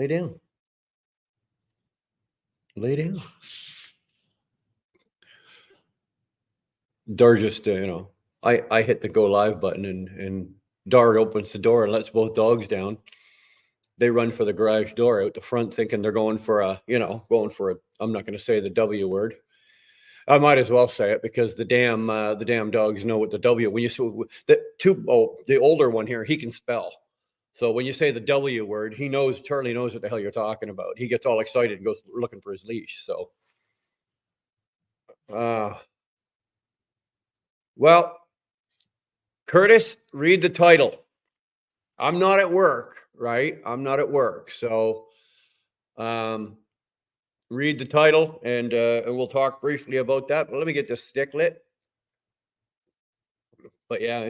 Lay down. Lay down. Dar just, I hit the go live button and Dart opens the door and lets both dogs down. They run for the garage door out the front thinking they're going for a, I'm not going to say the W word. I might as well say it because the damn dogs know what the W, when you say the older one here, he can spell. So when you say the W word, Charlie knows what the hell you're talking about. He gets all excited and goes looking for his leash. So, well, Curtis, read the title. I'm not at work, right? I'm not at work. So, read the title and we'll talk briefly about that. But let me get this stick lit. But yeah,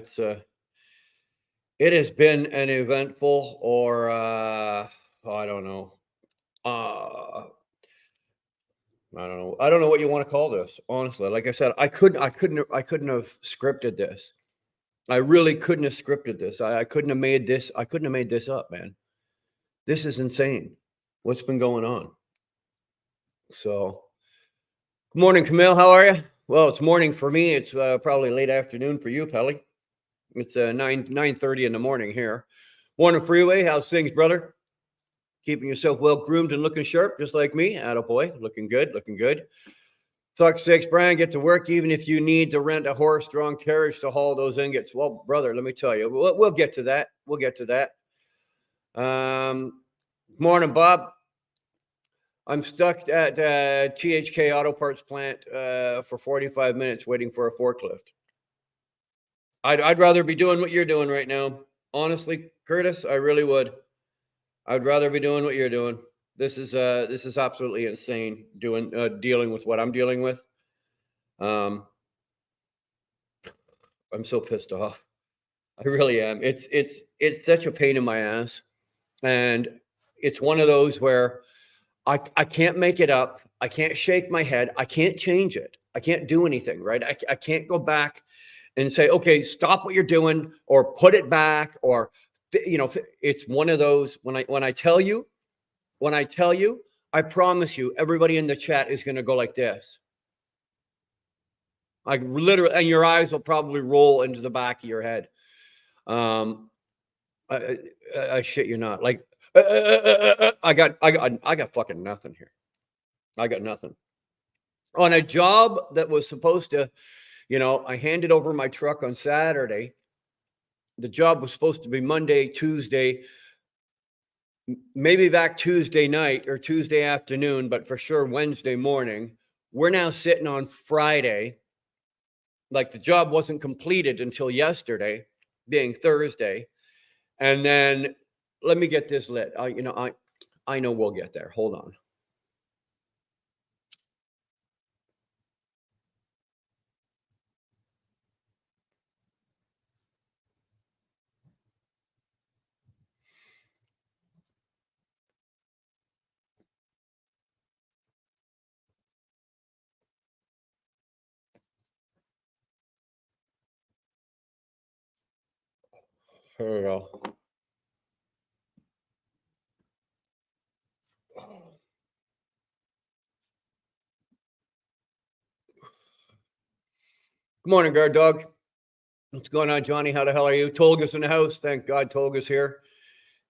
it has been an eventful, or I don't know. I don't know what you want to call this. Honestly, like I said, I couldn't have scripted this. I really couldn't have scripted this. I couldn't have made this. I couldn't have made this up, man. This is insane. What's been going on? So, good morning, Camille. How are you? Well, it's morning for me. It's probably late afternoon for you, Pelly. It's 9:30 in the morning here. Morning, Freeway. How's things, brother? Keeping yourself well groomed and looking sharp, just like me. Attaboy. Looking good, looking good. Fuck sakes, Brian, get to work even if you need to rent a horse-drawn carriage to haul those ingots. Well, brother, let me tell you, we'll get to that. We'll get to that. Morning, Bob. I'm stuck at THK Auto Parts plant for 45 minutes waiting for a forklift. I'd rather be doing what you're doing right now. Honestly, Curtis, I really would. I'd rather be doing what you're doing. This is absolutely insane. Dealing with what I'm dealing with. I'm so pissed off. I really am. It's such a pain in my ass, and it's one of those where I can't make it up. I can't shake my head. I can't change it. I can't do anything. Right? I can't go back and say, okay, stop what you're doing, or put it back, or it's one of those. When I tell you, I promise you, everybody in the chat is going to go like this. Like literally, and your eyes will probably roll into the back of your head. I shit you not. Like I got fucking nothing here. I got nothing. On a job that was supposed to, I handed over my truck on Saturday. The job was supposed to be Monday, Tuesday, maybe back Tuesday night or Tuesday afternoon, but for sure Wednesday morning. We're now sitting on Friday. Like the job wasn't completed until yesterday, being Thursday. And then let me get this lit. I know we'll get there. Hold on. Here we go. Good morning, guard dog. What's going on, Johnny? How the hell are you? Tolga's in the house. Thank God Tolga's here.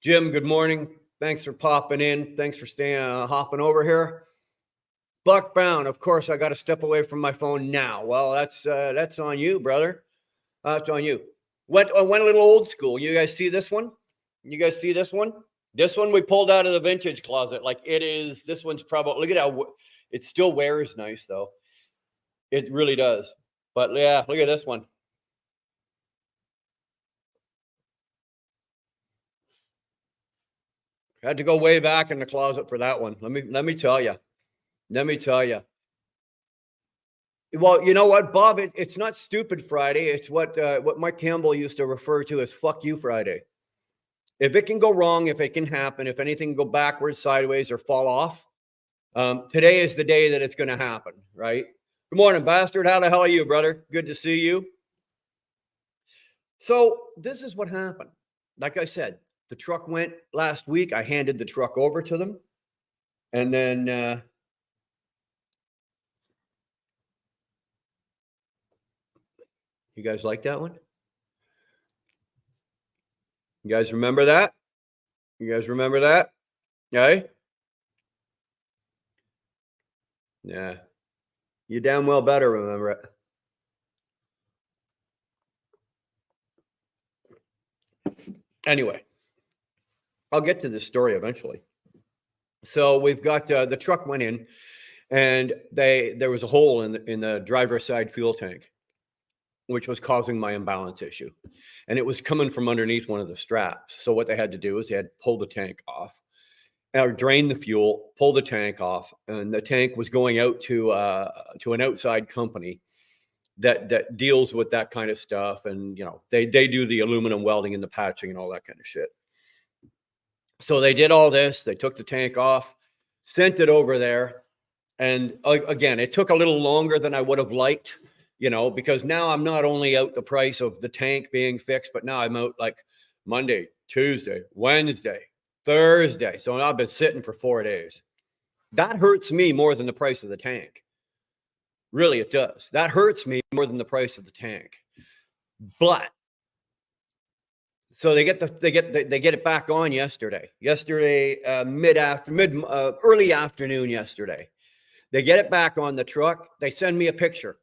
Jim, good morning. Thanks for popping in. Thanks for staying, hopping over here. Buck Brown, of course, I got to step away from my phone now. Well, that's on you, brother. That's on you. Went a little old school. You guys see this one? You guys see this one? This one we pulled out of the vintage closet. Like it is. This one's probably, look at how it still wears nice though. It really does. But yeah, look at this one. I had to go way back in the closet for that one. Let me tell you. Let me tell you. Well, you know what, Bob? It's not Stupid Friday. It's what Mike Campbell used to refer to as "Fuck You Friday." If it can go wrong, if it can happen, if anything can go backwards, sideways, or fall off, today is the day that it's going to happen, right? Good morning, bastard. How the hell are you, brother? Good to see you. So this is what happened. Like I said, The truck went last week. I handed the truck over to them. And then you guys like that one? You guys remember that? You guys remember that? Okay. Yeah. You damn well better remember it. Anyway, I'll get to this story eventually. So we've got the truck went in, and there was a hole in the driver's side fuel tank, which was causing my imbalance issue, and it was coming from underneath one of the straps. So what they had to do is they had to pull the tank off, or drain the fuel, pull the tank off, and the tank was going out to an outside company that deals with that kind of stuff, and they do the aluminum welding and the patching and all that kind of shit. So they did all this. They took the tank off, sent it over there, and again, it took a little longer than I would have liked, because now I'm not only out the price of the tank being fixed, but now I'm out like Monday, Tuesday, Wednesday, Thursday. So I've been sitting for 4 days. That hurts me more than the price of the tank. Really, it does. That hurts me more than the price of the tank. But so they get it back on yesterday. Early afternoon yesterday. They get it back on the truck. They send me a picture.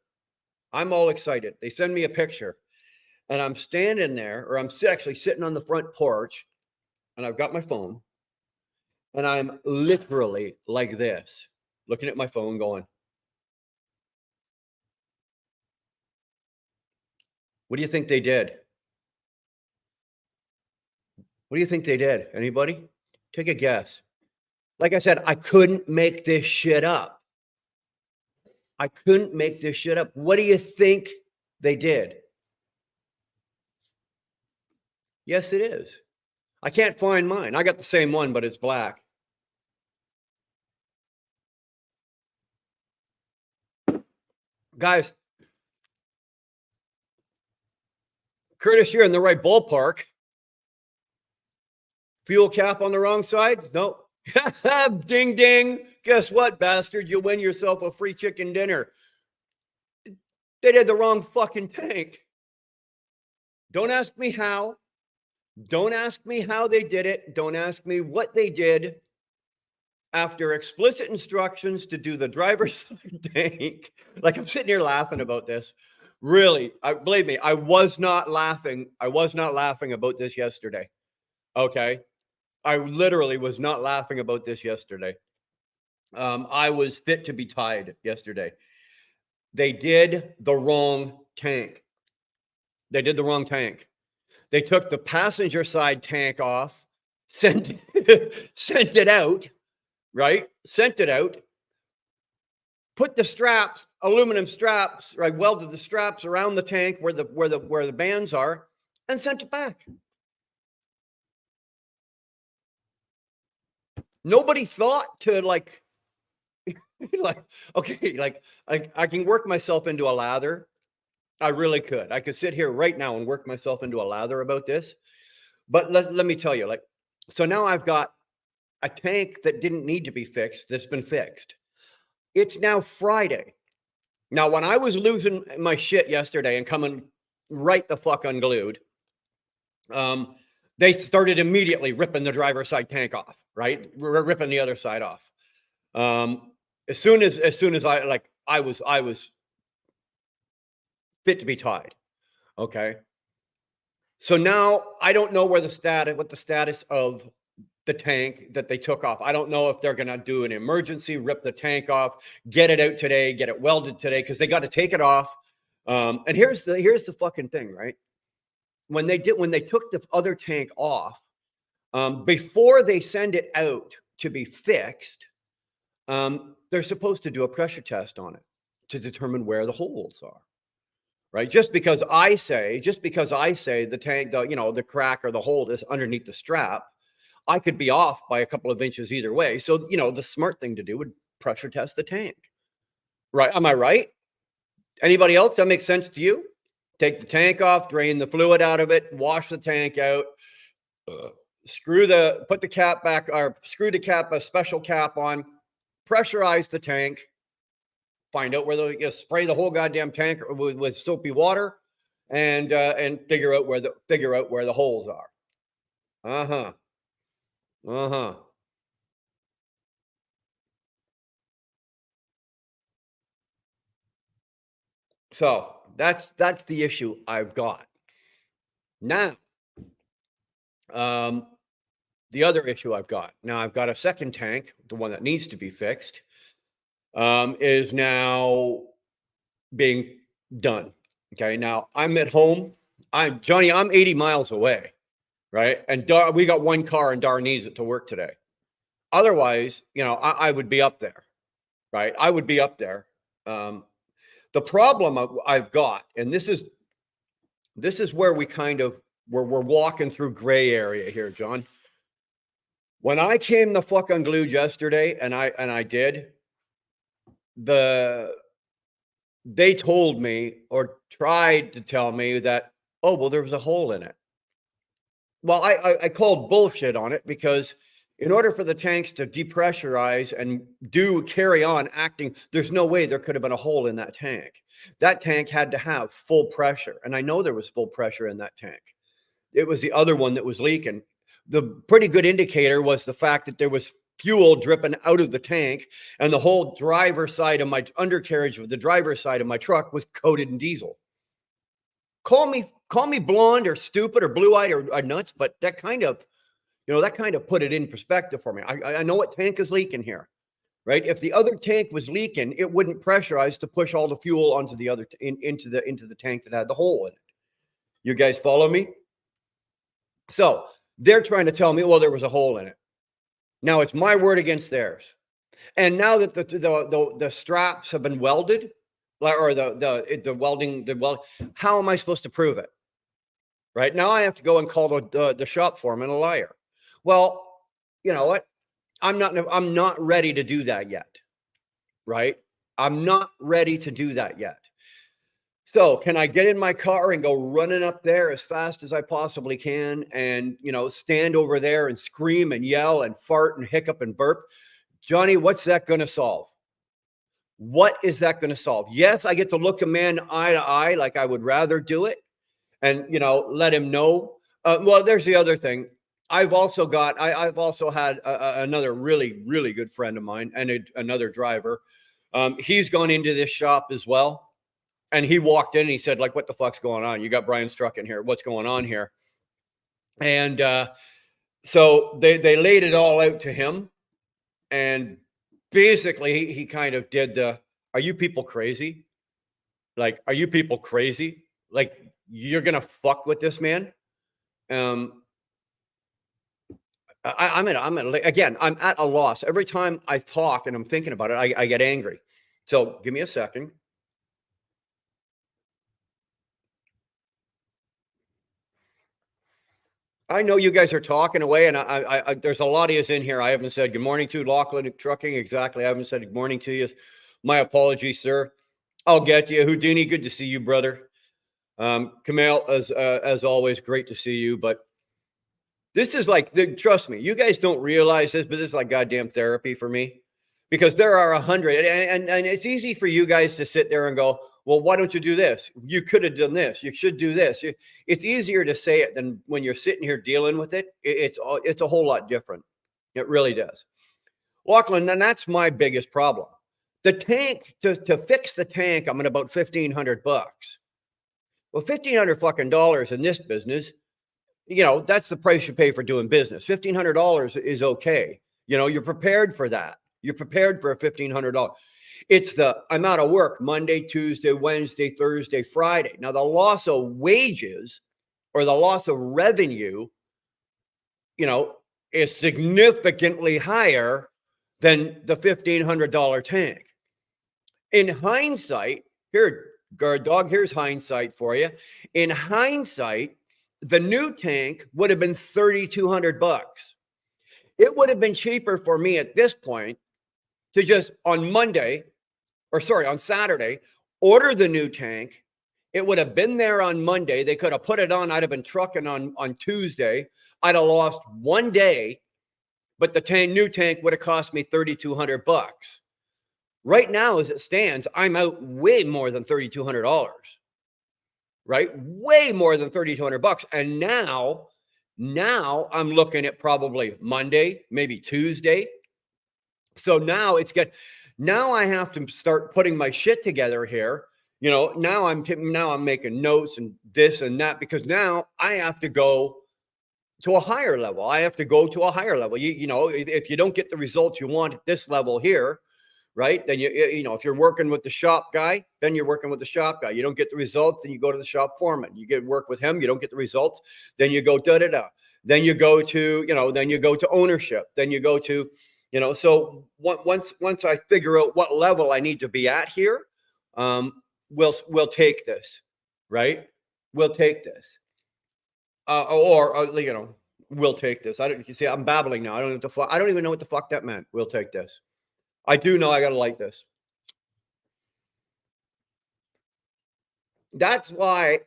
I'm all excited. They send me a picture, and I'm standing there, or I'm actually sitting on the front porch, and I've got my phone, and I'm literally like this, looking at my phone going, what do you think they did? What do you think they did? Anybody? Take a guess. Like I said, I couldn't make this shit up. I couldn't make this shit up. What do you think they did? Yes, it is. I can't find mine. I got the same one, but it's black. Guys, Curtis, you're in the right ballpark. Fuel cap on the wrong side? Nope. Ding, ding. Guess what, bastard? You win yourself a free chicken dinner. They did the wrong fucking tank. Don't ask me how. Don't ask me how they did it. Don't ask me what they did. After explicit instructions to do the driver's side tank, like I'm sitting here laughing about this. Really, believe me, I was not laughing. I was not laughing about this yesterday. Okay. I literally was not laughing about this yesterday. I was fit to be tied yesterday. They did the wrong tank. They did the wrong tank. They took the passenger side tank off, sent it out, right? Sent it out, put the straps, aluminum straps, right? Welded the straps around the tank where the bands are, and sent it back. Nobody thought to like okay, like I can work myself into a lather. I really could. I could sit here right now and work myself into a lather about this. But let me tell you, like, so now I've got a tank that didn't need to be fixed that's been fixed. It's now Friday. Now, when I was losing my shit yesterday and coming right the fuck unglued, they started immediately ripping the driver's side tank off, right? Ripping the other side off. As soon as I was fit to be tied. Okay. So now I don't know what the status of the tank that they took off. I don't know if they're going to do an emergency, rip the tank off, get it out today, get it welded today, because they got to take it off. And here's the fucking thing, right? When they took the other tank off, before they send it out to be fixed, they're supposed to do a pressure test on it to determine where the holes are. Right. Just because I say the tank, the crack or the hole is underneath the strap, I could be off by a couple of inches either way. So, the smart thing to do would pressure test the tank. Right. Am I right? Anybody else? That makes sense to you? Take the tank off, drain the fluid out of it, wash the tank out, put the cap back, or screw the cap, a special cap on, pressurize the tank, find out where you spray the whole goddamn tank with soapy water, and figure out where the holes are. So that's the issue I've got now. The other issue I've got now, I've got a second tank, the one that needs to be fixed, is now being done. Okay, now I'm at home. I'm 80 miles away, right? And we got one car, and Dar needs it to work today. Otherwise, I would be up there, right? I would be up there. The problem I've got, and this is where we're walking through gray area here, John. When I came the fuck unglued yesterday, and I did, they told me, or tried to tell me, that, oh, well, there was a hole in it. Well, I called bullshit on it, because in order for the tanks to depressurize and carry on acting, there's no way there could have been a hole in that tank. That tank had to have full pressure. And I know there was full pressure in that tank. It was the other one that was leaking. The pretty good indicator was the fact that there was fuel dripping out of the tank, and the whole driver's side of my undercarriage of the driver's side of my truck was coated in diesel. Call me blonde or stupid or blue-eyed or nuts, but that kind of put it in perspective for me. I know what tank is leaking here, right? If the other tank was leaking, it wouldn't pressurize to push all the fuel onto the other into the tank that had the hole in it. You guys follow me? So they're trying to tell me, well, there was a hole in it. Now it's my word against theirs. And now that the straps have been welded, or the welding, how am I supposed to prove it? Right now, I have to go and call the shop foreman a liar. Well, you know what? I'm not ready to do that yet. Right? I'm not ready to do that yet. So can I get in my car and go running up there as fast as I possibly can, and stand over there and scream and yell and fart and hiccup and burp? Johnny, what's that going to solve? What is that going to solve? Yes, I get to look a man eye to eye, like I would rather do it, and let him know. Well, there's the other thing. I've also had another really, really good friend of mine, and another driver. He's gone into this shop as well. And he walked in and he said, like, what the fuck's going on? You got Brian Struck in here. What's going on here? And so they laid it all out to him. And basically he kind of did are you people crazy? Like, are you people crazy? Like, you're going to fuck with this man? I'm at a loss. Every time I talk and I'm thinking about it, I get angry. So give me a second. I know you guys are talking away, and I there's a lot of you in here I haven't said good morning to. Lachlan Trucking, exactly. I haven't said good morning to you. My apologies, sir. I'll get to you. Houdini, good to see you, brother. Kamal, as always, great to see you. But this is like, trust me, you guys don't realize this, but this is like goddamn therapy for me, because there are 100, and it's easy for you guys to sit there and go, well, why don't you do this? You could have done this. You should do this. It's easier to say it than when you're sitting here dealing with it. It's a whole lot different. It really does. Lachlan, and that's my biggest problem. The tank, to fix the tank, I'm at about $1,500. Well, $1,500 fucking dollars in this business, that's the price you pay for doing business. $1,500 is okay. You're prepared for that. You're prepared for a $1,500. It's I'm out of work Monday, Tuesday, Wednesday, Thursday, Friday. Now, the loss of wages or the loss of revenue, is significantly higher than the $1,500 tank. In hindsight, here, guard dog, here's hindsight for you. In hindsight, the new tank would have been $3,200. It would have been cheaper for me at this point to just on Saturday, order the new tank, It would have been there on Monday. They could have put it on. I'd have been trucking on Tuesday. I'd have lost one day, but the new tank would have cost me $3,200. Right now, as it stands, I'm out way more than $3,200. Right? Way more than $3,200. And now I'm looking at probably Monday, maybe Tuesday. So now now I have to start putting my shit together here. Now I'm making notes and this and that, because now I have to go to a higher level. If you don't get the results you want at this level here, right? Then if you're working with the shop guy, then you're working with the shop guy. You don't get the results, then you go to the shop foreman. You get work with him, you don't get the results, then you go da-da-da. Then you go to, then you go to ownership. Then you go to, so once I figure out what level I need to be at here, we'll take this, right? We'll take this. We'll take this. You see, I'm babbling now. I don't even know what the fuck that meant. We'll take this. I do know I got to like this. That's why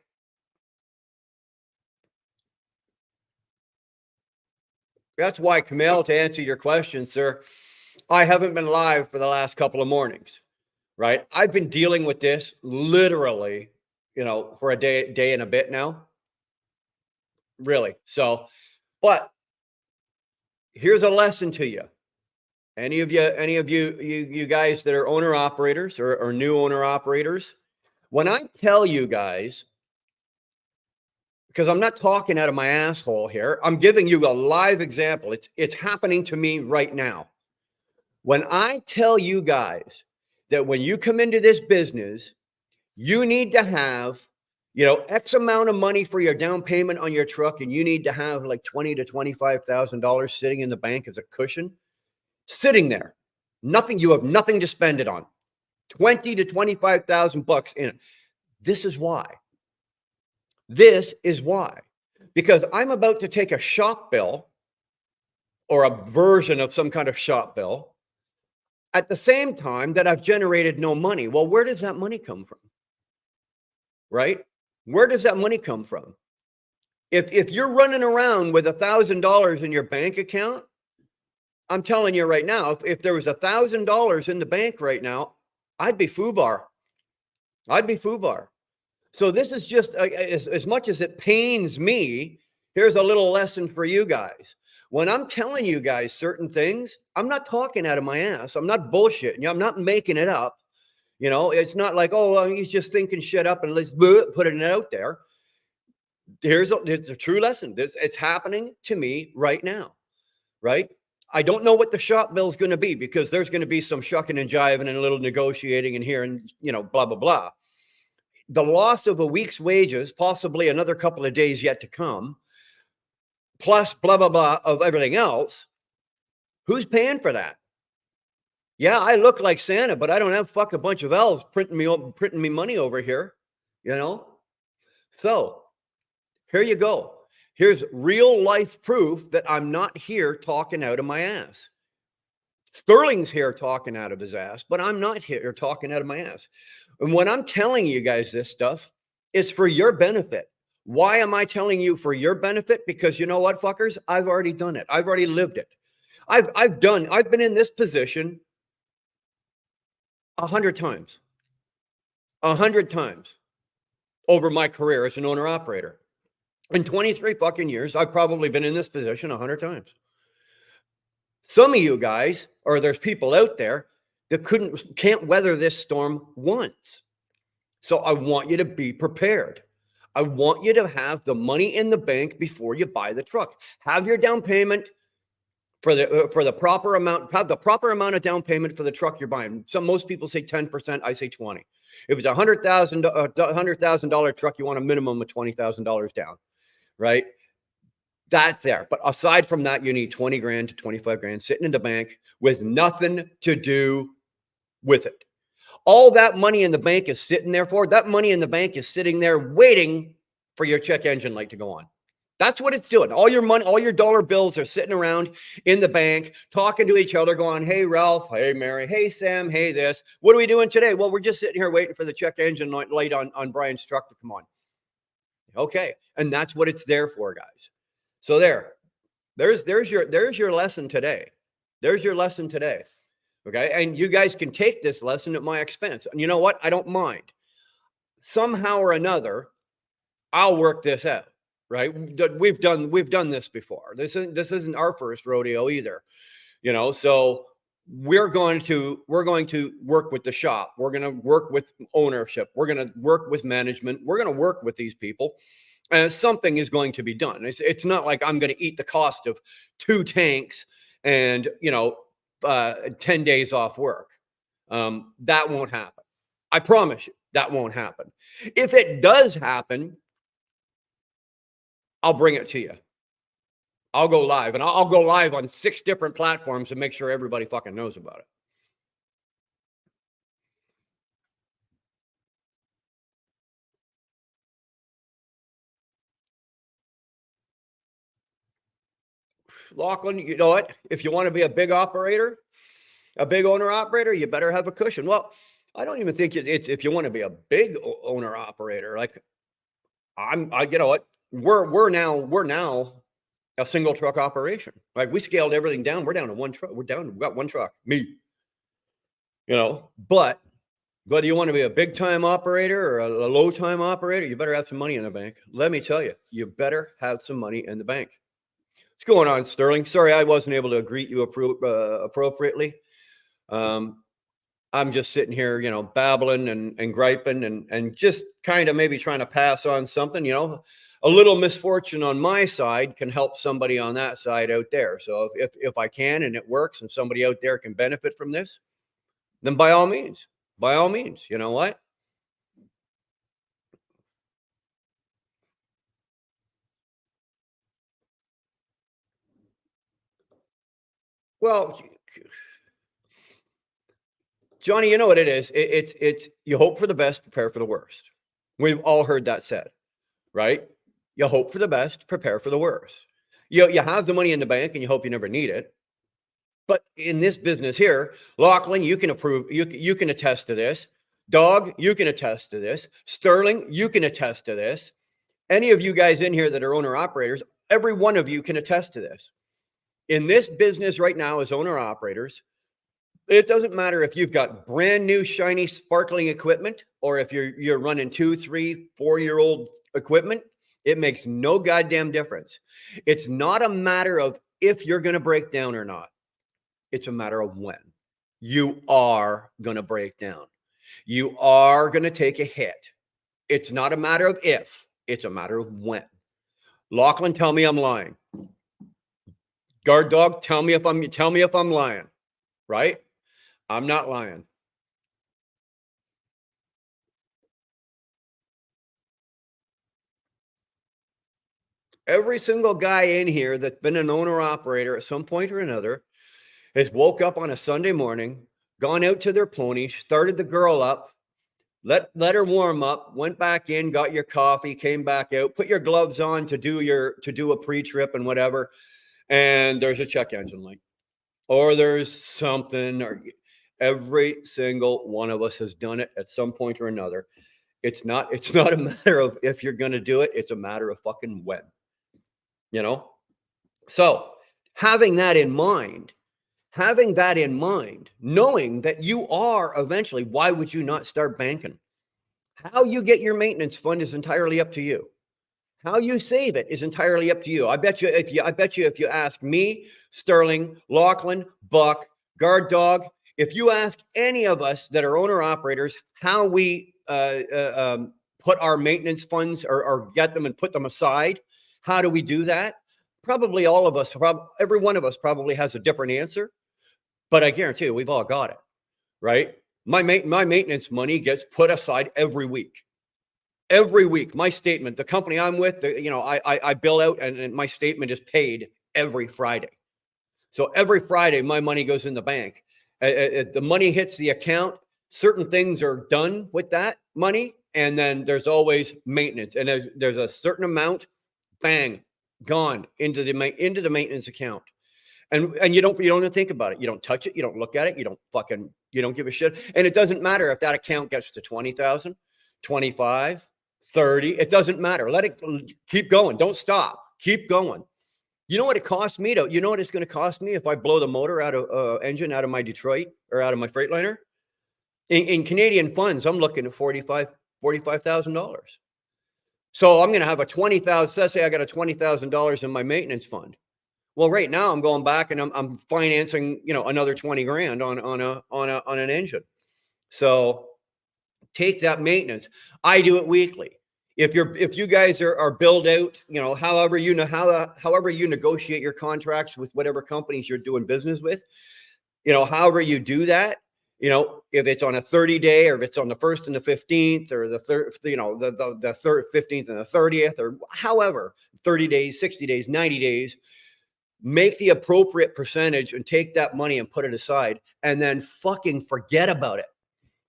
Camille, to answer your question, sir, I haven't been live for the last couple of mornings, right? I've been dealing with this literally, for a day and a bit now. Really. So, but here's a lesson to you. Any of you guys that are owner operators or new owner operators, when I tell you guys, because I'm not talking out of my asshole here, I'm giving you a live example. It's happening to me right now. When I tell you guys that when you come into this business, you need to have, X amount of money for your down payment on your truck, and you need to have like $20,000 to $25,000 sitting in the bank as a cushion. Sitting there, you have nothing to spend it on. $20,000 to $25,000 in it. This is why. Because I'm about to take a shop bill or a version of some kind of shop bill at the same time that I've generated no money. Well, where does that money come from? Right? Where does that money come from? If you're running around with $1,000 in your bank account, I'm telling you right now, if there was $1,000 in the bank right now, I'd be FUBAR. So this is just as much as it pains me. Here's a little lesson for you guys. When I'm telling you guys certain things, I'm not talking out of my ass. I'm not bullshitting. I'm not making it up. It's not like, he's just thinking shit up and let's put it out there. It's a true lesson. It's happening to me right now, right? I don't know what the shop bill is going to be, because there's going to be some shucking and jiving and a little negotiating in here and, blah, blah, blah. The loss of a week's wages, possibly another couple of days yet to come, plus blah, blah, blah of everything else. Who's paying for that? Yeah, I look like Santa, but I don't have a bunch of elves printing me money over here, So here you go. Here's real life proof that I'm not here talking out of my ass. Sterling's here talking out of his ass, but I'm not here talking out of my ass. And when I'm telling you guys this stuff, it's for your benefit. Why am I telling you for your benefit? Because you know what, fuckers? I've already done it. I've already lived it. I've been in this position 100 times. 100 times over my career as an owner operator. In 23 fucking years, I've probably been in this position 100 times. Some of you guys, or there's people out there that can't weather this storm once. So I want you to be prepared. I want you to have the money in the bank before you buy the truck. Have your down payment for the proper amount. Have the proper amount of down payment for the truck you're buying. Most people say 10%. I say 20. If it's $100,000 truck, you want a minimum of $20,000 down, right? That's there. But aside from that, you need 20 grand to 25 grand sitting in the bank with nothing to do with it. All that money in the bank is sitting there for. That money in the bank is sitting there waiting for your check engine light to go on. That's what it's doing. All your money, all your dollar bills are sitting around in the bank, talking to each other, going, hey, Ralph, hey, Mary, hey, Sam, hey, this. What are we doing today? Well, we're just sitting here waiting for the check engine light on Brian's truck to come on. Okay. And that's what it's there for, guys. So there's your lesson today. There's your lesson today. Okay. And you guys can take this lesson at my expense. And you know what? I don't mind. Somehow or another, I'll work this out. Right. We've done this before. This isn't our first rodeo either. So we're going to work with the shop. We're going to work with ownership. We're going to work with management. We're going to work with these people. And something is going to be done. It's not like I'm going to eat the cost of 2 tanks and 10 days off work. That won't happen. I promise you that won't happen. If it does happen, I'll bring it to you. I'll go live, and I'll go live on 6 different platforms to make sure everybody fucking knows about it. Lachlan, you know what? If you want to be a big operator, a big owner operator, you better have a cushion. Well, I don't even think it's if you want to be a big owner operator. Like you know what? We're now a single truck operation. Like we scaled everything down. We're down to 1 truck. We've got 1 truck. Me. But whether you want to be a big time operator or a low time operator, you better have some money in the bank. Let me tell you, you better have some money in the bank. What's going on, Sterling? Sorry, I wasn't able to greet you appropriately. I'm just sitting here, babbling and griping and just kind of maybe trying to pass on something, a little misfortune on my side can help somebody on that side out there. So if I can, and it works and somebody out there can benefit from this, then by all means, you know what? Well, Johnny, you know what it is. It's you hope for the best, prepare for the worst. We've all heard that said, right? You hope for the best, prepare for the worst. You have the money in the bank and you hope you never need it. But in this business here, Lachlan, you can you can attest to this. Dog, you can attest to this. Sterling, you can attest to this. Any of you guys in here that are owner operators, every one of you can attest to this. In this business right now as owner operators, it doesn't matter if you've got brand new, shiny, sparkling equipment, or if you're running 2, 3, 4-year-old equipment. It makes no goddamn difference. It's not a matter of if you're going to break down or not. It's a matter of when. You are going to break down. You are going to take a hit. It's not a matter of if. It's a matter of when. Lachlan, tell me I'm lying. Guard dog, tell me if I'm lying. Right? I'm not lying. Every single guy in here that's been an owner operator at some point or another has woke up on a Sunday morning, gone out to their pony, started the girl up, let her warm up, went back in, got your coffee, came back out, put your gloves on to do a pre-trip and whatever, and there's a check engine light, or there's something, or every single one of us has done it at some point or another. It's not a matter of if you're going to do it. It's a matter of fucking when. So having that in mind, knowing that you are eventually, why would you not start banking? How you get your maintenance fund is entirely up to you. How you save it is entirely up to you. I bet you if you ask me, Sterling, Lachlan, Buck, Guard Dog, if you ask any of us that are owner operators how we put our maintenance funds or get them and put them aside, how do we do that? Probably all of us, every one of us probably has a different answer, but I guarantee you we've all got it, right? My maintenance money gets put aside every week. Every week, my statement, the company I'm with, I bill out and my statement is paid every Friday. So every Friday, my money goes in the bank. The money hits the account. Certain things are done with that money. And then there's always maintenance. And there's a certain amount, bang, gone into the maintenance account. And you don't even think about it. You don't touch it. You don't look at it. You don't give a shit. And it doesn't matter if that account gets to 20,000, 25, 30. It doesn't matter. Let it keep going. Don't stop. Keep going. You know what it cost me you know what it's going to cost me if I blow the motor out of engine out of my Detroit or out of my Freightliner? In Canadian funds, I'm looking at $45,000. So I'm going to have a $20,000. Let's say I got a $20,000 in my maintenance fund. Well, right now I'm going back and I'm financing, another 20 grand on an engine. So take that maintenance. I do it weekly. If you guys are billed out, however you negotiate your contracts with whatever companies you're doing business with, however you do that, if it's on a 30-day or if it's on the 1st and the 15th or the third, the 15th and the 30th or however, 30 days, 60 days, 90 days, make the appropriate percentage and take that money and put it aside and then fucking forget about it.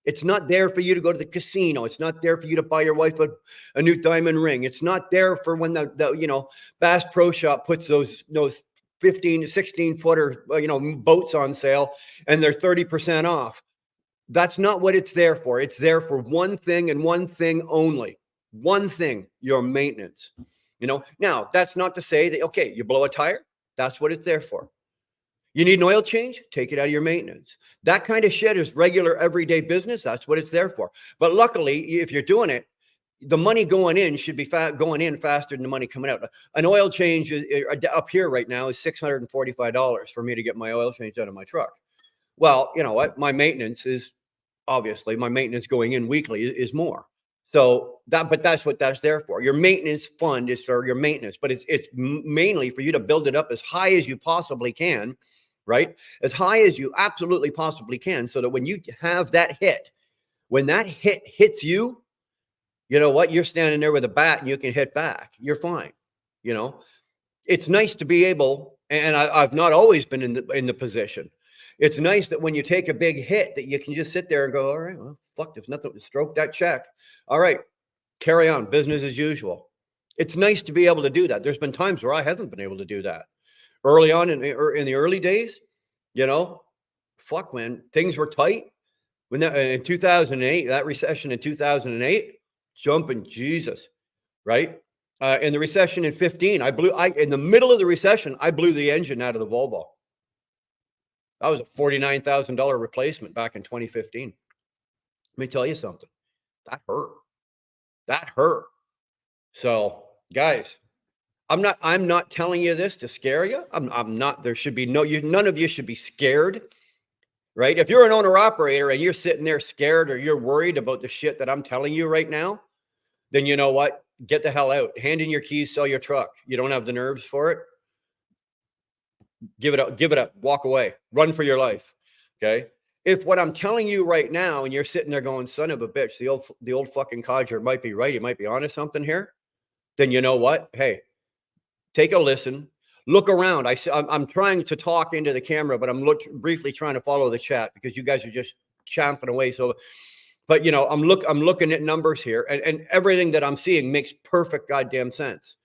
It's not there for you to go to the casino. It's not there for you to buy your wife a new diamond ring. It's not there for when the Bass Pro Shop puts those 15 to 16 footer, boats on sale and they're 30% off. That's not what it's there for. It's there for one thing and one thing only. One thing, your maintenance. Now that's not to say that, okay, you blow a tire. That's what it's there for. You need an oil change? Take it out of your maintenance. That kind of shit is regular everyday business. That's what it's there for. But luckily, if you're doing it, the money going in should be going in faster than the money coming out. An oil change up here right now is $645 for me to get my oil change out of my truck. Well, you know what? My maintenance going in weekly is more. So that's what that's there for. Your maintenance fund is for your maintenance, but it's mainly for you to build it up as high as you possibly can, right? As high as you absolutely possibly can, so that when you have that hit, when that hit hits you, you know what? You're standing there with a bat and you can hit back. You're fine. It's nice to be able, and I've not always been in the position. It's nice that when you take a big hit that you can just sit there and go, all right, well, fuck, there's nothing to stroke that check. All right, carry on, business as usual. It's nice to be able to do that. There's been times where I haven't been able to do that. Early on in the early days, fuck, man, things were tight. When in 2008, that recession in 2008, jumping Jesus, right? In the recession in 15, in the middle of the recession, I blew the engine out of the Volvo. That was a $49,000 replacement back in 2015. Let me tell you something. That hurt. So, guys, I'm not telling you this to scare you. I'm not. There should be none of you should be scared, right? If you're an owner operator and you're sitting there scared or you're worried about the shit that I'm telling you right now, then you know what? Get the hell out. Hand in your keys, sell your truck. You don't have the nerves for it. Give it up, walk away, run for your life. Okay. If what I'm telling you right now, and you're sitting there going, son of a bitch, the old fucking codger might be right. He might be onto something here. Then you know what? Hey, take a listen, look around. I'm trying to talk into the camera, but I'm briefly trying to follow the chat because you guys are just champing away. So, but I'm looking at numbers here and everything that I'm seeing makes perfect goddamn sense.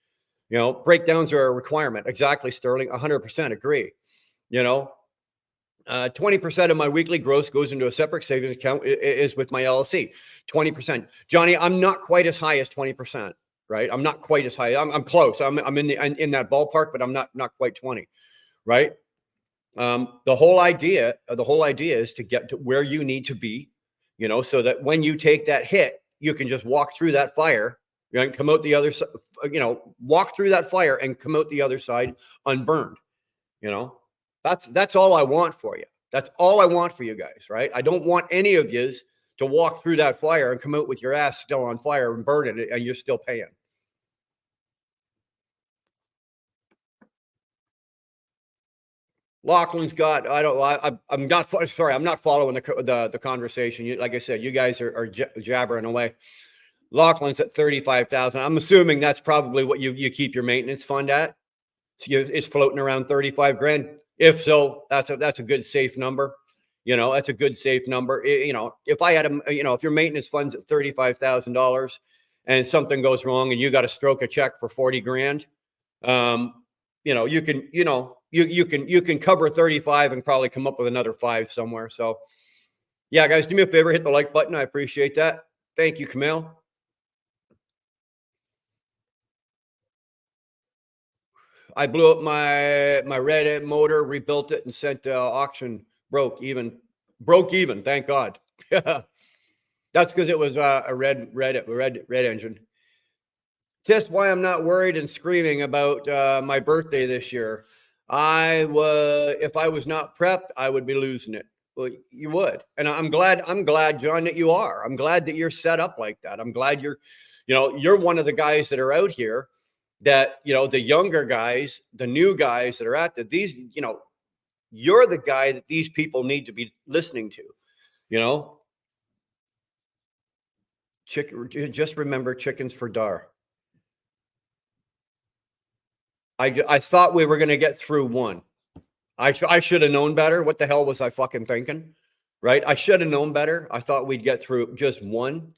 Breakdowns are a requirement. Exactly, Sterling. 100% agree. 20% of my weekly gross goes into a separate savings account is with my LLC. 20%. Johnny, I'm not quite as high as 20%, right? I'm not quite as high. I'm close. I'm in that ballpark, but I'm not quite 20, right? The whole idea is to get to where you need to be, so that when you take that hit, you can just walk through that fire. And come out the other side, walk through that fire and come out the other side unburned. That's all I want for you. That's all I want for you guys, right? I don't want any of you to walk through that fire and come out with your ass still on fire and burn it and you're still paying. Lachlan's got, I'm not following the conversation. Like I said, you guys are jabbering away. Lachlan's at 35,000. I'm assuming that's probably what you keep your maintenance fund at. So it's floating around 35 grand. If so, that's a good safe number. That's a good safe number. If I had if your maintenance fund's at $35,000 and something goes wrong and you got to stroke a check for 40 grand, You know, you can cover 35 and probably come up with another 5 somewhere. So yeah, guys, do me a favor, hit the like button. I appreciate that. Thank you, Camille. I blew up my red motor, rebuilt it, and sent auction. Broke even. Thank God. That's because it was a red engine. Just why I'm not worried and screaming about my birthday this year. If I was not prepped, I would be losing it. Well, you would, and I'm glad, John, that you are. I'm glad that you're set up like that. I'm glad you're one of the guys that are out here that, the younger guys, the new guys that are these, you're the guy that these people need to be listening to, you know, just remember chickens for Dar. I thought we were going to get through one. I should have known better. What the hell was I fucking thinking? Right? I should have known better. I thought we'd get through just one.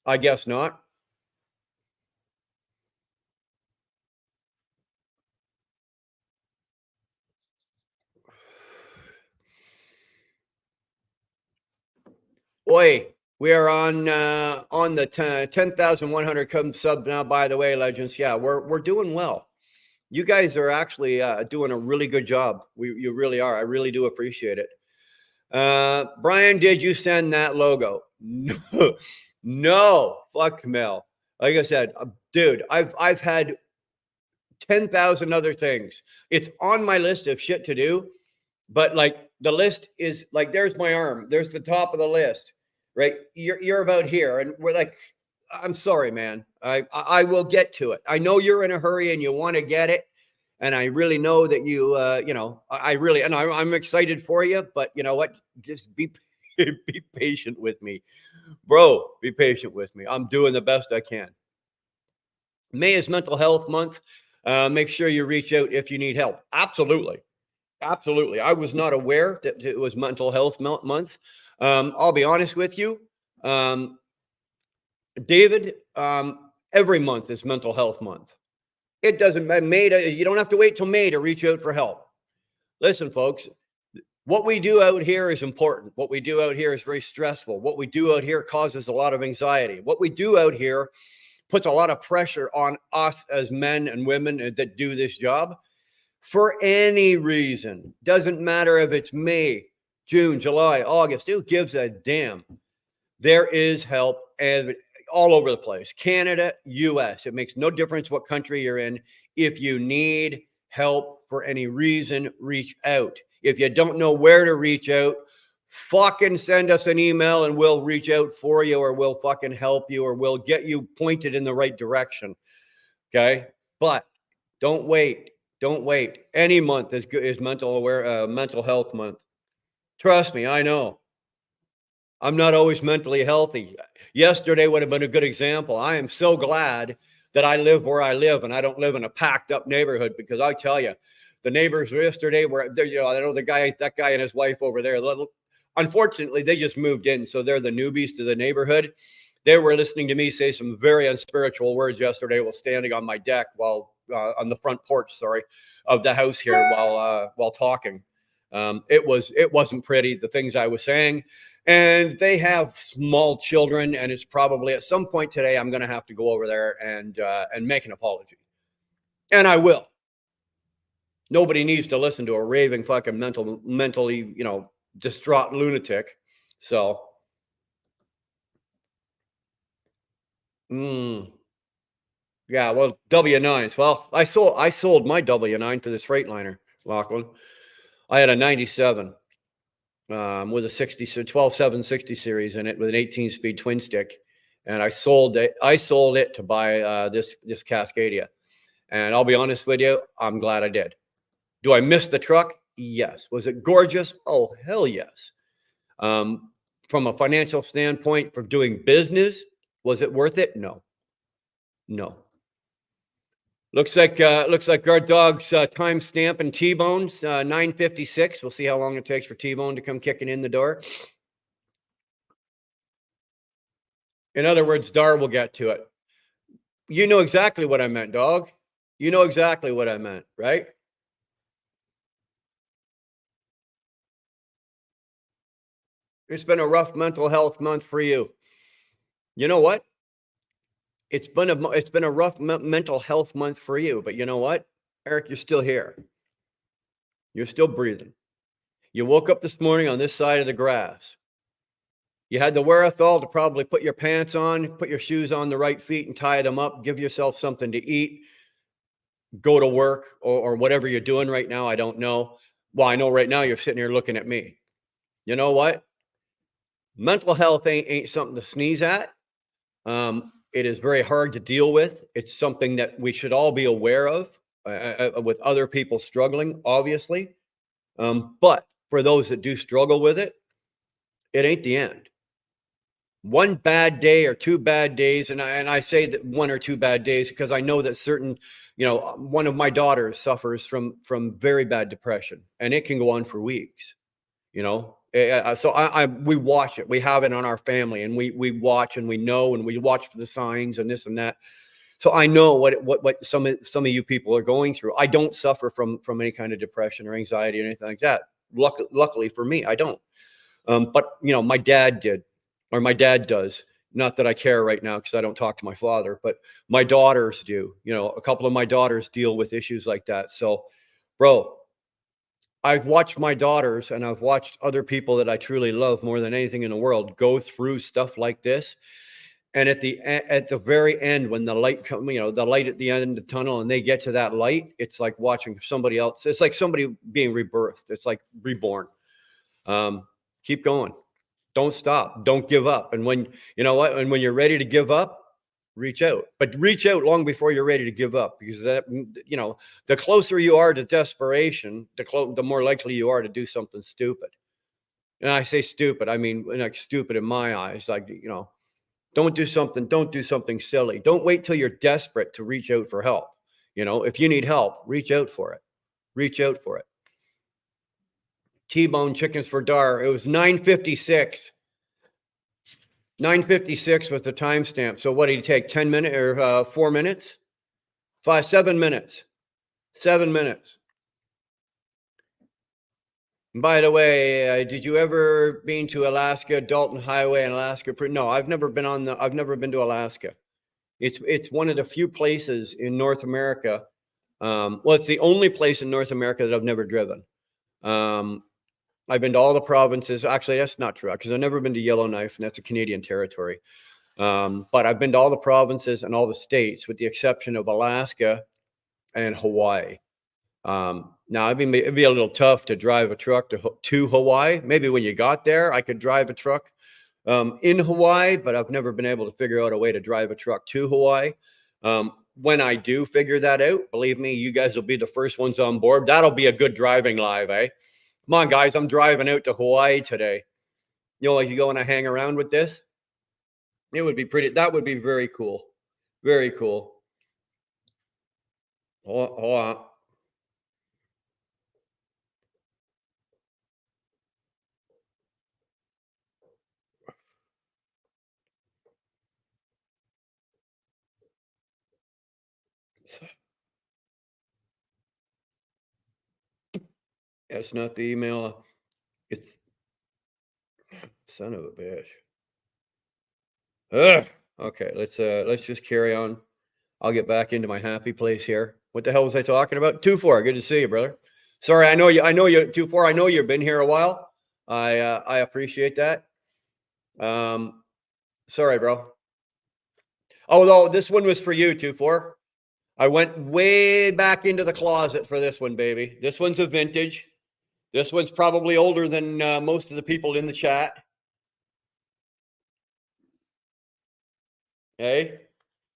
I guess not. Oi, we are on the 10,100 come sub now. By the way, legends, yeah, we're doing well. You guys are actually doing a really good job. You really are. I really do appreciate it. Brian, did you send that logo? No, no. Fuck Mel. Like I said, dude, I've had 10,000 other things. It's on my list of shit to do, but like the list is like, there's my arm. There's the top of the list, right? You're about here, and we're like, I'm sorry, man. I will get to it. I know you're in a hurry and you want to get it, and I really know that I really, and I'm excited for you. But you know what? Just be be patient with me, bro. Be patient with me. I'm doing the best I can. May is Mental Health Month. Make sure you reach out if you need help. Absolutely. Absolutely. I was not aware that it was Mental Health Month. I'll be honest with you, David. Every month is Mental Health Month. It doesn't May. You don't have to wait till May to reach out for help. Listen, folks, what we do out here is important. What we do out here is very stressful. What we do out here causes a lot of anxiety. What we do out here puts a lot of pressure on us as men and women that do this job for any reason. Doesn't matter if it's May, June, July, August. Who gives a damn? There is help and all over the place. Canada, US. It makes no difference what country you're in. If you need help for any reason, reach out. If you don't know where to reach out, fucking send us an email and we'll reach out for you, or we'll fucking help you, or we'll get you pointed in the right direction. Okay? But don't wait. Don't wait. Any month is good, is mental health month. Trust me, I know. I'm not always mentally healthy. Yesterday would have been a good example. I am so glad that I live where I live and I don't live in a packed up neighborhood, because I tell you, the neighbors yesterday were there. I know that guy and his wife over there. Unfortunately, they just moved in, so they're the newbies to the neighborhood. They were listening to me say some very unspiritual words yesterday while standing on my deck, while on the front porch, of the house here, while talking. It wasn't pretty, the things I was saying. And they have small children, and it's probably at some point today I'm going to have to go over there and make an apology, and I will. Nobody needs to listen to a raving fucking mentally distraught lunatic. So, yeah. Well, W9s. Well, I sold my W9 for this Freightliner, Lachlan. I had a 97. With a 12.760 series in it with an 18-speed twin stick, and I sold it. To buy this Cascadia, and I'll be honest with you, I'm glad I did. Do I miss the truck? Yes. Was it gorgeous? Oh, hell yes. From a financial standpoint, for doing business, was it worth it? No. Looks like Guard Dog's time stamp and T-Bone's 9:56. We'll see how long it takes for T-Bone to come kicking in the door. In other words, Dar will get to it. You know exactly what I meant, dog. You know exactly what I meant, right? It's been a rough mental health month for you. You know what? It's been a rough mental health month for you, but you know what? Eric, you're still here. You're still breathing. You woke up this morning on this side of the grass. You had the wherewithal to probably put your pants on, put your shoes on the right feet and tie them up, give yourself something to eat, go to work or whatever you're doing right now. I don't know. Well, I know right now you're sitting here looking at me. You know what? Mental health ain't something to sneeze at. It is very hard to deal with. It's something that we should all be aware of with other people struggling, obviously. But for those that do struggle with it, it ain't the end. One bad day or two bad days, and I say that one or two bad days because I know that certain, one of my daughters suffers from very bad depression, and it can go on for weeks. So we watch it. We have it on our family, and we watch and we know, and we watch for the signs and this and that. So I know what some of you people are going through. I don't suffer from any kind of depression or anxiety or anything like that. Luckily for me, I don't. But my dad did, or my dad does. Not that I care right now because I don't talk to my father, but my daughters do. A couple of my daughters deal with issues like that. So, bro, I've watched my daughters and I've watched other people that I truly love more than anything in the world go through stuff like this. And at the very end, when the light comes, the light at the end of the tunnel, and they get to that light, it's like watching somebody else. It's like somebody being rebirthed. It's like reborn. Keep going. Don't stop. Don't give up. And when when you're ready to give up, reach out. But reach out long before you're ready to give up, because the closer you are to desperation, the more likely you are to do something stupid. And I say stupid, I mean like stupid in my eyes. Like, don't do something silly. Don't wait till you're desperate to reach out for help. If you need help, reach out for it. Reach out for it. T-bone chickens for Dar. It was 9:56. 9:56 was the timestamp. So what did he take? 10 minutes or 4 minutes? 7 minutes. 7 minutes. And by the way, did you ever been to Alaska, Dalton Highway in Alaska? No, I've never been to Alaska. It's one of the few places in North America. Well, it's the only place in North America that I've never driven. I've been to all the provinces. Actually, that's not true because I've never been to Yellowknife, and that's a Canadian territory. But I've been to all the provinces and all the states, with the exception of Alaska and Hawaii. Now, it'd be a little tough to drive a truck to Hawaii. Maybe when you got there, I could drive a truck in Hawaii, but I've never been able to figure out a way to drive a truck to Hawaii. When I do figure that out, believe me, you guys will be the first ones on board. That'll be a good driving live, eh? Come on, guys, I'm driving out to Hawaii today. Like you go and I hang around with this. It would be that would be very cool. Very cool. Hold on. That's not the email. It's son of a bitch. Ugh. Okay, let's just carry on. I'll get back into my happy place here. What the hell was I talking about? 2-4. Good to see you, brother. Sorry, I know you 2-4. I know you've been here a while. I appreciate that. Sorry, bro. Oh no, this one was for you, 2-4. I went way back into the closet for this one, baby. This one's a vintage. This one's probably older than most of the people in the chat. Hey,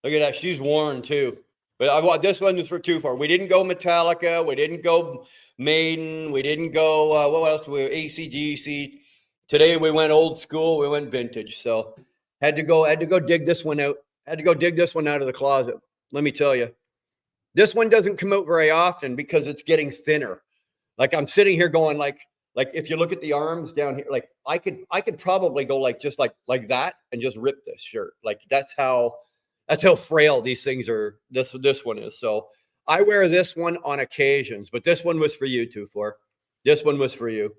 look at that. She's worn too. But I want this one is for 2-4. We didn't go Metallica. We didn't go Maiden. We didn't go what else? We AC/DC. Today we went old school. We went vintage. So had to go dig this one out. Had to go dig this one out of the closet. Let me tell you, this one doesn't come out very often because it's getting thinner. Like I'm sitting here going like if you look at the arms down here, like I could probably go like just like that and just rip this shirt. Like that's how frail these things are. This one is. So I wear this one on occasions, but this one was for you, 2-4. This one was for you.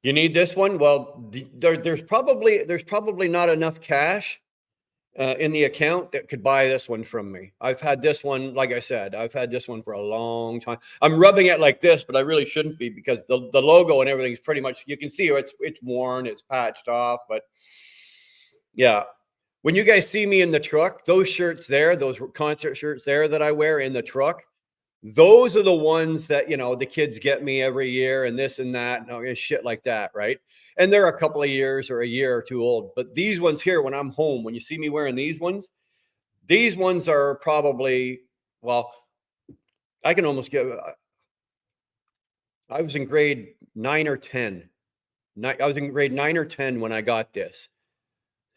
You need this one? Well, there's probably not enough cash in the account that could buy this one from me. I've had this one, like I said, I've had this one for a long time. I'm rubbing it like this, but I really shouldn't be because the logo and everything is pretty much, you can see it's worn, it's patched off, but yeah. When you guys see me in the truck, those shirts there, those concert shirts there that I wear in the truck, those are the ones that, the kids get me every year and this and that and shit like that, right? And they're a couple of years or a year or two old. But these ones here, when I'm home, when you see me wearing these ones are probably, well, I can almost give, I was in grade 9 or 10. I was in grade 9 or 10 when I got this.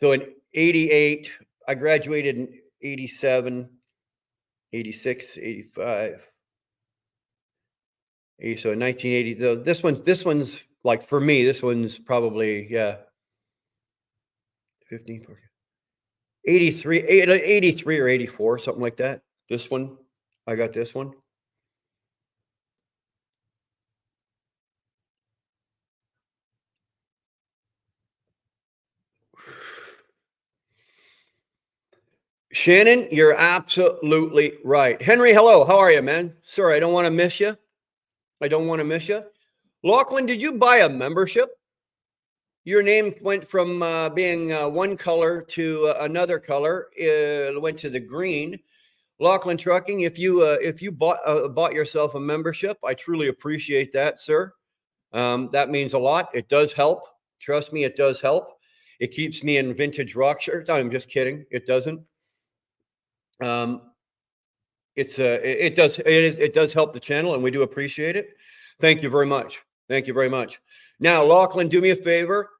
So in 88, I graduated in 87, 86, 85. So in 1980, this one's like, for me, this one's probably, 15, 14, 83 or 84, something like that. This one, I got this one. Shannon, you're absolutely right. Henry, hello. How are you, man? Sorry, I don't want to miss you. Lachlan, did you buy a membership? Your name went from being one color to another color. It went to the green. Lachlan Trucking, if you bought yourself a membership, I truly appreciate that, sir. That means a lot. It does help. Trust me, it does help. It keeps me in vintage rock shirts. I'm just kidding. It doesn't. It does help the channel, and we do appreciate it. Thank you very much. Thank you very much. Now, Lachlan, do me a favor.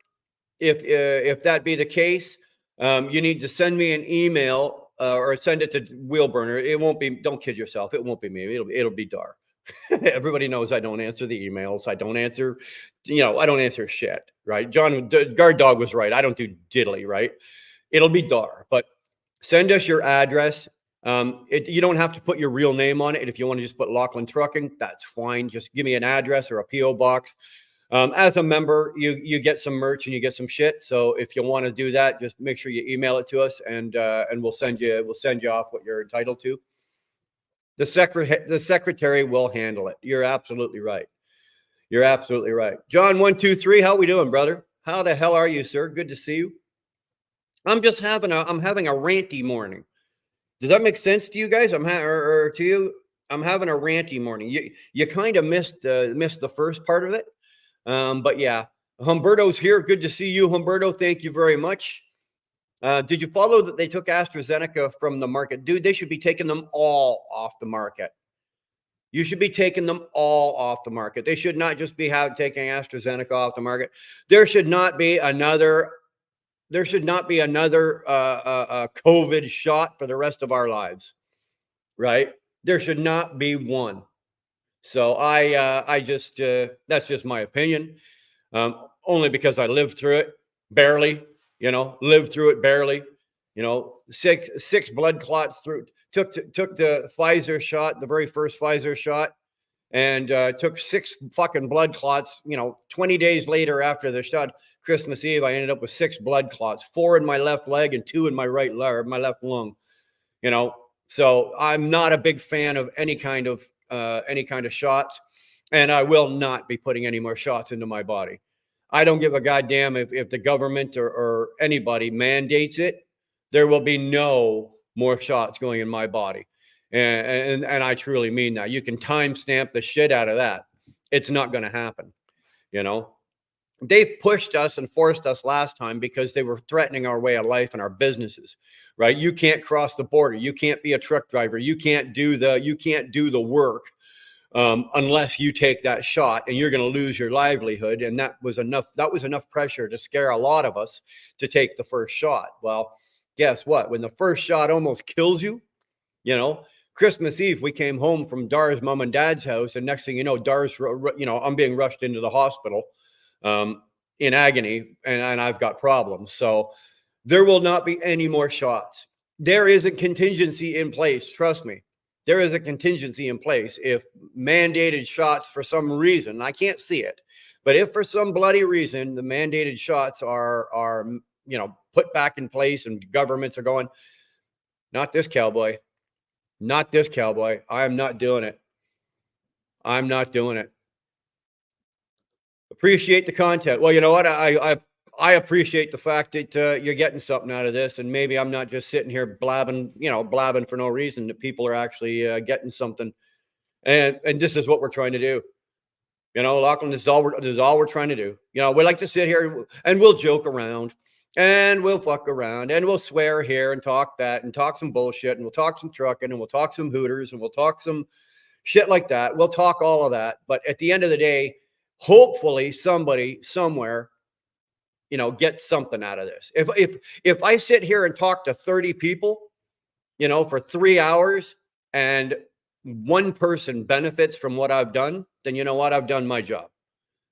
If that be the case, you need to send me an email or send it to Wheelburner. It won't be. Don't kid yourself. It won't be me. It'll be Dar. Everybody knows I don't answer the emails. I don't answer. I don't answer shit. Right? John Guard Dog was right. I don't do diddly. Right? It'll be Dar. But send us your address. You don't have to put your real name on it. And if you want to just put Lachlan Trucking, that's fine. Just give me an address or a PO box. As a member, you get some merch and you get some shit. So if you want to do that, just make sure you email it to us, and we'll send you off what you're entitled to. The secretary will handle it. You're absolutely right. You're absolutely right. John 123, how we doing, brother? How the hell are you, sir? Good to see you. I'm having a ranty morning. Does that make sense to you guys? Or to you? I'm having a ranty morning. You kind of missed the first part of it. But yeah, Humberto's here. Good to see you, Humberto. Thank you very much. Did you follow that they took AstraZeneca from the market? Dude, they should be taking them all off the market. You should be taking them all off the market. They should not just be taking AstraZeneca off the market. There should not be another COVID shot for the rest of our lives, right? There should not be one. So that's just my opinion. Only because I lived through it barely, six blood clots took the Pfizer shot, the very first Pfizer shot, and took 6 fucking blood clots. 20 days later after the shot, Christmas Eve, I ended up with 6 blood clots, 4 in my left leg and 2 in my my left lung. So I'm not a big fan of any kind of shots, and I will not be putting any more shots into my body. I don't give a goddamn if the government or anybody mandates it. There will be no more shots going in my body. And I truly mean that. You can timestamp the shit out of that. It's not going to happen. They've pushed us and forced us last time because they were threatening our way of life and our businesses, right? You can't cross the border. You can't be a truck driver. You can't do the work unless you take that shot, and you're going to lose your livelihood. And that was enough pressure to scare a lot of us to take the first shot. Well, guess what? When the first shot almost kills you, Christmas Eve, we came home from Dar's mom and dad's house, and next thing you know, I'm being rushed into the hospital. in agony, and I've got problems. So there will not be any more shots. There is a contingency in place. Trust me. There is a contingency in place. If mandated shots for some reason, I can't see it, but if for some bloody reason the mandated shots are put back in place and governments are going, not this cowboy, not this cowboy. I am not doing it. I'm not doing it. Appreciate the content. Well, you know what? I appreciate the fact that you're getting something out of this, and maybe I'm not just sitting here blabbing for no reason. That people are actually getting something, and this is what we're trying to do. Lachlan, this is all we're trying to do. We like to sit here and we'll joke around, and we'll fuck around, and we'll swear here and talk that, and talk some bullshit, and we'll talk some trucking, and we'll talk some Hooters, and we'll talk some shit like that. We'll talk all of that, but at the end of the day, hopefully somebody somewhere get something out of this. If I sit here and talk to 30 people, for 3 hours, and one person benefits from what I've done, then you know what? I've done my job.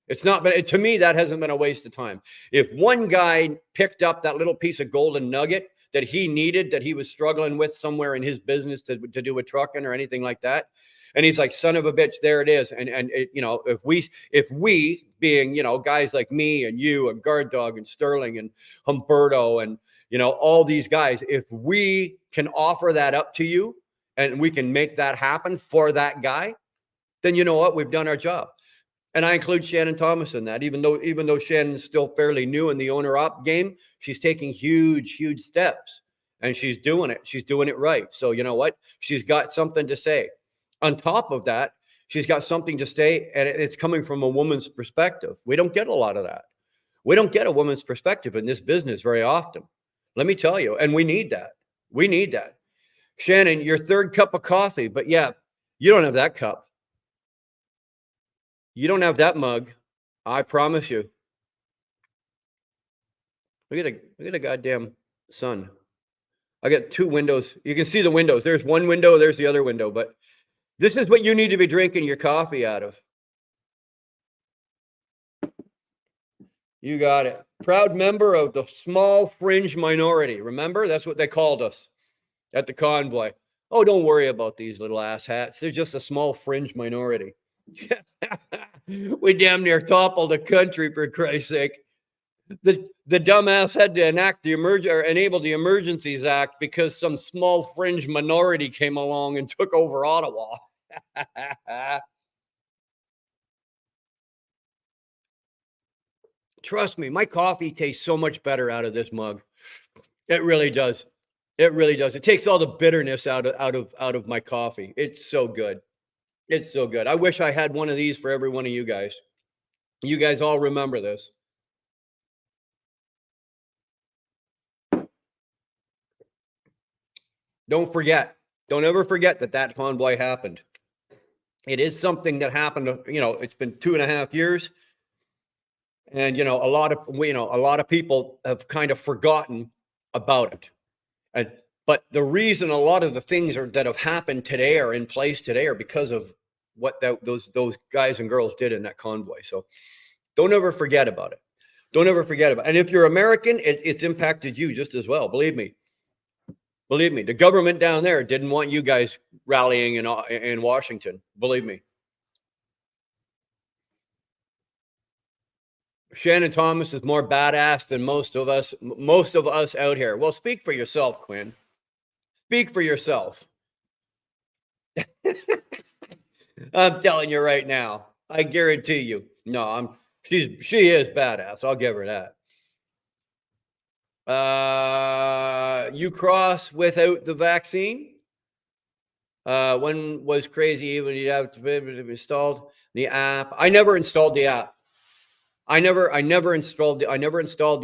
It's not been, to me, that hasn't been a waste of time. If one guy picked up that little piece of golden nugget that he needed, that he was struggling with somewhere in his business to do with trucking or anything like that, and he's like, son of a bitch, there it is. And if we being, guys like me and you and Guard Dog and Sterling and Humberto and, all these guys, if we can offer that up to you and we can make that happen for that guy, then you know what? We've done our job. And I include Shannon Thomas in that, even though Shannon's still fairly new in the owner-op game, she's taking huge steps, and she's doing it. She's doing it right. So you know what? She's got something to say. On top of that, she's got something to say, and it's coming from a woman's perspective. We don't get a lot of that. We don't get a woman's perspective in this business very often. Let me tell you, and we need that. We need that. Shannon, your third cup of coffee, but yeah, you don't have that cup. You don't have that mug. I promise you. Look at the goddamn sun. I got two windows. You can see the windows. There's one window, there's the other window, but this is what you need to be drinking your coffee out of. You got it. Proud member of the small fringe minority. Remember? That's what they called us at the convoy. Oh, don't worry about these little ass hats. They're just a small fringe minority. We damn near toppled the country, for Christ's sake. The dumbass had to enable the Emergencies Act because some small fringe minority came along and took over Ottawa. Trust me, my coffee tastes so much better out of this mug. It really does. It really does. It takes all the bitterness out of my coffee. It's so good. It's so good. I wish I had one of these for every one of you guys. You guys all remember this. Don't ever forget that convoy happened. It is something that happened, it's been 2.5 years. And, a lot of people have kind of forgotten about it. But the reason a lot of the things that have happened today are in place today are because of what those guys and girls did in that convoy. So don't ever forget about it. Don't ever forget about it. And if you're American, it's impacted you just as well. Believe me. The government down there didn't want you guys rallying in Washington. Believe me. Shannon Thomas is more badass than most of us out here. Well, speak for yourself, Quinn. Speak for yourself. I'm telling you right now. I guarantee you. No, she is badass. I'll give her that. You cross without the vaccine. One was crazy. Even you'd have to be installed the app. I never installed the app. I never installed the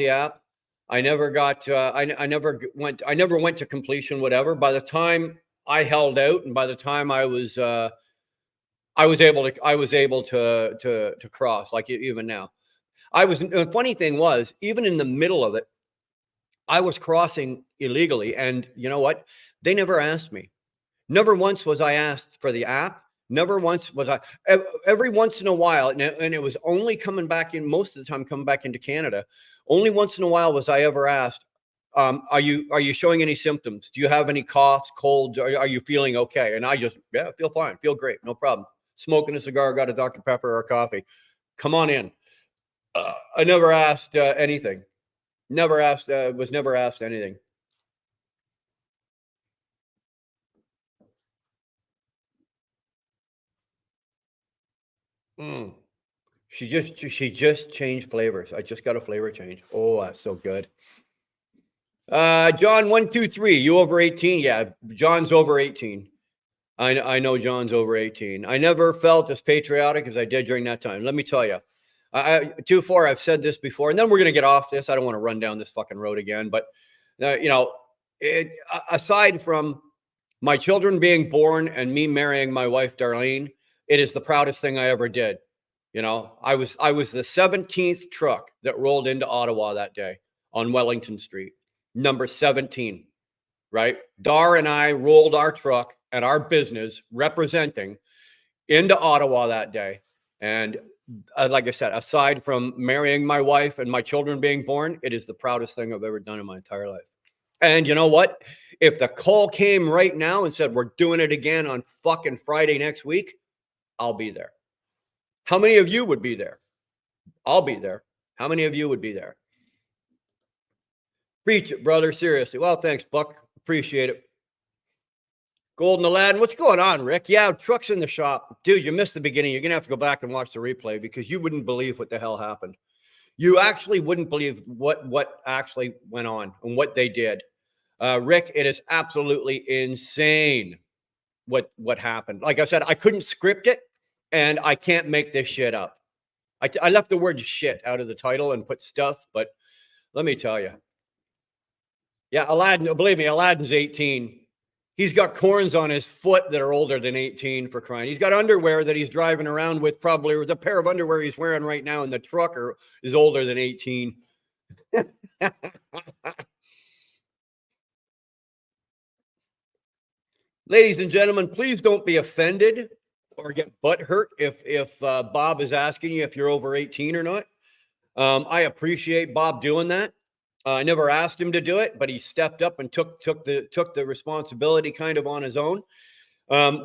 app. I never got. I never went to completion. Whatever. By the time I held out, and by the time I was able to cross. Like even now, the funny thing was, even in the middle of it, I was crossing illegally, and you know what? They never asked me. Never once was I asked for the app. Never once was I. Every once in a while, and it was only coming back in most of the time coming back into Canada. Only once in a while was I ever asked, are you showing any symptoms? Do you have any coughs, colds? Are you feeling okay? And I just, yeah, feel fine, feel great, no problem. Smoking a cigar, got a Dr. Pepper or a coffee. Come on in. I never asked anything. Never asked. Was never asked anything. Mm. She just changed flavors. I just got a flavor change. Oh, that's so good. John 123, you over 18? Yeah, John's over 18. I know John's over 18. I never felt as patriotic as I did during that time. Let me tell you. I 2-4, I've said this before, and then we're gonna get off this. I don't want to run down this fucking road again, but you know, aside from my children being born and me marrying my wife Darlene, it is the proudest thing I ever did. I was the 17th truck that rolled into Ottawa that day on Wellington Street, number 17, right? Dar and I rolled our truck and our business representing into Ottawa that day. And like I said, aside from marrying my wife and my children being born, it is the proudest thing I've ever done in my entire life. And you know what? If the call came right now and said, we're doing it again on fucking Friday next week, I'll be there. How many of you would be there? I'll be there. How many of you would be there? Preach it, brother. Seriously. Well, thanks, Buck. Appreciate it. Golden Aladdin, what's going on, Rick? Yeah, truck's in the shop. Dude, you missed the beginning. You're going to have to go back and watch the replay because you wouldn't believe what the hell happened. You actually wouldn't believe what actually went on and what they did. Rick, it is absolutely insane what happened. Like I said, I couldn't script it, and I can't make this shit up. I left the word shit out of the title and put stuff, but let me tell you. Yeah, Aladdin, believe me, Aladdin's 18. He's got corns on his foot that are older than 18 for crying. He's got underwear that he's driving around with, probably the pair of underwear he's wearing right now in the truck is older than 18. Ladies and gentlemen, please don't be offended or get butt hurt if Bob is asking you if you're over 18 or not. I appreciate Bob doing that. I never asked him to do it, but he stepped up and took the responsibility kind of on his own.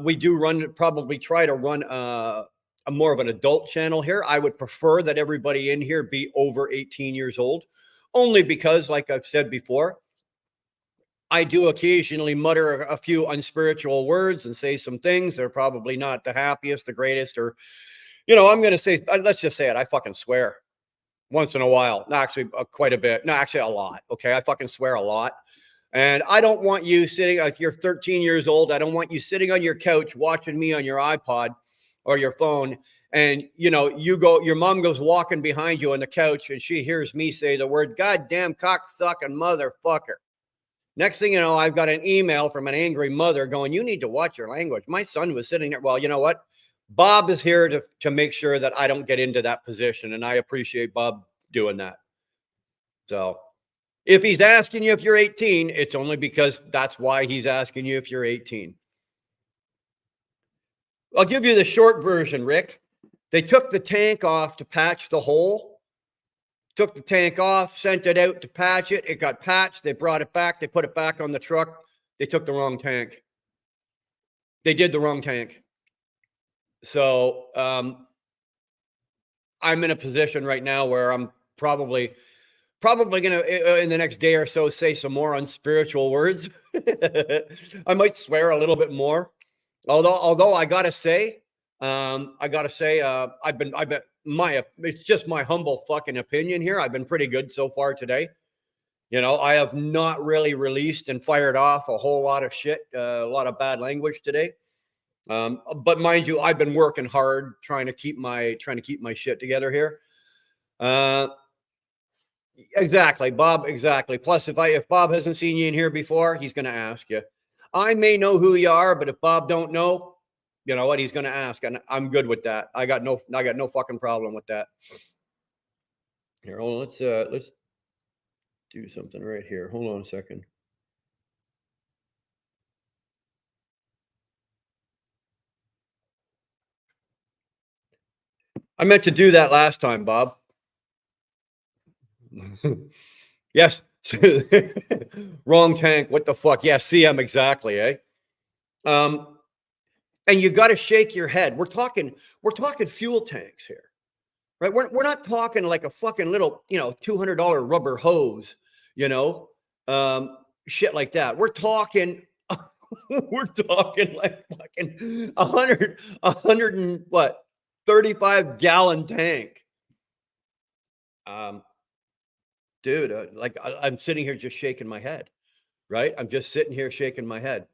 We do probably try to run a more of an adult channel here. I would prefer that everybody in here be over 18 years old, only because, like I've said before, I do occasionally mutter a few unspiritual words and say some things that are probably not the happiest, the greatest, or, I'm going to say, let's just say it. I fucking swear once in a while. No, actually, quite a bit. No, actually, a lot. Okay. I fucking swear a lot. And I don't want you sitting, if you're 13 years old, I don't want you sitting on your couch watching me on your iPod or your phone. And, your mom goes walking behind you on the couch and she hears me say the word, goddamn cocksucking motherfucker. Next thing you know, I've got an email from an angry mother going, you need to watch your language. My son was sitting there. Well, you know what? Bob is here to make sure that I don't get into that position. And I appreciate Bob doing that. So if he's asking you if you're 18, it's only because that's why he's asking you if you're 18. I'll give you the short version, Rick. They took the tank off to patch the hole. Took the tank off, sent it out to patch it. It got patched. They brought it back. They put it back on the truck. They took the wrong tank. They did the wrong tank. So I'm in a position right now where I'm probably going to, in the next day or so, say some more unspiritual words. I might swear a little bit more. Although I gotta say, I've been it's just my humble fucking opinion here. I've been pretty good so far today. I have not really released and fired off a whole lot of shit, a lot of bad language today. But mind you, I've been working hard trying to keep my shit together here. Exactly, Bob. Exactly. Plus, if Bob hasn't seen you in here before, he's going to ask you. I may know who you are, but if Bob don't know, you know what, he's going to ask, and I'm good with that. I got no fucking problem with that. Here, hold on. Let's do something right here. Hold on a second. I meant to do that last time, Bob. Yes. Wrong tank. What the fuck? Yeah, CM exactly, eh? And you got to shake your head. We're talking fuel tanks here, right? We're not talking like a fucking little, $200 rubber hose, you know, shit like that. We're talking, we're talking like fucking 100 and what, 35-gallon tank. Dude, I'm sitting here just shaking my head, right? I'm just sitting here shaking my head.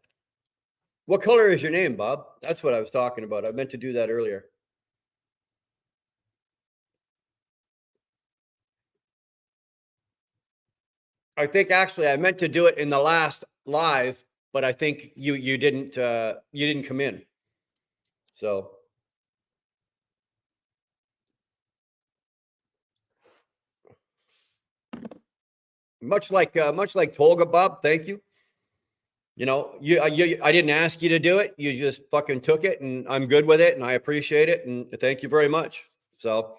What color is your name, Bob? That's what I was talking about. I meant to do that earlier. I think actually I meant to do it in the last live, but I think you didn't come in. So much like Tolga, Bob. Thank you. I didn't ask you to do it. You just fucking took it, and I'm good with it, and I appreciate it, and thank you very much. So,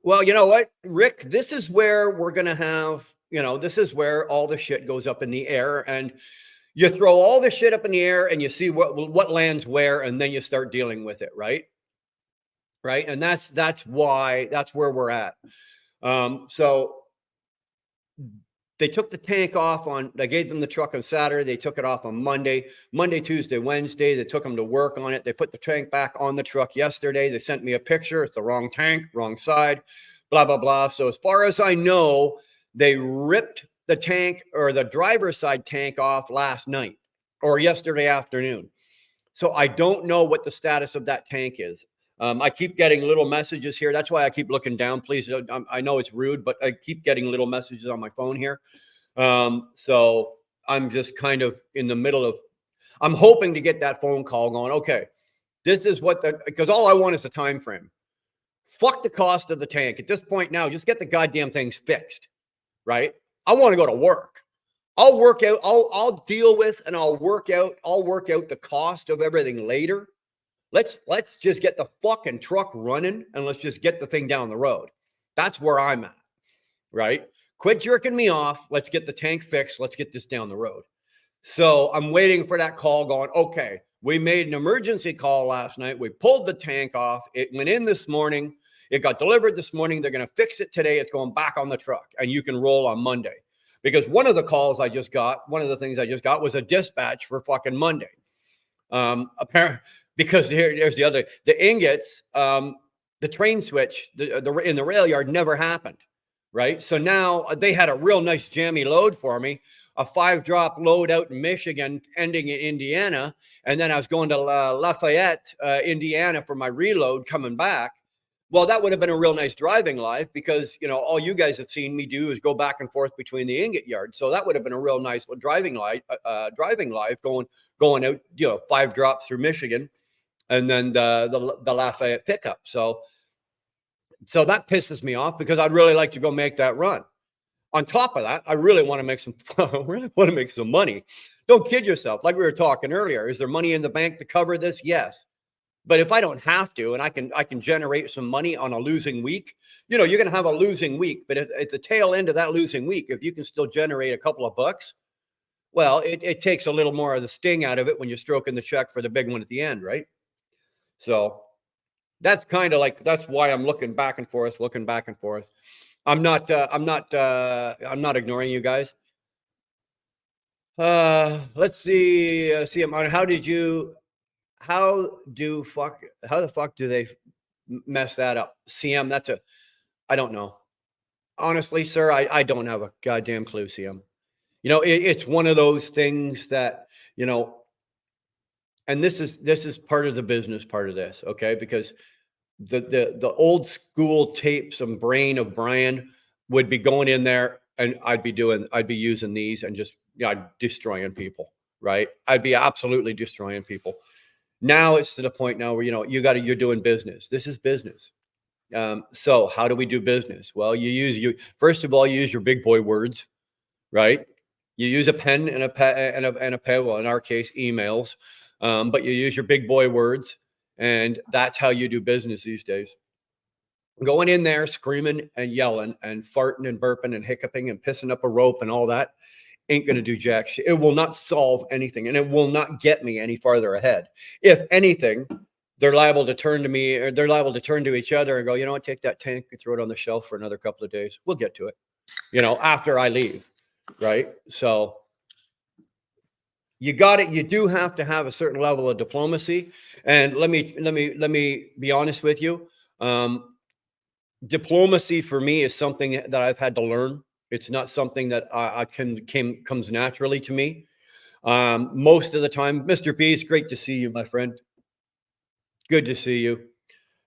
well, you know what, Rick, this is where we're gonna have, this is where all the shit goes up in the air, and you throw all the shit up in the air, and you see what lands where, and then you start dealing with it, right? Right, and that's where we're at. So they took the tank off I gave them the truck on Saturday. They took it off on Monday, Tuesday, Wednesday. They took them to work on it. They put the tank back on the truck yesterday. They sent me a picture. It's the wrong tank, wrong side, blah, blah, blah. So as far as I know, they ripped the tank or the driver's side tank off last night or yesterday afternoon. So I don't know what the status of that tank is. I keep getting little messages here. That's why I keep looking down. Please, I know it's rude, but I keep getting little messages on my phone here. So I'm just kind of in the middle of, I'm hoping to get that phone call going. Okay, this is because all I want is the time frame. Fuck the cost of the tank at this point now. Just get the goddamn things fixed, right? I want to go to work. I'll work out. I'll deal with and I'll work out the cost of everything later. Let's just get the fucking truck running and let's just get the thing down the road. That's where I'm at, right? Quit jerking me off. Let's get the tank fixed. Let's get this down the road. So I'm waiting for that call going, okay, we made an emergency call last night. We pulled the tank off. It went in this morning. It got delivered this morning. They're going to fix it today. It's going back on the truck and you can roll on Monday. Because one of the things I just got was a dispatch for fucking Monday. Apparently, because here's the ingots, the train switch in the rail yard never happened, right? So now they had a real nice jammy load for me, a 5-drop load out in Michigan, ending in Indiana, and then I was going to Lafayette, Indiana for my reload coming back. Well, that would have been a real nice driving life because, all you guys have seen me do is go back and forth between the ingot yards. So that would have been a real nice driving life going out, 5 drops through Michigan and then the Lafayette pickup. So that pisses me off because I'd really like to go make that run. On top of that, I really want to make some money. Don't kid yourself. Like we were talking earlier, is there money in the bank to cover this? Yes. But if I don't have to, and I can generate some money on a losing week, you're going to have a losing week. But at the tail end of that losing week, if you can still generate a couple of bucks, well, it takes a little more of the sting out of it when you're stroking the check for the big one at the end, right? So that's kind of like, that's why I'm looking back and forth. I'm not ignoring you guys. Let's see. How the fuck do they mess that up? CM, I don't know. Honestly, sir, I don't have a goddamn clue, CM. It's one of those things that, and this is part of the business part of this, okay? Because the old school tapes and brain of Brian would be going in there and I'd be using these and just destroying people, right? I'd be absolutely destroying people. Now it's to the point now where you're doing business. This is business. So how do we do business? Well, first of all, you use your big boy words, right? You use a pen and a pen. Well, in our case, emails. But you use your big boy words, And that's how you do business these days. Going in there screaming and yelling and farting and burping and hiccuping and pissing up a rope and all that ain't going to do jack shit. It will not solve anything, and it will not get me any farther ahead. If anything, they're liable to turn to me, or they're liable to turn to each other and go, you know what, take that tank and throw it on the shelf for another couple of days. We'll get to it, after I leave. Right. So you got it. You do have to have a certain level of diplomacy. And let me be honest with you. Diplomacy for me is something that I've had to learn. It's not something that comes naturally to me. Most of the time, Mr. B, it's great to see you, my friend. Good to see you.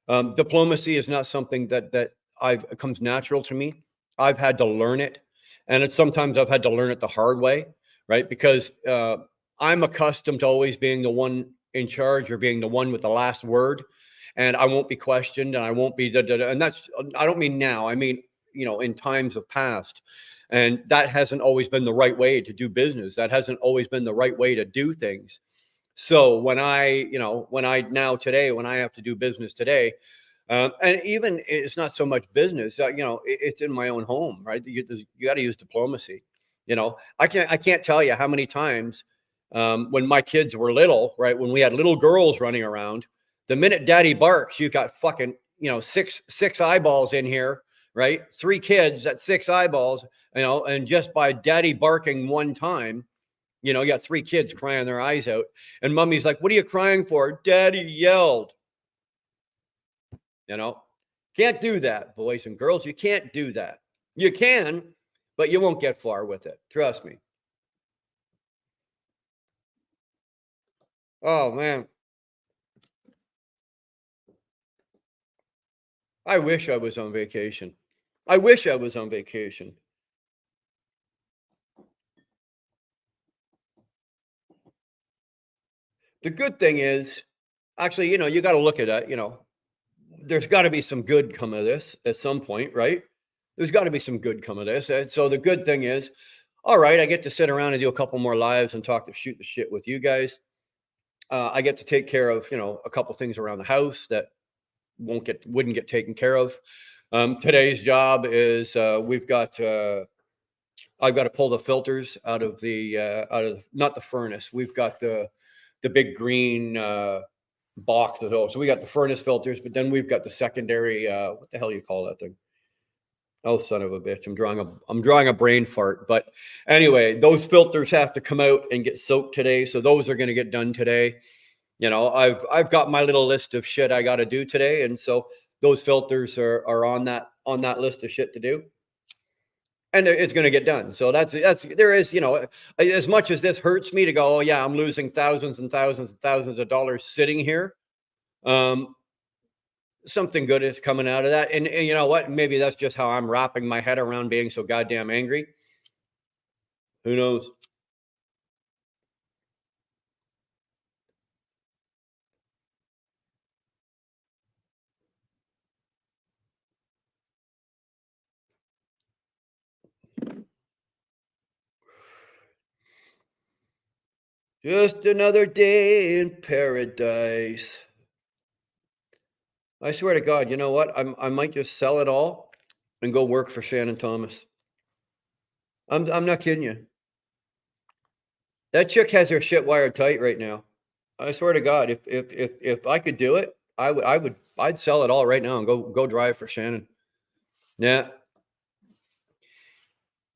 Diplomacy is not something that comes natural to me. I've had to learn it, and sometimes I've had to learn it the hard way, right? Because I'm accustomed to always being the one in charge or being the one with the last word. And I won't be questioned, and I won't be and that's, I don't mean now, I mean, in times of past. And that hasn't always been the right way to do business. That hasn't always been the right way to do things. So when I have to do business today, and even it's not so much business, it's in my own home, right? You got to use diplomacy. I can't tell you how many times when my kids were little, right? When we had little girls running around, the minute daddy barks, you got fucking, six eyeballs in here, right? 3 kids, that's 6 eyeballs, and just by daddy barking one time, you got 3 kids crying their eyes out. And mommy's like, what are you crying for? Daddy yelled. Can't do that, boys and girls. You can't do that. You can, but you won't get far with it. Trust me. Oh, man. I wish I was on vacation. I wish I was on vacation. The good thing is, actually, you got to look at it, there's got to be some good come of this at some point, right? There's got to be some good come of this. And so the good thing is, all right, I get to sit around and do a couple more lives and shoot the shit with you guys. I get to take care of, a couple things around the house that wouldn't get taken care of. Today's job is I've got to pull the filters out of not the furnace. We've got the big green box at all. So we got the furnace filters, but then we've got the secondary. What the hell you call that thing? Oh, son of a bitch! I'm drawing a brain fart. But anyway, those filters have to come out and get soaked today. So those are going to get done today. I've got my little list of shit I got to do today, and so those filters are on that list of shit to do. And it's going to get done. So there is, as much as this hurts me to go, oh yeah, I'm losing thousands and thousands and thousands of dollars sitting here. Something good is coming out of that. And you know what? Maybe that's just how I'm wrapping my head around being so goddamn angry. Who knows? Just another day in paradise. I swear to God, you know what? I might just sell it all and go work for Shannon Thomas. I'm not kidding you. That chick has her shit wired tight right now. I swear to God, if I could do it, I'd sell it all right now and go drive for Shannon. Yeah.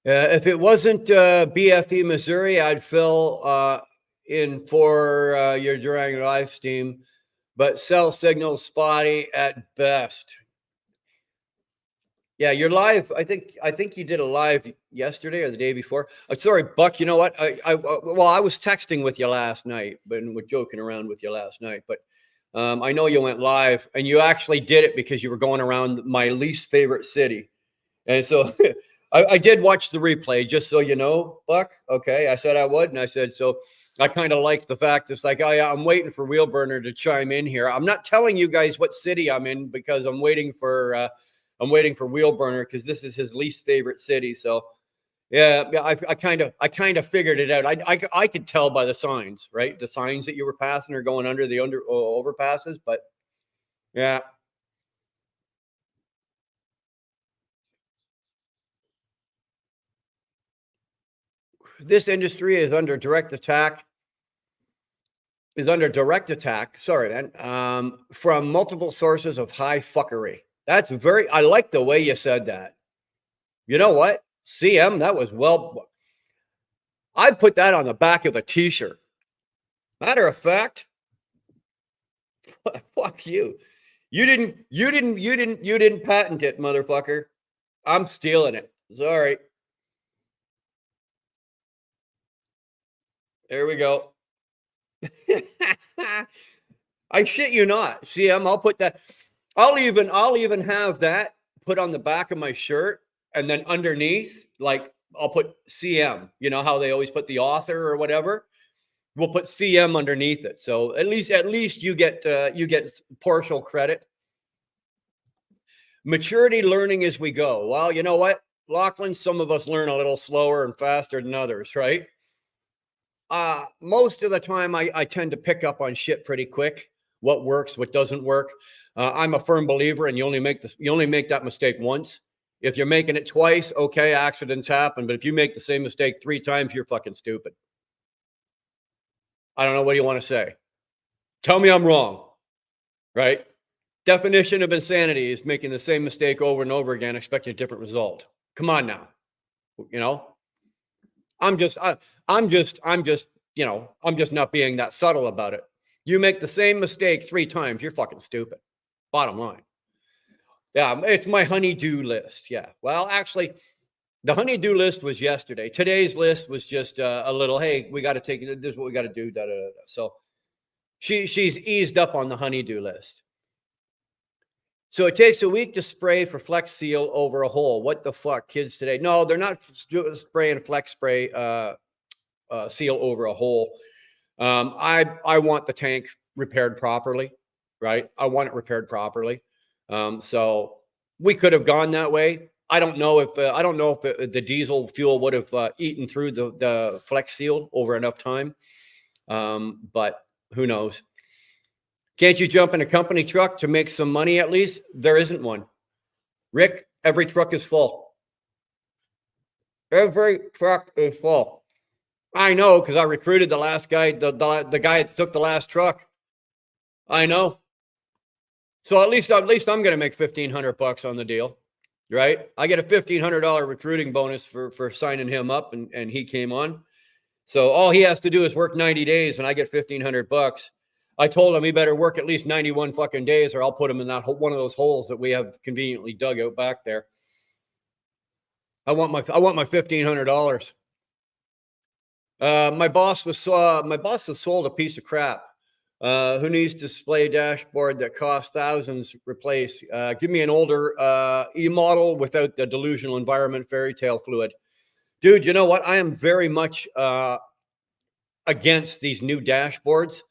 If it wasn't BFE Missouri, I'd fill in for your Durango Life team, but cell signal spotty at best. Yeah, you're live. I think you did a live yesterday or the day before. Sorry, Buck. You know what? I was texting with you last night, but we're joking around with you last night. But I know you went live, and you actually did it because you were going around my least favorite city, and so I did watch the replay. Just so you know, Buck. Okay, I said I would, and I said so. I kind of like the fact it's like, oh yeah, I'm waiting for Wheelburner to chime in here. I'm not telling you guys what city I'm in because I'm waiting for Wheelburner because this is his least favorite city. So, Yeah, yeah. I kind of figured it out. I could tell by the signs, right? The signs that you were passing or going under the overpasses. But yeah, this industry is under direct attack. Is under direct attack. Sorry, man. From multiple sources of high fuckery. That's very. I like the way you said that. You know what, CM? That was well. I'd put that on the back of a T-shirt. Matter of fact, fuck you. You didn't patent it, motherfucker. I'm stealing it. Sorry. There we go. I shit you not. CM, I'll put that. I'll even have that put on the back of my shirt, and then underneath, like I'll put CM. You know how they always put the author or whatever. We'll put CM underneath it. So at least you get partial credit. Maturity learning as we go. Well, you know what, Lachlan, some of us learn a little slower and faster than others, right? Most of the time I tend to pick up on shit pretty quick. What works, what doesn't work. I'm a firm believer, and you only make that mistake once. If you're making it twice, okay, accidents happen. But if you make the same mistake 3 times, you're fucking stupid. I don't know. What do you want to say? Tell me I'm wrong, right? Definition of insanity is making the same mistake over and over again, expecting a different result. Come on now. You know, I'm just, I, I'm just, I'm just not being that subtle about it. You make the same mistake 3 times, you're fucking stupid. Bottom line. Yeah, it's my honey-do list. Yeah. Well, actually, the honey-do list was yesterday. Today's list was just a little, hey, we got to take it. This is what we got to do. Da, da, da. So she's eased up on the honey-do list. So it takes a week to spray for Flex Seal over a hole. What the fuck, kids today? No, they're not spraying Flex Spray seal over a hole. I want the tank repaired properly, right? I want it repaired properly. So we could have gone that way. I don't know if the diesel fuel would have eaten through the Flex Seal over enough time, but who knows? Can't you jump in a company truck to make some money at least? There isn't one. Rick, every truck is full. Every truck is full. I know, because I recruited the last guy, the guy that took the last truck. I know. So at least I'm going to make $1,500 on the deal, right? I get a $1,500 recruiting bonus for signing him up, and he came on. So all he has to do is work 90 days, and I get $1,500. I told him he better work at least 91 fucking days, or I'll put him in that one of those holes that we have conveniently dug out back there. I want my $1,500. My boss was sold a piece of crap. Who needs display dashboard that costs thousands? Replace. Give me an older E model without the delusional environment fairy tale fluid. Dude, you know what? I am very much against these new dashboards.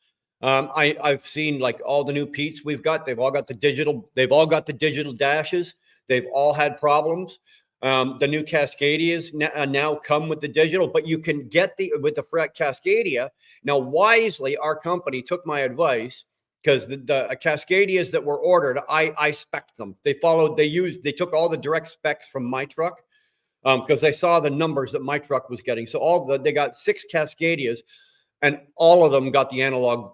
I've seen like all the new Pete's we've got. They've all got the digital dashes. They've all had problems. The new Cascadias now come with the digital, but you can get with the Cascadia. Now, wisely, our company took my advice, because the Cascadias that were ordered, I spec'd them. They took all the direct specs from my truck, because they saw the numbers that my truck was getting. So they got 6 Cascadias, and all of them got the analog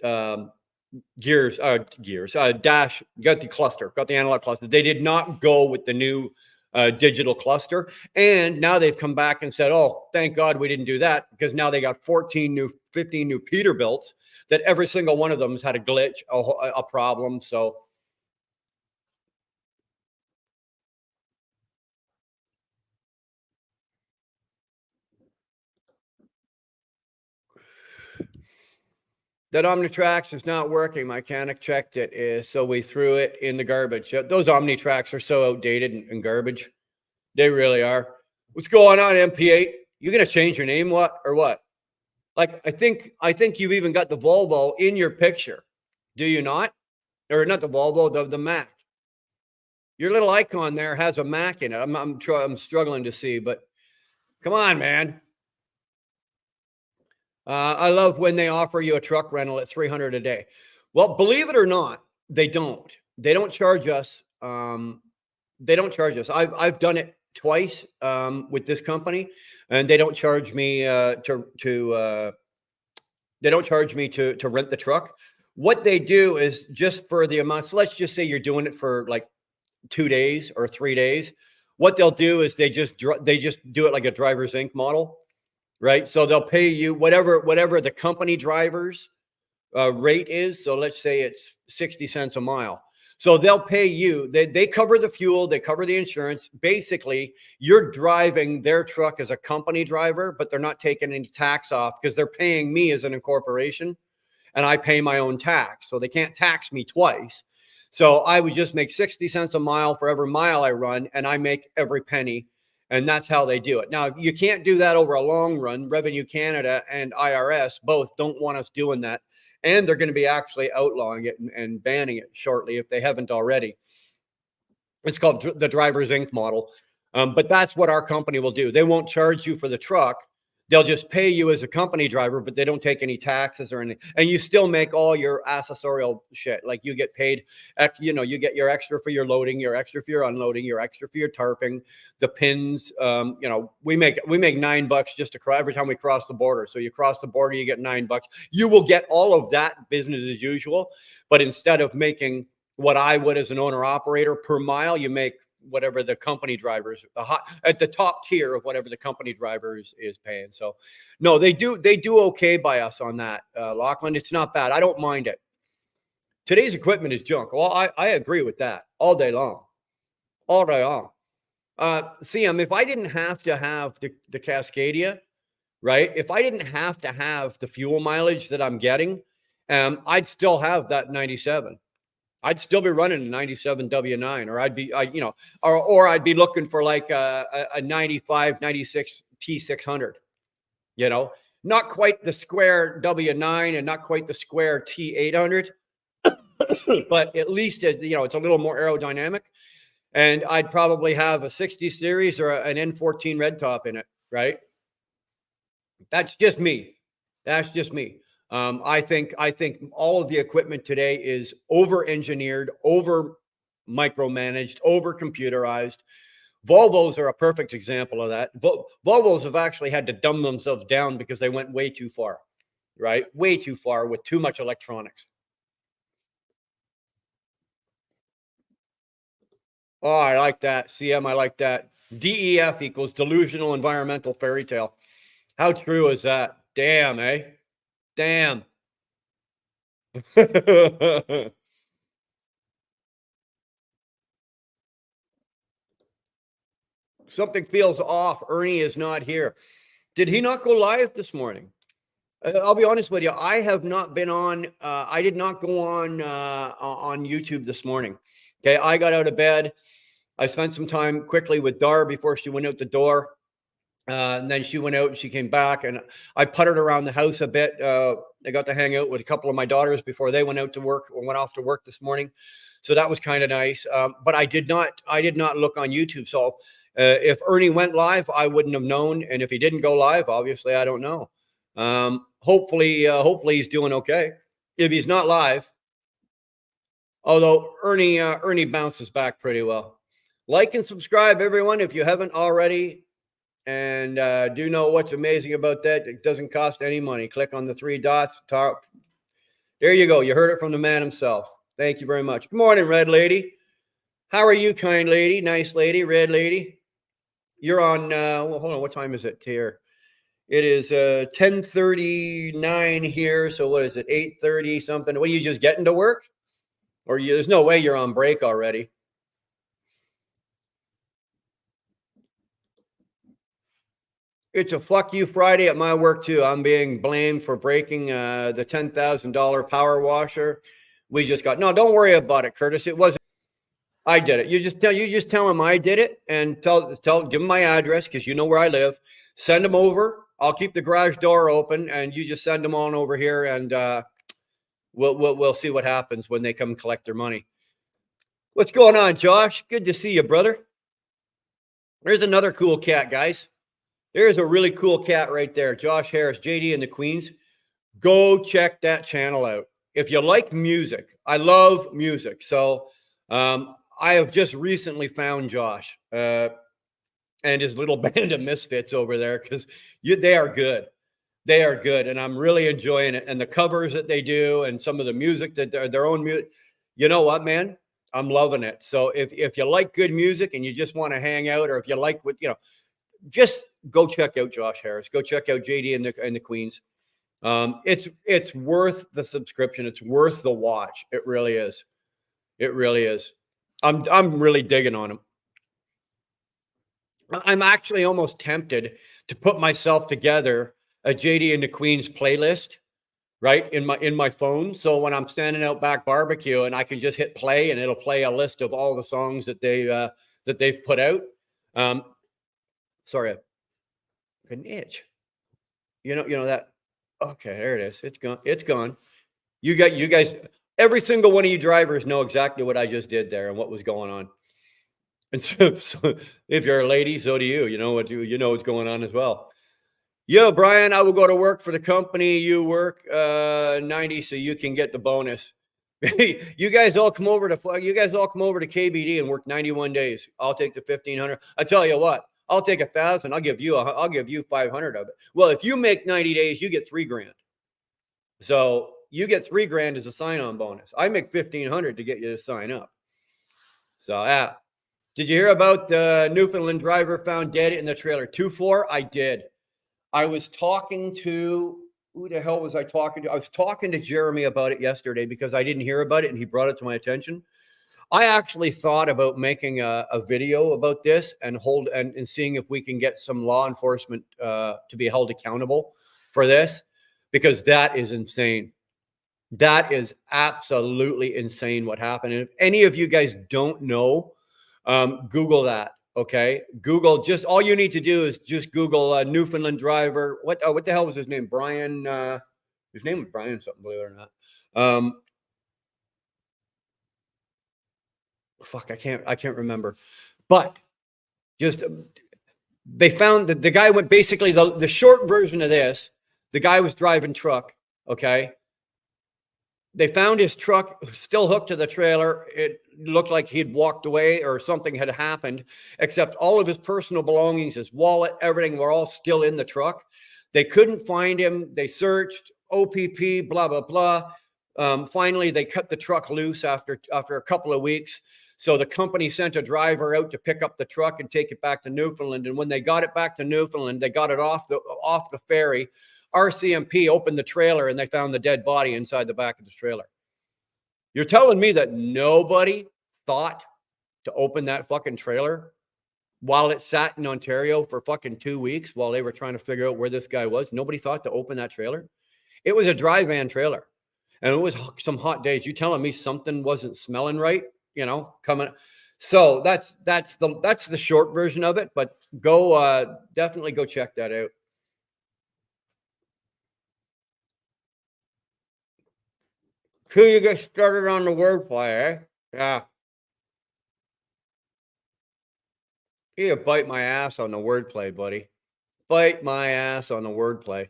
dash, got the analog cluster. They did not go with the new digital cluster. And now they've come back and said, oh, thank God we didn't do that, because now they got 15 new Peterbilts that every single one of them has had a glitch, a problem. So that Omnitrax is not working. My mechanic checked it, so we threw it in the garbage. Those Omnitrax are so outdated and garbage. They really are. What's going on, MP8? You gonna change your name, what? Like, I think you've even got the Volvo in your picture. Do you not? Or not the Volvo, the Mac. Your little icon there has a Mac in it. I'm struggling to see, but Come on, man. I love when they offer you a truck rental at 300 a day. Well, believe it or not, they don't. They don't charge us. They don't charge us. I've done it twice with this company, and they don't charge me they don't charge me to rent the truck. What they do is just for the amount. So let's just say you're doing it for like 2 days or 3 days. What they'll do is they just do it like a driver's Inc. model, right? So they'll pay you whatever the company driver's rate is. So let's say it's 60 cents a mile. So they'll pay you. They cover the fuel, they cover the insurance. Basically, you're driving their truck as a company driver, but they're not taking any tax off because they're paying me as an incorporation, and I pay my own tax. So they can't tax me twice. So I would just make 60 cents a mile for every mile I run, and I make every penny. And that's how they do it. Now, you can't do that over a long run. Revenue Canada and IRS both don't want us doing that. And they're going to be actually outlawing it and banning it shortly if they haven't already. It's called the Driver's Inc. model. But that's what our company will do. They won't charge you for the truck. They'll just pay you as a company driver, but they don't take any taxes or anything. And you still make all your accessorial shit. Like you get paid, you get your extra for your loading, your extra for your unloading, your extra for your tarping, the pins. We make $9 just to every time we cross the border. So you cross the border, you get $9. You will get all of that business as usual. But instead of making what I would as an owner operator per mile, you make whatever the company drivers at the top tier of whatever the company drivers is paying. So no, they do okay by us on that, Lachlan. It's not bad. I don't mind it. Today's equipment is junk. Well, I agree with that all day long. CM, if I didn't have to have the Cascadia, right? If I didn't have to have the fuel mileage that I'm getting, I'd still have that 97. I'd still be running a 97 W9, or I'd be looking for like a 95, 96 T600, not quite the square W9 and not quite the square T800, but at least, it's a little more aerodynamic. And I'd probably have a 60 series or an N14 red top in it, right? That's just me. I think all of the equipment today is over-engineered, over-micromanaged, over-computerized. Volvos are a perfect example of that. Volvos have actually had to dumb themselves down because they went way too far, right? Way too far with too much electronics. Oh, I like that. CM, I like that. DEF equals delusional environmental fairy tale. How true is that? Damn, eh? Damn. Something feels off. Ernie is not here. Did he not go live this morning? I'll be honest with you. I have not been on. I did not go on YouTube this morning. Okay, I got out of bed. I spent some time quickly with Dar before she went out the door. And then she went out and she came back, and I puttered around the house a bit. I got to hang out with a couple of my daughters before they went out to work or went off to work this morning. So that was kind of nice. But I did not look on YouTube. So if Ernie went live, I wouldn't have known. And if he didn't go live, obviously, I don't know. Hopefully he's doing okay. If he's not live, although Ernie bounces back pretty well. Like and subscribe, everyone, if you haven't already. And do know what's amazing about that? It doesn't cost any money. Click on the 3 dots. Top. There you go. You heard it from the man himself. Thank you very much. Good morning, Red Lady. How are you, kind lady? Nice lady, Red Lady. You're on, hold on. What time is it here? It is 10:39 here. So what is it? 8:30 something. What, are you just getting to work? Or there's no way you're on break already. It's a fuck you Friday at my work too. I'm being blamed for breaking the $10,000 power washer. We just got, no, don't worry about it, Curtis. It wasn't, I did it. You just tell him I did it, and give him my address, because you know where I live. Send them over. I'll keep the garage door open, and you just send them on over here, and we'll see what happens when they come collect their money. What's going on, Josh? Good to see you, brother. There's another cool cat, guys. There's a really cool cat right there. Josh Harris, JD and the Queens. Go check that channel out. If you like music, I love music. So I have just recently found Josh and his little band of misfits over there because they are good. They are good. And I'm really enjoying it. And the covers that they do and some of the music that their own music, you know what, man? I'm loving it. So if you like good music and you just want to hang out, or if you like what, just go check out Josh Harris. Go check out JD and the Queens. It's worth the subscription. It's worth the watch. It really is. It really is. I'm really digging on him. I'm actually almost tempted to put myself together a JD and the Queens playlist, right, in my phone. So when I'm standing out back barbecue and I can just hit play and it'll play a list of all the songs that they've put out. Sorry, an itch. You know that. Okay, there it is. It's gone. It's gone. You guys. Every single one of you drivers know exactly what I just did there and what was going on. And so if you're a lady, so do you. You know what's going on as well. Yo, Brian, I will go to work for the company you work 90, so you can get the bonus. You guys all come over to KBD and work 91 days. I'll take the 1,500. I tell you what, I'll take 1,000. I'll give you 500 of it. Well, if you make 90 days, you get $3,000. So you get $3,000 as a sign-on bonus. I make 1,500 to get you to sign up. So yeah. Did you hear about the Newfoundland driver found dead in the trailer? 2-4? I did. I was talking to, who the hell was I talking to? I was talking to Jeremy about it yesterday because I didn't hear about it and he brought it to my attention. I actually thought about making a video about this and seeing if we can get some law enforcement to be held accountable for this, because that is insane. That is absolutely insane what happened. And if any of you guys don't know, Google that. Okay. Google, just all you need to do is just Google Newfoundland driver. What the hell was his name? Brian, his name was Brian something, believe it or not. Fuck, I can't remember, but just, they found that the guy went, basically the short version of this, the guy was driving truck. Okay. They found his truck still hooked to the trailer. It looked like he'd walked away or something had happened, except all of his personal belongings, his wallet, everything were all still in the truck. They couldn't find him. They searched, OPP, blah, blah, blah. Finally, they cut the truck loose after a couple of weeks. So the company sent a driver out to pick up the truck and take it back to Newfoundland. And when they got it back to Newfoundland, they got it off the ferry. RCMP opened the trailer and they found the dead body inside the back of the trailer. You're telling me that nobody thought to open that fucking trailer while it sat in Ontario for fucking 2 weeks while they were trying to figure out where this guy was? Nobody thought to open that trailer. It was a dry van trailer and it was some hot days. You telling me something wasn't smelling right, coming. So that's the short version of it, but definitely go check that out. Till you get started on the wordplay, eh? Yeah. You bite my ass on the wordplay, buddy. Bite my ass on the wordplay.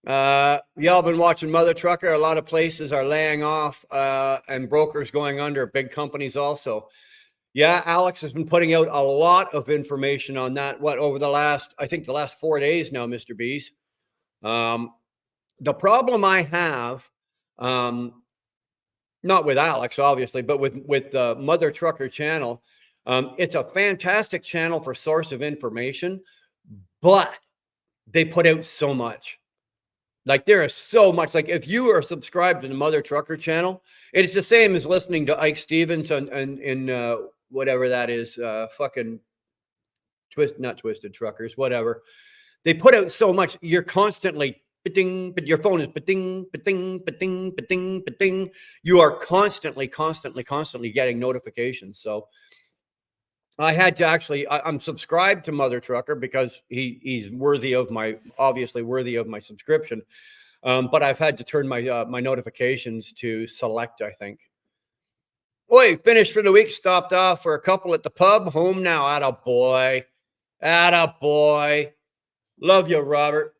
Y'all been watching Mother Trucker. A lot of places are laying off and brokers going under, big companies also. Yeah, Alex has been putting out a lot of information on that. Over the last 4 days now, Mr. Bees. The problem I have, not with Alex, obviously, but with the Mother Trucker channel, it's a fantastic channel for source of information, but they put out so much. Like there is so much. Like if you are subscribed to the Mother Trucker channel, it's the same as listening to Ike Stevens and whatever that is, fucking not Twisted Truckers, whatever. They put out so much. You're constantly but your phone is ba-ding, ba-ding, ba-ding, ba-ding, ba-ding. You are constantly getting notifications. So I had to actually, I'm subscribed to Mother Trucker because he's obviously worthy of my subscription. But I've had to turn my notifications to select, I think. Oi, finished for the week, stopped off for a couple at the pub, home now, atta boy. Atta boy. Love you, Robert.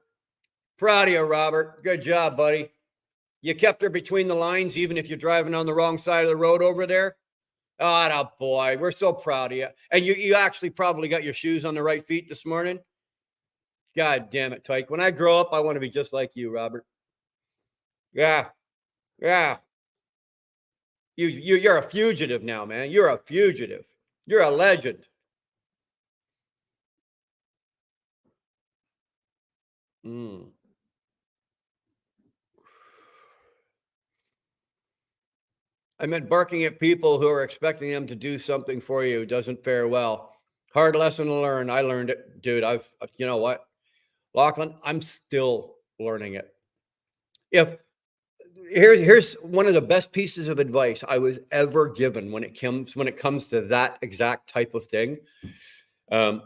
Proud of you, Robert. Good job, buddy. You kept her between the lines, even if you're driving on the wrong side of the road over there. Atta boy. We're so proud of you. And you actually probably got your shoes on the right feet this morning. God damn it, Tyke. When I grow up, I want to be just like you, Robert. Yeah. Yeah. You're a fugitive now, man. You're a fugitive. You're a legend. Mm. I meant barking at people who are expecting them to do something for you doesn't fare well. Hard lesson to learn. I learned it, dude. You know what, Lachlan, I'm still learning it. If here's one of the best pieces of advice I was ever given when it comes to that exact type of thing. Um,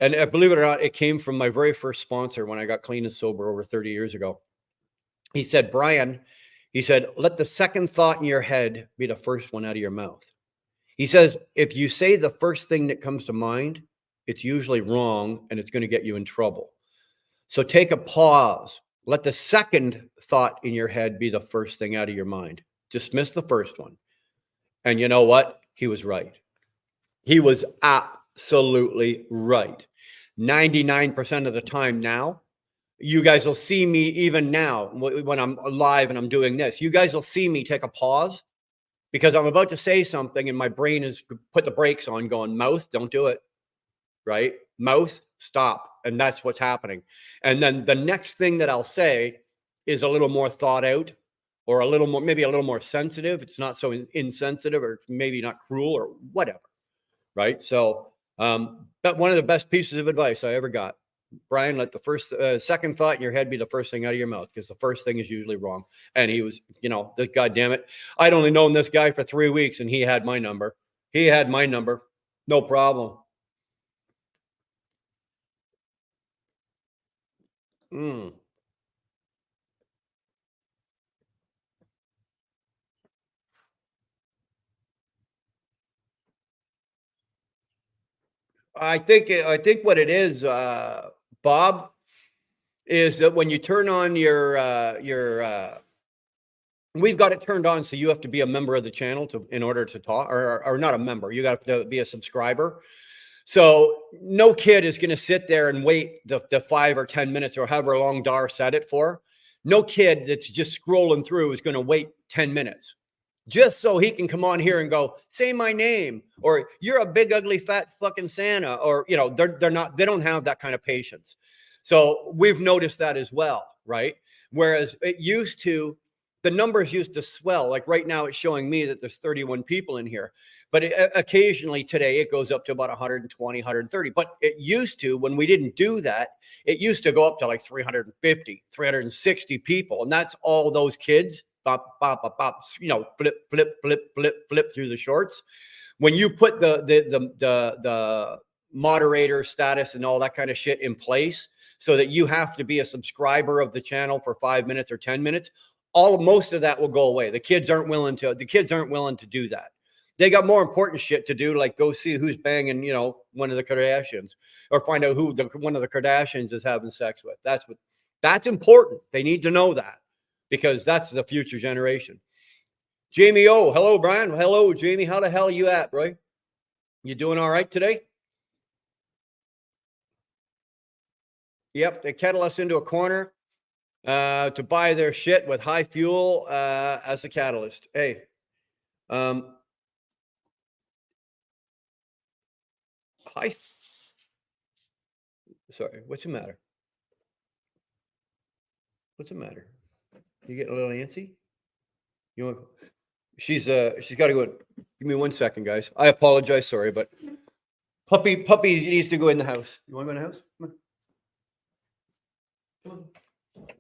and believe it or not, it came from my very first sponsor when I got clean and sober over 30 years ago. He said, Brian, he said, let the second thought in your head be the first one out of your mouth. He says, if you say the first thing that comes to mind, it's usually wrong and it's going to get you in trouble. So take a pause. Let the second thought in your head be the first thing out of your mind. Dismiss the first one. And you know what? He was right. He was absolutely right. 99% of the time now, you guys will see me even now when I'm live and I'm doing this. You guys will see me take a pause because I'm about to say something and my brain is put the brakes on going, mouth, don't do it. Right? Mouth, stop. And that's what's happening. And then the next thing that I'll say is a little more thought out or a little more, maybe a little more sensitive. It's not so insensitive or maybe not cruel or whatever. Right. So, but one of the best pieces of advice I ever got, Brian, let the second thought in your head be the first thing out of your mouth because the first thing is usually wrong. And he was, the God damn it. I'd only known this guy for 3 weeks and he had my number. He had my number. No problem. Mm. I think what it is, Bob, is that when you turn on we've got it turned on, so you have to be a member of the channel in order to talk, or not a member. You got to be a subscriber. So no kid is going to sit there and wait the 5 or 10 minutes or however long Dar set it for. No kid that's just scrolling through is going to wait 10 minutes just so he can come on here and go, say my name, or you're a big, ugly, fat fucking Santa, or, they don't have that kind of patience. So we've noticed that as well, right? Whereas the numbers used to swell. Like right now, it's showing me that there's 31 people in here. But occasionally today, it goes up to about 120, 130. But it used to, when we didn't do that, it used to go up to like 350, 360 people. And that's all those kids bop, bop, bop, bop, flip, flip, flip, flip, flip through the shorts. When you put the moderator status and all that kind of shit in place so that you have to be a subscriber of the channel for 5 minutes or 10 minutes, most of that will go away. The kids aren't willing to do that. They got more important shit to do, like go see who's banging, one of the Kardashians, or find out who one of the Kardashians is having sex with. That's important. They need to know that because that's the future generation. Jamie O, hello, Brian. Hello, Jamie. How the hell are you at, bro? You doing all right today? Yep, they kettle us into a corner to buy their shit with high fuel as a catalyst. Hey, um, high. Sorry, what's the matter? What's the matter? You getting a little antsy? You want? She's got to go. Give me 1 second, guys. I apologize. Sorry, but puppy needs to go in the house. You want to go in the house? Come on. Come on.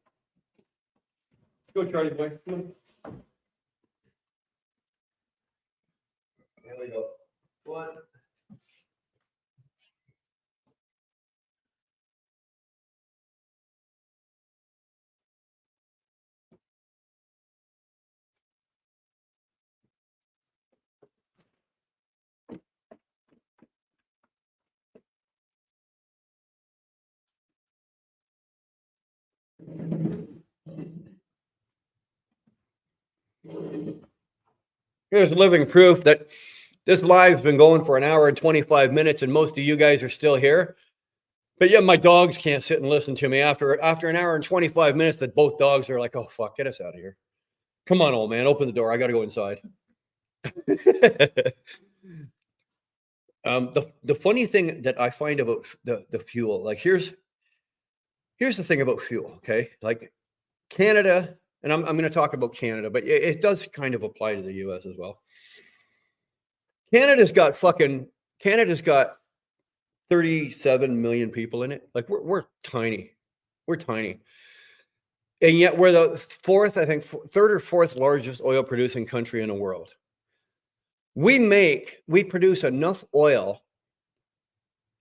Go, Charlie boy. Come on. There we go. One. Here's living proof that this live's been going for an hour and 25 minutes, and most of you guys are still here. But yeah, my dogs can't sit and listen to me after an hour and 25 minutes. That both dogs are like, "Oh fuck, get us out of here! Come on, old man, open the door. I got to go inside." The funny thing that I find about the fuel, like here's the thing about fuel. Okay, like Canada, and I'm going to talk about Canada, but it does kind of apply to the U.S. as well. Canada's got 37 million people in it. Like we're tiny. We're tiny. And yet we're the fourth, I think, third or fourth largest oil producing country in the world. We produce enough oil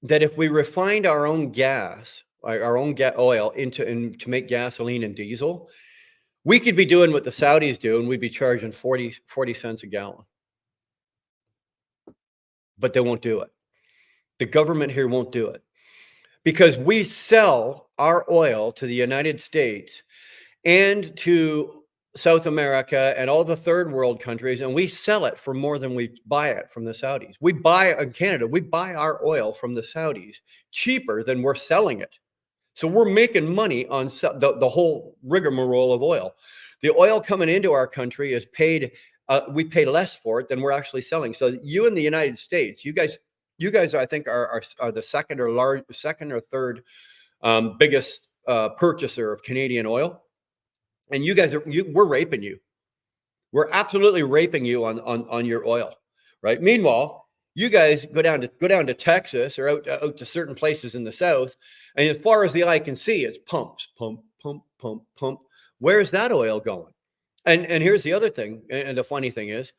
that if we refined our own gas, our own oil to make gasoline and diesel, we could be doing what the Saudis do, and we'd be charging 40 cents a gallon. But they won't do it. The government here won't do it because we sell our oil to the United States and to South America and all the third world countries, and we sell it for more than we buy it from the Saudis. We buy in Canada, we buy our oil from the Saudis cheaper than we're selling it. So we're making money on the whole rigmarole of oil. The oil coming into our country is paid. We pay less for it than we're actually selling. So you in the United States, you guys, I think are the second or third biggest purchaser of Canadian oil, and you guys we're raping you. We're absolutely raping you on your oil, right? Meanwhile, you guys go down to Texas or out to certain places in the South, and as far as the eye can see, it's pumps, pump, pump, pump, pump. Where's that oil going? And here's the other thing, and the funny thing is,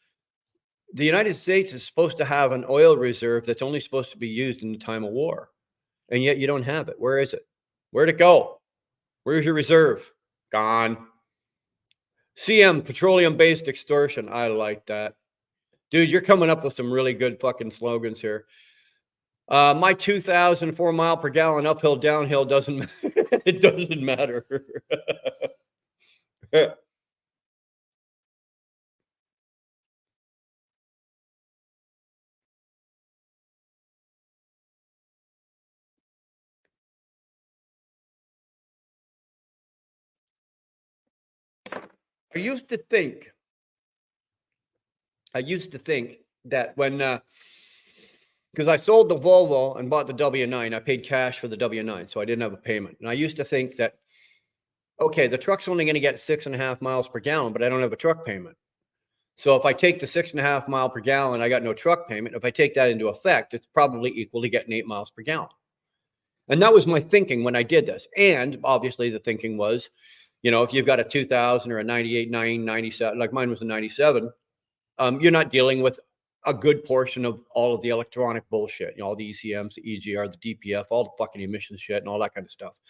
the United States is supposed to have an oil reserve that's only supposed to be used in the time of war, and yet you don't have it. Where is it? Where'd it go? Where's your reserve? Gone. CM, petroleum-based extortion. I like that. Dude, you're coming up with some really good fucking slogans here. My 2,004 mile per gallon uphill downhill doesn't it doesn't matter. I used to think that when because I sold the Volvo and bought the W9, I paid cash for the W9, so I didn't have a payment. And I used to think that, okay, the truck's only going to get 6.5 miles per gallon, but I don't have a truck payment. So if I take the 6.5 mile per gallon, I got no truck payment. If I take that into effect, it's probably equal to getting 8 miles per gallon. And that was my thinking when I did this. And obviously the thinking was, if you've got a 2000 or a 98, 97, like mine was a 97, you're not dealing with a good portion of all of the electronic bullshit, all the ECMs, the EGR, the DPF, all the fucking emission shit and all that kind of stuff.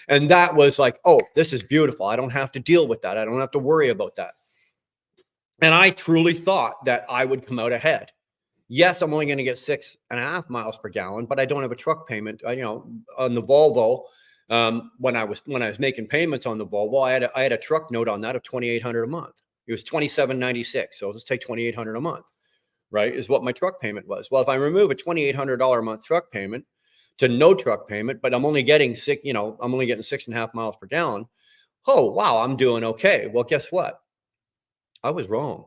And that was like, oh, this is beautiful. I don't have to deal with that. I don't have to worry about that. And I truly thought that I would come out ahead. Yes, I'm only going to get 6.5 miles per gallon, but I don't have a truck payment. On the Volvo, when I was making payments on the Volvo, I had a truck note on that of $2,800 a month. It was $2,796. So let's take $2,800 a month, right? Is what my truck payment was. Well, if I remove a $2,800 a month truck payment to no truck payment, but I'm only getting 6.5 miles per gallon. Oh, wow, I'm doing okay. Well, guess what? I was wrong.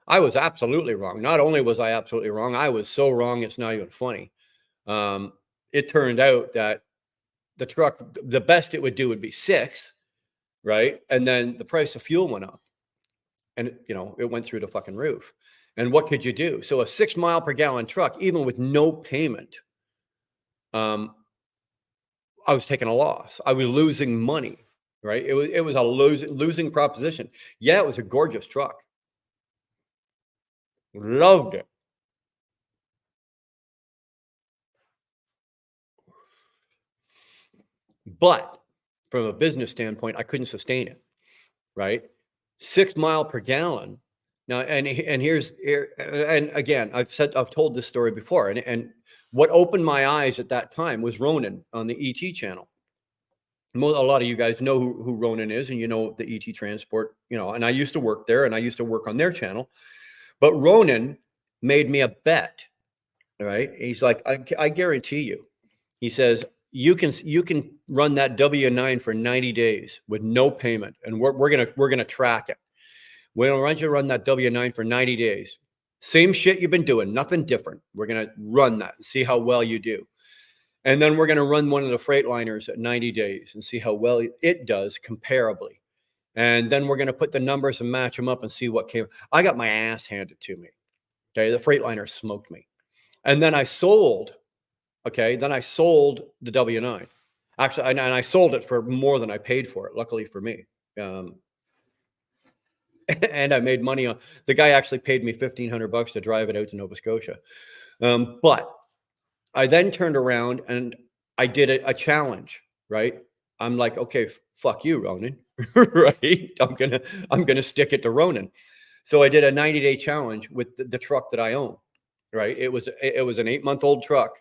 I was absolutely wrong. Not only was I absolutely wrong, I was so wrong, it's not even funny. It turned out that the truck, the best it would do would be 6, right? And then the price of fuel went up. And, it went through the fucking roof. And what could you do? So a 6 mile per gallon truck, even with no payment, I was taking a loss. I was losing money, right? It was a losing proposition. Yeah, it was a gorgeous truck. Loved it. But from a business standpoint, I couldn't sustain it, right? 6 mile per gallon. Now, and again, I've told this story before, and what opened my eyes at that time was Ronan on the ET channel. A lot of you guys know who Ronan is, and you know the ET Transport, you know, and I used to work there and I used to work on their channel. But Ronan made me a bet, right? He's like, I guarantee you, he says, you can run that W-9 for 90 days with no payment, and we're gonna track it. We'll run that W-9 for 90 days. Same shit you've been doing, nothing different. We're gonna run that and see how well you do. And then we're going to run one of the Freightliners at 90 days and see how well it does comparably. And then we're going to put the numbers and match them up and see what came. I got my ass handed to me. Okay. The Freightliner smoked me. And then I sold. Okay. Then I sold the W-9. Actually, and I sold it for more than I paid for it, luckily for me. And I made money on the guy actually paid me $1,500 to drive it out to Nova Scotia. But I then turned around and I did a challenge, right? I'm like, okay, fuck you, Ronan, right? I'm gonna stick it to Ronan. So I did a 90-day challenge with the truck that I own, right? It was an 8-month-old truck,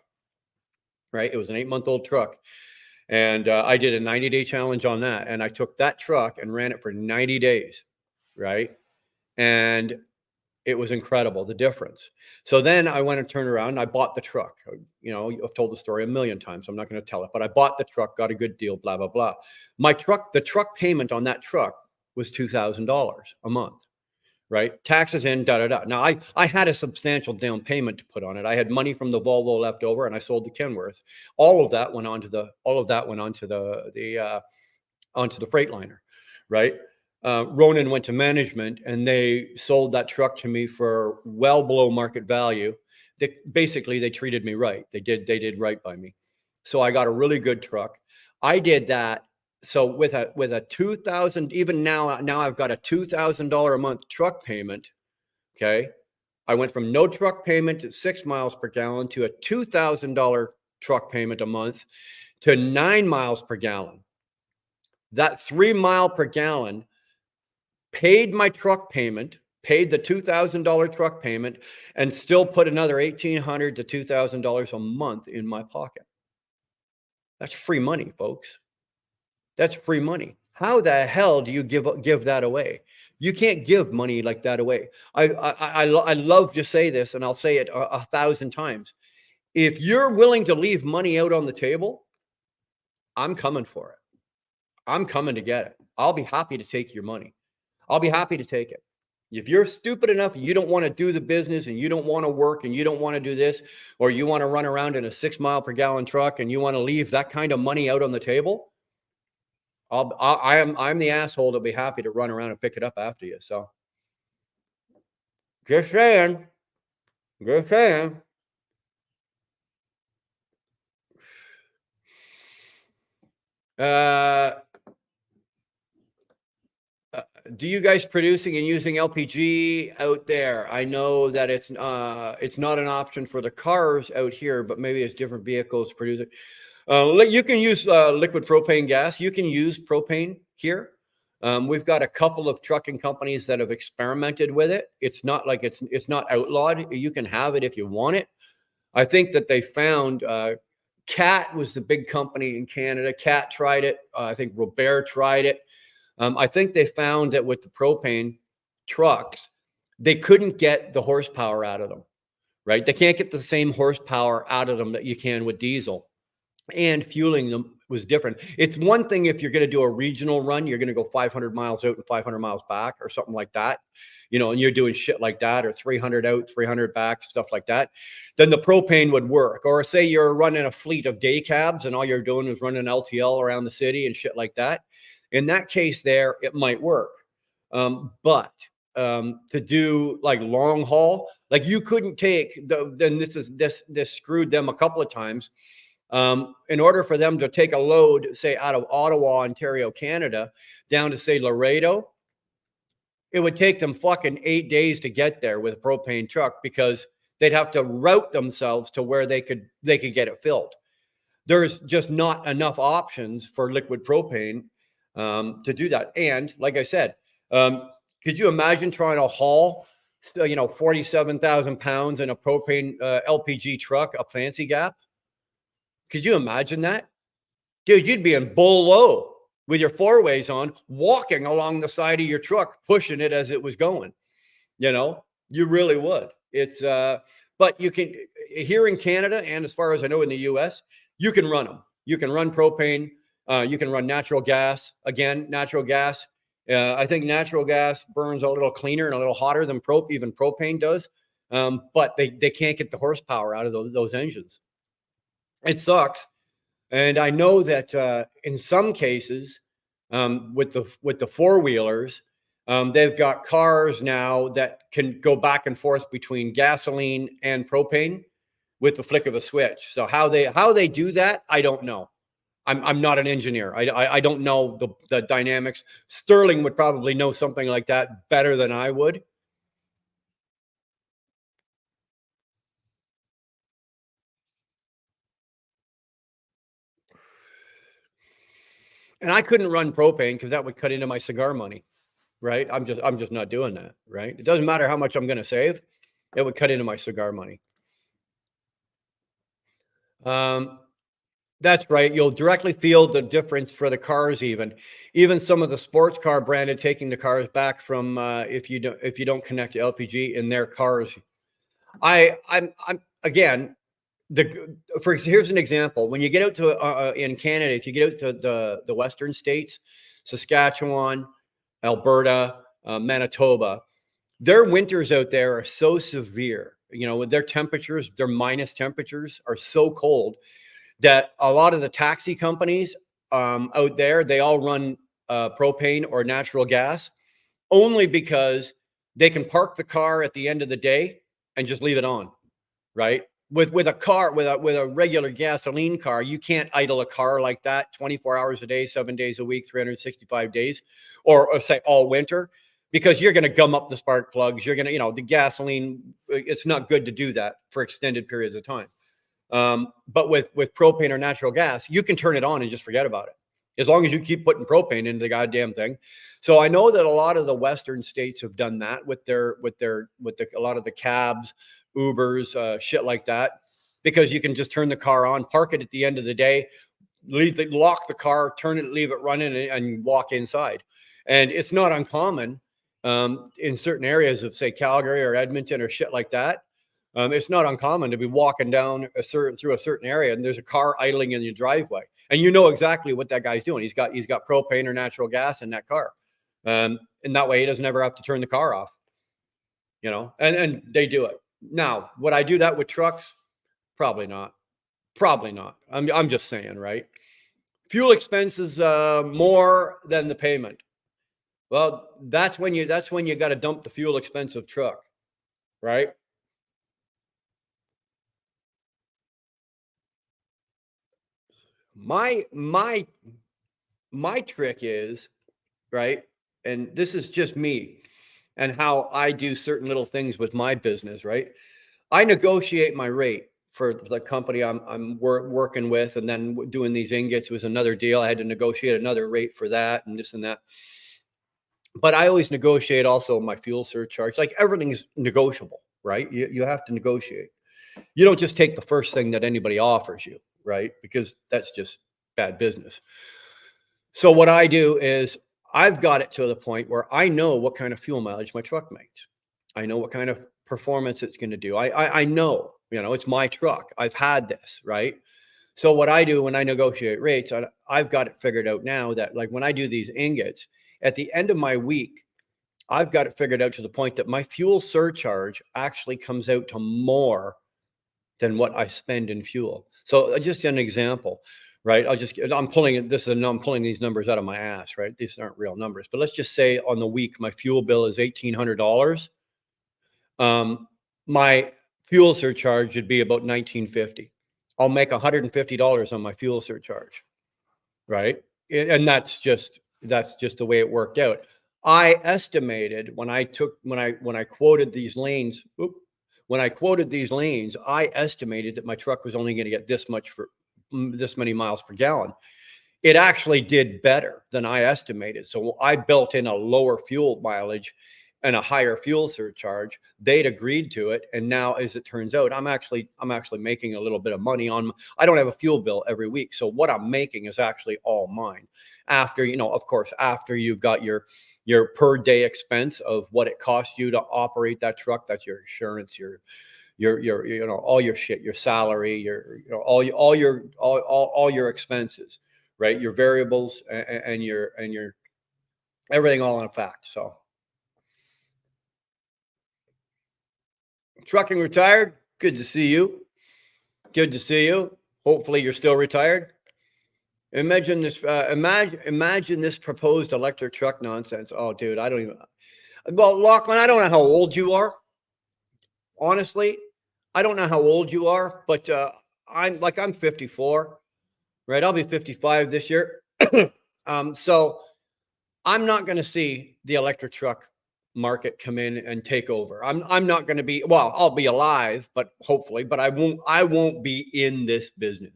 right? It was an 8-month-old truck, and I did a 90-day challenge on that, and I took that truck and ran it for 90 days, right? And it was incredible, the difference. So then I went and turned around and I bought the truck. You know, I've told the story a million times. I'm not going to tell it, but I bought the truck, got a good deal, blah, blah, blah. The truck payment on that truck was $2,000 a month, right? Taxes in, da, da, da. Now I had a substantial down payment to put on it. I had money from the Volvo left over and I sold the Kenworth. All of that went onto the Freightliner, right? Ronan went to management and they sold that truck to me for well below market value. Basically they treated me right. They did right by me. So I got a really good truck. I did that. So with a 2,000, even now I've got a $2,000 a month truck payment. Okay. I went from no truck payment at 6 miles per gallon to a $2,000 truck payment a month to 9 miles per gallon. That 3 mile per gallon paid my truck payment, paid the $2,000 truck payment, and still put another $1,800 to $2,000 a month in my pocket. That's free money, folks. That's free money. How the hell do you give that away? You can't give money like that away. I love to say this, and I'll say it a 1,000 times. If you're willing to leave money out on the table, I'm coming for it. I'm coming to get it. I'll be happy to take your money. I'll be happy to take it. If you're stupid enough and you don't want to do the business and you don't want to work and you don't want to do this, or you want to run around in a 6 mile per gallon truck and you want to leave that kind of money out on the table, I'm the asshole to be happy to run around and pick it up after you. So just saying, just saying. Do you guys producing and using LPG out there? I know that it's not an option for the cars out here, but maybe it's different vehicles producing. You can use liquid propane gas. You can use propane here. We've got a couple of trucking companies that have experimented with it. It's not like it's not outlawed. You can have it if you want it. I think that they found Cat was the big company in Canada. Cat tried it. I think Robert tried it. I think they found that with the propane trucks, they couldn't get the horsepower out of them, right? They can't get the same horsepower out of them that you can with diesel. And fueling them was different. It's one thing if you're going to do a regional run, you're going to go 500 miles out and 500 miles back or something like that, you know, and you're doing shit like that, or 300 out, 300 back, stuff like that. Then the propane would work. Or say you're running a fleet of day cabs and all you're doing is running LTL around the city and shit like that. In that case there, it might work. But to do like long haul, like you couldn't take then this screwed them a couple of times. In order for them to take a load, say out of Ottawa, Ontario, Canada, down to say Laredo, it would take them fucking 8 days to get there with a propane truck, because they'd have to route themselves to where they could get it filled. There's just not enough options for liquid propane to do that. And like I said, could you imagine trying to haul 47,000 pounds in a propane LPG truck up Fancy Gap? Could you imagine that? Dude, you'd be in bull low with your four ways on, walking along the side of your truck, pushing it as it was going. You know, you really would. It's but you can, here in Canada, and as far as I know in the US, you can run them. You can run propane, you can run natural gas. Again, natural gas. I think natural gas burns a little cleaner and a little hotter than even propane does. But they can't get the horsepower out of those engines. It sucks. And I know that in some cases, with the four wheelers, they've got cars now that can go back and forth between gasoline and propane with the flick of a switch. So how they do that, I don't know. I'm not an engineer. I don't know the dynamics. Sterling would probably know something like that better than I would. And I couldn't run propane because that would cut into my cigar money, right? I'm just not doing that, right? It doesn't matter how much I'm going to save, it would cut into my cigar money. Um, that's right. You'll directly feel the difference for the cars. Even some of the sports car branded taking the cars back from if you don't connect to LPG in their cars. I'm again here's an example. When you get out to in Canada, if you get out to the western states, Saskatchewan, Alberta, Manitoba, their winters out there are so severe. You know, with their temperatures, their minus temperatures are so cold that a lot of the taxi companies out there, they all run propane or natural gas, only because they can park the car at the end of the day and just leave it on, right? With a car, with a regular gasoline car, you can't idle a car like that 24 hours a day, 7 days a week, 365 days, or say all winter, because you're going to gum up the spark plugs. You're going to, the gasoline, it's not good to do that for extended periods of time. But with propane or natural gas, you can turn it on and just forget about it, as long as you keep putting propane into the goddamn thing. So I know that a lot of the Western states have done that with a lot of the cabs, Ubers, shit like that, because you can just turn the car on, park it at the end of the day, lock the car, turn it, leave it running, and walk inside. And it's not uncommon in certain areas of, say, Calgary or Edmonton or shit like that. It's not uncommon to be walking down through a certain area and there's a car idling in your driveway, and you know exactly what that guy's doing. He's got propane or natural gas in that car, and that way he doesn't ever have to turn the car off. And they do it. Now, would I do that with trucks? Probably not. Probably not. I'm just saying, right? Fuel expenses more than the payment. Well, that's when you got to dump the fuel expensive truck, right? My trick is, right, and this is just me and how I do certain little things with my business, right? I negotiate my rate for the company I'm working with, and then doing these ingots was another deal. I had to negotiate another rate for that and this and that. But I always negotiate also my fuel surcharge. Like, everything's negotiable, right? You have to negotiate. You don't just take the first thing that anybody offers you, right? Because that's just bad business. So what I do is, I've got it to the point where I know what kind of fuel mileage my truck makes. I know what kind of performance it's going to do. I know, it's my truck. I've had this, right? So what I do when I negotiate rates, I've got it figured out now that, like, when I do these ingots, at the end of my week, I've got it figured out to the point that my fuel surcharge actually comes out to more than what I spend in fuel. So just an example, right? I'm pulling these numbers out of my ass, right? These aren't real numbers, but let's just say on the week, my fuel bill is $1,800. My fuel surcharge would be about $1,950. I'll make $150 on my fuel surcharge, right? And that's just the way it worked out. I estimated when I quoted these lanes, I estimated that my truck was only going to get this much for this many miles per gallon. It actually did better than I estimated. So I built in a lower fuel mileage and a higher fuel surcharge. They'd agreed to it, and now, as it turns out, I'm actually making a little bit of money on. I don't have a fuel bill every week, so what I'm making is actually all mine. After, of course, after you've got your per day expense of what it costs you to operate that truck, that's your insurance, your all your shit, your salary, all your expenses, right? Your variables and your everything all in effect. So trucking retired, good to see you. Good to see you. Hopefully you're still retired. Imagine this. Imagine this proposed electric truck nonsense. Oh, dude, I don't even. Well, Lachlan, I don't know how old you are. Honestly, I don't know how old you are, but I'm 54, right? I'll be 55 this year. So I'm not going to see the electric truck market come in and take over. I'm not going to be, well, I'll be alive, but hopefully, but I won't be in this business.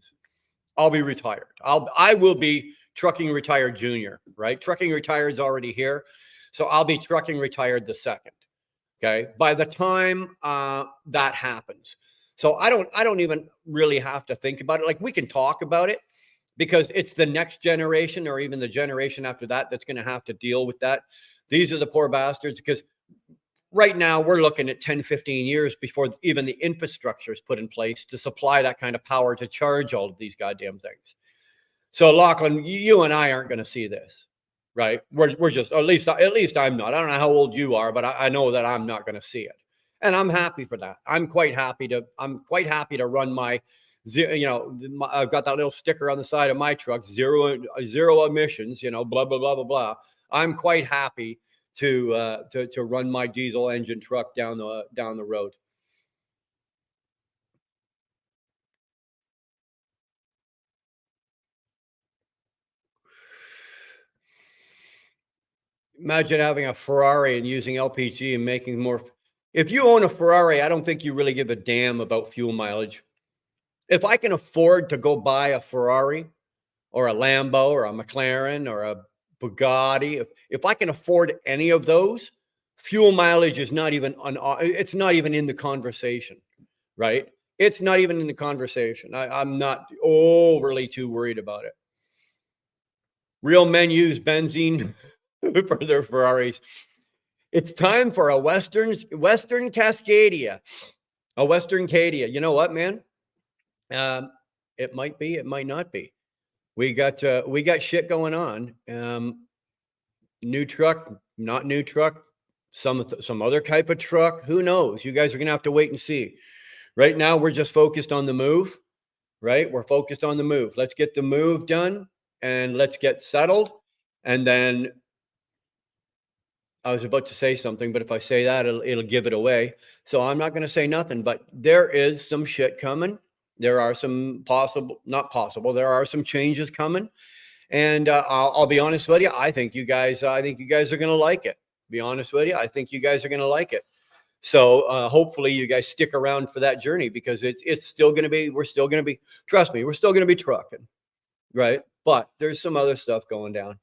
I'll be retired. I will be trucking retired junior, right? Trucking retired is already here. So I'll be trucking retired the second. Okay. By the time that happens. So I don't even really have to think about it. Like, we can talk about it because it's the next generation or even the generation after that that's going to have to deal with that. These are the poor bastards, because right now we're looking at 10, 15 years before even the infrastructure is put in place to supply that kind of power to charge all of these goddamn things. So Lachlan, you and I aren't going to see this, right? We're just, at least I'm not. I don't know how old you are, but I know that I'm not going to see it. And I'm happy for that. I'm quite happy to run my, I've got that little sticker on the side of my truck, zero emissions, blah, blah, blah, blah, blah. I'm quite happy to run my diesel engine truck down the road. Imagine having a Ferrari and using LPG and making more. If you own a Ferrari, I don't think you really give a damn about fuel mileage. If I can afford to go buy a Ferrari or a Lambo or a McLaren or a Bugatti, if I can afford any of those, fuel mileage is not even it's not even in the conversation, right? It's not even in the conversation. I'm not overly too worried about it. Real men use benzene for their Ferraris. It's time for a Western Cascadia, a Western Cadia. You know what, man? It might be, it might not be. We got shit going on. New truck, not new truck, some other type of truck. Who knows? You guys are gonna have to wait and see. Right now, we're just focused on the move. Right? We're focused on the move. Let's get the move done and let's get settled. And then I was about to say something, but if I say that, it'll give it away. So I'm not going to say nothing, but there is some shit coming. There are some not possible. There are some changes coming. And I'll be honest with you. I think you guys are going to like it. Be honest with you. I think you guys are going to like it. So hopefully you guys stick around for that journey, because it's still going to be, trust me, we're still going to be trucking, right? But there's some other stuff going down.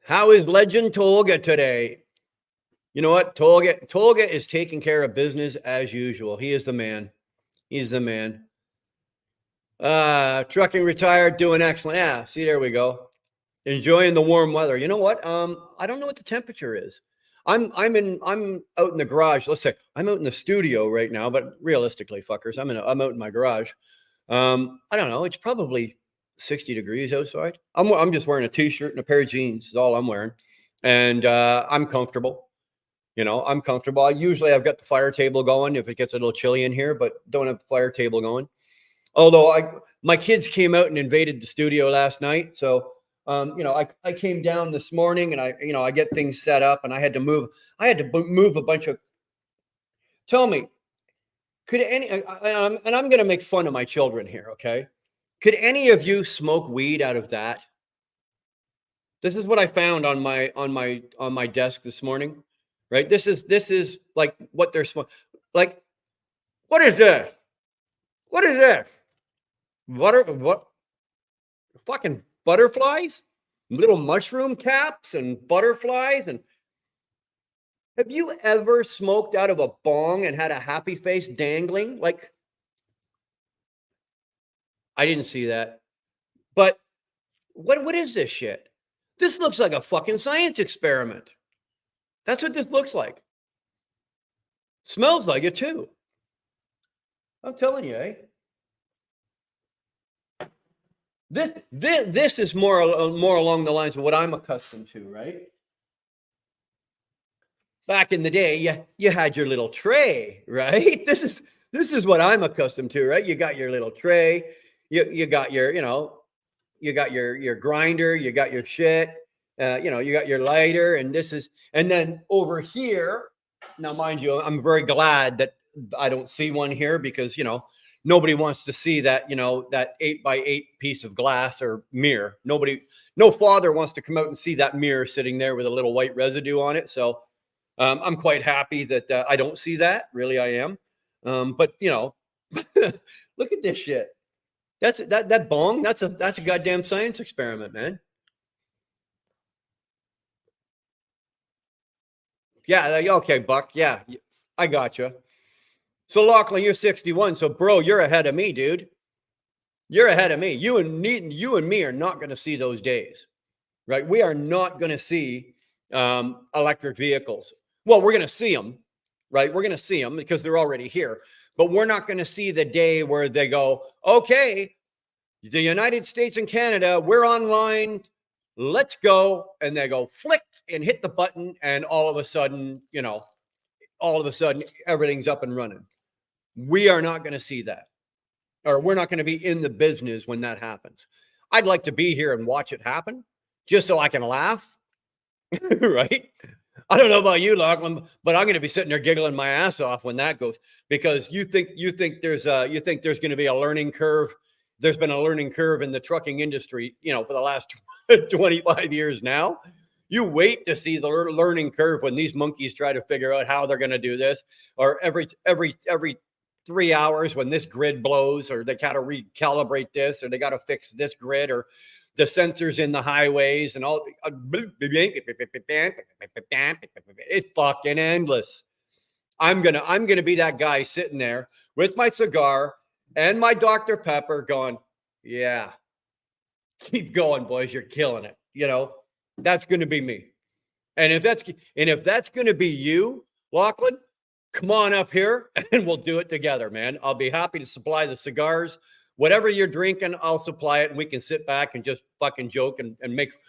How is Legend Tolga today? You know what? Tolga is taking care of business as usual. He is the man. He's the man. Trucking retired, doing excellent. Yeah, see, there we go. Enjoying the warm weather. You know what? I don't know what the temperature is. I'm out in the garage. Let's say I'm out in the studio right now, but realistically, fuckers, I'm out in my garage. I don't know. It's probably 60 degrees outside. I'm just wearing a t-shirt and a pair of jeans. Is all I'm wearing, and I'm comfortable. I'm comfortable. I've got the fire table going if it gets a little chilly in here, but don't have the fire table going. Although my kids came out and invaded the studio last night, so I came down this morning and I get things set up, and I had to move a bunch of. Tell me, could any and I'm going to make fun of my children here, okay? Could any of you smoke weed out of that? This is what I found on my desk this morning, right? This is like what they're smoking. Like, what is this? What is this? What? Fucking butterflies, little mushroom caps and butterflies. And have you ever smoked out of a bong and had a happy face dangling? Like, I didn't see that. But what is this shit? This looks like a fucking science experiment. That's what this looks like. Smells like it too. I'm telling you, eh? This is more along the lines of what I'm accustomed to, right? Back in the day, you had your little tray, right? This is what I'm accustomed to, right? You got your little tray, you got your, you got your grinder, you got your shit, you got your lighter, and then over here, now mind you, I'm very glad that I don't see one here because nobody wants to see that, that 8x8 piece of glass or mirror. No father wants to come out and see that mirror sitting there with a little white residue on it. So I'm quite happy that I don't see that. Really, I am. But look at this shit. That bong. That's a goddamn science experiment, man. Yeah. Okay, Buck. Yeah, I got you. So Lachlan, you're 61. So bro, you're ahead of me, dude. You're ahead of me. You and me are not going to see those days, right? We are not going to see electric vehicles. Well, we're going to see them, right? We're going to see them because they're already here. But we're not going to see the day where they go, okay, the United States and Canada, we're online. Let's go. And they go flick and hit the button. And all of a sudden, everything's up and running. We are not going to see that. Or we're not going to be in the business when that happens. I'd like to be here and watch it happen just so I can laugh. Right? I don't know about you, Lachlan, but I'm going to be sitting there giggling my ass off when that goes, because you think there's going to be a learning curve. There's been a learning curve in the trucking industry, for the last 25 years now. You wait to see the learning curve when these monkeys try to figure out how they're going to do this, or every 3 hours when this grid blows, or they got to recalibrate this, or they got to fix this grid, or the sensors in the highways and all. It's fucking endless. I'm gonna be that guy sitting there with my cigar and my Dr. Pepper going, yeah, keep going, boys. You're killing it. That's going to be me. And if that's going to be you, Lachlan, come on up here and we'll do it together, man. I'll be happy to supply the cigars. Whatever you're drinking, I'll supply it, and we can sit back and just fucking joke and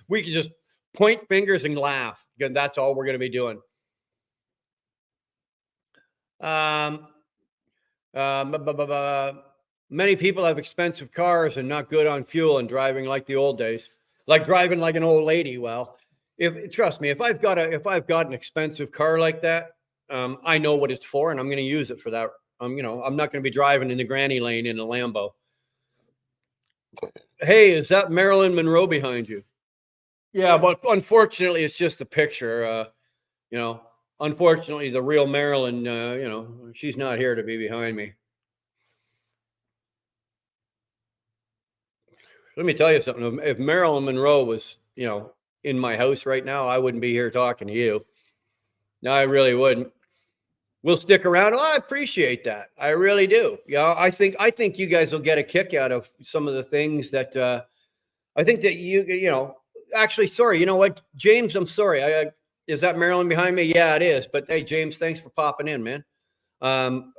we can just point fingers and laugh. And that's all we're going to be doing. Many people have expensive cars and not good on fuel and driving like the old days, like driving like an old lady. Well, trust me, if I've got an expensive car like that, I know what it's for, and I'm going to use it for that. I'm not going to be driving in the granny lane in a Lambo. Hey, is that Marilyn Monroe behind you? Yeah, but unfortunately, it's just a picture. Unfortunately, the real Marilyn, she's not here to be behind me. Let me tell you something. If Marilyn Monroe was, in my house right now, I wouldn't be here talking to you. No, I really wouldn't. We'll stick around. Oh, I appreciate that. I really do. I think you guys will get a kick out of some of the things that I think that actually, sorry, you know what, James, I'm sorry. Is that Marilyn behind me? Yeah, it is. But hey, James, thanks for popping in, man.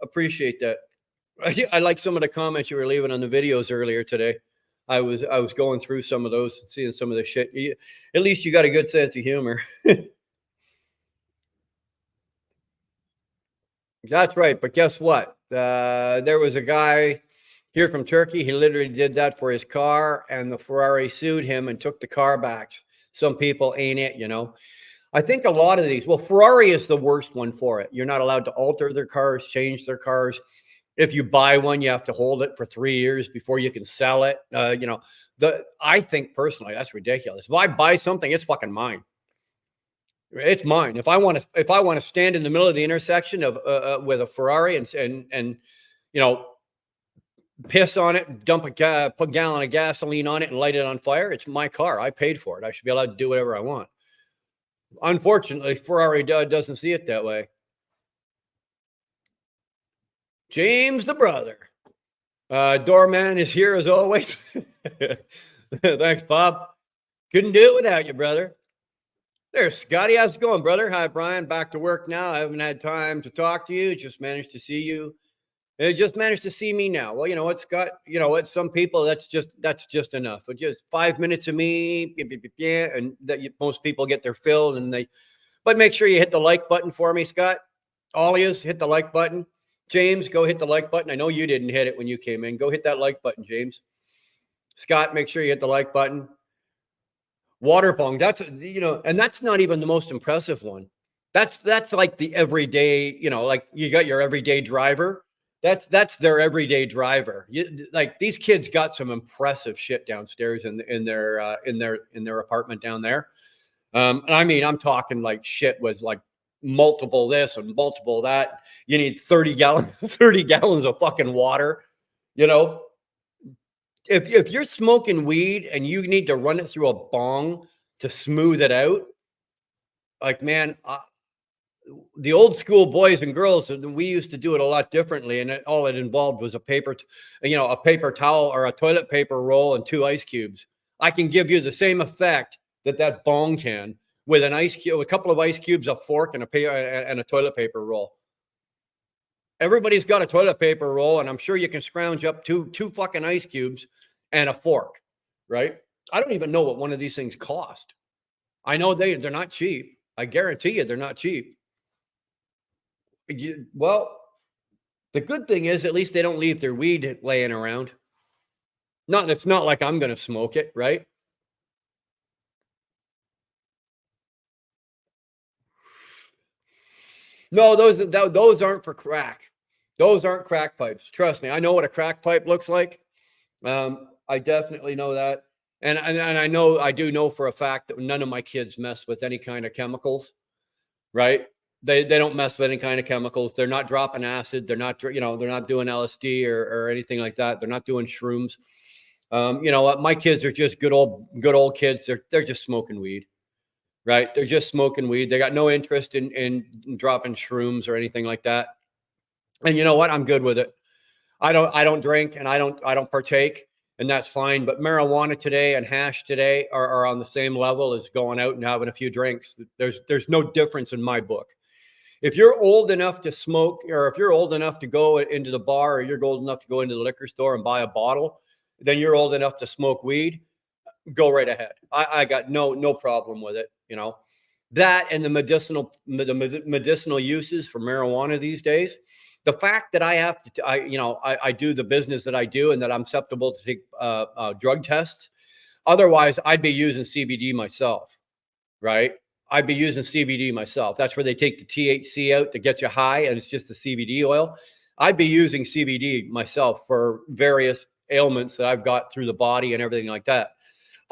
Appreciate that. I like some of the comments you were leaving on the videos earlier today. I was going through some of those, seeing some of the shit. At least you got a good sense of humor. That's right. But guess what? There was a guy here from Turkey. He literally did that for his car, and the Ferrari sued him and took the car back. Some people ain't it, I think a lot of these, Ferrari is the worst one for it. You're not allowed to alter their cars, change their cars. If you buy one, you have to hold it for 3 years before you can sell it. I think personally, that's ridiculous. If I buy something, it's fucking mine. It's mine. If I want to stand in the middle of the intersection of with a Ferrari and piss on it, dump put a gallon of gasoline on it and light it on fire. It's my car. I paid for it. I should be allowed to do whatever I want. Unfortunately, Ferrari doesn't see it that way. James the brother. Doorman is here as always. Thanks, Bob. Couldn't do it without you, brother. There's Scotty. How's it going, brother? Hi, Brian. Back to work now. I haven't had time to talk to you. Just managed to see you. Just managed to see me now. Well, you know what, Scott? You know what? Some people that's just enough. But just 5 minutes of me, and that most people get their fill, and they. But make sure you hit the like button for me, Scott. All of you, hit the like button. James, go hit the like button. I know you didn't hit it when you came in. Go hit that like button, James. Scott, make sure you hit the like button. Water pong. That's and that's not even the most impressive one. That's like the everyday. Like you got your everyday driver. That's their everyday driver. Like these kids got some impressive shit downstairs in their apartment down there. And I mean, I'm talking like shit with like multiple this and multiple that. You need 30 gallons, 30 gallons of fucking water. You know, if you're smoking weed and you need to run it through a bong to smooth it out, like man, the old school boys and girls, we used to do it a lot differently, and all it involved was a paper towel or a toilet paper roll and 2 ice cubes. I can give you the same effect that bong can with an ice cube, a couple of ice cubes, a fork, and a toilet paper roll. Everybody's got a toilet paper roll, and I'm sure you can scrounge up two fucking ice cubes and a fork, right? I don't even know what one of these things cost. I know they're not cheap. I guarantee you they're not cheap. Well, the good thing is at least they don't leave their weed laying around. It's not like I'm going to smoke it, right? No, those aren't for crack. Those aren't crack pipes. Trust me, I know what a crack pipe looks like. I definitely know that, and I do know for a fact that none of my kids mess with any kind of chemicals, right? They don't mess with any kind of chemicals. They're not dropping acid. They're not they're not doing LSD or anything like that. They're not doing shrooms. You know what? My kids are just good old kids. They're just smoking weed, right? They're just smoking weed. They got no interest in dropping shrooms or anything like that. And you know what? I'm good with it. I don't drink and I don't partake, and that's fine. But marijuana today and hash today are on the same level as going out and having a few drinks. There's no difference in my book. If you're old enough to smoke, or if you're old enough to go into the bar, or you're old enough to go into the liquor store and buy a bottle, then you're old enough to smoke weed. Go right ahead. I got no problem with it. That and the medicinal uses for marijuana these days. The fact that I have to, I do the business that I do, and that I'm susceptible to take drug tests. Otherwise, I'd be using CBD myself, right? I'd be using CBD myself. That's where they take the THC out that gets you high, and it's just the CBD oil. I'd be using CBD myself for various ailments that I've got through the body and everything like that.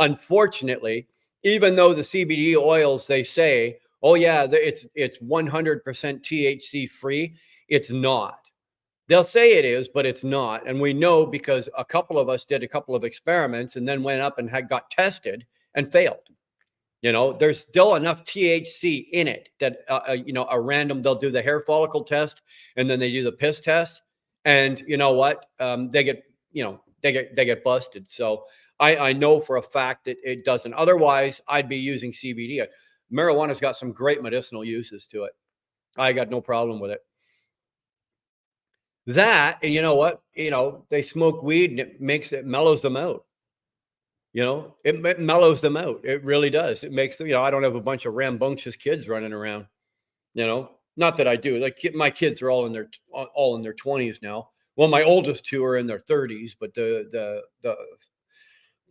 Unfortunately, even though the CBD oils, they say, oh yeah, it's 100% THC free, it's not. They'll say it is, but it's not. And we know because a couple of us did a couple of experiments and then went up and got tested and failed. There's still enough THC in it that they'll do the hair follicle test, and then they do the piss test, and you know what? They get busted. So I know for a fact that it doesn't. Otherwise, I'd be using CBD. Marijuana's got some great medicinal uses to it. I got no problem with it. That, and you know what? They smoke weed and it mellows them out. It mellows them out. It really does. It makes them, I don't have a bunch of rambunctious kids running around, not that I do. Like my kids are all in their 20s now. Well, my oldest 2 are in their 30s, but the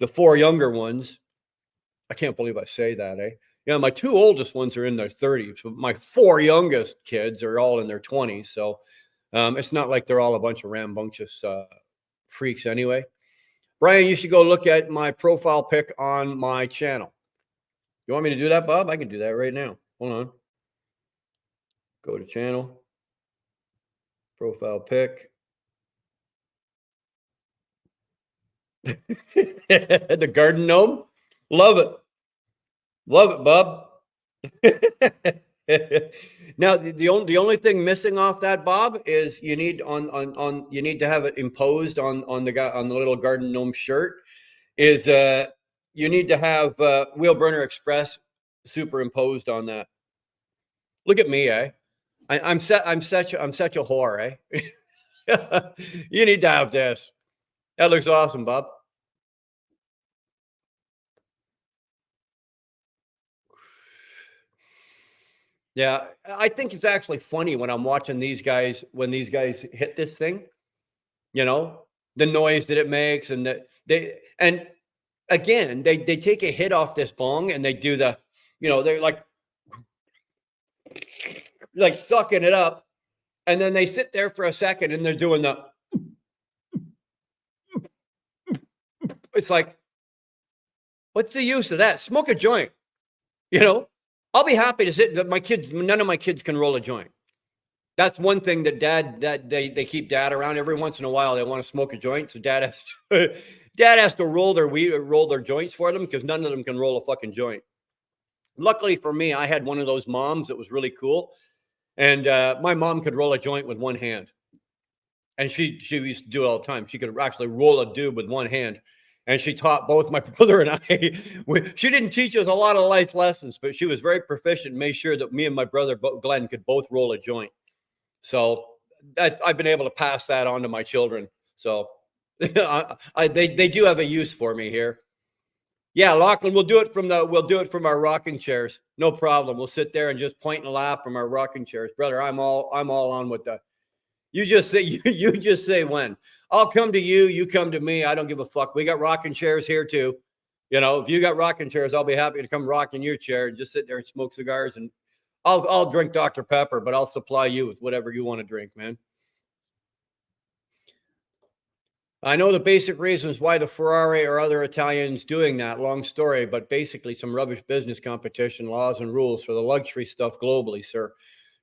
4 younger ones, I can't believe I say that, eh? My 2 oldest ones are in their 30s, but my 4 youngest kids are all in their 20s. So it's not like they're all a bunch of rambunctious freaks anyway. Brian, you should go look at my profile pic on my channel. You want me to do that, Bob? I can do that right now. Hold on. Go to channel, profile pic. The garden gnome. Love it. Love it, Bob. Now, the only thing missing off that, Bob, is you need you need to have it imposed on the guy on the little garden gnome shirt. Is you need to have Wheel Burner Express superimposed on that. Look at me, eh? I'm such a whore, eh? You need to have this. That looks awesome, Bob. Yeah, I think it's actually funny when I'm watching these guys when these guys hit this thing. You know, the noise that it makes, and that and again they take a hit off this bong and they do the, they're like sucking it up, and then they sit there for a second and they're doing the. It's like, what's the use of that? Smoke a joint. You know, I'll be happy to sit. My kids, none of my kids can roll a joint. That's one thing that they keep dad around every once in a while. They want to smoke a joint, so dad has to roll their joints for them because none of them can roll a fucking joint. Luckily for me, I had one of those moms that was really cool, and my mom could roll a joint with one hand, and she used to do it all the time. She could actually roll a doob with one hand. And she taught both my brother and I. She didn't teach us a lot of life lessons, but she was very proficient and made sure that me and my brother Glenn could both roll a joint. So I've been able to pass that on to my children. So they do have a use for me here. Yeah, Lachlan, we'll do it from our rocking chairs. No problem. We'll sit there and just point and laugh from our rocking chairs, brother. I'm all on with that. You just say you just say when. I'll come to you, you come to me. I don't give a fuck. We got rocking chairs here too. If you got rocking chairs, I'll be happy to come rock in your chair and just sit there and smoke cigars, and I'll drink Dr. Pepper, but I'll supply you with whatever you want to drink, man. I know the basic reasons why the Ferrari or other Italians doing that. Long story, but basically some rubbish business competition laws and rules for the luxury stuff globally, sir.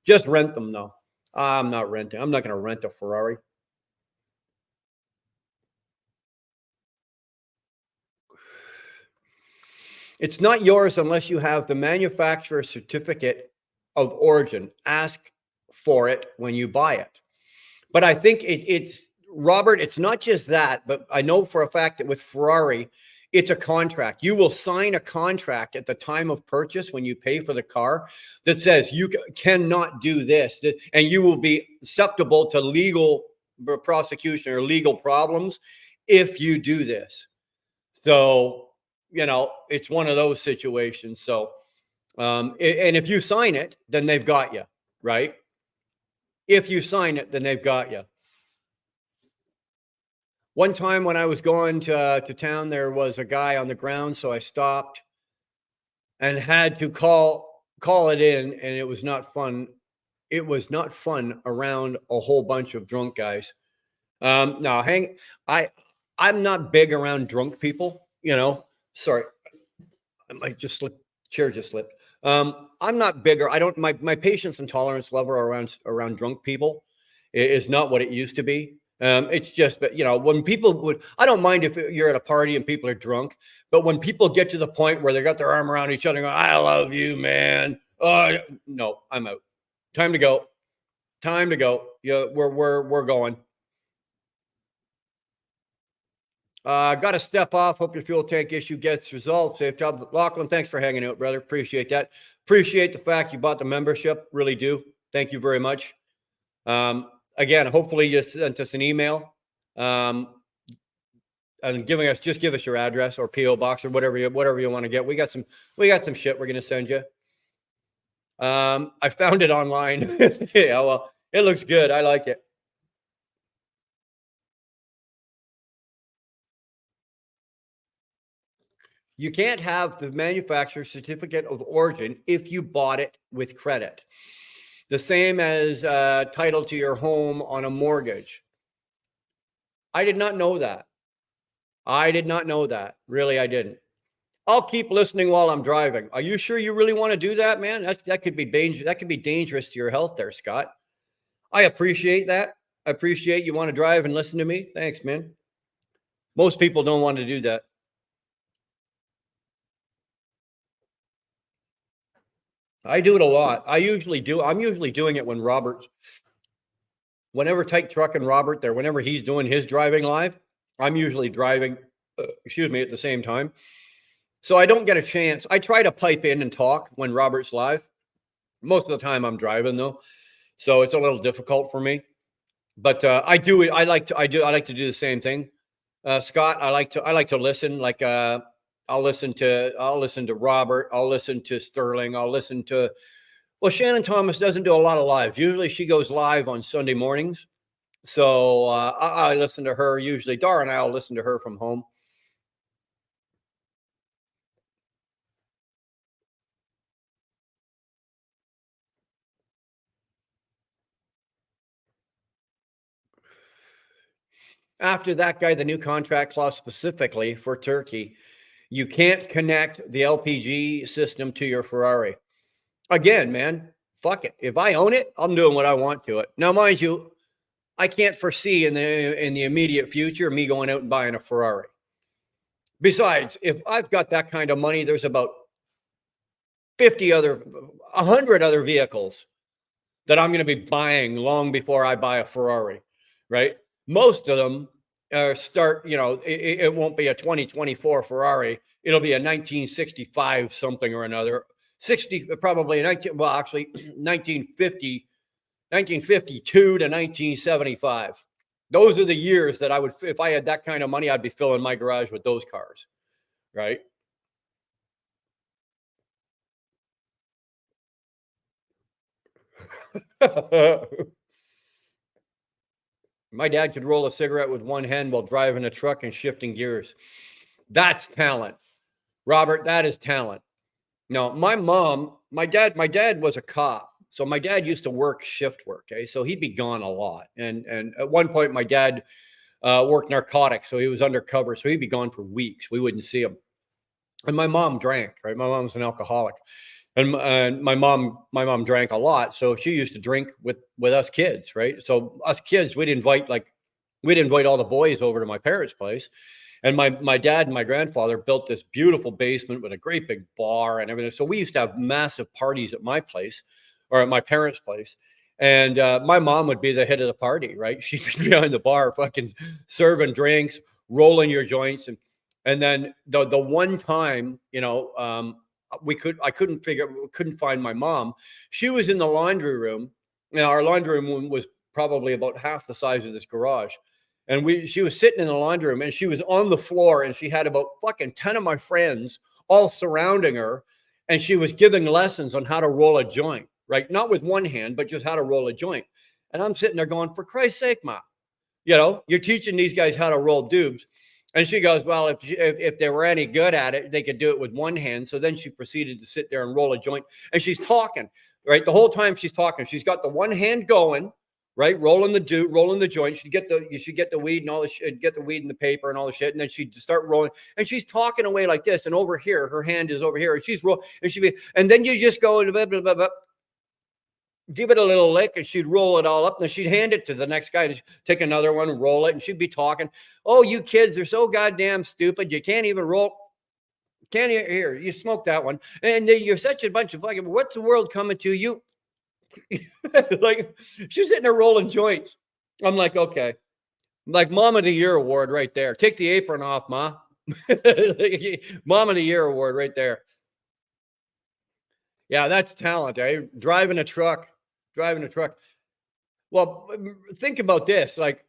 Just rent them, though. I'm not renting. I'm not going to rent a Ferrari. It's not yours unless you have the manufacturer's certificate of origin. Ask for it when you buy it. But I think it's Robert, it's not just that, but I know for a fact that with Ferrari, it's a contract. You will sign a contract at the time of purchase when you pay for the car that says you cannot do this, and you will be susceptible to legal prosecution or legal problems if you do this. So, it's one of those situations. So, and if you sign it, then they've got you, right? If you sign it, then they've got you. One time when I was going to town, there was a guy on the ground, so I stopped and had to call it in, and it was not fun. It was not fun around a whole bunch of drunk guys. No, I'm not big around drunk people. Sorry, I might just slip. Chair just slipped. I'm not bigger. I don't. My patience and tolerance level around drunk people is not what it used to be. It's just, but when people I don't mind if you're at a party and people are drunk, but when people get to the point where they got their arm around each other and go, "I love you, man." Oh no, I'm out. Time to go. Time to go. Yeah, we're going. Got to step off. Hope your fuel tank issue gets resolved. Safe job, Lachlan. Thanks for hanging out, brother. Appreciate that. Appreciate the fact you bought the membership. Really do. Thank you very much. Again, hopefully you sent us an email, and give us your address or PO box or whatever you want to get. We got some shit we're gonna send you. I found it online. Yeah, well, it looks good. I like it. You can't have the manufacturer's certificate of origin if you bought it with credit. The same as title to your home on a mortgage. I did not know that. Really, I didn't. I'll keep listening while I'm driving. Are you sure you really want to do that, man? That could be dangerous. That could be dangerous to your health there, Scott. I appreciate that. I appreciate you want to drive and listen to me. Thanks, man. Most people don't want to do that. I do it a lot. I usually do. I'm usually doing it when whenever Tyke Truck and Robert there, whenever he's doing his driving live, I'm usually driving, excuse me, at the same time. So I don't get a chance. I try to pipe in and talk when Robert's live. Most of the time I'm driving though. So it's a little difficult for me. But I do it. I like to do the same thing. Scott, I like to listen. Like I'll listen to Robert. I'll listen to Sterling. I'll listen to well, Shannon Thomas doesn't do a lot of live. Usually she goes live on Sunday mornings. So I listen to her usually. Dara and I'll listen to her from home. After that guy, the new contract clause specifically for Turkey, you can't connect the LPG system to your Ferrari. Again, man, fuck it. If I own it, I'm doing what I want to it. Now, mind you, I can't foresee in the immediate future me going out and buying a Ferrari. Besides, if I've got that kind of money, there's about 100 other vehicles that I'm going to be buying long before I buy a Ferrari, right? Most of them it won't be a 2024 Ferrari. It'll be a 1965 something or another. 60, probably 1950, 1952 to 1975. Those are the years that I would, if I had that kind of money, I'd be filling my garage with those cars, right? My dad could roll a cigarette with one hand while driving a truck and shifting gears. That's talent. Robert, that is talent. No, my dad was a cop. So my dad used to work shift work. Okay. So he'd be gone a lot. And at one point, my dad worked narcotics. So he was undercover. So he'd be gone for weeks. We wouldn't see him. And my mom drank, right? My mom's an alcoholic. And my mom drank a lot. So she used to drink with us kids, right? So us kids, we'd invite all the boys over to my parents' place. And my dad and my grandfather built this beautiful basement with a great big bar and everything. So we used to have massive parties at my place or at my parents' place. And my mom would be the head of the party, right? She'd be behind the bar, fucking serving drinks, rolling your joints, and then the one time, I couldn't find my mom. She was in the laundry room. Now our laundry room was probably about half the size of this garage. And she was sitting in the laundry room and she was on the floor and she had about fucking 10 of my friends all surrounding her. And she was giving lessons on how to roll a joint, right? Not with one hand, but just how to roll a joint. And I'm sitting there going, for Christ's sake, Ma, you're teaching these guys how to roll dubs. And she goes, well, if they were any good at it, they could do it with one hand. So then she proceeded to sit there and roll a joint. And she's talking, right? The whole time she's talking, she's got the one hand going, right? Rolling the joint. You should get the weed and all the shit, get the weed and the paper and all the shit. And then she'd start rolling. And she's talking away like this. And over here, her hand is over here. And she's rolling. And then you just go, blah, blah, blah, blah, give it a little lick, and she'd roll it all up. And then she'd hand it to the next guy to take another one, roll it, and she'd be talking. Oh, you kids are so goddamn stupid. You can't even roll. Can't here. You smoke that one, and you're such a bunch of fucking. What's the world coming to you? Like she's sitting there rolling joints. I'm like, okay, like Mom of the Year award right there. Take the apron off, Ma. Mom of the Year award right there. Yeah, that's talent. Eh? Driving a truck. Well, think about this. Like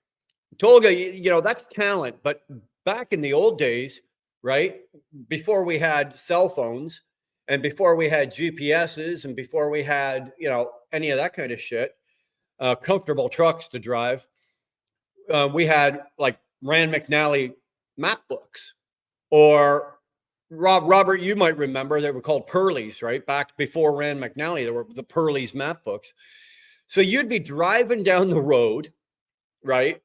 Tolga, that's talent. But back in the old days, right, before we had cell phones and before we had GPSs and before we had, any of that kind of shit, comfortable trucks to drive, we had like Rand McNally map books. Or Robert, you might remember they were called Pearlies, right? Back before Rand McNally, there were the Pearlies map books. So you'd be driving down the road, right,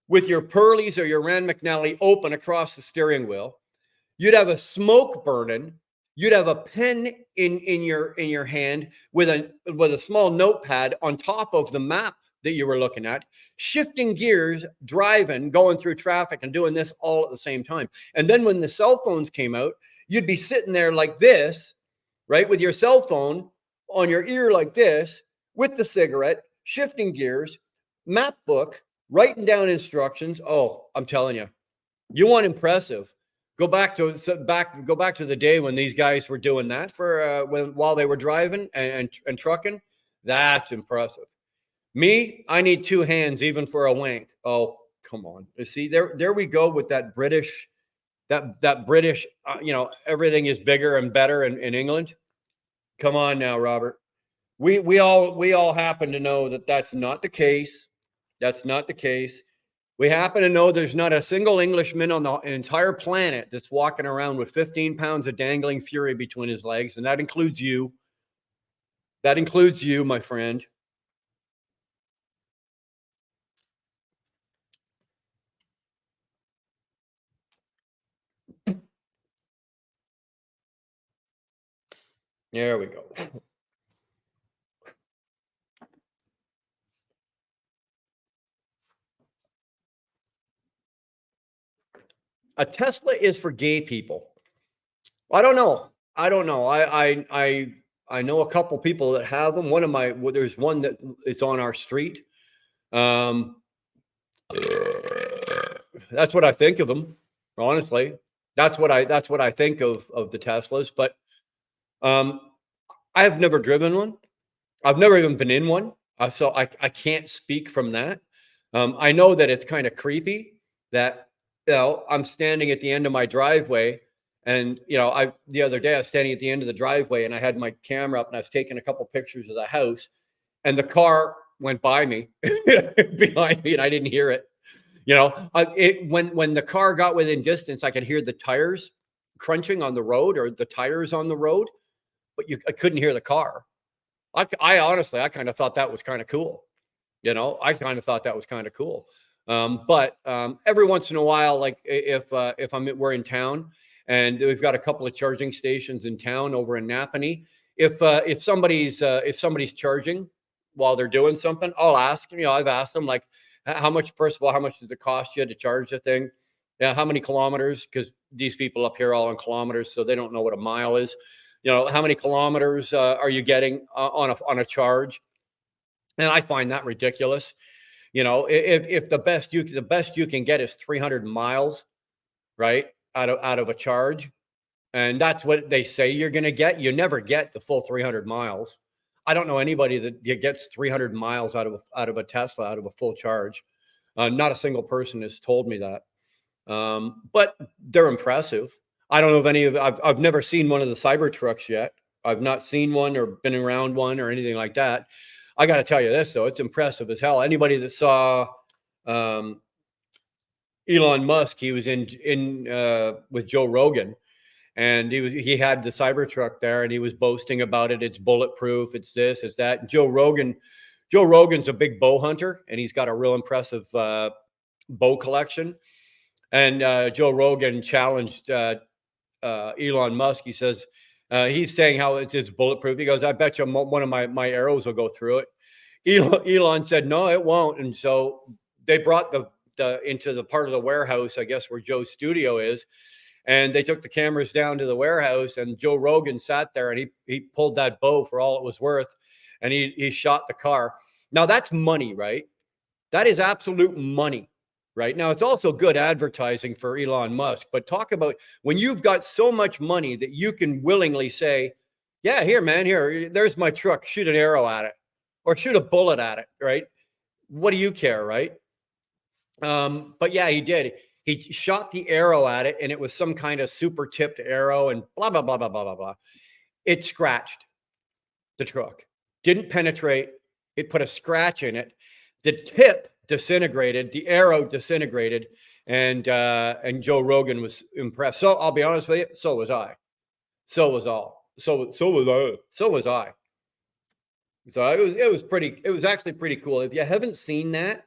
with your Pearlies or your Rand McNally open across the steering wheel. You'd have a smoke burning. You'd have a pen in your hand with a small notepad on top of the map that you were looking at, shifting gears, driving, going through traffic and doing this all at the same time. And then when the cell phones came out, you'd be sitting there like this, right? With your cell phone on your ear like this, with the cigarette, shifting gears, map book, writing down instructions. Oh, I'm telling you, you want impressive. Go back to the day when these guys were doing that for while they were driving and trucking. That's impressive. Me, I need two hands even for a wank. Oh, come on. You see, there we go with that British, that British, everything is bigger and better in England. Come on now, Robert. We all happen to know that that's not the case. That's not the case. We happen to know there's not a single Englishman on the entire planet that's walking around with 15 pounds of dangling fury between his legs, and that includes you. That includes you, my friend. There we go. A Tesla is for gay people. I don't know. I know a couple people that have them. There's one that it's on our street. That's what I think of them. Honestly, that's what I think of the Teslas. But I have never driven one. I've never even been in one. So I can't speak from that. I know that it's kind of creepy that, I'm standing at the end of my driveway, and the other day I was standing at the end of the driveway and I had my camera up and I was taking a couple pictures of the house, and the car went by me behind me and I didn't hear it. When the car got within distance, I could hear the tires crunching on the road, or the tires on the road, but I couldn't hear the car. I honestly, I kind of thought that was kind of cool. I kind of thought that was kind of cool. But every once in a while, like if we're in town and we've got a couple of charging stations in town over in Napanee, if somebody's charging while they're doing something, I'll ask. I've asked them, like, how much? First of all, how much does it cost you to charge the thing? Yeah, how many kilometers? Because these people up here all in kilometers, so they don't know what a mile is. How many kilometers are you getting on a charge? And I find that ridiculous. If the best you can get is 300 miles, right, out of a charge, and that's what they say you're going to get, you never get the full 300 miles. I don't know anybody that gets 300 miles out of a Tesla, out of a full charge. Not a single person has told me that. But they're impressive. I don't know if any of I've never seen one of the Cybertrucks yet. I've not seen one or been around one or anything like that. I got to tell you this, though, it's impressive as hell. Anybody that saw Elon Musk, he was in with Joe Rogan, and he had the Cybertruck there, and he was boasting about it. It's bulletproof. It's this. It's that. And Joe Rogan's a big bow hunter, and he's got a real impressive bow collection. And Joe Rogan challenged Elon Musk. He says, he's saying how it's bulletproof. He goes, I bet you one of my arrows will go through it. Elon said, no, it won't. And so they brought the into the part of the warehouse, I guess, where Joe's studio is. And they took the cameras down to the warehouse, and Joe Rogan sat there, and he pulled that bow for all it was worth. And he shot the car. Now that's money, right? That is absolute money. Right now, it's also good advertising for Elon Musk. But talk about when you've got so much money that you can willingly say, yeah, here, man, there's my truck. Shoot an arrow at it or shoot a bullet at it. Right. What do you care? Right. But yeah, he did. He shot the arrow at it, and it was some kind of super tipped arrow, and blah, blah, blah, blah, blah, blah, blah. It scratched the truck, didn't penetrate. It put a scratch in it. The tip disintegrated, the arrow disintegrated, and Joe Rogan was impressed. So I'll be honest with you, so was I. So was I. So it was actually pretty cool. If you haven't seen that,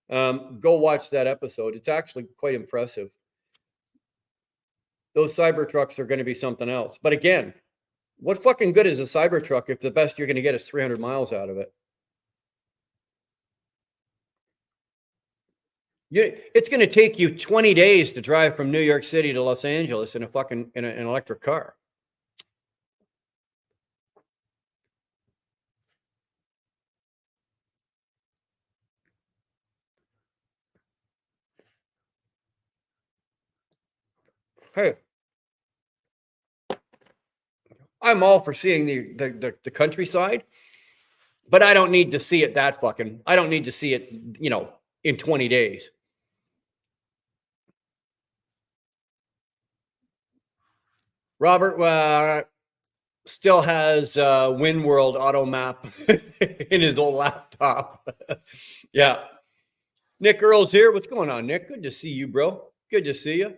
go watch that episode. It's actually quite impressive. Those Cybertrucks are going to be something else. But again, what fucking good is a Cybertruck if the best you're going to get is 300 miles out of it? It's going to take you 20 days to drive from New York City to Los Angeles in a fucking an electric car. Hey, I'm all for seeing the countryside, but I don't need to see it that fucking. I don't need to see it, in 20 days. Robert still has WinWorld Auto Map in his old laptop. Yeah. Nick Earl's here. What's going on, Nick? Good to see you, bro. Good to see you.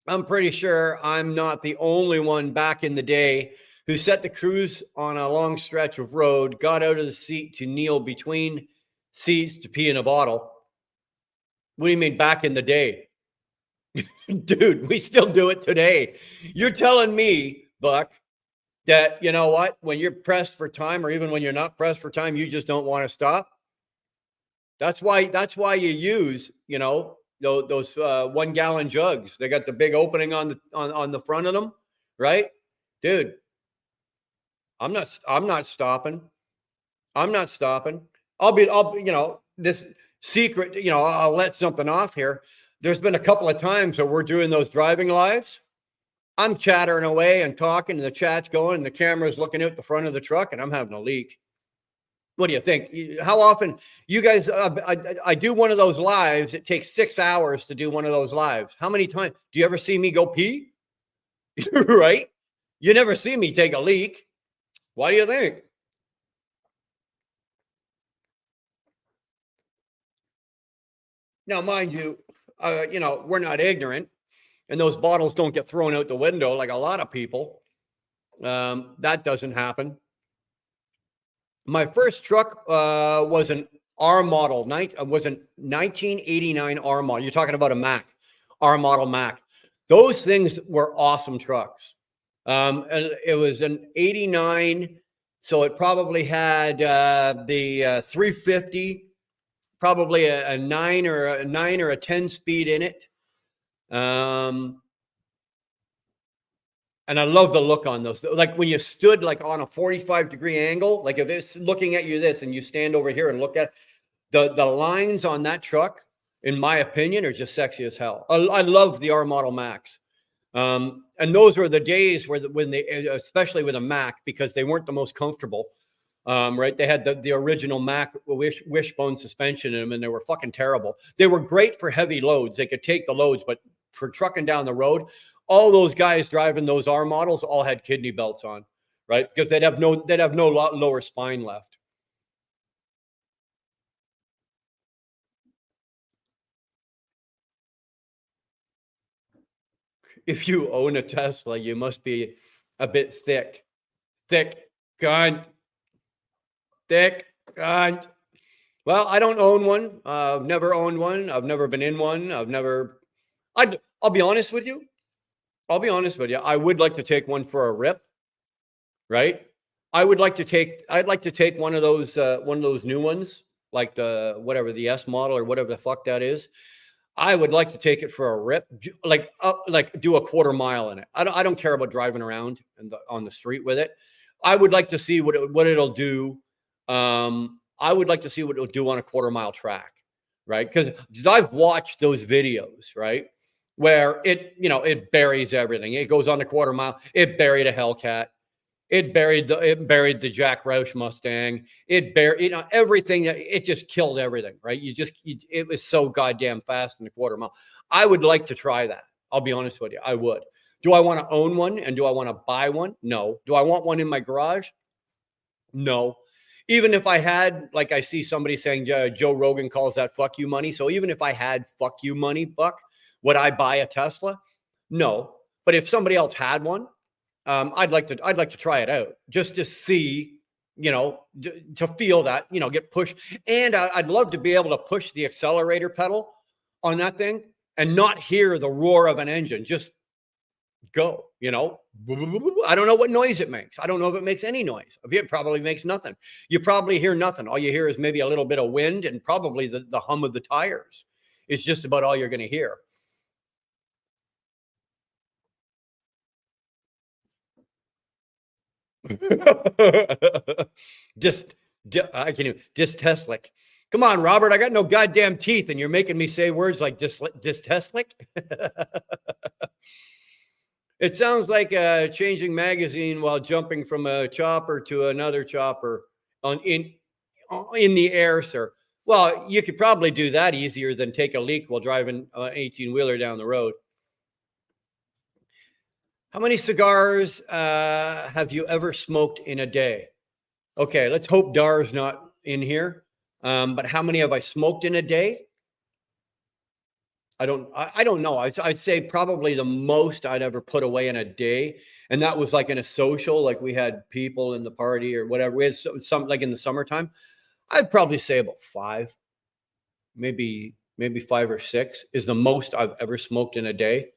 I'm pretty sure I'm not the only one back in the day who set the cruise on a long stretch of road, got out of the seat to kneel between seats to pee in a bottle. What do you mean back in the day? Dude, we still do it today. You're telling me, Buck, that you know what? When you're pressed for time, or even when you're not pressed for time, you just don't want to stop. That's why you use, those 1 gallon jugs. They got the big opening on the front of them, right? Dude, I'm not stopping. I'm not stopping. This secret, I'll let something off here. There's been a couple of times where we're doing those driving lives. I'm chattering away and talking, and the chat's going, and the camera's looking out the front of the truck, and I'm having a leak. What do you think? How often you guys, I do one of those lives. It takes 6 hours to do one of those lives. How many times do you ever see me go pee? Right? You never see me take a leak. Why do you think? Now, mind you, we're not ignorant, and those bottles don't get thrown out the window like a lot of people. That doesn't happen. My first truck was an R model, was a 1989 R model. You're talking about a Mac, R model Mac. Those things were awesome trucks. And it was an 89, so it probably had the 350, probably a 9 or a 10 speed in it. And I love the look on those. Like when you stood like on a 45-degree angle, like if it's looking at you this and you stand over here and look at the lines on that truck, in my opinion, are just sexy as hell. I love the R model Max. And those were the days when they, especially with a Mac, because they weren't the most comfortable. Right. They had the original Mac wishbone suspension in them, and they were fucking terrible. They were great for heavy loads. They could take the loads, but for trucking down the road, all those guys driving those R models all had kidney belts on, right? Because they'd have no lower spine left. If you own a Tesla, you must be a bit thick cunt. Thick cunt. Well, I don't own one. I've never owned one. I've never been in one. I'll be honest with you. I would like to take one for a rip, right? I'd like to take one of those new ones, like the S model or whatever the fuck that is. I would like to take it for a rip, like do a quarter mile in it. I don't care about driving around on the street with it. I would like to see what it'll do. I would like to see what it'll do on a quarter mile track, right? Because I've watched those videos, right, where it buries everything. It goes on the quarter mile. It buried a Hellcat. It buried the Jack Roush Mustang. It buried, everything. It just killed everything, right? It was so goddamn fast in the quarter mile. I would like to try that. I'll be honest with you. I would. Do I want to own one, and do I want to buy one? No. Do I want one in my garage? No. Even if I had, like I see somebody saying, Joe Rogan calls that fuck you money. So even if I had fuck you money, Buck, would I buy a Tesla? No. But if somebody else had one, I'd like to try it out just to see, to feel that, get pushed. And I'd love to be able to push the accelerator pedal on that thing and not hear the roar of an engine. Just go, I don't know what noise it makes. I don't know if it makes any noise. It probably makes nothing. You probably hear nothing. All you hear is maybe a little bit of wind and probably the hum of the tires. It's just about all you're going to hear. just I can dysteslic. Come on, Robert. I got no goddamn teeth, and you're making me say words like dysteslic. It sounds like changing magazine while jumping from a chopper to another chopper in the air, sir. Well, you could probably do that easier than take a leak while driving an 18-wheeler down the road. How many cigars have you ever smoked in a day? Okay, let's hope Dar's not in here. But how many have I smoked in a day? I don't know. I'd say probably the most I'd ever put away in a day. And that was like in a social, like we had people in the party or whatever. We had some like in the summertime. I'd probably say about 5, maybe 5 or 6 is the most I've ever smoked in a day.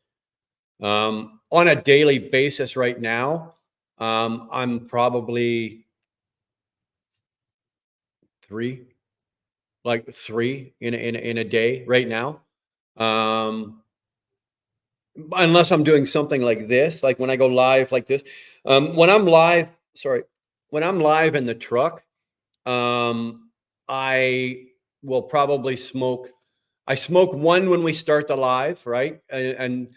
On a daily basis right now, I'm probably 3, like 3 in a day right now. Unless I'm doing something like this, like when I go live like this. When I'm live, sorry, when I'm live in the truck, I will probably smoke. I smoke one when we start the live, right? And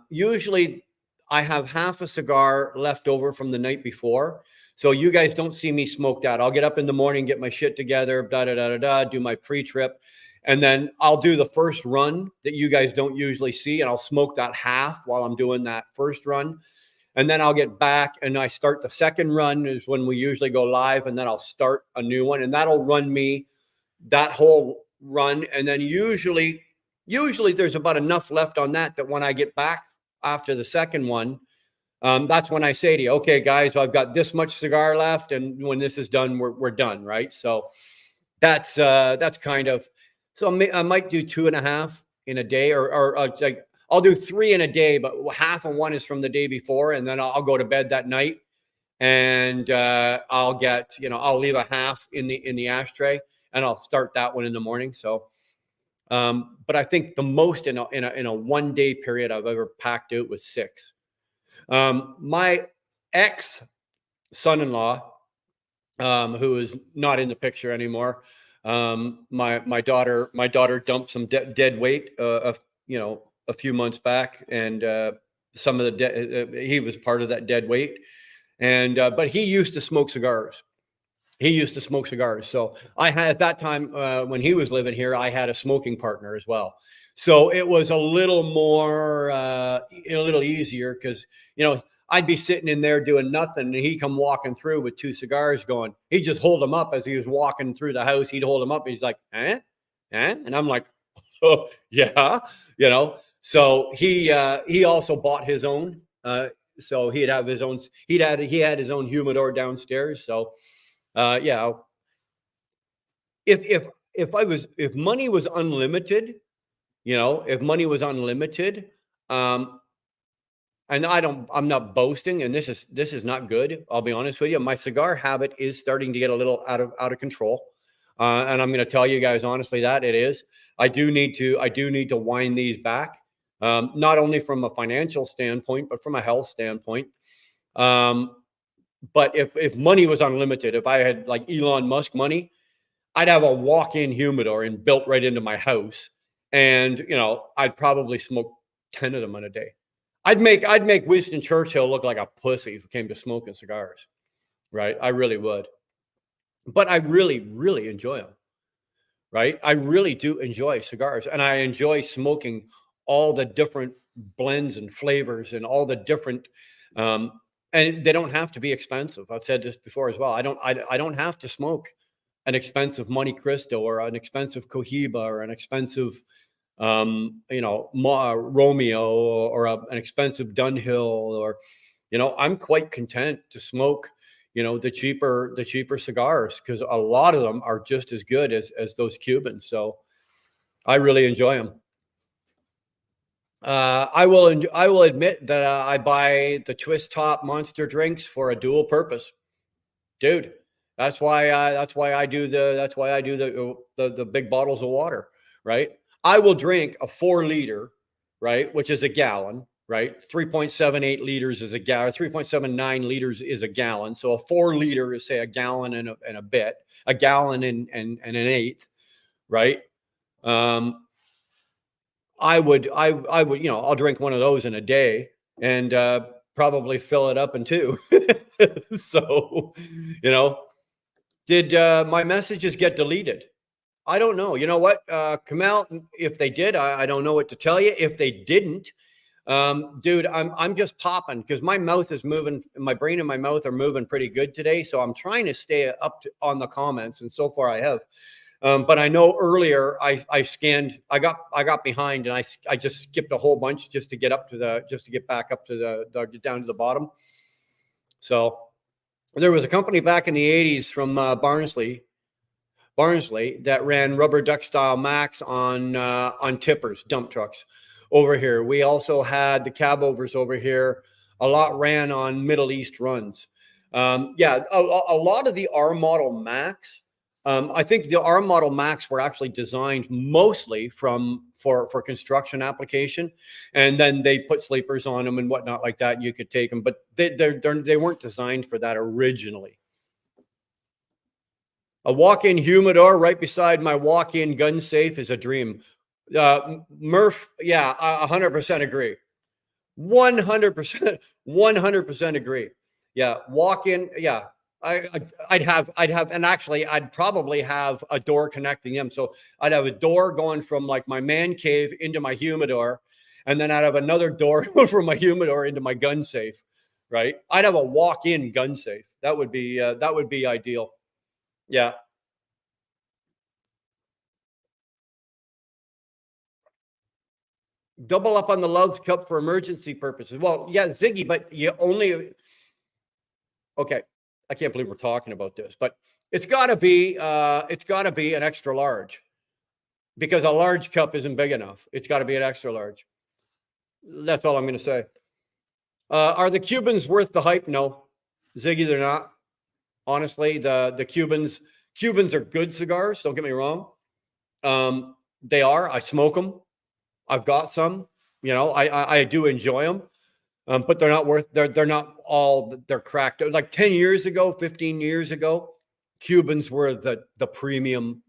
usually I have half a cigar left over from the night before. So you guys don't see me smoke that. I'll get up in the morning, get my shit together, do my pre-trip. And then I'll do the first run that you guys don't usually see. And I'll smoke that half while I'm doing that first run. And then I'll get back and I start the second run is when we usually go live. And then I'll start a new one and that'll run me that whole run. And then usually there's about enough left on that when I get back after the second one, that's when I say to you, okay, guys, I've got this much cigar left. And when this is done, we're done. Right. So that's kind of, so I might do 2.5 in a day or like I'll do 3 in a day, but half of one is from the day before. And then I'll go to bed that night and I'll get, I'll leave a half in the ashtray and I'll start that one in the morning. So, but I think the most in a 1 day period I've ever packed out was 6. My ex son-in-law, who is not in the picture anymore. My daughter dumped some dead weight, a few months back, and some of the he was part of that dead weight, and but he used to smoke cigars. So I had at that time when he was living here, I had a smoking partner as well. So it was a little more, a little easier because I'd be sitting in there doing nothing, and he'd come walking through with 2 cigars going. He'd just hold them up as he was walking through the house. He'd hold them up. And he's like, eh? And I'm like, oh, yeah, So he also bought his own. So he'd have his own. He had his own humidor downstairs. So yeah. If money was unlimited, if money was unlimited, and I'm not boasting, and this is not good. I'll be honest with you. My cigar habit is starting to get a little out of control. And I'm going to tell you guys honestly that it is. I do need to wind these back. Not only from a financial standpoint, but from a health standpoint. But if money was unlimited, if I had like Elon Musk money, I'd have a walk-in humidor and built right into my house. And, I'd probably smoke 10 of them in a day. I'd make Winston Churchill look like a pussy if it came to smoking cigars, right? I really would. But I really, really enjoy them, right? I really do enjoy cigars, and I enjoy smoking all the different blends and flavors and all the different, and they don't have to be expensive. I've said this before as well. I don't have to smoke an expensive Monte Cristo or an expensive Cohiba or an expensive Romeo or an expensive Dunhill, or I'm quite content to smoke the cheaper cigars, because a lot of them are just as good as those Cubans. So I really enjoy them. I will admit that I buy the twist top monster drinks for a dual purpose, dude. That's why I do the big bottles of water, right? I will drink a 4 liter, right, which is a gallon, right? 3.78 liters is a gallon. 3.79 liters is a gallon. So a 4 liter is say a gallon and a bit, a gallon and an eighth, right? Um, I would, I'll drink one of those in a day and probably fill it up in two. So, you know, did my messages get deleted? I don't know. You know what, Kamal? If they did, I don't know what to tell you. If they didn't, dude, I'm just popping because my mouth is moving. My brain and my mouth are moving pretty good today. So I'm trying to stay on the comments, and so far I have. But I know earlier I scanned. I got behind, and I just skipped a whole bunch just to get back up to get down to the bottom. So there was a company back in the 80s from Barnsley that ran rubber duck style Max on tippers, dump trucks over here. We also had the cab overs over here. A lot ran on Middle East runs. Yeah, a lot of the R model Max. I think the R model Max were actually designed mostly for construction application, and then they put sleepers on them and whatnot like that. And you could take them, but they weren't designed for that originally. A walk-in humidor right beside my walk-in gun safe is a dream. Murph, yeah, 100% agree. 100%, 100% agree. Yeah, walk-in, yeah. I'd have, and actually, I'd probably have a door connecting them. So I'd have a door going from like my man cave into my humidor, and then I'd have another door from my humidor into my gun safe. Right? I'd have a walk-in gun safe. That would be ideal. Yeah. Double up on the Love Cup for emergency purposes. Well, yeah, Ziggy, but you only okay. I can't believe we're talking about this, but it's got to be an extra large because a large cup isn't big enough. It's got to be an extra large. That's all I'm going to say. Are the Cubans worth the hype? No, Ziggy, they're not. Honestly, the Cubans are good cigars. Don't get me wrong. They are. I smoke them. I've got some. I do enjoy them. But they're not worth. They're not all. They're cracked. Like 10 years ago, 15 years ago, Cubans were the premium.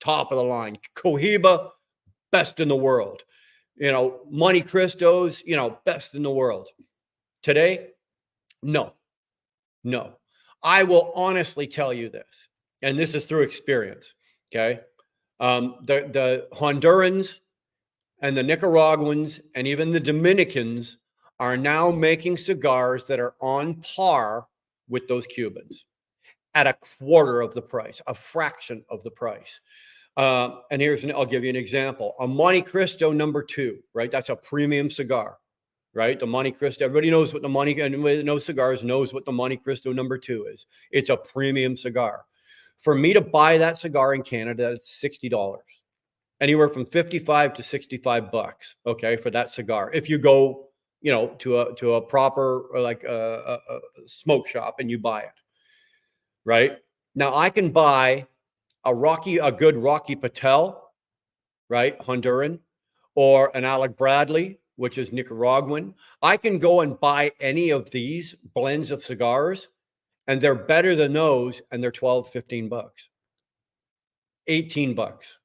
Top of the line. Cohiba, best in the world. Monte Cristos, best in the world. Today, no. I will honestly tell you this, and this is through experience. Okay, the Hondurans and the Nicaraguans and even the Dominicans are now making cigars that are on par with those Cubans at a quarter of the price, a fraction of the price. And I'll give you an example. A Monte Cristo number 2, right? That's a premium cigar, right? The Monte Cristo, everybody knows what anybody that knows cigars knows what the Monte Cristo number 2 is. It's a premium cigar. For me to buy that cigar in Canada, it's $60. Anywhere from 55 to 65 bucks, okay, for that cigar. If you go, to a proper like a smoke shop and you buy it, right? Now I can buy a good Rocky Patel, right, Honduran, or an Alec Bradley, which is Nicaraguan. I can go and buy any of these blends of cigars, and they're better than those, and they're 12, 15 bucks, 18 bucks.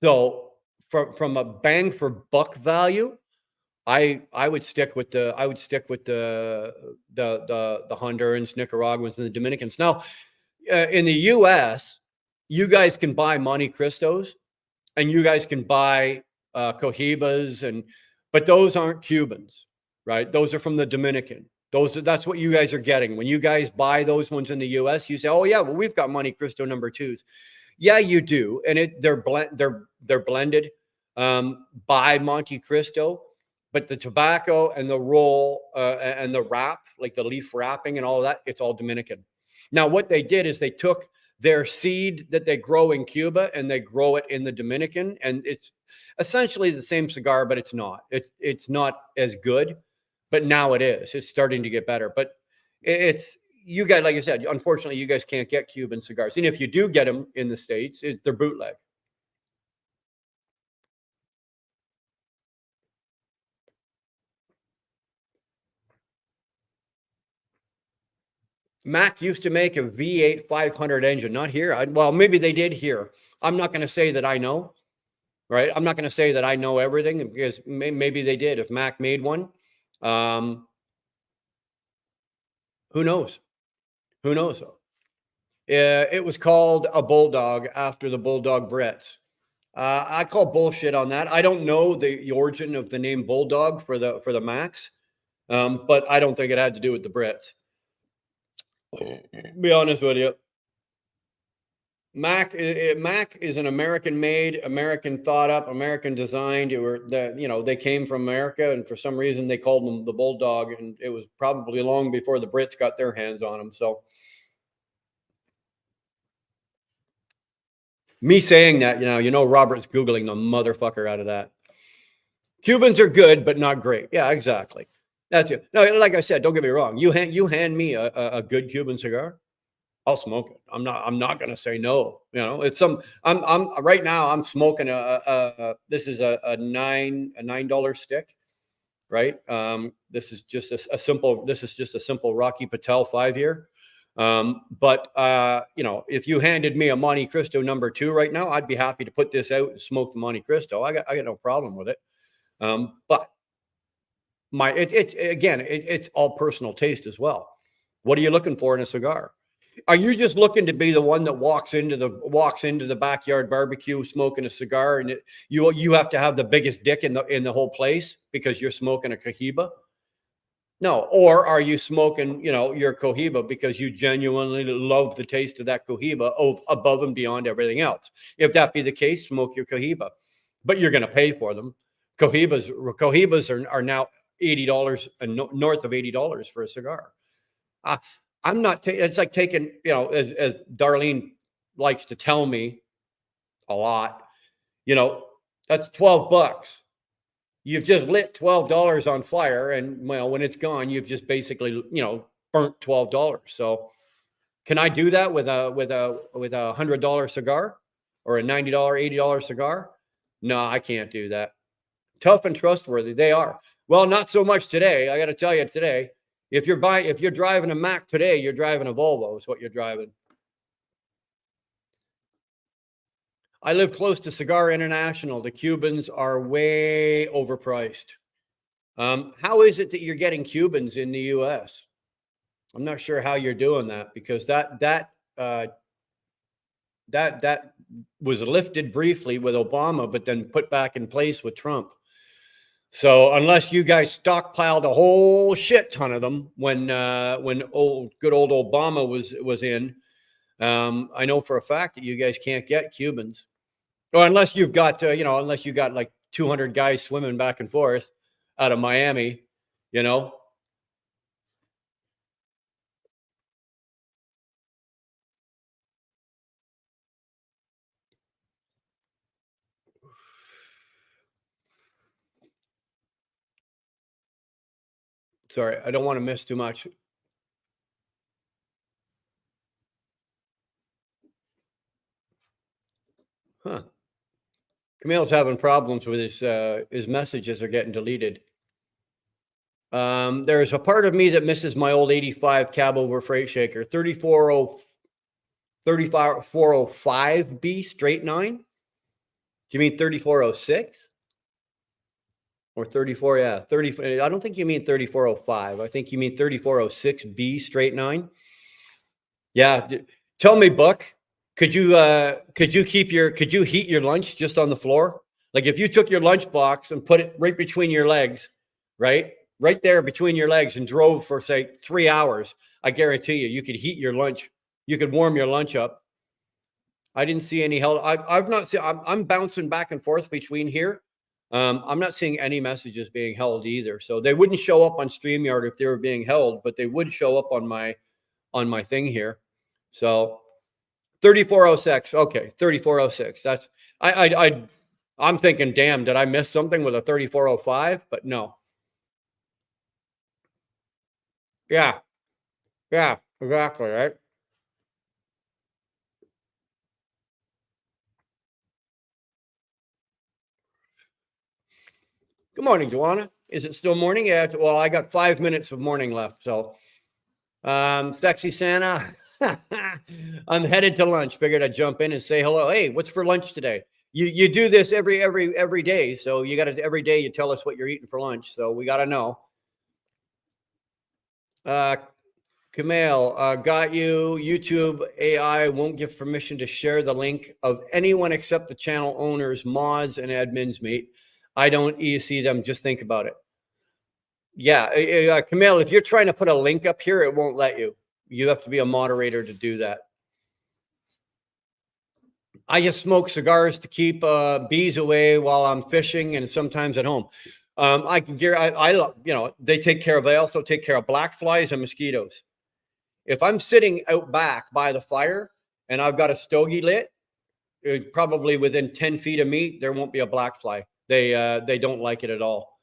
So from a bang for buck value, I would stick with the Hondurans, Nicaraguans, and the Dominicans. Now, in the U.S., you guys can buy Monte Cristos, and you guys can buy Cohibas, but those aren't Cubans, right? Those are from the Dominican. That's what you guys are getting when you guys buy those ones in the U.S. You say, "Oh yeah, well we've got Monte Cristo number 2s." Yeah, you do, and they're blended by Monte Cristo, but the tobacco and the roll and the wrap, like the leaf wrapping and all of that, it's all Dominican. Now, what they did is they took their seed that they grow in Cuba and they grow it in the Dominican, and essentially the same cigar, but it's not. It's not as good, but now it is. It's starting to get better. But it's you guys, like I said, unfortunately, you guys can't get Cuban cigars, and if you do get them in the States, they're bootleg. Mac used to make a V8 500 engine, not here. Well, maybe they did here. I'm not going to say that I know, right? I'm not going to say that I know everything because maybe they did. If Mac made one, um, who knows? Who knows? It was called a Bulldog after the Bulldog Brits. I call bullshit on that. I don't know the origin of the name Bulldog for the Macs, but I don't think it had to do with the Brits. Be honest with you. Mac is an American made, American thought up, American designed. They came from America, and for some reason they called them the Bulldog, and it was probably long before the Brits got their hands on them. So me saying that, Robert's Googling the motherfucker out of that. Cubans are good, but not great. Yeah, exactly. That's it. No, like I said, don't get me wrong. You hand me a good Cuban cigar, I'll smoke it. I'm not going to say no. It's I'm right now I'm smoking this is a $9 stick, right? This is just a simple Rocky Patel 5-year. But if you handed me a Monte Cristo #2 right now, I'd be happy to put this out and smoke the Monte Cristo. I got no problem with it. But it's all personal taste as well. What are you looking for in a cigar? Are you just looking to be the one that walks into the backyard barbecue smoking a cigar, and you have to have the biggest dick in the whole place because you're smoking a Cohiba? No. Or are you smoking, your Cohiba because you genuinely love the taste of that Cohiba above and beyond everything else? If that be the case, smoke your Cohiba, but you're going to pay for them. Cohibas are now $80 and north of $80 for a cigar. I'm not. It's like taking, as Darlene likes to tell me a lot. That's $12. You've just lit $12 on fire, and when it's gone, you've just basically burnt $12. So, can I do that with a $100 cigar or a $90, $80 cigar? No, I can't do that. Tough and trustworthy, they are. Well, not so much today. I got to tell you today. If you're driving a Mac today, you're driving a Volvo is what you're driving. I live close to Cigar International. The Cubans are way overpriced. How is it that you're getting Cubans in the U.S.? I'm not sure how you're doing that because that was lifted briefly with Obama, but then put back in place with Trump. So unless you guys stockpiled a whole shit ton of them when good old Obama was in, I know for a fact that you guys can't get Cubans, or unless you've got like 200 guys swimming back and forth out of Miami, Sorry, I don't want to miss too much. Huh. Camille's having problems with his messages are getting deleted. There's a part of me that misses my old 85 cab over freight shaker, 3405B straight 9. Do you mean 3406? Or 34, yeah, 30. I don't think you mean 3405. I think you mean 3406B straight 9. Yeah. Tell me, Buck, could you heat your lunch just on the floor? Like if you took your lunch box and put it right between your legs, right there between your legs, and drove for say 3 hours, I guarantee you could heat your lunch. You could warm your lunch up. I didn't see any held. I've not seen. I'm bouncing back and forth between here. I'm not seeing any messages being held either. So they wouldn't show up on StreamYard if they were being held, but they would show up on my thing here. So 3406. Okay, 3406. That's I I'm thinking, damn, did I miss something with a 3405? But no. Yeah. Yeah. Exactly. Right. Good morning, Joanna. Is it still morning? Yeah. Well, I got 5 minutes of morning left. So, sexy Santa, I'm headed to lunch. Figured I'd jump in and say hello. Hey, what's for lunch today? You do this every day. So you got to every day you tell us what you're eating for lunch. So we got to know. Uh, Kumail, got you. YouTube AI won't give permission to share the link of anyone except the channel owners, mods, and admins, mate. I don't see them. Just think about it. Yeah, Kumail, if you're trying to put a link up here, it won't let you. You have to be a moderator to do that. I just smoke cigars to keep bees away while I'm fishing and sometimes at home. I can they take care of. They also take care of black flies and mosquitoes. If I'm sitting out back by the fire and I've got a stogie lit, probably within 10 feet of me, there won't be a black fly. They don't like it at all.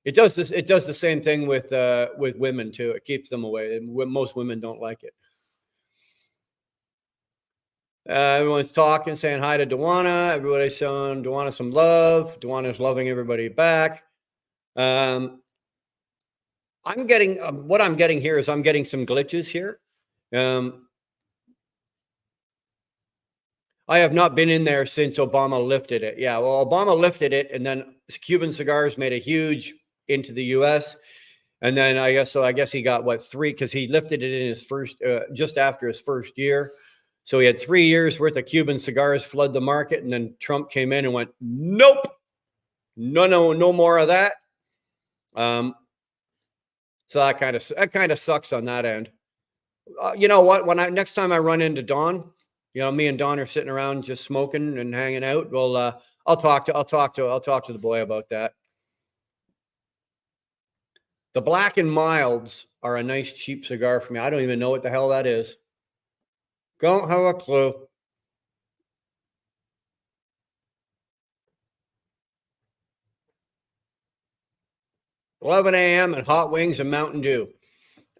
It does this. It does the same thing with women too. It keeps them away. Most women don't like it. Everyone's talking, saying hi to Duana. Everybody's showing Duana some love. Duana's loving everybody back. I'm getting what I'm getting here is I'm getting some glitches here. I have not been in there since Obama lifted it. Yeah, well, Obama lifted it, and then Cuban cigars made a huge into the U.S. And then I guess he got what 3 because he lifted it in his first just after his first year. So he had 3 years worth of Cuban cigars flood the market, and then Trump came in and went, nope, no more of that. So that kind of sucks on that end. You know what? Next time I run into Don, me and Don are sitting around just smoking and hanging out. Well, I'll talk to the boy about that. The Black and Milds are a nice cheap cigar for me. I don't even know what the hell that is. Don't have a clue. $11 a.m. and hot wings and Mountain Dew.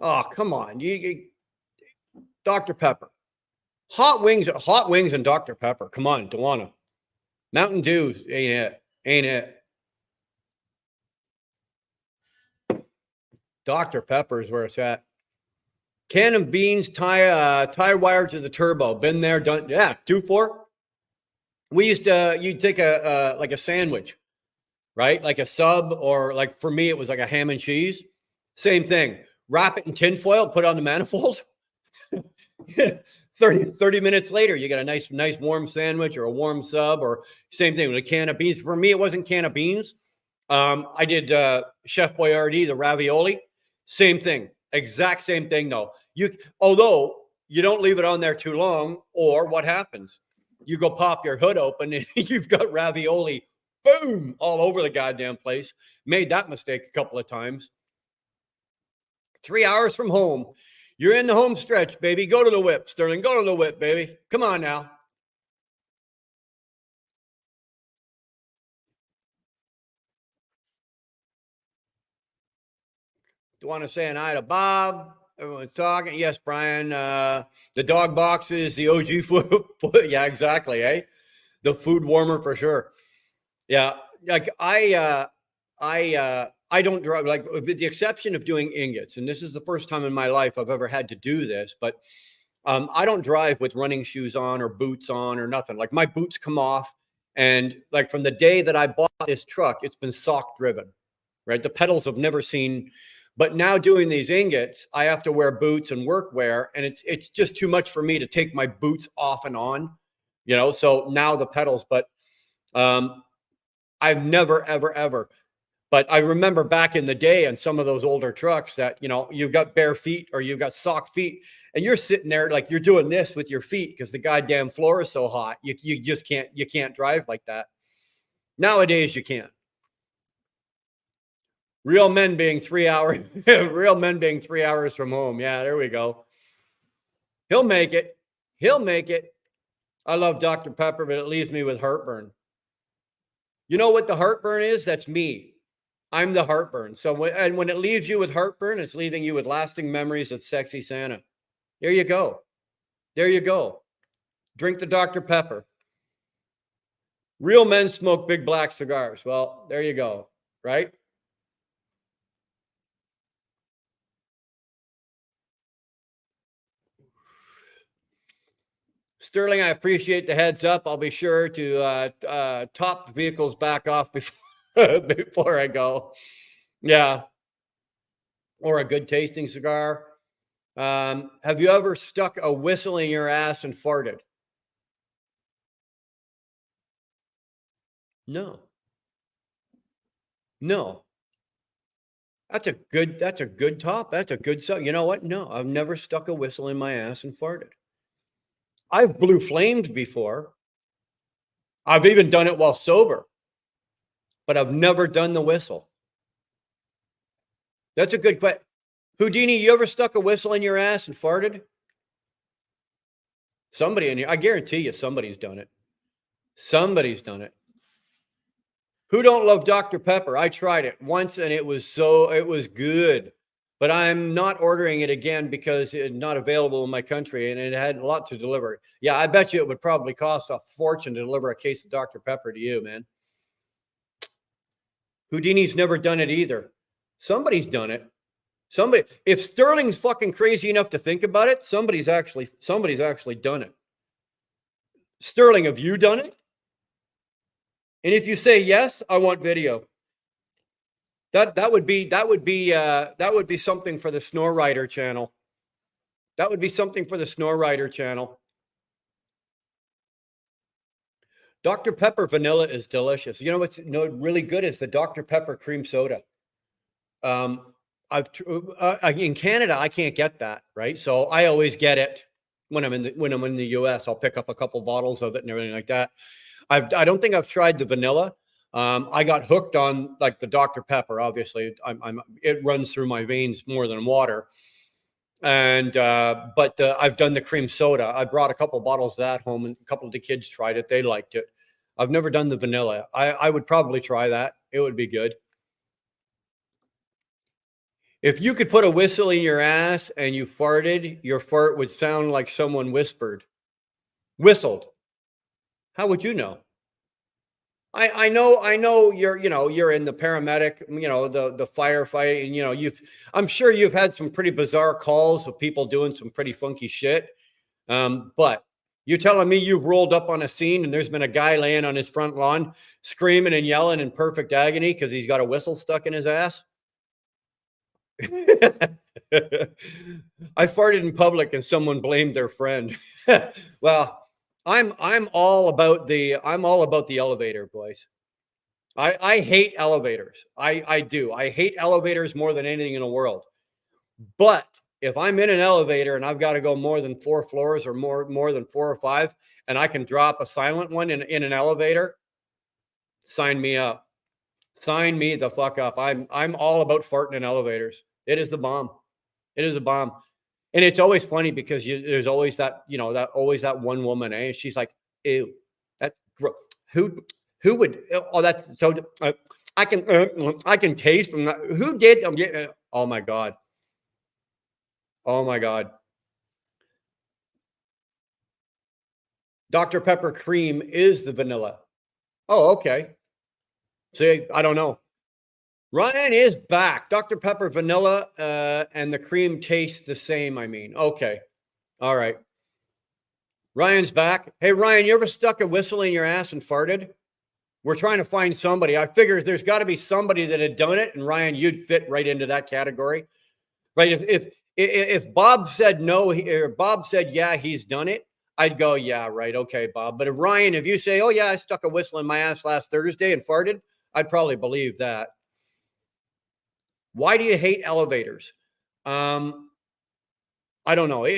Oh, come on. You Dr. Pepper. Hot wings and Dr. Pepper. Come on, Duana. Mountain Dew ain't it. Dr. Pepper is where it's at. Can of beans, tie wire to the turbo. Been there, done. Yeah, 2-4. We used to. You'd take like a sandwich, right? Like a sub, or like for me, it was like a ham and cheese. Same thing. Wrap it in tinfoil, put it on the manifold. 30 minutes later, you get a nice warm sandwich or a warm sub, or same thing with a can of beans. For me, it wasn't can of beans. I did Chef Boyardee, the ravioli. Same thing. Exact same thing, though. Although you don't leave it on there too long, or what happens? You go pop your hood open and you've got ravioli, boom, all over the goddamn place. Made that mistake a couple of times. 3 hours from home. You're in the home stretch, baby. Go to the whip, Sterling. Go to the whip, baby. Come on now. Do you want to say an hi to Bob? Everyone's talking. Yes, Brian. The dog boxes, the OG food. Yeah, exactly. Eh? The food warmer for sure. Yeah, like I don't drive, like with the exception of doing ingots, and this is the first time in my life I've ever had to do this. But I don't drive with running shoes on or boots on or nothing. Like my boots come off, and like from the day that I bought this truck, it's been sock driven. Right, the pedals have never seen. But now doing these ingots, I have to wear boots and workwear, and it's just too much for me to take my boots off and on. So now the pedals, but I've never, ever. But I remember back in the day on some of those older trucks that, you've got bare feet or you've got sock feet, and you're sitting there like you're doing this with your feet because the goddamn floor is so hot. You just can't drive like that. Nowadays you can't. Real men being 3 hours, real men being 3 hours from home. Yeah, there we go. He'll make it. He'll make it. I love Dr. Pepper, but it leaves me with heartburn. You know what the heartburn is? That's me. I'm the heartburn. So when it leaves you with heartburn, it's leaving you with lasting memories of sexy Santa. There you go. There you go. Drink the Dr. Pepper. Real men smoke big black cigars. Well, there you go. Right? Sterling, I appreciate the heads up. I'll be sure to top the vehicles back off before before I go. Yeah, or a good tasting cigar. Have you ever stuck a whistle in your ass and farted? No, no. That's a good top. That's a good song. You know what? No, I've never stuck a whistle in my ass and farted. I've blue flamed before. I've even done it while sober, but I've never done the whistle. That's a good question. Houdini, you ever stuck a whistle in your ass and farted? Somebody in here, I guarantee you somebody's done it. Somebody's done it. Who don't love Dr. Pepper? I tried it once and it was good. But I'm not ordering it again because it's not available in my country and it had a lot to deliver. Yeah, I bet you it would probably cost a fortune to deliver a case of Dr. Pepper to you, man. Houdini's never done it either. Somebody's done it. Somebody, if Sterling's fucking crazy enough to think about it, somebody's actually done it. Sterling, have you done it? And if you say yes, I want video. That would be something for the Snore Rider channel. That would be something for the Snore Rider channel. Dr. Pepper vanilla is delicious. You know what's really good is the Dr. Pepper cream soda. In Canada, I can't get that, right? So I always get it when I'm in the US. I'll pick up a couple bottles of it and everything like that. I don't think I've tried the vanilla. I got hooked on like the Dr. Pepper. Obviously, it runs through my veins more than water. And but I've done the cream soda. I brought a couple bottles of that home, and a couple of the kids tried it. They liked it. I've never done the vanilla. I would probably try that. It would be good. If you could put a whistle in your ass and you farted, your fart would sound like someone whistled. How would you know? I know you're in the paramedic, the firefight, and I'm sure you've had some pretty bizarre calls of people doing some pretty funky shit. But you're telling me you've rolled up on a scene and there's been a guy laying on his front lawn screaming and yelling in perfect agony because he's got a whistle stuck in his ass? I farted in public and someone blamed their friend. Well, I'm all about the elevator, boys. I hate elevators. I do. I hate elevators more than anything in the world. But if I'm in an elevator and I've got to go more than 4 floors or more than 4 or 5, and I can drop a silent one in an elevator, sign me up. Sign me the fuck up. I'm all about farting in elevators. It is the bomb. It is a bomb. And it's always funny because there's always that, that one woman, eh? She's like, ew, that who would, oh, that's so, I can taste them. Who did them? Oh my God. Oh my God. Dr. Pepper cream is the vanilla. Oh, okay. See, I don't know. Ryan is back. Dr. Pepper vanilla and the cream tastes the same, I mean. Okay. All right. Ryan's back. Hey, Ryan, you ever stuck a whistle in your ass and farted? We're trying to find somebody. I figure there's got to be somebody that had done it, and Ryan, you'd fit right into that category. Right? If Bob said no, or Bob said, yeah, he's done it, I'd go, yeah, right. Okay, Bob. But if you say, oh, yeah, I stuck a whistle in my ass last Thursday and farted, I'd probably believe that. Why do you hate elevators? I don't know. I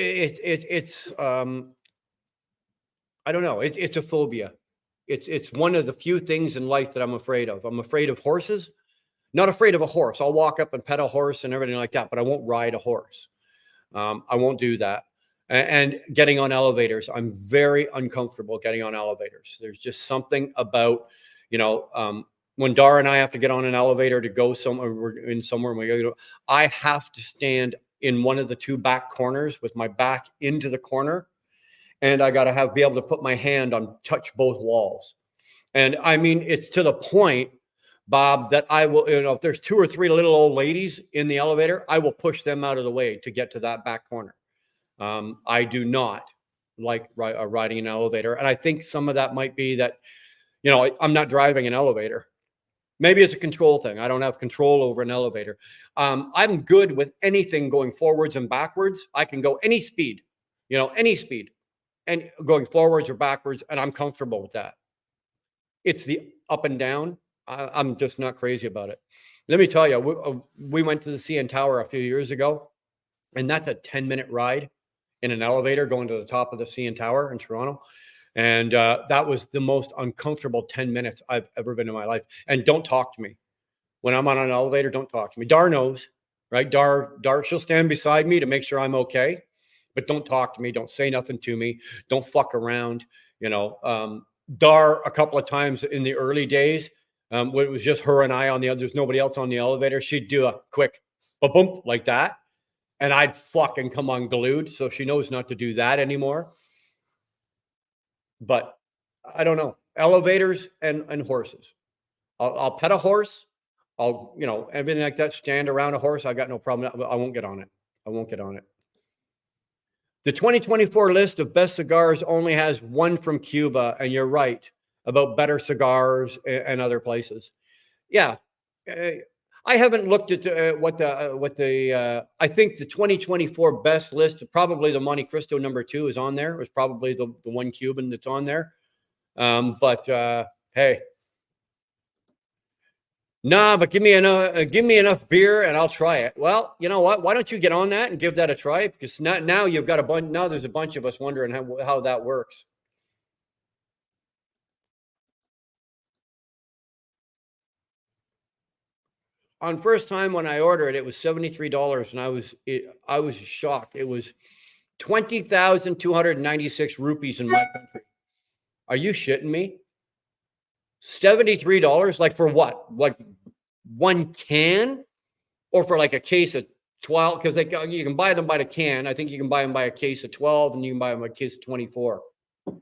don't know. It's a phobia. It's one of the few things in life that I'm afraid of. I'm afraid of horses. Not afraid of a horse. I'll walk up and pet a horse and everything like that, but I won't ride a horse. I won't do that. And getting on elevators, I'm very uncomfortable getting on elevators. There's just something about When Dar and I have to get on an elevator to go somewhere, we're in somewhere, and we go, I have to stand in one of the two back corners with my back into the corner, and I got to be able to put my hand on touch both walls. And I mean, it's to the point, Bob, that I will, if there's 2 or 3 little old ladies in the elevator, I will push them out of the way to get to that back corner. I do not like riding an elevator. And I think some of that might be that, I'm not driving an elevator. Maybe it's a control thing. I don't have control over an elevator. I'm good with anything going forwards and backwards. I can go any speed, any speed, and going forwards or backwards, and I'm comfortable with that. It's the up and down. I'm just not crazy about it. Let me tell you, we went to the CN Tower a few years ago, and that's a 10-minute ride in an elevator going to the top of the CN Tower in Toronto. And that was the most uncomfortable 10 minutes I've ever been in my life. And don't talk to me. When I'm on an elevator, don't talk to me. Dar knows, right? Dar, she'll stand beside me to make sure I'm okay. But don't talk to me. Don't say nothing to me. Don't fuck around. Dar, a couple of times in the early days, when it was just her and I on the other, there's nobody else on the elevator, she'd do a quick ba-boom like that. And I'd fucking come unglued. So she knows not to do that anymore. But I don't know. Elevators and horses. I'll pet a horse. I'll, everything like that, stand around a horse. I got no problem. I won't get on it. I won't get on it. The 2024 list of best cigars only has one from Cuba. And you're right about better cigars and other places. Yeah. I haven't looked at what the I think the 2024 best list, probably the Monte Cristo #2 is on there. It was probably the one Cuban that's on there. But hey, nah, but give me enough beer and I'll try it. Well, you know what? Why don't you get on that and give that a try? Because now you've got now there's a bunch of us wondering how that works. On first time when I ordered it was $73, and I was shocked. It was 20,296 rupees in my country. Are you shitting me? $73, like for what? Like one can, or for like a case of 12? Because you can buy them by the can. I think you can buy them by a case of 12, and you can buy them by a case of 24.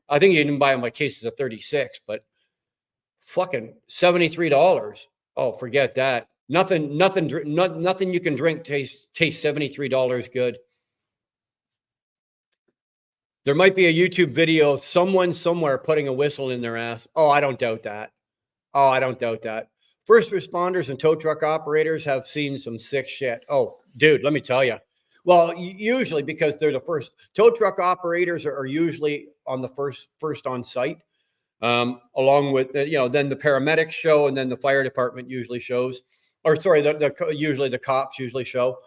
I think you can buy them by cases of 36, but fucking $73. Oh, forget that. Nothing you can drink tastes $73 good. There might be a YouTube video of someone somewhere putting a whistle in their ass. Oh, I don't doubt that. Oh, I don't doubt that. First responders and tow truck operators have seen some sick shit. Oh, dude, let me tell you. Well, usually because they're the first. Tow truck operators are usually on the first on site, along with then the paramedics show, and then the fire department usually shows. Or sorry, usually the cops usually show.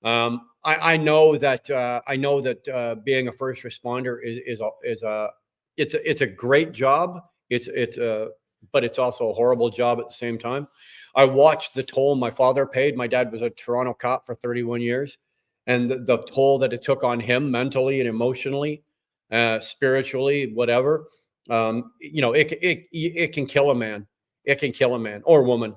I know that being a first responder it's a great job. But it's also a horrible job at the same time. I watched the toll my father paid. My dad was a Toronto cop for 31 years, and the toll that it took on him mentally and emotionally, spiritually, whatever. It can kill a man. It can kill a man or woman.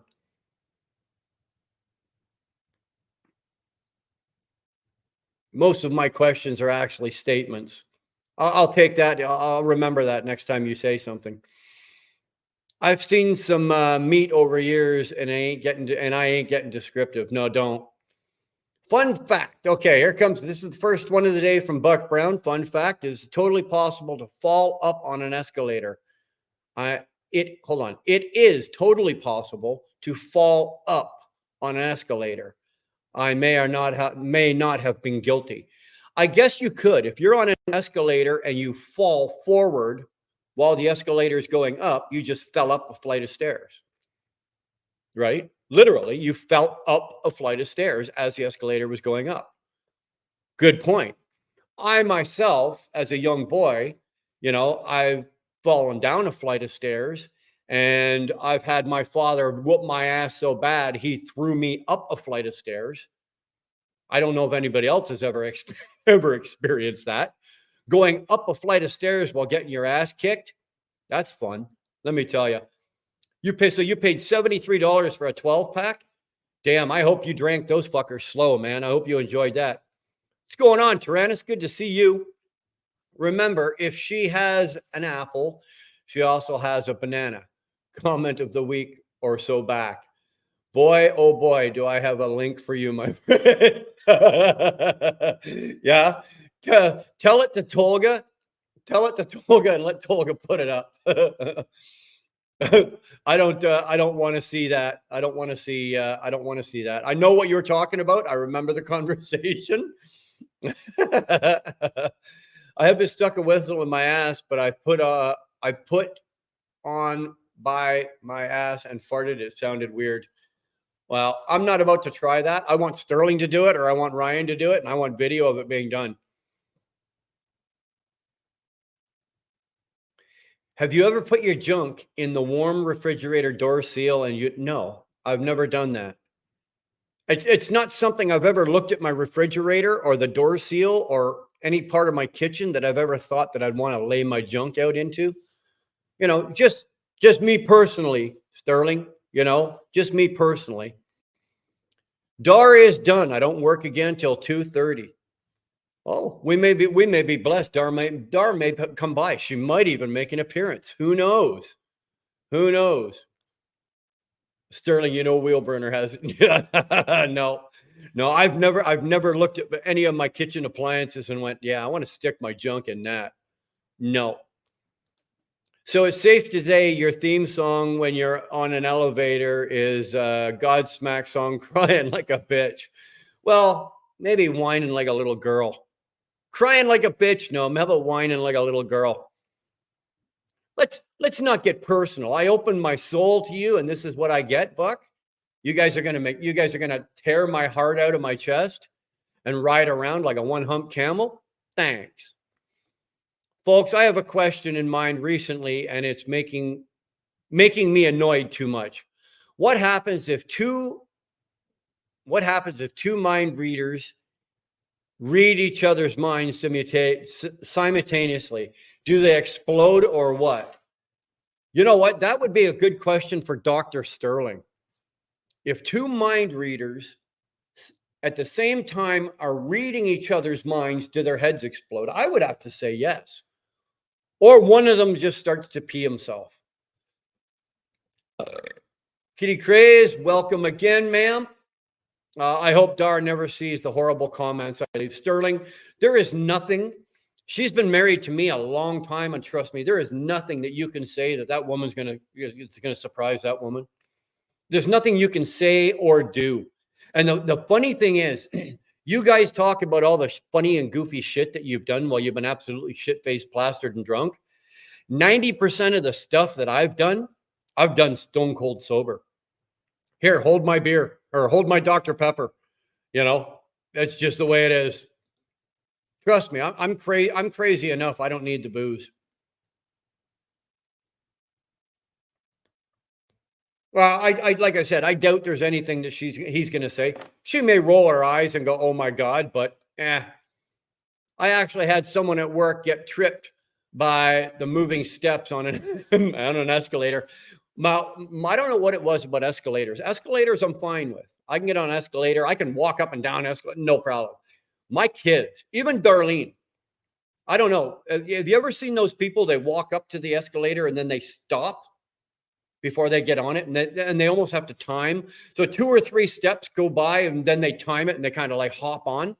Most of my questions are actually statements. I'll take that. I'll remember that next time you say something. I've seen some meat over years, and I ain't getting descriptive. No, don't. Fun fact. Okay, here comes. This is the first one of the day from Buck Brown. Fun fact is totally possible to fall up on an escalator. Hold on. It is totally possible to fall up on an escalator. I may not have been guilty. I guess you could. If you're on an escalator and you fall forward while the escalator is going up, you just fell up a flight of stairs, right? Literally, you fell up a flight of stairs as the escalator was going up. Good point. I myself, as a young boy, I've fallen down a flight of stairs, and I've had my father whoop my ass so bad he threw me up a flight of stairs. I don't know if anybody else has ever experienced that. Going up a flight of stairs while getting your ass kicked, that's fun. Let me tell you. You paid $73 for a 12-pack? Damn, I hope you drank those fuckers slow, man. I hope you enjoyed that. What's going on, Tyrannus? Good to see you. Remember, if she has an apple, she also has a banana. Comment of the week or so back. Boy, oh boy, do I have a link for you, my friend. Yeah. Tell it to Tolga. Tell it to Tolga and let Tolga put it up. I don't want to see that. I don't want to see that. I know what you're talking about. I remember the conversation. I have been stuck a whistle in my ass, but I put on by my ass and farted. It sounded weird. Well, I'm not about to try that. I want Sterling to do it, or I want Ryan to do it, and I want video of it being done. Have you ever put your junk in the warm refrigerator door seal and no, I've never done that. It's not something I've ever looked at my refrigerator or the door seal or any part of my kitchen that I've ever thought that I'd want to lay my junk out into. You know, just me personally, Sterling, you know, just me personally. Dar is done. I don't work again till 2:30. Oh, we may be blessed. Dar may come by. She might even make an appearance. Who knows? Who knows? Sterling, you know, Wheelburner has no. I've never looked at any of my kitchen appliances and went, yeah, I want to stick my junk in that. No. So it's safe to say your theme song when you're on an elevator is Godsmack song, Crying Like a Bitch. Well, maybe whining like a little girl. Crying like a bitch, no. How about whining like a little girl? Let's not get personal. I open my soul to you, and this is what I get, Buck. You guys are gonna tear my heart out of my chest and ride around like a one-hump camel. Thanks. Folks, I have a question in mind recently, and it's making me annoyed too much. What happens if two mind readers read each other's minds simultaneously? Do they explode or what? You know what? That would be a good question for Dr. Sterling. If two mind readers at the same time are reading each other's minds, do their heads explode? I would have to say yes. Or one of them just starts to pee himself. Kitty Craze, welcome again, ma'am. I hope Dar never sees the horrible comments I leave. Sterling, there is nothing. She's been married to me a long time, and trust me, there is nothing that you can say that woman's it's gonna surprise that woman. There's nothing you can say or do. And the funny thing is, you guys talk about all the funny and goofy shit that you've done while you've been absolutely shit-faced, plastered, and drunk. 90% of the stuff that I've done stone cold sober. Here, hold my beer or hold my Dr. Pepper. You know, that's just the way it is. Trust me, I'm crazy enough. I don't need the booze. Well, I like I said, I doubt there's anything that he's going to say. She may roll her eyes and go, "Oh my God," but I actually had someone at work get tripped by the moving steps on an escalator. Now, I don't know what it was about escalators. Escalators, I'm fine with. I can get on an escalator. I can walk up and down escalator, no problem. My kids, even Darlene, I don't know. Have you ever seen those people? They walk up to the escalator and then they stop before they get on it, and they almost have to time. So 2 or 3 steps go by, and then they time it, and they kind of like hop on.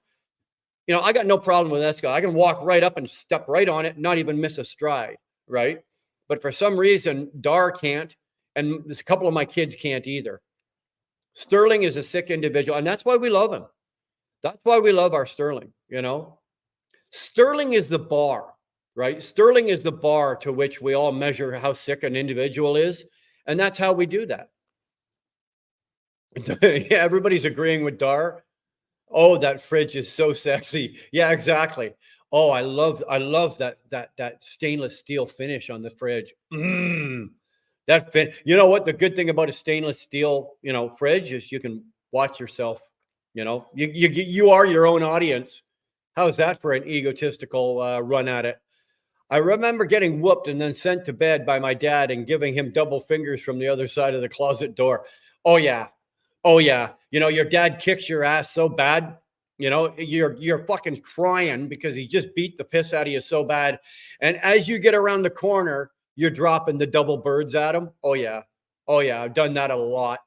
You know, I got no problem with escalator. I can walk right up and step right on it, not even miss a stride, right? But for some reason, Dar can't, and there's a couple of my kids can't either. Sterling is a sick individual, and that's why we love him. That's why we love our Sterling, you know? Sterling is the bar, right? Sterling is the bar to which we all measure how sick an individual is, and that's how we do that. Yeah, everybody's agreeing with Dar. Oh, that fridge is so sexy. Yeah, exactly. Oh, I love that stainless steel finish on the fridge. You know what? The good thing about a stainless steel, fridge is you can watch yourself. You are your own audience. How's that for an egotistical run at it? I remember getting whooped and then sent to bed by my dad and giving him double fingers from the other side of the closet door. Oh yeah. Oh yeah. You know, your dad kicks your ass so bad, you know, you're fucking crying because he just beat the piss out of you so bad. And as you get around the corner, you're dropping the double birds at him. Oh yeah. Oh yeah. I've done that a lot.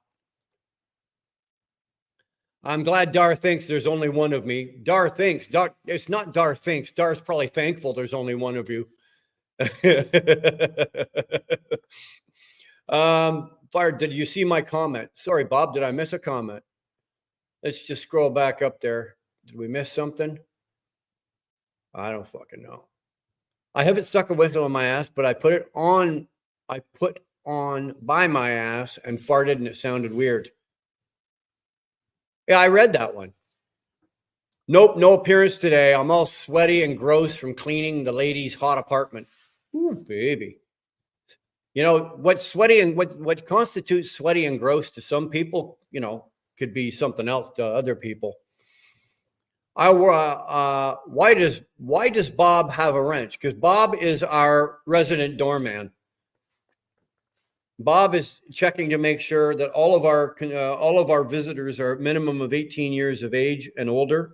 I'm glad Dar thinks there's only one of me. Dar thinks. Dar, it's not Dar thinks. Dar's probably thankful there's only one of you. Fire, did you see my comment? Sorry, Bob, did I miss a comment? Let's just scroll back up there. Did we miss something? I don't fucking know. I haven't stuck a whistle on my ass, but I put it on. I put on by my ass and farted, and it sounded weird. Yeah, I read that one. Nope, no appearance today. I'm all sweaty and gross from cleaning the lady's hot apartment. Ooh, baby. You know, what's sweaty and what constitutes sweaty and gross to some people, you know, could be something else to other people. Why does Bob have a wrench? Because Bob is our resident doorman. Bob is checking to make sure that all of our visitors are minimum of 18 years of age and older,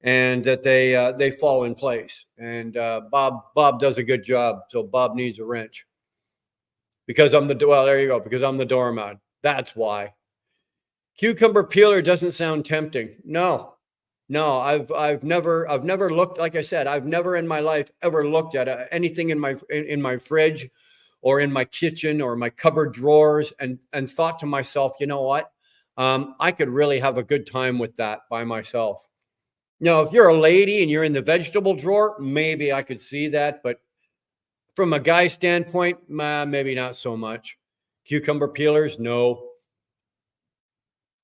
and that they fall in place. And Bob does a good job, so Bob needs a wrench. Because I'm there you go. Because I'm the doorman. That's why. Cucumber peeler doesn't sound tempting. No, I've never looked. Like I said, I've never in my life ever looked at anything in my fridge or in my kitchen or my cupboard drawers and thought to myself, you know what? I could really have a good time with that by myself. You know, if you're a lady and you're in the vegetable drawer, maybe I could see that, but from a guy standpoint, maybe not so much. Cucumber peelers, no.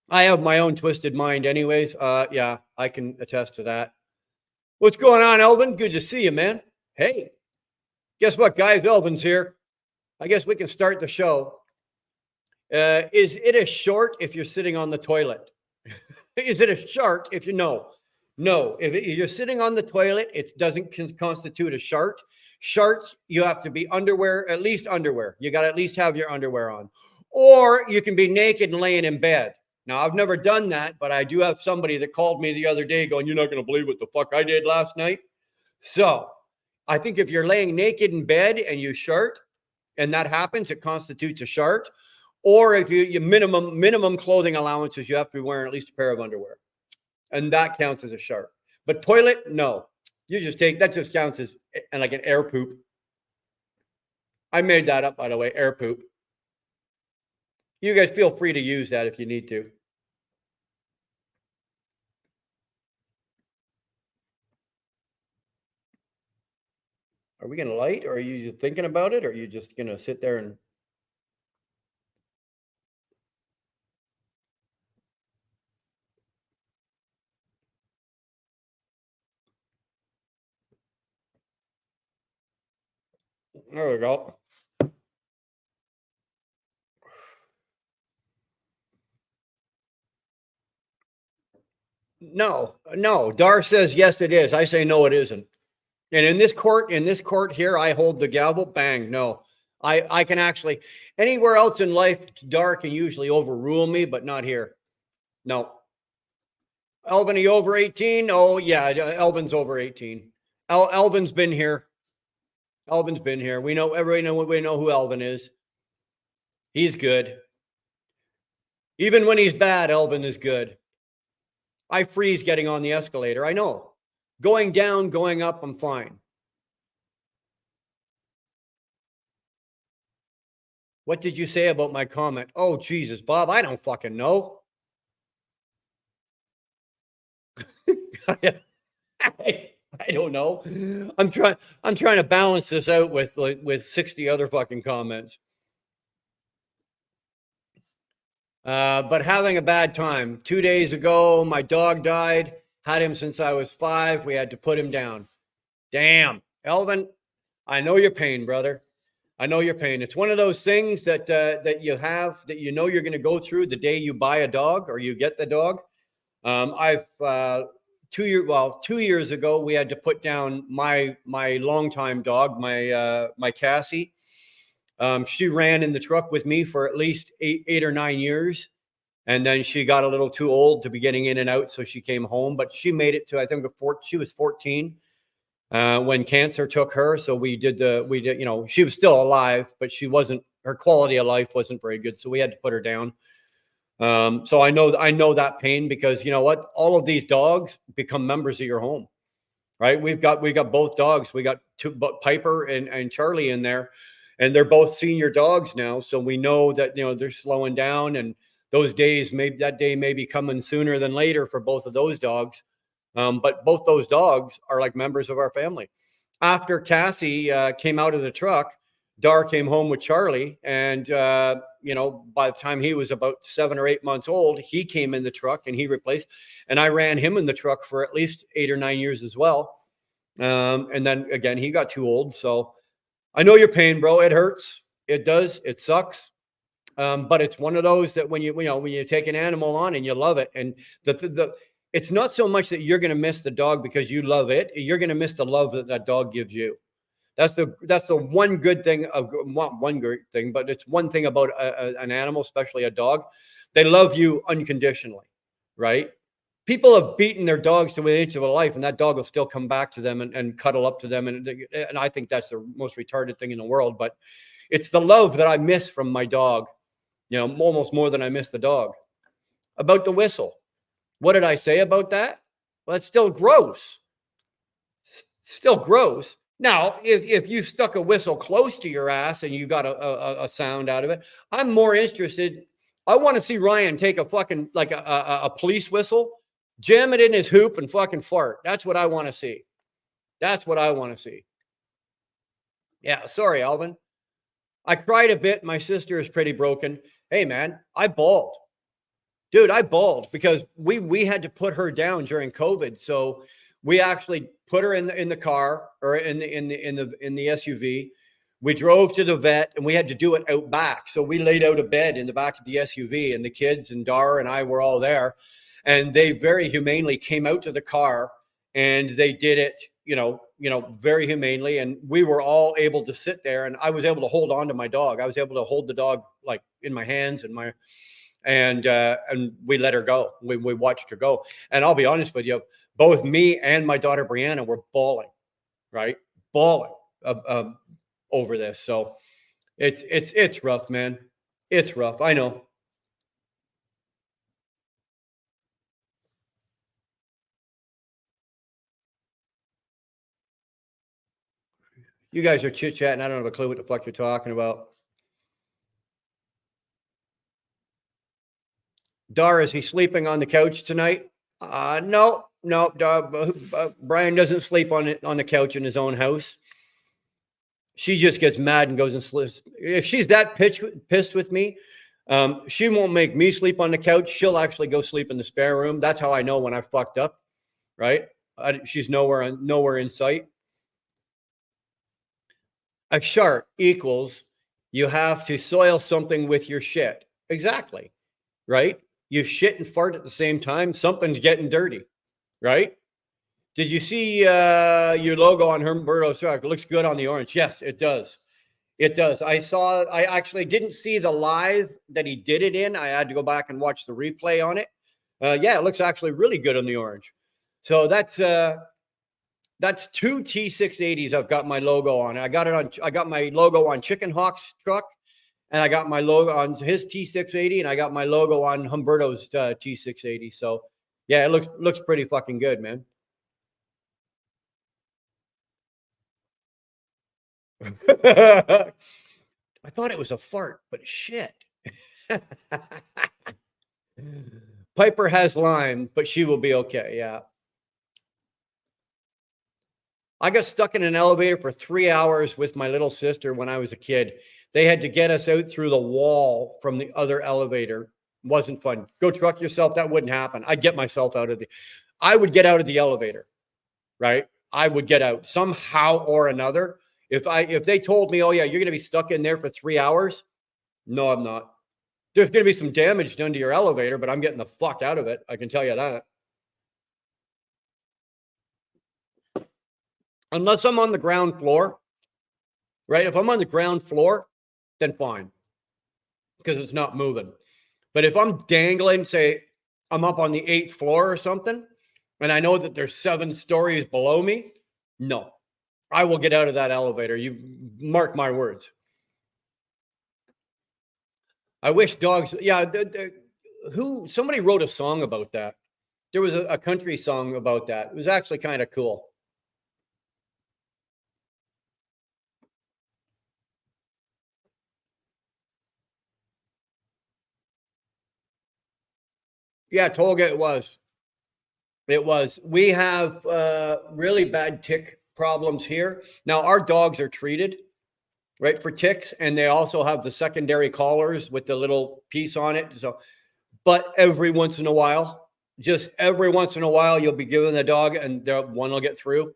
I have my own twisted mind anyways. Yeah, I can attest to that. What's going on, Elvin? Good to see you, man. Hey, guess what, guys? Elvin's here. I guess we can start the show. Is it a short if you're sitting on the toilet? Is it a shart if you know? No, if you're sitting on the toilet, it doesn't constitute a shart. Sharts, you have to be underwear, at least underwear. You got to at least have your underwear on. Or you can be naked and laying in bed. Now, I've never done that, but I do have somebody that called me the other day going, you're not going to believe what the fuck I did last night. So I think if you're laying naked in bed and you shart, and that happens, it constitutes a shart. Or if you minimum clothing allowances, you have to be wearing at least a pair of underwear. And that counts as a shart. But toilet, no. You just that just counts as like an air poop. I made that up, by the way, air poop. You guys feel free to use that if you need to. Are we going to light, or are you thinking about it, or are you just going to sit there and... There we go. No. Dar says, yes, it is. I say, no, it isn't. And in this court here, I hold the gavel. Bang. No, I can actually, anywhere else in life, Dar can usually overrule me, but not here. No. Elvin, are you over 18? Oh, yeah. Elvin's over 18. Elvin's been here. Elvin's been here. We know who Elvin is. He's good. Even when he's bad, Elvin is good. I freeze getting on the escalator. I know. Going down, going up, I'm fine. What did you say about my comment? Oh, Jesus, Bob, I don't fucking know. I don't know. I'm trying to balance this out with 60 other fucking comments. But having a bad time. 2 days ago, my dog died. Had him since I was 5. We had to put him down. Damn. Elvin, I know your pain, brother. I know your pain. It's one of those things that you have that you know you're going to go through the day you buy a dog or you get the dog. I've 2 years ago, we had to put down my longtime dog, my Cassie. She ran in the truck with me for at least eight or 9 years. And then she got a little too old to be getting in and out. So she came home, but she made it to, I think, she was 14 when cancer took her. So we did, she was still alive, but her quality of life wasn't very good. So we had to put her down. So I know that pain, because you know what? All of these dogs become members of your home, right? We got both dogs. We got Piper and Charlie in there, and they're both senior dogs now. So we know that, they're slowing down, and that day may be coming sooner than later for both of those dogs. But both those dogs are like members of our family. After Cassie came out of the truck, Dar came home with Charlie, and by the time he was about 7 or 8 months old, he came in the truck and he replaced, and I ran him in the truck for at least 8 or 9 years as well. And then again, he got too old. So I know your pain, bro. It hurts. It does. It sucks. But it's one of those that when you take an animal on and you love it, and it's not so much that you're going to miss the dog because you love it. You're going to miss the love that dog gives you. That's the one good thing one great thing, but it's one thing about an animal, especially a dog. They love you unconditionally, right? People have beaten their dogs to an inch of a life, and that dog will still come back to them and cuddle up to them. And I think that's the most retarded thing in the world, but it's the love that I miss from my dog, almost more than I miss the dog. About the whistle. What did I say about that? Well, it's still gross. Still gross. Now, if you stuck a whistle close to your ass and you got a sound out of it, I'm more interested. I want to see Ryan take a fucking, like a police whistle, jam it in his hoop and fucking fart. That's what I want to see. That's what I want to see. Yeah, sorry, Alvin. I cried a bit. My sister is pretty broken. Hey, man, I bawled. Dude, I bawled because we had to put her down during COVID. So we actually put her in the car, or in the SUV. We drove to the vet, and we had to do it out back. So we laid out a bed in the back of the SUV, and the kids and Dara and I were all there. And they very humanely came out to the car, and they did it, very humanely. And we were all able to sit there, and I was able to hold on to my dog. I was able to hold the dog like in my hands and we let her go. We watched her go. And I'll be honest with you, both me and my daughter Brianna were bawling, right? Bawling over this. So it's rough, man. It's rough. I know. You guys are chit-chatting. I don't have a clue what the fuck you're talking about. Dar, is he sleeping on the couch tonight? No. Brian doesn't sleep on the couch in his own house. She just gets mad and goes and sleeps. If she's that pissed with me, she won't make me sleep on the couch. She'll actually go sleep in the spare room. That's how I know when I fucked up, right? She's nowhere in sight. A shark equals you have to soil something with your shit. Exactly, right? You shit and fart at the same time. Something's getting dirty, right? Did you see your logo on Humberto's truck? It looks good on the orange. Yes, it does. It does. I actually didn't see the live that he did it in. I had to go back and watch the replay on it. Yeah, it looks actually really good on the orange. So that's 2 T680s I've got my logo on. I got my logo on Chicken Hawk's truck, and I got my logo on his T680, and I got my logo on Humberto's T680. So yeah, it looks pretty fucking good, man. I thought it was a fart, but shit. Piper has Lyme, but she will be okay. Yeah. I got stuck in an elevator for 3 hours with my little sister when I was a kid. They had to get us out through the wall from the other elevator. Wasn't fun. Go truck yourself. That wouldn't happen. I would get out of the elevator, right? I would get out somehow or another. If they told me, oh yeah, you're going to be stuck in there for 3 hours. No, I'm not. There's going to be some damage done to your elevator, but I'm getting the fuck out of it. I can tell you that. Unless I'm on the ground floor, right? If I'm on the ground floor, then fine, because it's not moving. But if I'm dangling, say I'm up on the 8th floor or something, and I know that there's 7 stories below me, no, I will get out of that elevator. You mark my words. I wish dogs, yeah, somebody wrote a song about that. There was a country song about that. It was actually kind of cool. Yeah, Tolga, it was. It was. We have really bad tick problems here. Now, our dogs are treated, right, for ticks, and they also have the secondary collars with the little piece on it. So, but every once in a while, just every once in a while, you'll be giving the dog, and one will get through.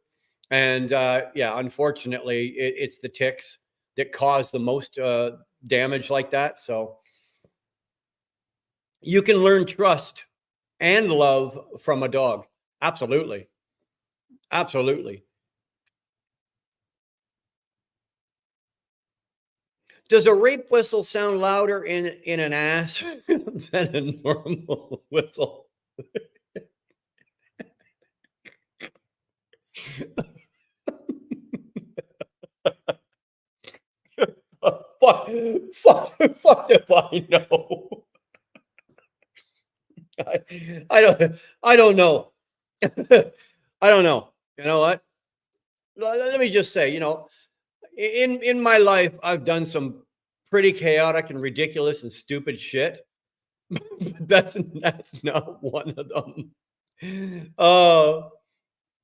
And yeah, unfortunately, it's the ticks that cause the most damage like that. So you can learn trust and love from a dog. Absolutely. Absolutely. Does a rape whistle sound louder in an ass than a normal whistle? Fuck, fuck if I know. I, I don't know. I don't know. You know what? Let me just say, in my life, I've done some pretty chaotic and ridiculous and stupid shit. That's not one of them. Uh,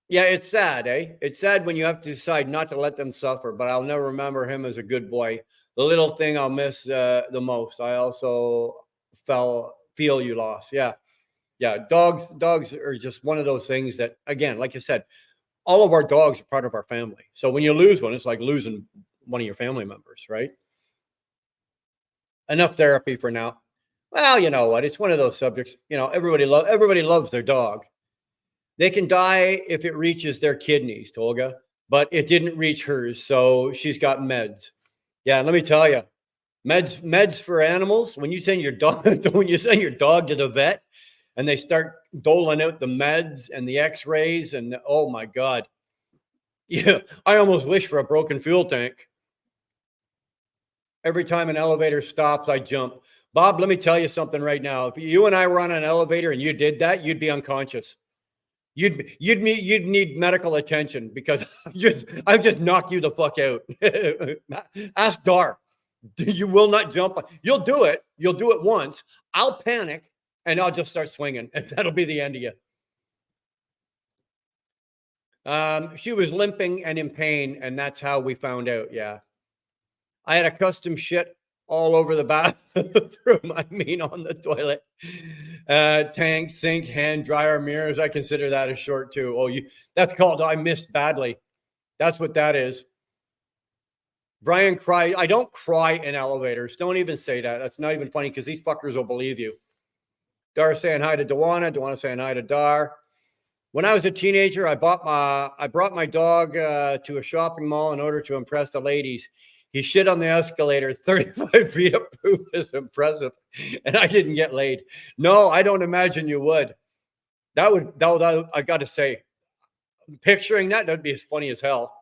yeah, it's sad, eh? It's sad when you have to decide not to let them suffer, but I'll never remember him as a good boy. The little thing I'll miss the most. I also feel you lost. Yeah. Yeah. Dogs are just one of those things that, again, like I said, all of our dogs are part of our family. So when you lose one, it's like losing one of your family members, right? Enough therapy for now. Well, you know what? It's one of those subjects. Everybody loves their dog. They can die if it reaches their kidneys, Tolga, but it didn't reach hers, so she's got meds. Yeah, let me tell you, meds for animals. When you send your dog, when you send your dog to the vet, and they start doling out the meds and the X-rays, and oh my god, yeah, I almost wish for a broken fuel tank. Every time an elevator stops, I jump. Bob, let me tell you something right now. If you and I were on an elevator and you did that, you'd be unconscious. You'd need medical attention because I've just knocked you the fuck out. Ask Dar. You will not jump. You'll do it. You'll do it once. I'll panic and I'll just start swinging, and that'll be the end of you. She was limping and in pain, and that's how we found out. Yeah, I had a custom shit all over the bathroom. I mean, on the toilet, tank, sink, hand dryer, mirrors. I consider that a short too. Oh, that's called I missed badly. That's what that is. Brian cry. I don't cry in elevators. Don't even say that. That's not even funny because these fuckers will believe you. Dar saying hi to Dewana. Dewana saying hi to Dar. When I was a teenager, I brought my dog to a shopping mall in order to impress the ladies. He shit on the escalator. 35 feet of poop is impressive, and I didn't get laid. No, I don't imagine you would. That I got to say, picturing that'd be as funny as hell.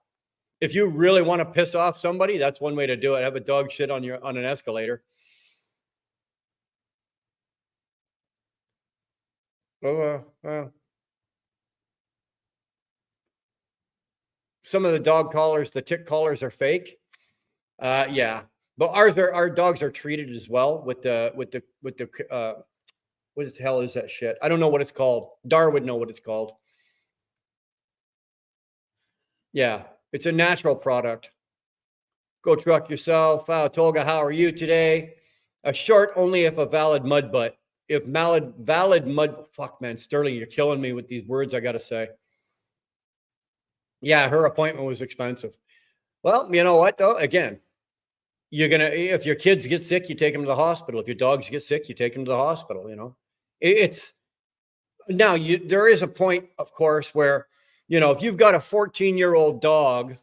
If you really want to piss off somebody, that's one way to do it. Have a dog shit on an escalator. Some of the dog collars, the tick collars are fake. Yeah, but our dogs are treated as well with the what the hell is that shit? I don't know what it's called. Dar would know what it's called. Yeah, it's a natural product. Go truck yourself. Tolga, how are you today? A short only if a valid mud butt. If valid mud, fuck man, Sterling, you're killing me with these words. I gotta say. Yeah, her appointment was expensive. Well, you know what though? Again, if your kids get sick, you take them to the hospital. If your dogs get sick, you take them to the hospital. It's now there is a point, of course, where if you've got a 14-year-old dog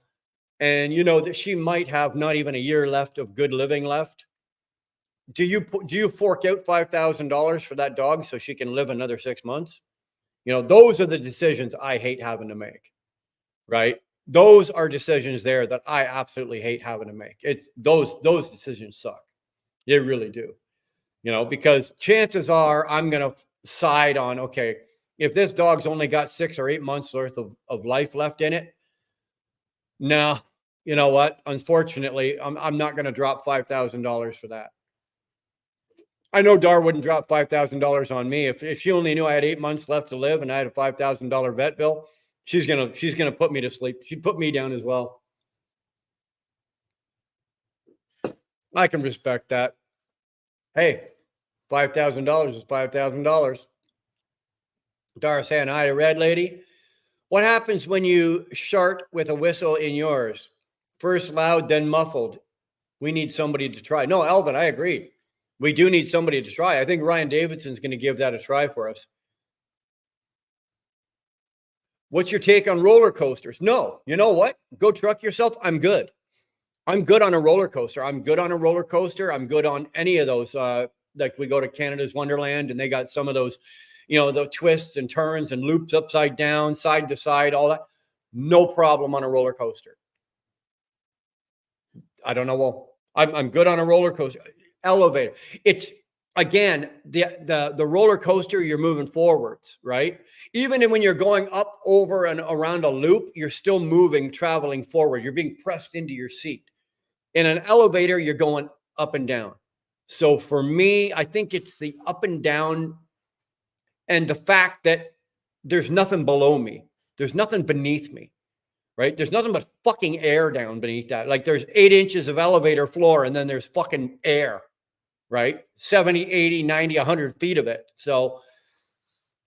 and you know that she might have not even a year left of good living left, do you fork out $5,000 for that dog so she can live another 6 months? Those are the decisions I hate having to make, right? Those are decisions there that I absolutely hate having to make. It's those decisions suck. They really do. Because chances are I'm going to side on, okay, if this dog's only got 6 or 8 months worth of life left in it, no, you know what? Unfortunately, I'm not going to drop $5,000 for that. I know Dar wouldn't drop $5,000 on me if she only knew I had 8 months left to live and I had a $5,000 vet bill. She's gonna put me to sleep. She'd put me down as well. I can respect that. Hey, $5,000 is $5,000. Dar saying hi to Red Lady. What happens when you shart with a whistle in yours? First loud, then muffled. We need somebody to try. No, Alvin, I agree. We do need somebody to try. I think Ryan Davidson's going to give that a try for us. What's your take on roller coasters? No, you know what? Go truck yourself. I'm good. I'm good on a roller coaster. I'm good on a roller coaster. I'm good on any of those. Like we go to Canada's Wonderland and they got some of those, the twists and turns and loops upside down, side to side, all that. No problem on a roller coaster. I don't know. Well, I'm good on a roller coaster. Elevator. It's again the roller coaster. You're moving forwards, right? Even when you're going up, over, and around a loop, you're still moving, traveling forward. You're being pressed into your seat. In an elevator, you're going up and down. So for me, I think it's the up and down, and the fact that there's nothing below me, there's nothing beneath me. Right? There's nothing but fucking air down beneath that. Like there's 8 inches of elevator floor and then there's fucking air, right? 70, 80, 90, 100 feet of it. So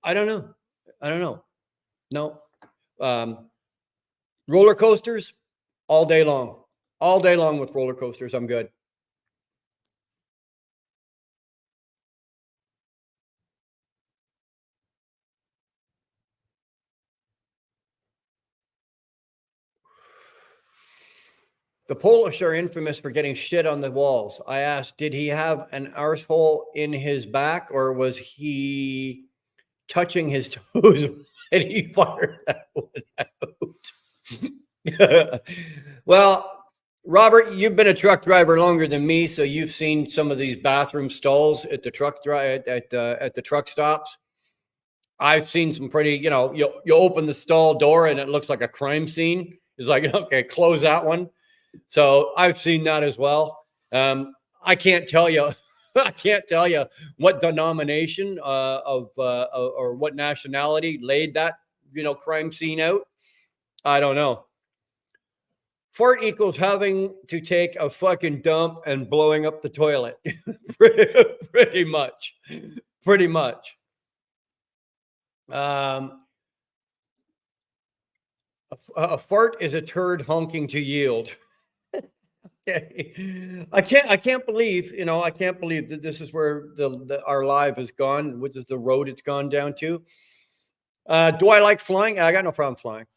I don't know. No. Roller coasters all day long with roller coasters. I'm good. The Polish are infamous for getting shit on the walls. I asked, did he have an arsehole in his back or was he touching his toes and he fired that one out? Well, Robert, you've been a truck driver longer than me, so you've seen some of these bathroom stalls at the truck at the truck stops. I've seen some pretty, you open the stall door and it looks like a crime scene. It's like, okay, close that one. So I've seen that as well. I can't tell you. I can't tell you what denomination or what nationality laid that crime scene out. I don't know. Fart equals having to take a fucking dump and blowing up the toilet. Pretty much. A fart is a turd honking to yield. I can't believe, that this is where our live has gone, which is the road it's gone down to. Do I like flying? I got no problem flying.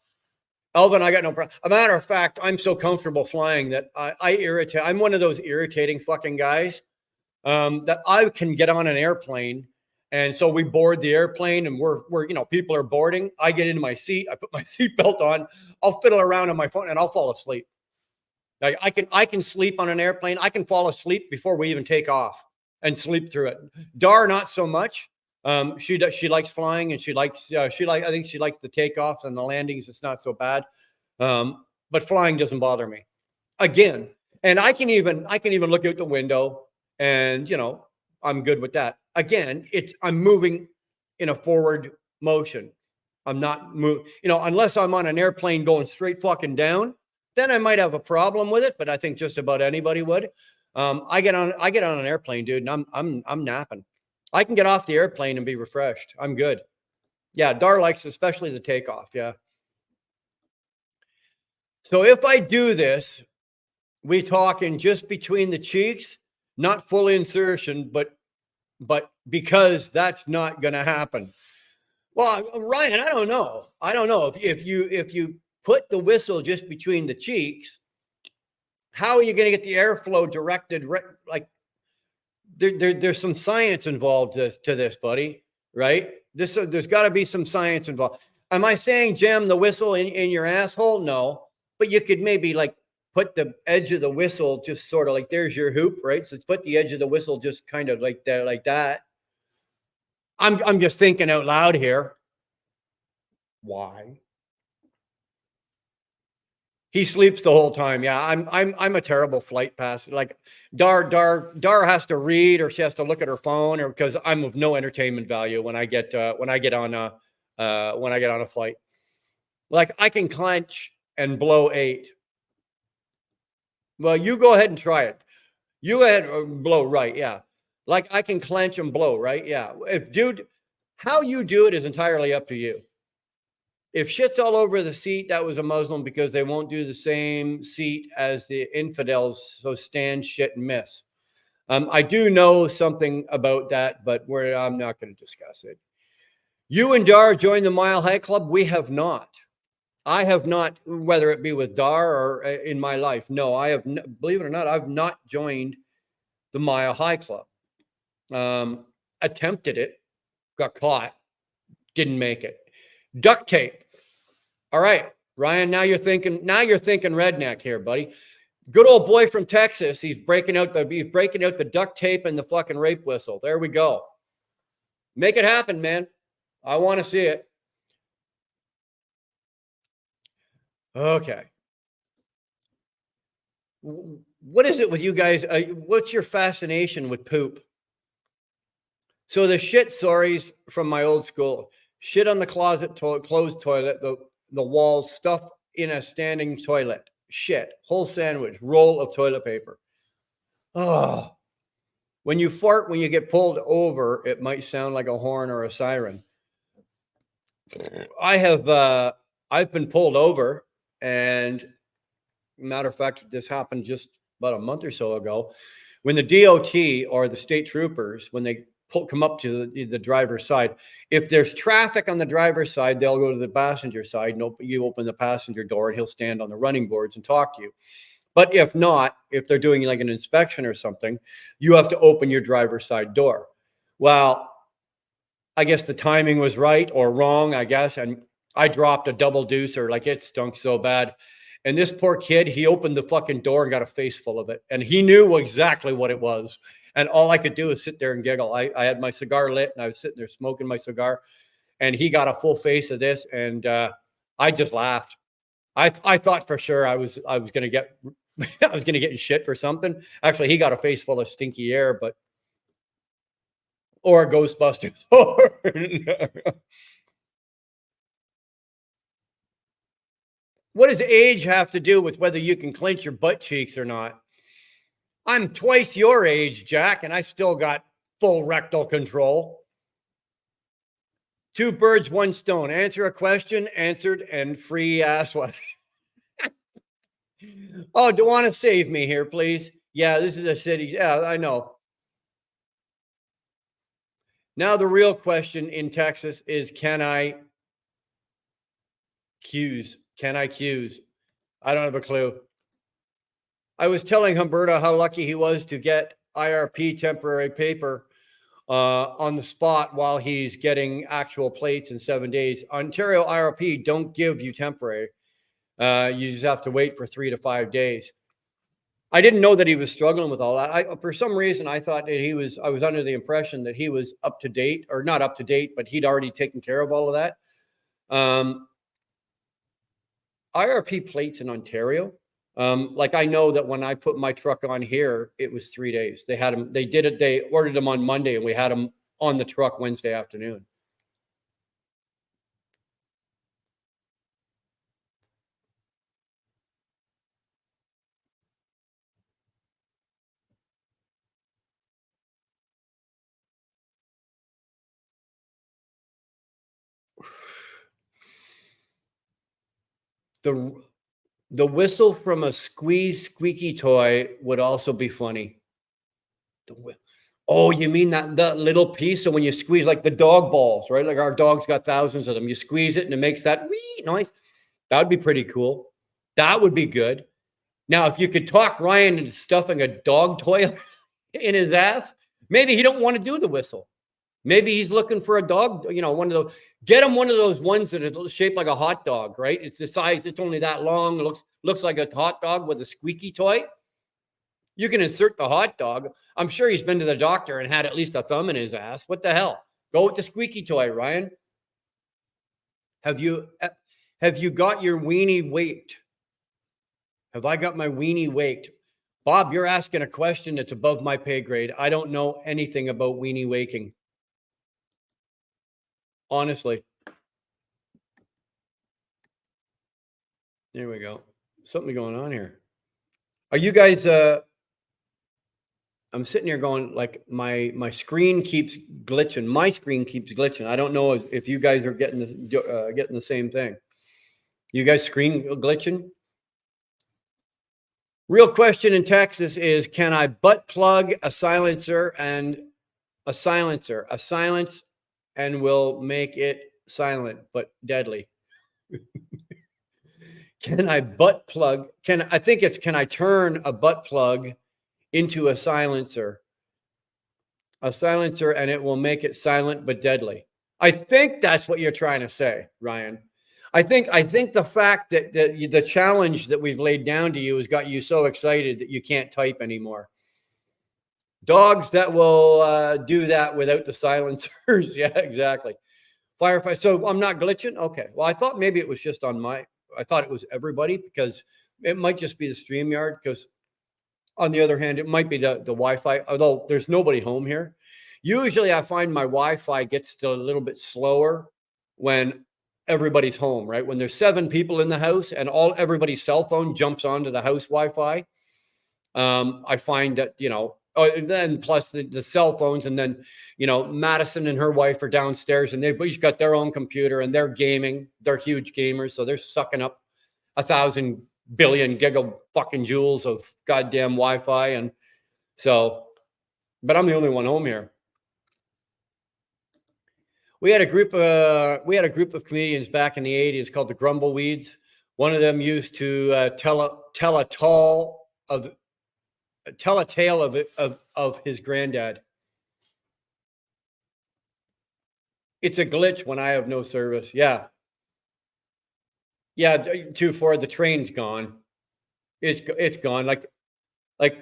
Elvin, I got no problem. A matter of fact, I'm so comfortable flying that I irritate. I'm one of those irritating fucking guys that I can get on an airplane. And so we board the airplane and we're people are boarding. I get into my seat. I put my seatbelt on. I'll fiddle around on my phone and I'll fall asleep. Like I can sleep on an airplane. I can fall asleep before we even take off and sleep through it. Dar, not so much. She likes flying and I think she likes the takeoffs and the landings. It's not so bad. But flying doesn't bother me. Again, and I can even look out the window and I'm good with that. Again, I'm moving in a forward motion. I'm not moving, unless I'm on an airplane going straight fucking down, then I might have a problem with it, but I think just about anybody would. I get on an airplane, dude, and I'm napping. I can get off the airplane and be refreshed. I'm good. Yeah, Dar likes especially the takeoff. Yeah. So if I do this, we talking just between the cheeks, not full insertion, but because that's not going to happen. Well, Ryan, I don't know. I don't know if you put the whistle just between the cheeks, how are you going to get the airflow directed? Like there's some science involved to this, buddy. Right? There's got to be some science involved. Am I saying jam the whistle in your asshole? No, but you could maybe like put the edge of the whistle just sort of like there's your hoop, right? So put the edge of the whistle just kind of like that, like that. I'm just thinking out loud here. Why? He sleeps the whole time. Yeah, I'm a terrible flight pass. Like Dar has to read or she has to look at her phone or because I'm of no entertainment value when I get on a flight. Like I can clench and blow 8. Well, you go ahead and try it. You go ahead and blow right. Yeah. Like I can clench and blow, right? Yeah. If dude, how you do it is entirely up to you. If shit's all over the seat, that was a Muslim because they won't do the same seat as the infidels. So stand, shit, and miss. I do know something about that, but I'm not going to discuss it. You and Dar joined the Mile High Club. We have not. I have not, whether it be with Dar or in my life. No, I have. Believe it or not, I've not joined the Mile High Club. Attempted it, got caught, didn't make it. Duct tape. All right, Ryan, now you're thinking redneck here, buddy. Good old boy from Texas. He's breaking out the duct tape and the fucking rape whistle. There we go. Make it happen, man. I want to see it. Okay. What is it with you guys? What's your fascination with poop? So the shit stories from my old school. Shit on the closet, closed toilet, the walls, stuff in a standing toilet. Shit, whole sandwich, roll of toilet paper. Oh, when you fart, when you get pulled over, it might sound like a horn or a siren. I've been pulled over, and matter of fact, this happened just about a month or so ago. When the DOT or the state troopers, when they come up to the driver's side, if there's traffic on the driver's side, they'll go to the passenger side. And you open the passenger door, and he'll stand on the running boards and talk to you. But if not, if they're doing like an inspection or something, you have to open your driver's side door. Well, I guess the timing was right or wrong, I guess. And I dropped a double deucer, like it stunk so bad. And this poor kid, he opened the fucking door and got a face full of it. And he knew exactly what it was. And all I could do is sit there and giggle. I had my cigar lit and I was sitting there smoking my cigar. And he got a full face of this. And I just laughed. I thought for sure I was going to get I was going to get in shit for something. Actually, he got a face full of stinky air, or a Ghostbuster. What does age have to do with whether you can clench your butt cheeks or not? I'm twice your age, Jack, and I still got full rectal control. 2 birds, 1 stone. Answer a question, answered, and free ass one. Oh, do you want to save me here, please? Yeah, this is a city. Yeah, I know. Now the real question in Texas is, can I cues? Can I cues? I don't have a clue. I was telling Humberto how lucky he was to get IRP temporary paper on the spot while he's getting actual plates in 7 days. Ontario IRP don't give you temporary. You just have to wait for 3 to 5 days. I didn't know that he was struggling with all that. For some reason, I thought that I was under the impression that he was up to date, or not up to date, but he'd already taken care of all of that. IRP plates in Ontario. Like I know that when I put my truck on here, it was 3 days. They ordered them on Monday and we had them on the truck Wednesday afternoon. The whistle from a squeaky toy would also be funny. Oh, you mean that little piece? So when you squeeze like the dog balls, right? Like our dog's got thousands of them. You squeeze it and it makes that wee noise. That would be pretty cool. That would be good. Now, if you could talk Ryan into stuffing a dog toy in his ass, maybe he don't want to do the whistle. Maybe he's looking for a dog, one of those. Get him one of those ones that is shaped like a hot dog, right? It's the size, it's only that long. It looks like a hot dog with a squeaky toy. You can insert the hot dog. I'm sure he's been to the doctor and had at least a thumb in his ass. What the hell? Go with the squeaky toy, Ryan. Have you got your weenie waked? Have I got my weenie waked? Bob, you're asking a question that's above my pay grade. I don't know anything about weenie waking. Honestly. There we go. Something going on here. Are you guys I'm sitting here going like my screen keeps glitching. My screen keeps glitching. I don't know if you guys are getting the same thing. You guys screen glitching? Real question in Texas is, can I butt plug a silencer and silence and will make it silent but deadly? Can I butt plug? Can I turn a butt plug into a silencer and it will make it silent but deadly? I think that's what you're trying to say, Ryan. I think the fact that the challenge that we've laid down to you has got you so excited that you can't type anymore. Dogs that will do that without the silencers. Yeah, exactly. Firefight. So I'm not glitching. Okay. Well, I thought maybe it was just I thought it was everybody, because it might just be the StreamYard, because on the other hand, it might be the Wi-Fi, although there's nobody home here. Usually I find my Wi-Fi gets a little bit slower when everybody's home, right? When there's 7 people in the house and everybody's cell phone jumps onto the house Wi-Fi. I find that, and then plus the cell phones, and then, Madison and her wife are downstairs and they've each got their own computer and they're gaming. They're huge gamers. So they're sucking up 1,000 billion fucking joules of goddamn Wi-Fi. And so, but I'm the only one home here. We had a group of comedians back in the 80s called the Grumbleweeds. One of them used to tell a tale of his granddad. It's a glitch when I have no service. Yeah. 2-4, the train's gone. It's gone. Like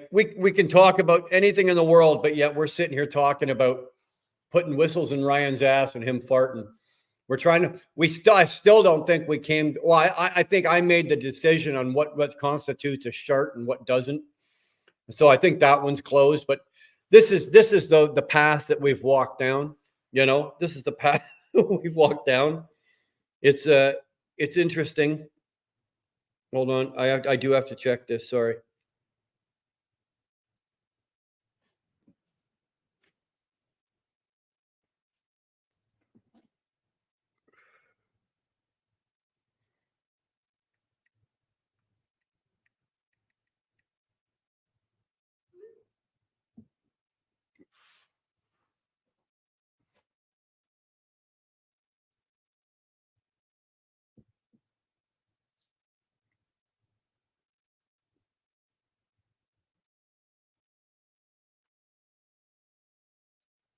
we can talk about anything in the world, but yet we're sitting here talking about putting whistles in Ryan's ass and him farting. We're trying to. I still don't think we came. Well, I think I made the decision on what constitutes a shart and what doesn't. So I think that one's closed. But this is the path that we've walked down. This is the path we've walked down. It's interesting. Hold on, I do have to check this. Sorry.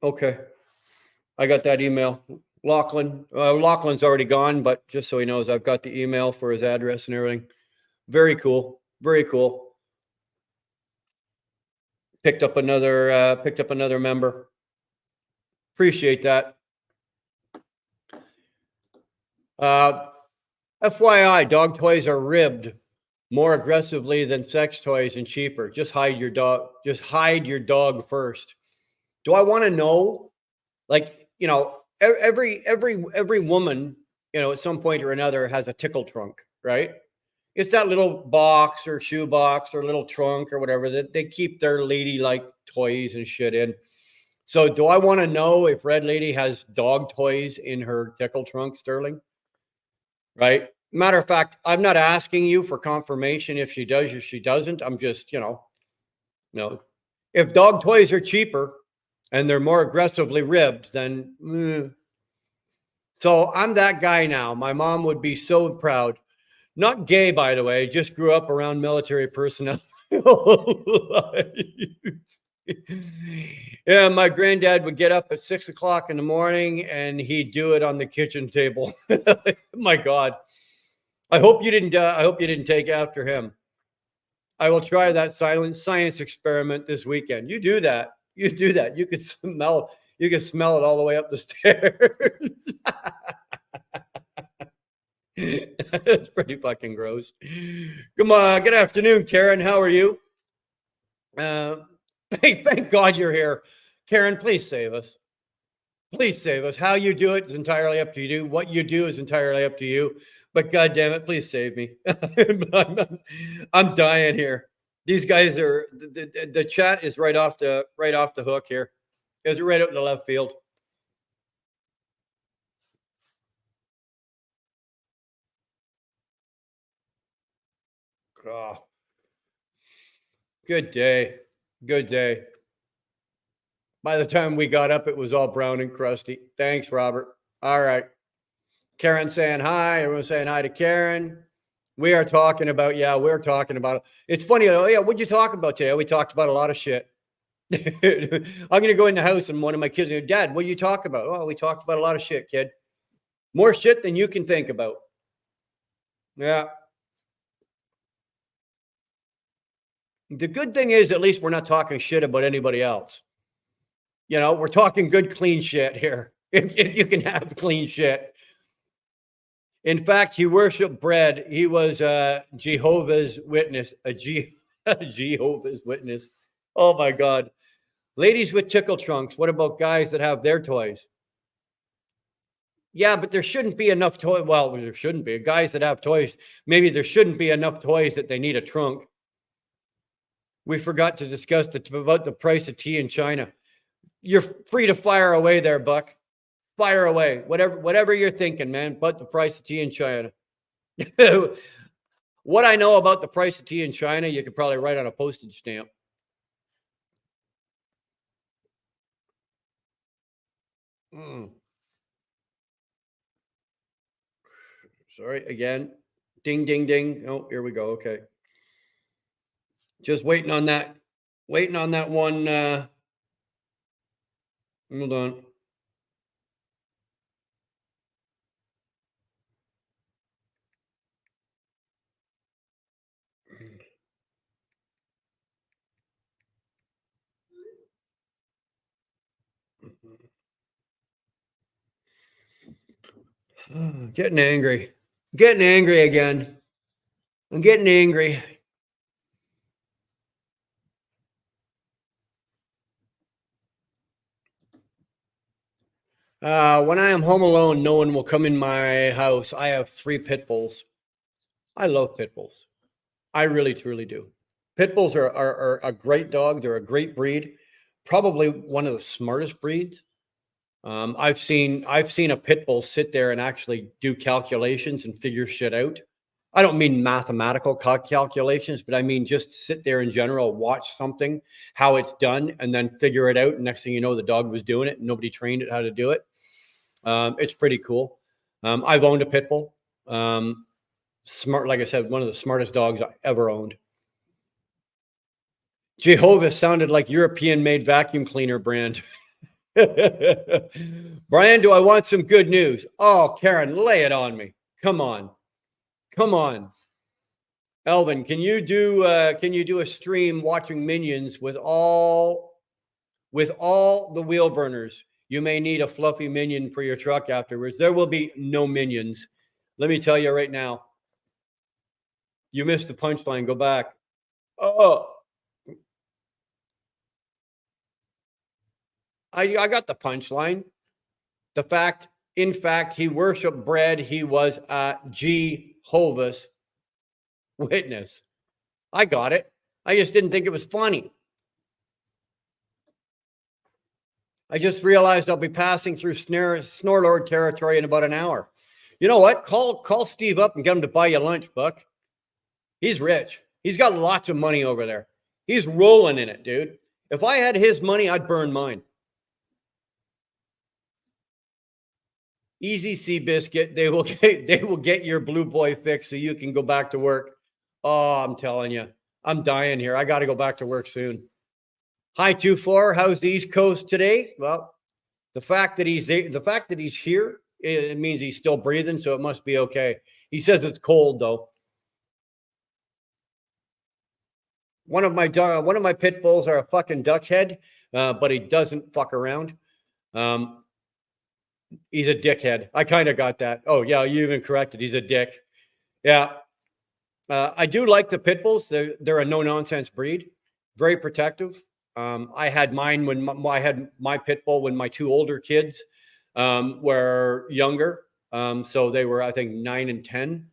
Okay. I got that email. Lachlan's already gone, but just so he knows, I've got the email for his address and everything. Very cool. Very cool. Picked up another member. Appreciate that. FYI, dog toys are ribbed more aggressively than sex toys and cheaper. Just hide your dog first. Do I want to know? Like, every woman, at some point or another has a tickle trunk, right? It's that little box or shoe box or little trunk or whatever that they keep their ladylike toys and shit in. So do I want to know if Red Lady has dog toys in her tickle trunk, Sterling? Right? Matter of fact, I'm not asking you for confirmation if she does or she doesn't. I'm just, if dog toys are cheaper, and they're more aggressively ribbed than. So I'm that guy now. My mom would be so proud. Not gay, by the way, just grew up around military personnel. Yeah, my granddad would get up at 6 o'clock in the morning and he'd do it on the kitchen table. My God. I hope you didn't take after him. I will try that silent science experiment this weekend. You do that. You do that. You can smell it all the way up the stairs. It's pretty fucking gross. Come on. Good afternoon, Karen. How are you? Thank God you're here. Karen, please save us. Please save us. How you do it is entirely up to you. What you do is entirely up to you. But God damn it, please save me. I'm dying here. These guys are the chat is right off the hook here. Guys are right out in the left field. Oh. Good day. Good day. By the time we got up, it was all brown and crusty. Thanks, Robert. All right. Karen saying hi. Everyone's saying hi to Karen. We're talking about it's funny. Oh, yeah. What'd you talk about today? We talked about a lot of shit. I'm going to go in the house and one of my kids go, Dad, what did you talk about? Oh, we talked about a lot of shit, kid. More shit than you can think about. Yeah. The good thing is, at least we're not talking shit about anybody else. You know, we're talking good, clean shit here. If you can have clean shit. In fact, he worshiped bread. He was a Jehovah's Witness, Jehovah's Witness. Oh my God. Ladies with tickle trunks. What about guys that have their toys? Yeah, but there shouldn't be enough toys. Well, there shouldn't be. Guys that have toys, maybe there shouldn't be enough toys that they need a trunk. We forgot to discuss about the price of tea in China. You're free to fire away there, Buck. Fire away. Whatever you're thinking, man, but the price of tea in China. What I know about the price of tea in China, you could probably write on a postage stamp. Sorry, again. Ding, ding, ding. Oh, here we go. Okay. Just waiting on that one. Hold on. Getting angry. Getting angry again. I'm getting angry. When I am home alone, no one will come in my house. I have 3 pit bulls. I love pit bulls. I really, truly do. Pit bulls are a great dog. They're a great breed. Probably one of the smartest breeds. I've seen a pit bull sit there and actually do calculations and figure shit out. I don't mean mathematical calculations, but I mean just sit there in general, watch something, how it's done, and then figure it out. And next thing you know, the dog was doing it and nobody trained it how to do it. It's pretty cool. I've owned a pit bull. Smart, like I said, one of the smartest dogs I ever owned. Jehovah sounded like European-made vacuum cleaner brand. Brian, do I want some good news? Oh, Karen, lay it on me. Come on. Elvin, can you do a stream watching Minions with all the wheel burners? You may need a fluffy minion for your truck afterwards. There will be no minions. Let me tell you right now. You missed the punchline. Go back. Oh, I got the punchline. In fact, he worshiped bread. He was a Jehovah's Witness. I got it. I just didn't think it was funny. I just realized I'll be passing through Snorlord territory in about an hour. You know what? Call Steve up and get him to buy you lunch, Buck. He's rich. He's got lots of money over there. He's rolling in it, dude. If I had his money, I'd burn mine. Easy Seabiscuit. They will get your blue boy fix so you can go back to work. Oh, I'm telling you, I'm dying here. I got to go back to work soon. Hi 24. How's the East Coast today? Well, the fact that he's here, it means he's still breathing, so it must be okay. He says it's cold though. One of my pit bulls are a fucking duckhead, but he doesn't fuck around. He's a dickhead. I kind of got that. Oh yeah, you even corrected. He's a dick. Yeah. I do like the pit bulls. They're a no nonsense breed. Very protective. I had mine when I had my pit bull when my two older kids were younger. So they were, I think, 9 and 10.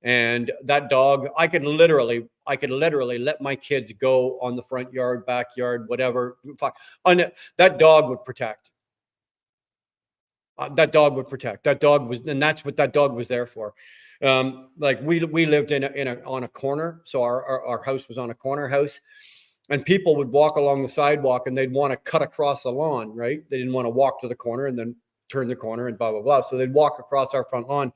And that dog, I could literally let my kids go on the front yard, backyard, whatever. That dog would protect. That dog would protect. That dog was, and that's what that dog was there for. Like we lived on a corner, so our house was on a corner house, and people would walk along the sidewalk and they'd want to cut across the lawn, right? They didn't want to walk to the corner and then turn the corner and blah blah blah. So they'd walk across our front lawn,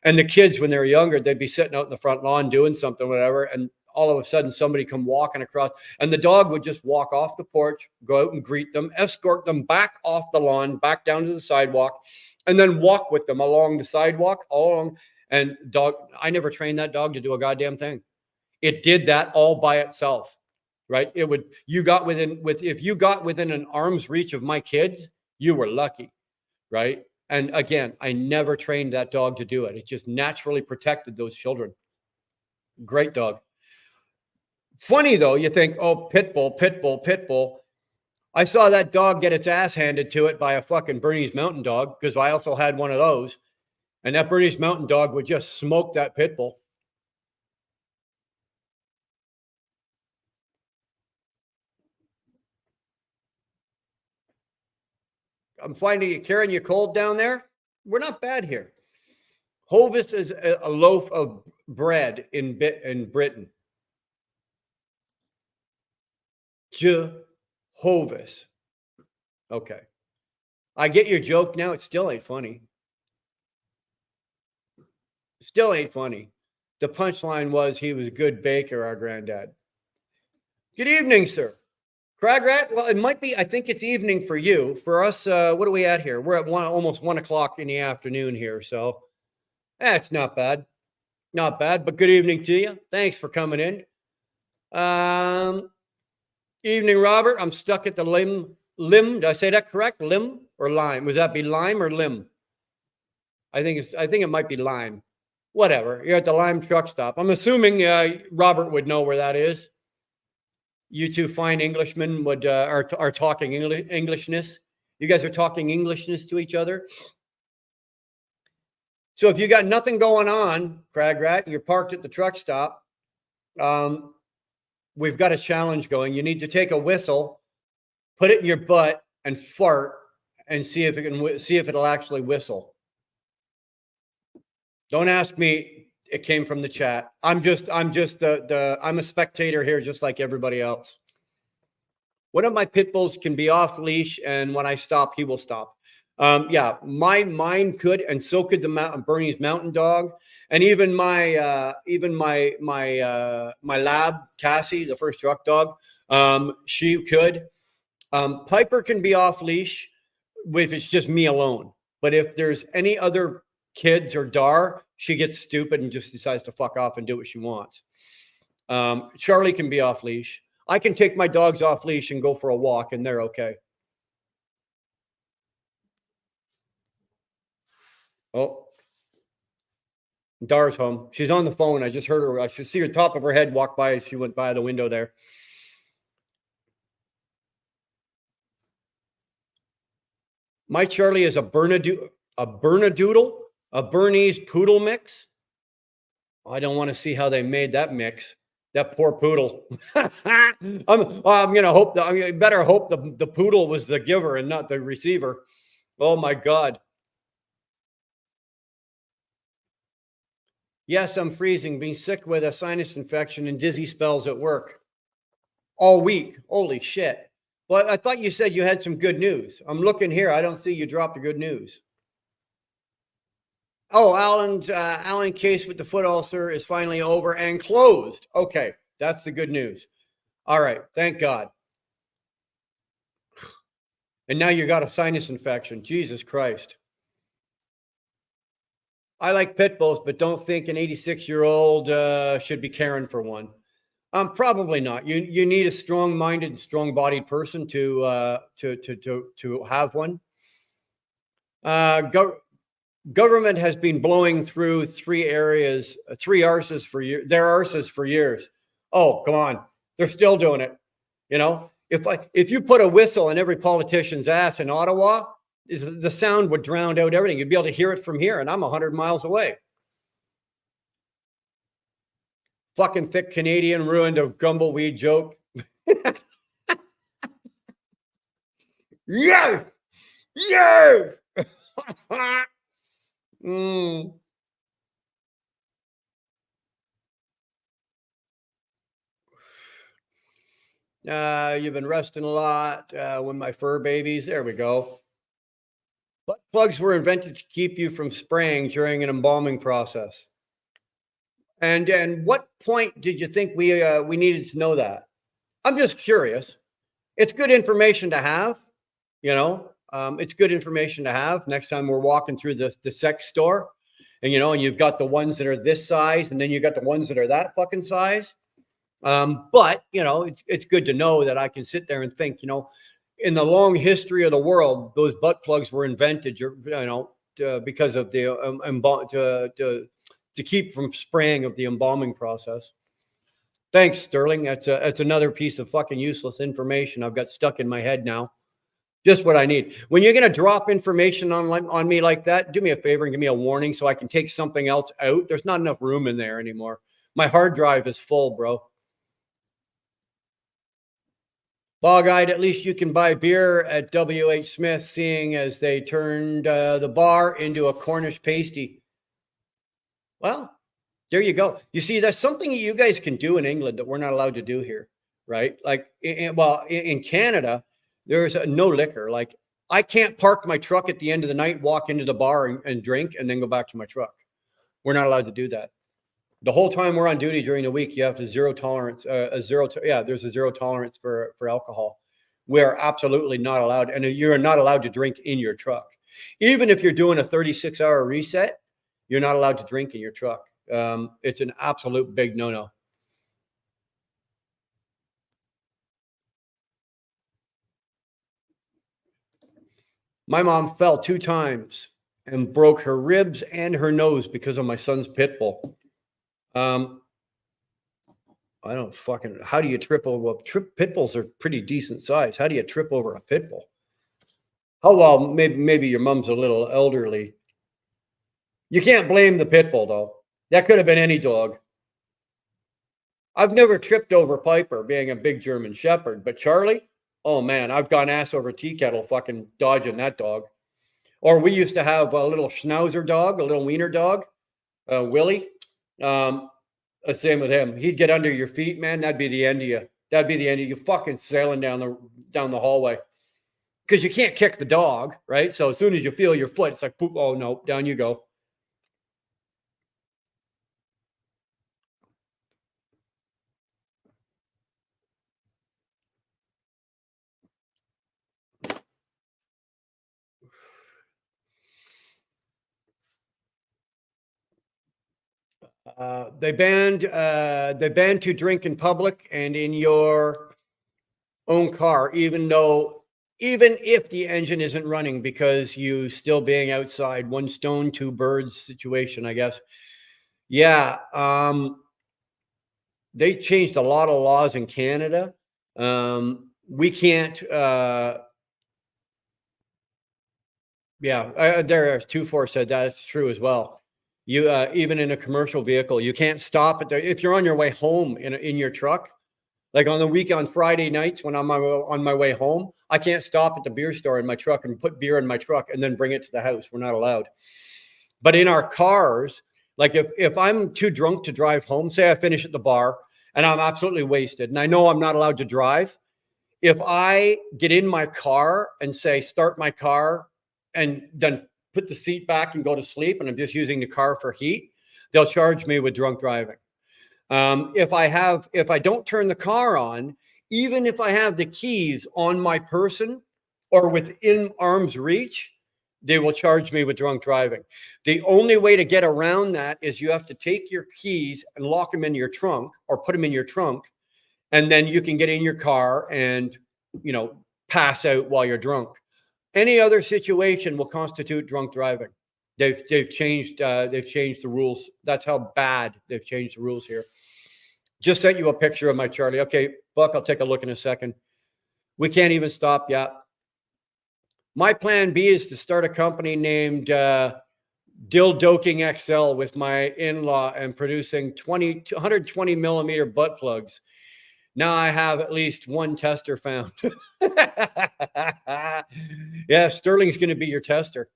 and the kids, when they were younger, they'd be sitting out in the front lawn doing something, whatever, and all of a sudden somebody come walking across, and the dog would just walk off the porch, go out and greet them, escort them back off the lawn, back down to the sidewalk, and then walk with them along the sidewalk, along. And dog, I never trained that dog to do a goddamn thing. It did that all by itself, right? If you got within an arm's reach of my kids, you were lucky, right? And again, I never trained that dog to do it. It just naturally protected those children. Great dog. Funny though, you think, oh, pit bull, pit bull, pit bull. I saw that dog get its ass handed to it by a fucking Bernese Mountain Dog, because I also had one of those. And that Bernese Mountain Dog would just smoke that pit bull. I'm finding it, Karen, you cold down there? We're not bad here. Hovis is a loaf of bread in Britain. Jehovah's. Okay. I get your joke now. It still ain't funny. Still ain't funny. The punchline was he was a good baker, our granddad. Good evening, sir. Cragrat, well, it might be, I think it's evening for you. For us, what are we at here? We're at almost 1 o'clock in the afternoon here. So it's not bad. Not bad, but good evening to you. Thanks for coming in. Evening, Robert. I'm stuck at the limb. Did I say that correct? Limb or lime? Was that be lime or limb? I think it might be lime. Whatever. You're at the Lime truck stop. I'm assuming Robert would know where that is. You two fine Englishmen are talking Englishness. You guys are talking Englishness to each other. So if you got nothing going on, Cragrat, you're parked at the truck stop. We've got a challenge going. You need to take a whistle, put it in your butt, and fart, and see if it'll actually whistle. Don't ask me. It came from the chat. I'm a spectator here, just like everybody else. One of my pit bulls can be off leash, and when I stop, he will stop. Yeah, mine could, and so could the Bernese Mountain Dog, and even my lab Cassie, the first truck dog. She could. Piper can be off leash if it's just me alone. But if there's any other kids or Dar, she gets stupid and just decides to fuck off and do what she wants. Charlie can be off leash. I can take my dogs off leash and go for a walk, and they're okay. Oh, Dar's home. She's on the phone. I just heard her. I see her top of her head walk by as she went by the window there. My Charlie is a Bernedoodle, a Bernese poodle mix. I don't want to see how they made that mix. That poor poodle. I'm gonna hope better hope the poodle was the giver and not the receiver. Oh my God. Yes, I'm freezing, being sick with a sinus infection and dizzy spells at work all week. Holy shit. Well, I thought you said you had some good news. I'm looking here. I don't see you dropped the good news. Oh, Alan case with the foot ulcer is finally over and closed. Okay, that's the good news. All right, thank God. And now you got a sinus infection. Jesus Christ. I like pit bulls, but don't think an 86-year-old should be caring for one. Probably not. You need a strong-minded, strong-bodied person to have one. Government has been blowing through three arses for years. Their arses for years. Oh, come on, they're still doing it. You know, if you put a whistle in every politician's ass in Ottawa, the sound would drown out everything. You'd be able to hear it from here, and I'm 100 miles away. Fucking thick Canadian ruined a gumbleweed joke. Yeah, yeah. Mm. You've been resting a lot with my fur babies. There we go. Butt plugs were invented to keep you from spraying during an embalming process. And what point did you think we needed to know that? I'm just curious. It's good information to have, you know. It's good information to have next time we're walking through the sex store, and and you've got the ones that are this size, and then you got the ones that are that fucking size. But it's good to know that I can sit there and think, in the long history of the world, those butt plugs were invented, because of the to keep from spraying of the embalming process. Thanks, Sterling. That's another piece of fucking useless information I've got stuck in my head now. Just what I need. When you're gonna drop information on me like that, do me a favor and give me a warning so I can take something else out. There's not enough room in there anymore. My hard drive is full, bro. Bog-eyed, at least you can buy beer at W.H. Smith, seeing as they turned the bar into a Cornish pasty. Well, there you go. You see, that's something you guys can do in England that we're not allowed to do here, right? Like, in Canada, there's no liquor. Like, I can't park my truck at the end of the night, walk into the bar and drink, and then go back to my truck. We're not allowed to do that. The whole time we're on duty during the week, you have to zero tolerance. There's a zero tolerance for alcohol. We're absolutely not allowed, and you're not allowed to drink in your truck. Even if you're doing a 36-hour reset, you're not allowed to drink in your truck. It's an absolute big no-no. My mom fell 2 times and broke her ribs and her nose because of my son's pit bull. I don't fucking. How do you trip over? Pit bulls are pretty decent size. How do you trip over a pit bull? Oh well, maybe your mom's a little elderly. You can't blame the pit bull though. That could have been any dog. I've never tripped over Piper, being a big German Shepherd, but Charlie, oh man, I've gone ass over tea kettle fucking dodging that dog. Or we used to have a little Schnauzer dog, a little wiener dog, Willie. Same with him. He'd get under your feet, man. That'd be the end of you. That'd be the end of you fucking sailing down the hallway. Because you can't kick the dog, right? So as soon as you feel your foot, it's like, poop, oh no, down you go. They banned to drink in public and in your own car, even if the engine isn't running, because you still being outside. One stone, two birds situation, I guess. Yeah. They changed a lot of laws in Canada. We can't. There's 24 said that. It's true as well. You even in a commercial vehicle, you can't stop it if you're on your way home in your truck. Like on Friday nights when I'm on my way home, I can't stop at the beer store in my truck and put beer in my truck and then bring it to the house. We're not allowed. But in our cars, like if I'm too drunk to drive home, say I finish at the bar and I'm absolutely wasted and I know I'm not allowed to drive, if I get in my car and say, start my car, and then put the seat back and go to sleep and I'm just using the car for heat, they'll charge me with drunk driving. If I don't turn the car on, even if I have the keys on my person or within arm's reach, they will charge me with drunk driving. The only way to get around that is you have to take your keys and lock them in your trunk or put them in your trunk. And then you can get in your car and, pass out while you're drunk. Any other situation will constitute drunk driving. They've changed the rules. That's how bad they've changed the rules here. Just sent you a picture of my Charlie. Okay, Buck, I'll take a look in a second. We can't even stop yet. My plan B is to start a company named Dildoking XL with my in-law and producing 120 millimeter butt plugs. Now I have at least one tester found. Yeah, Sterling's going to be your tester.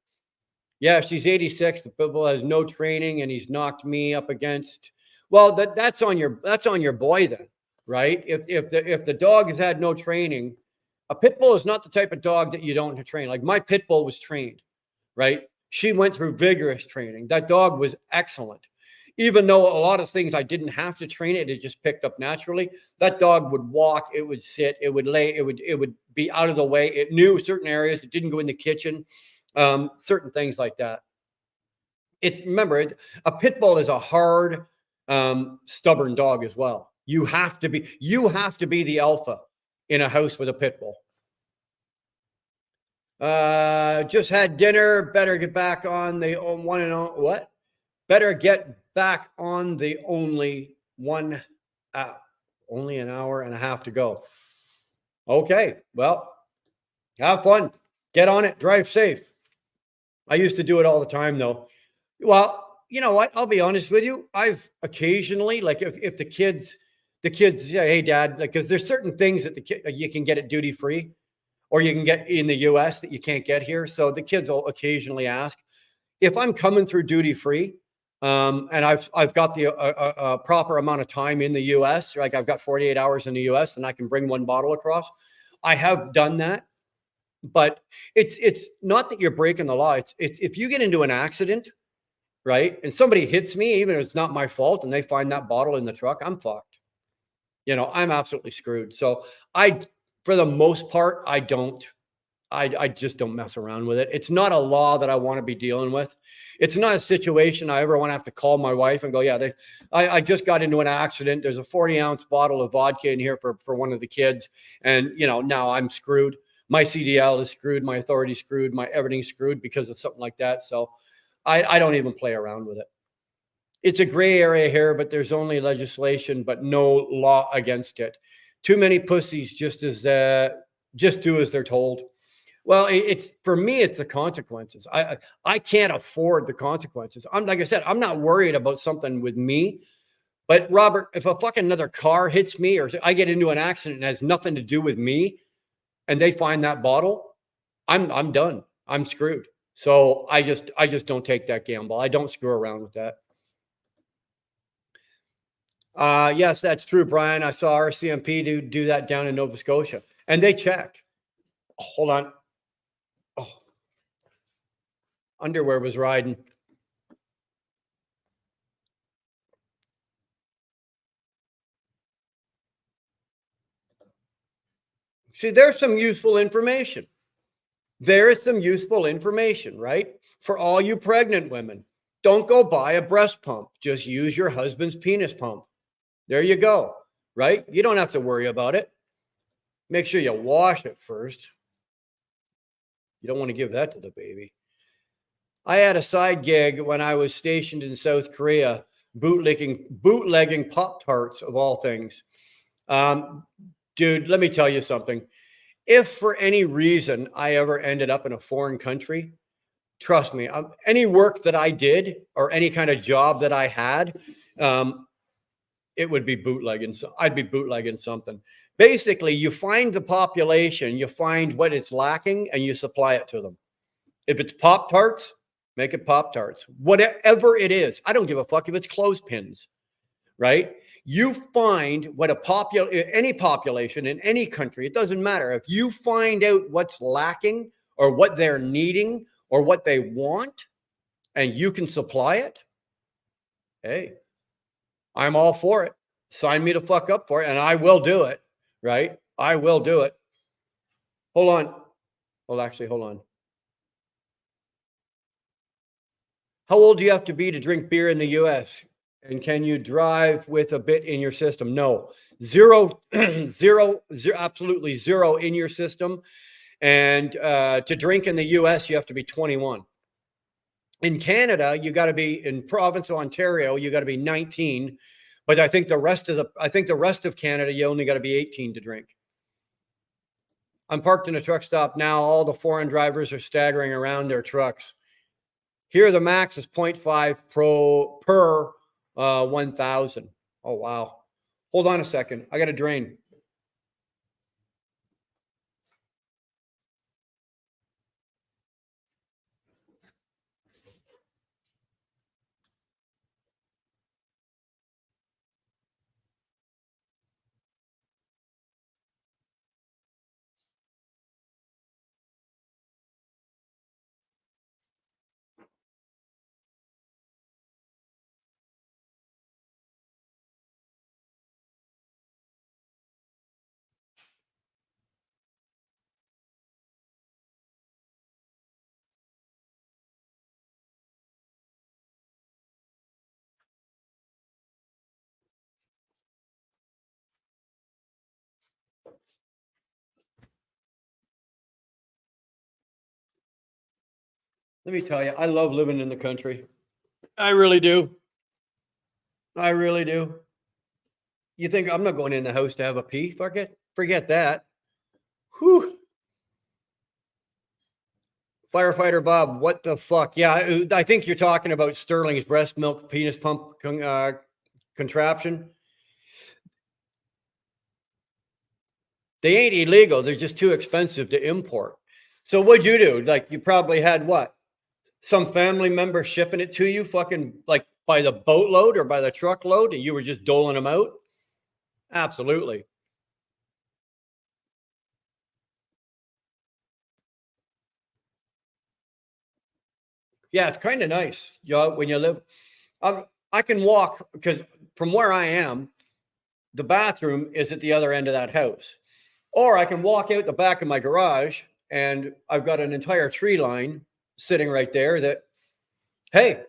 Yeah, she's 86. The pitbull has no training, and he's knocked me up against. Well, that's on your boy then, right? If the dog has had no training, a pit bull is not the type of dog that you don't train. Like my pit bull was trained, right? She went through vigorous training. That dog was excellent. Even though a lot of things I didn't have to train it, it just picked up naturally. That dog would walk, it would sit, it would lay, it would be out of the way. It knew certain areas. It didn't go in the kitchen. Certain things like that. Remember, a pit bull is a hard, stubborn dog as well. You have to be the alpha in a house with a pit bull. Just had dinner. Better get back on the one and only. What? Better get back on the only one. Only an hour and a half to go. Okay. Well, have fun. Get on it. Drive safe. I used to do it all the time, though. Well, you know what? I'll be honest with you. I've occasionally, like, if the kids say, "Hey, Dad," like, because there's certain things that you can get at duty free, or you can get in the U.S. that you can't get here. So the kids will occasionally ask if I'm coming through duty free, and I've got the proper amount of time in the U.S. Like I've got 48 hours in the U.S. and I can bring one bottle across. I have done that. But it's not that you're breaking the law. It's if you get into an accident, right, and somebody hits me, even if it's not my fault, and they find that bottle in the truck, I'm fucked. I'm absolutely screwed. So for the most part, I just don't mess around with it. It's not a law that I want to be dealing with. It's not a situation I ever want to have to call my wife and go, "Yeah, I just got into an accident. There's a 40-ounce bottle of vodka in here for one of the kids, and now I'm screwed. My CDL is screwed. My authority's screwed. My everything's screwed because of something like that." So I don't even play around with it. It's a gray area here, but there's only legislation, but no law against it. Too many pussies just do as they're told. Well, for me, it's the consequences. I can't afford the consequences. Like I said, I'm not worried about something with me. But Robert, if a fucking another car hits me or I get into an accident and has nothing to do with me, and they find that bottle, I'm done. I'm screwed. So I just don't take that gamble. I don't screw around with that. Yes, that's true, Brian. I saw RCMP do that down in Nova Scotia, and they check. Oh, hold on. Oh, underwear was riding. See, there's some useful information. There is some useful information, right? For all you pregnant women, don't go buy a breast pump. Just use your husband's penis pump. There you go, right? You don't have to worry about it. Make sure you wash it first. You don't want to give that to the baby. I had a side gig when I was stationed in South Korea, bootlegging Pop-Tarts of all things. Dude, let me tell you something. If for any reason I ever ended up in a foreign country, trust me, any work that I did or any kind of job that I had, it would be bootlegging. So I'd be bootlegging something. Basically, you find the population, you find what it's lacking, and you supply it to them. If it's Pop-Tarts, make it Pop-Tarts. Whatever it is, I don't give a fuck if it's clothespins, right? You find what any population in any country, it doesn't matter. If you find out what's lacking or what they're needing or what they want, and you can supply it, hey, I'm all for it. Sign me the fuck up for it, and I will do it, right? I will do it. Hold on. Well, actually, hold on. How old do you have to be to drink beer in the US? And can you drive with a bit in your system? No. Zero, zero, absolutely zero in your system. And to drink in the US, you have to be 21. In Canada, you got to be, in province of Ontario, you got to be 19. But I think the rest of Canada, you only got to be 18 to drink. I'm parked in a truck stop now. All the foreign drivers are staggering around their trucks. Here, the max is 0.5 per 1,000. Oh, wow. Hold on a second. I got to drain. Let me tell you, I love living in the country. I really do. I really do. You think I'm not going in the house to have a pee? Forget that. Whew. Firefighter Bob, what the fuck? Yeah, I think you're talking about Sterling's breast milk penis pump contraption. They ain't illegal. They're just too expensive to import. So what'd you do? Like, you probably had what? Some family member shipping it to you, fucking like by the boatload or by the truckload, and you were just doling them out? Absolutely. Yeah, it's kind of nice. You know, when you live, I can walk, because from where I am, the bathroom is at the other end of that house. Or I can walk out the back of my garage and I've got an entire tree line sitting right there that, hey,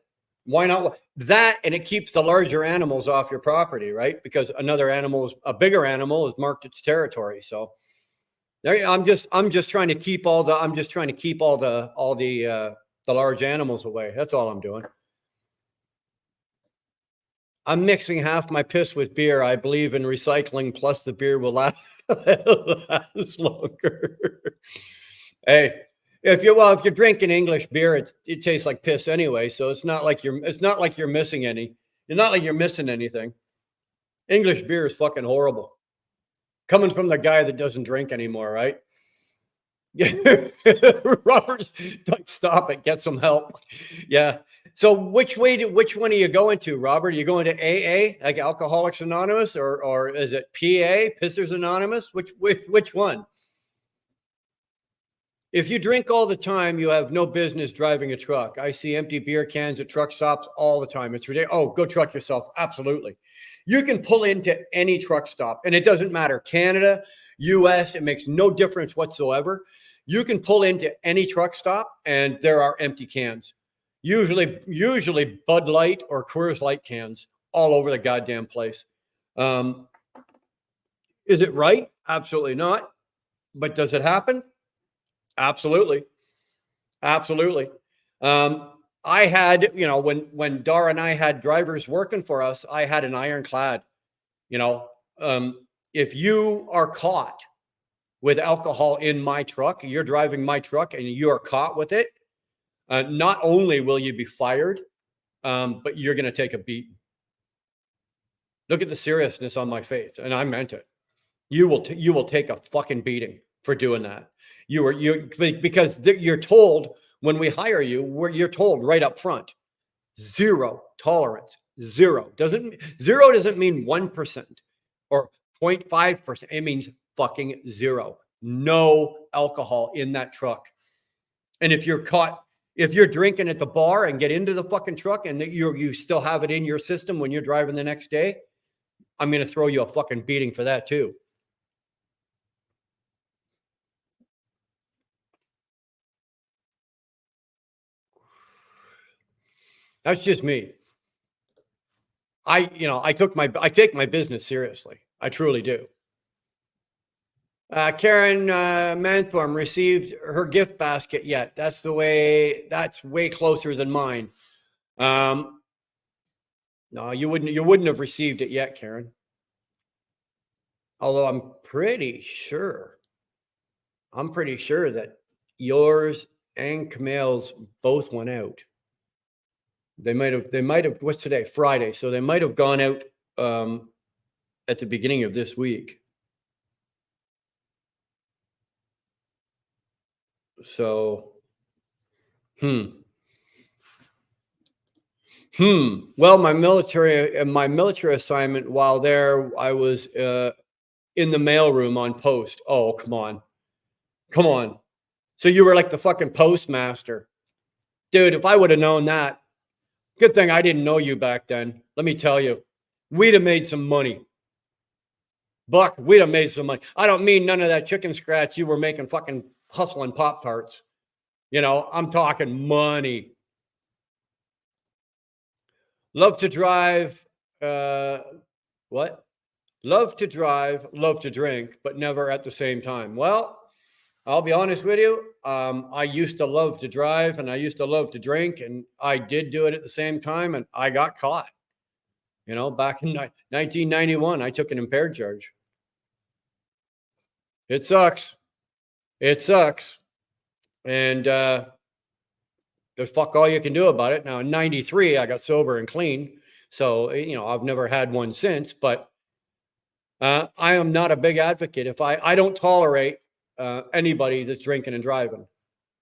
why not? That, and it keeps the larger animals off your property, right? Because a bigger animal has marked its territory. So there, I'm just trying to keep all the large animals away. That's all I'm doing. I'm mixing half my piss with beer. I believe in recycling, plus the beer will last longer. Hey, if you're drinking English beer, it tastes like piss anyway. So it's not like you're missing any. You're not like you're missing anything. English beer is fucking horrible. Coming from the guy that doesn't drink anymore, right? Robert, stop it. Get some help. Yeah. So which one are you going to, Robert? Are you going to AA, like Alcoholics Anonymous, or is it PA, Pissers Anonymous? Which one? If you drink all the time, you have no business driving a truck. I see empty beer cans at truck stops all the time. It's ridiculous. Oh, go truck yourself. Absolutely. You can pull into any truck stop, and it doesn't matter. Canada, US, it makes no difference whatsoever. You can pull into any truck stop and there are empty cans. Usually Bud Light or Coors Light cans all over the goddamn place. Is it right? Absolutely not. But does it happen? Absolutely. Absolutely. I had, when Dara and I had drivers working for us, I had an ironclad. If you are caught with alcohol in my truck, you're driving my truck and you are caught with it, not only will you be fired, but you're going to take a beating. Look at the seriousness on my face, and I meant it. You will take a fucking beating for doing that. Because you're told when we hire you, you're told right up front, zero tolerance. Zero doesn't mean 1% or 0.5%. It means fucking zero. No alcohol in that truck. And if you're caught If you're drinking at the bar and get into the fucking truck and that you still have it in your system when you're driving the next day, I'm going to throw you a fucking beating for that too. That's just me. I take my business seriously. I truly do. Karen Manthorm received her gift basket yet. That's way closer than mine. No, you wouldn't have received it yet, Karen. Although I'm pretty sure that yours and Camille's both went out. They might have, what's today? Friday. So they might have gone out at the beginning of this week. So, well, my military assignment while there, I was in the mailroom on post. Oh, come on. So you were like the fucking postmaster. Dude, if I would have known that, good thing I didn't know you back then. Let me tell you, we'd have made some money. Buck, we'd have made some money. I don't mean none of that chicken scratch you were making fucking hustling Pop-Tarts. I'm talking money. Love to drive. What? Love to drive, love to drink, but never at the same time. Well, I'll be honest with you. I used to love to drive and I used to love to drink, and I did do it at the same time, and I got caught. Back in 1991, I took an impaired charge. It sucks. And there's fuck all you can do about it. Now, in 93, I got sober and clean. So, I've never had one since, but I am not a big advocate. If I don't tolerate anybody that's drinking and driving.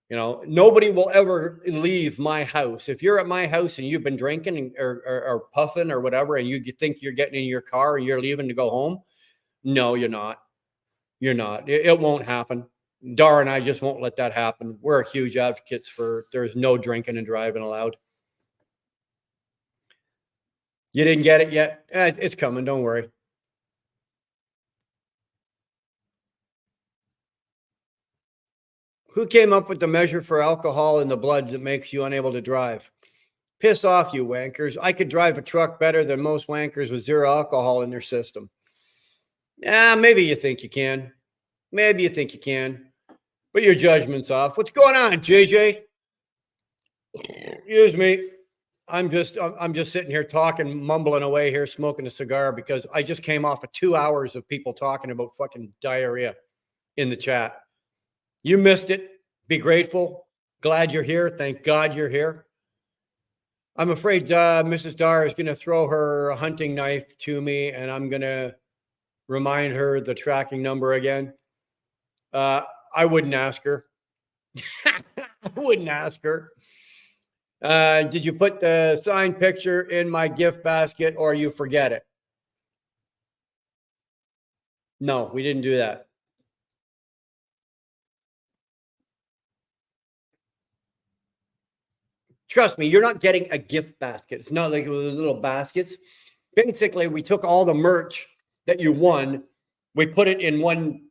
Nobody will ever leave my house. If you're at my house and you've been drinking or puffing or whatever, and you think you're getting in your car and you're leaving to go home, no, you're not. You're not. It won't happen. Dar and I just won't let that happen. We're huge advocates for there's no drinking and driving allowed. You didn't get it yet? It's coming. Don't worry. Who came up with the measure for alcohol in the blood that makes you unable to drive? Piss off, you wankers. I could drive a truck better than most wankers with zero alcohol in their system. Maybe you think you can. But your judgment's off. What's going on, JJ? Excuse me. I'm just sitting here talking, mumbling away here, smoking a cigar because I just came off of 2 hours of people talking about fucking diarrhea in the chat. You missed it. Be grateful. Glad you're here. Thank God you're here. I'm afraid Mrs. Dar is going to throw her hunting knife to me, and I'm going to remind her the tracking number again. I wouldn't ask her. Did you put the signed picture in my gift basket or you forget it? No, we didn't do that. Trust me, you're not getting a gift basket. It's not like little baskets. Basically, we took all the merch that you won, we put it in one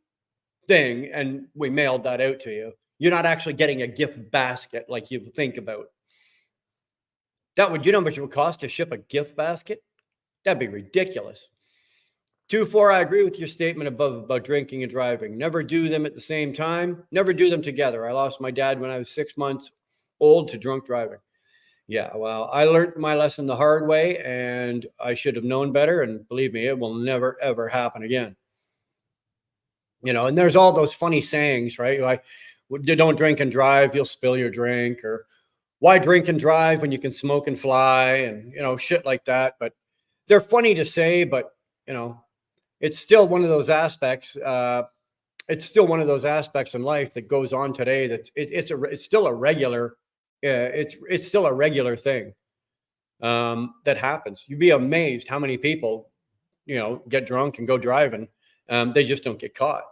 thing, and we mailed that out to you. You're not actually getting a gift basket like you think about. You know how much it would cost to ship a gift basket? That'd be ridiculous. 2-4, I agree with your statement above about drinking and driving. Never do them at the same time. Never do them together. I lost my dad when I was 6 months old to drunk driving. Yeah, well, I learned my lesson the hard way, and I should have known better. And believe me, it will never, ever happen again. And there's all those funny sayings, right? Like, don't drink and drive, you'll spill your drink, or why drink and drive when you can smoke and fly, and, shit like that. But they're funny to say, but, it's still one of those aspects. It's still one of those aspects in life that goes on today. That it's still a regular. It's still a regular thing that happens. You'd be amazed how many people, get drunk and go driving. They just don't get caught.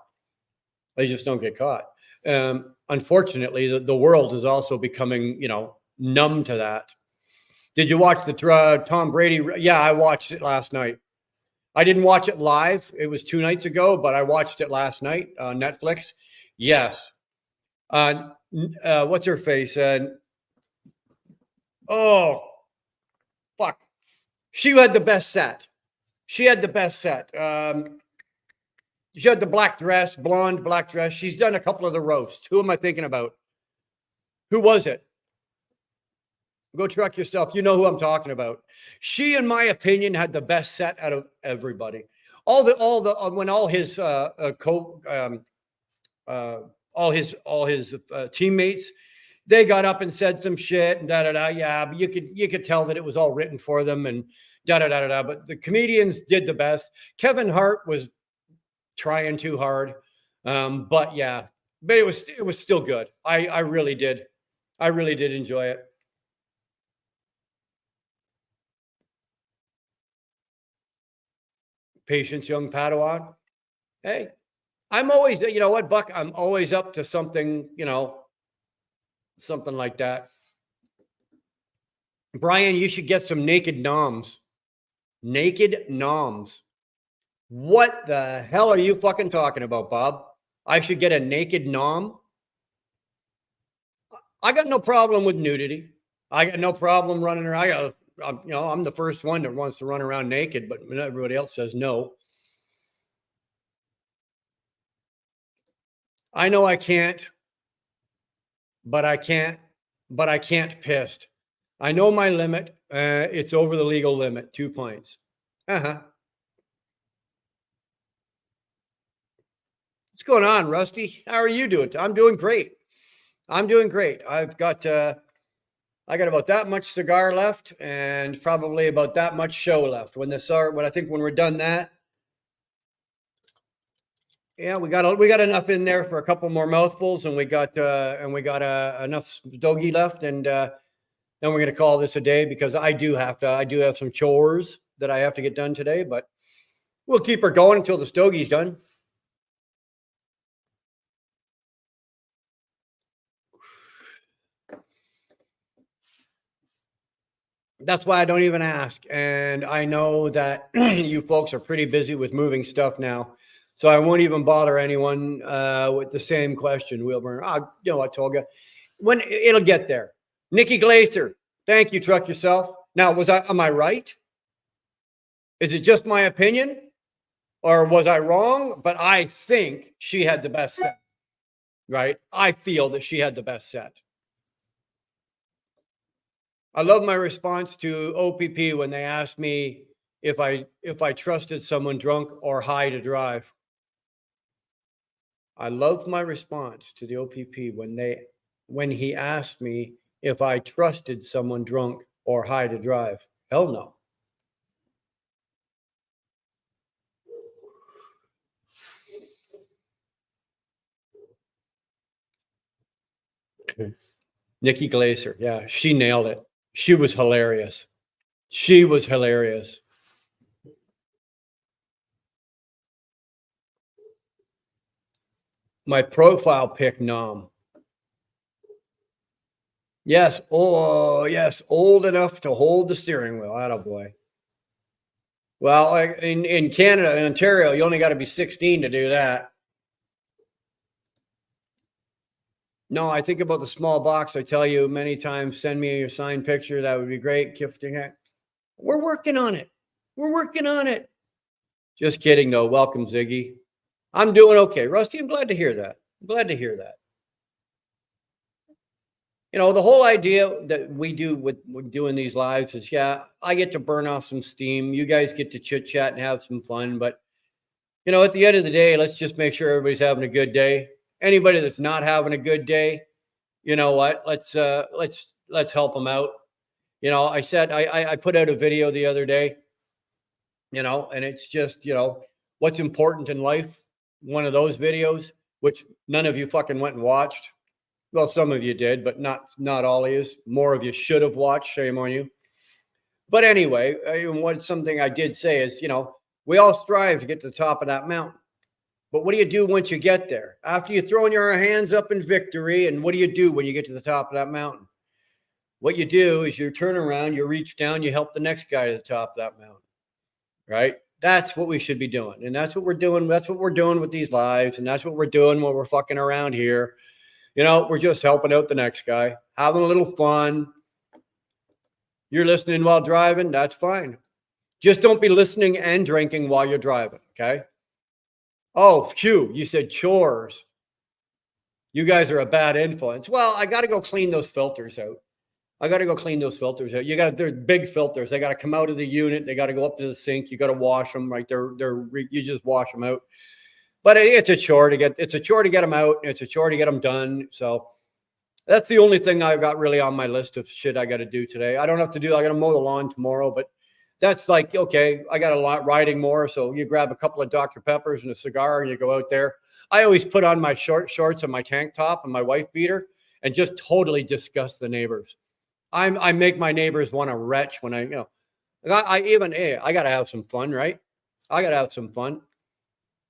I'm unfortunately, the world is also becoming, numb to that. Did you watch the Tom Brady? Yeah, I watched it last night. I didn't watch it live. It was 2 nights ago, but I watched it last night on Netflix. Yes. What's her face? Oh, fuck. She had the best set. She had the best set. She had the black dress, blonde black dress. She's done a couple of the roasts. Who am I thinking about? Who was it? Go check yourself. You know who I'm talking about. She, in my opinion, had the best set out of everybody. When all his teammates, they got up and said some shit and da da da. Yeah, but you could tell that it was all written for them and da da da da da. But the comedians did the best. Kevin Hart was trying too hard, but yeah, but it was still good. I really did enjoy it. Patience, young Padawan. Hey, I'm always, you know what, Buck? I'm always up to something, something like that. Brian, you should get some naked noms. Naked noms. What the hell are you fucking talking about, Bob? I should get a naked nom? I got no problem with nudity. I got no problem running around. I'm the first one that wants to run around naked, but everybody else says no. I know I can't, but I can't pissed. I know my limit. It's over the legal limit, 2 points. What's going on, Rusty? How are you doing? I'm doing great. I've got I got about that much cigar left and probably about that much show left. When we're done that, yeah, we got enough in there for a couple more mouthfuls, and we got enough stogie left, and then we're gonna call this a day because I do have some chores that I have to get done today, but we'll keep her going until the stogie's done. That's why I don't even ask. And I know that you folks are pretty busy with moving stuff now. So I won't even bother anyone with the same question, Wilburn. You know what, Tolga? When it'll get there. Nikki Glaser, thank you, Truck Yourself. Now, am I right? Is it just my opinion? Or was I wrong? But I think she had the best set, right? I feel that she had the best set. I love my response to OPP when they asked me if I trusted someone drunk or high to drive. I love my response to the OPP when he asked me if I trusted someone drunk or high to drive. Hell no. Nikki Glaser, yeah, she nailed it. She was hilarious. My profile pic nom. Yes. Oh, yes. Old enough to hold the steering wheel. Attaboy. Well, in Canada, in Ontario, you only got to be 16 to do that. No, I think about the small box. I tell you many times, send me your signed picture. That would be great. We're working on it. Just kidding, though. Welcome, Ziggy. I'm doing okay. Rusty, I'm glad to hear that. The whole idea that we do with doing these lives is, yeah, I get to burn off some steam. You guys get to chit chat and have some fun. But, at the end of the day, let's just make sure everybody's having a good day. Anybody that's not having a good day, you know what? Let's help them out. I said, I put out a video the other day, and it's just, what's important in life. One of those videos, which none of you fucking went and watched. Well, some of you did, but not all of you. More of you should have watched. Shame on you. But anyway, something I did say is, we all strive to get to the top of that mountain. But what do you do once you get there? After you throw your hands up in victory, and what do you do when you get to the top of that mountain? What you do is you turn around, you reach down, you help the next guy to the top of that mountain, right? That's what we should be doing. And that's what we're doing. That's what we're doing with these lives. And that's what we're doing when we're fucking around here. You know, we're just helping out the next guy, having a little fun. You're listening while driving. That's fine. Just don't be listening and drinking while you're driving. Okay. Oh, phew. You said chores. You guys are a bad influence. Well, I got to go clean those filters out. I got to go clean those filters out. They're big filters. They got to come out of the unit. They got to go up to the sink. You got to wash them, right? You just wash them out. But it's a chore to get them out. It's a chore to get them done. So that's the only thing I've got really on my list of shit I got to do today. I don't have to do, I got to mow the lawn tomorrow, but that's like, okay, I got a lot riding more. So you grab a couple of Dr. Peppers and a cigar and you go out there. I always put on my shorts and my tank top and my wife beater and just totally disgust the neighbors. I make my neighbors want to retch when I got to have some fun, right? I got to have some fun.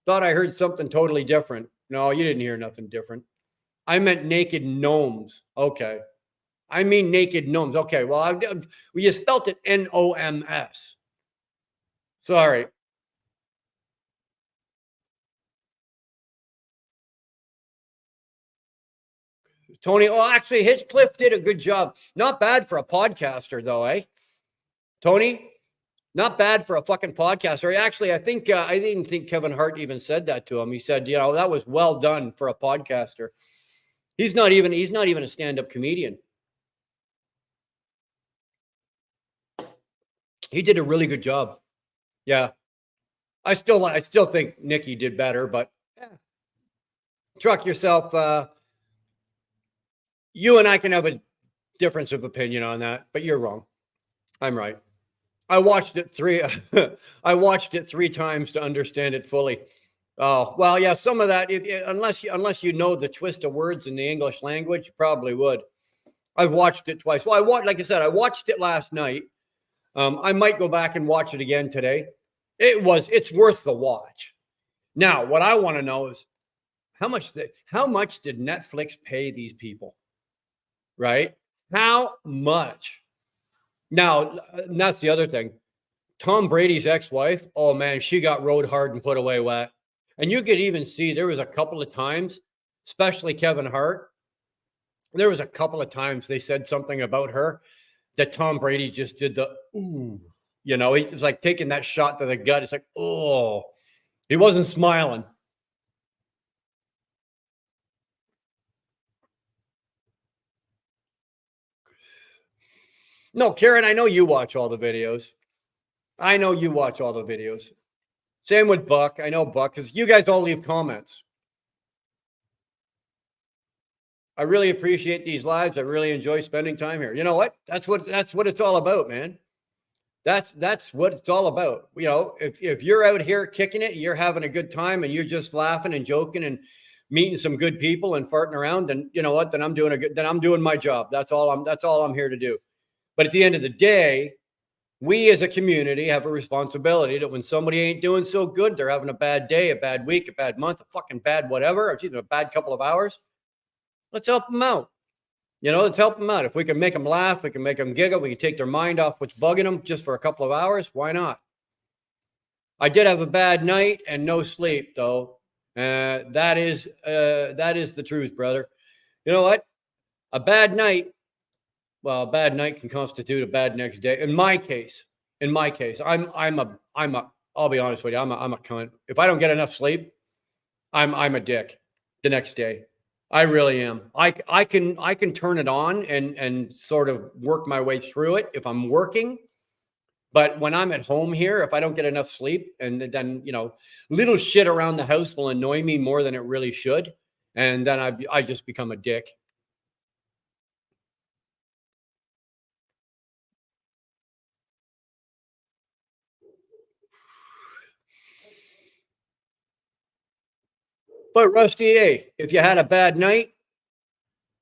Thought I heard something totally different. No, you didn't hear nothing different. I meant naked gnomes. Okay. I mean naked gnomes. Okay. Well, you spelt it Noms. Sorry. Tony. Oh, actually, Hinchcliffe did a good job. Not bad for a podcaster, though, eh? Tony? Not bad for a fucking podcaster. Actually, I didn't think Kevin Hart even said that to him. He said, that was well done for a podcaster. He's not even a stand-up comedian. He did a really good job. Yeah. I still think Nikki did better, but truck yourself. You and I can have a difference of opinion on that, but you're wrong. I'm right. I watched it three times to understand it fully. Oh, well, yeah, some of that, unless you know the twist of words in the English language, you probably would. I've watched it twice. Well, like I said, I watched it last night. I might go back and watch it again today. It's worth the watch. Now, what I want to know is how much did Netflix pay these people? Right? How much? Now, that's the other thing. Tom Brady's ex-wife, oh man, she got rode hard and put away wet. And you could even see there was a couple of times, especially Kevin Hart, there was a couple of times they said something about her that Tom Brady just did the, ooh, he was like taking that shot to the gut. It's like, oh, he wasn't smiling. No, Karen, I know you watch all the videos. Same with Buck. I know Buck, because you guys all leave comments. I really appreciate these lives. I really enjoy spending time here. You know what? That's what it's all about, man. That's what it's all about. If you're out here kicking it, you're having a good time and you're just laughing and joking and meeting some good people and farting around, then you know what? Then I'm doing my job. That's all I'm here to do. But at the end of the day, we as a community have a responsibility that when somebody ain't doing so good, they're having a bad day, a bad week, a bad month, a fucking bad whatever, or even a bad couple of hours. Let's help them out. Let's help them out. If we can make them laugh, we can make them giggle, we can take their mind off what's bugging them just for a couple of hours. Why not? I did have a bad night and no sleep, though. That is the truth, brother. You know what? A bad night can constitute a bad next day. In my case, I'll be honest with you, I'm a cunt. If I don't get enough sleep, I'm a dick the next day. I really am. I can turn it on and sort of work my way through it if I'm working. But when I'm at home here, if I don't get enough sleep, and then little shit around the house will annoy me more than it really should, and then I just become a dick. But Rusty, hey, if you had a bad night,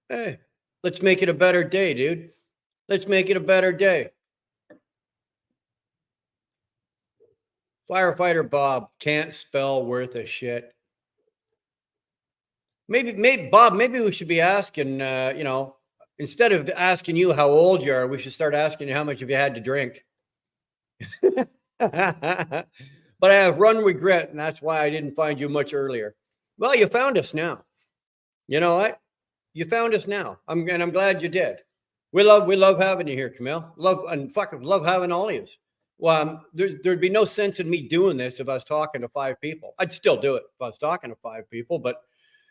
hey, let's make it a better day, dude. Let's make it a better day. Firefighter Bob can't spell worth a shit. Maybe Bob, maybe we should be asking, instead of asking you how old you are, we should start asking you how much have you had to drink. But I have run regret, and that's why I didn't find you much earlier. Well, you found us now. You know what? You found us now. I'm glad you did. We love having you here, Camille. Love having all of you. Well, there'd be no sense in me doing this if I was talking to 5 people. I'd still do it if I was talking to 5 people, but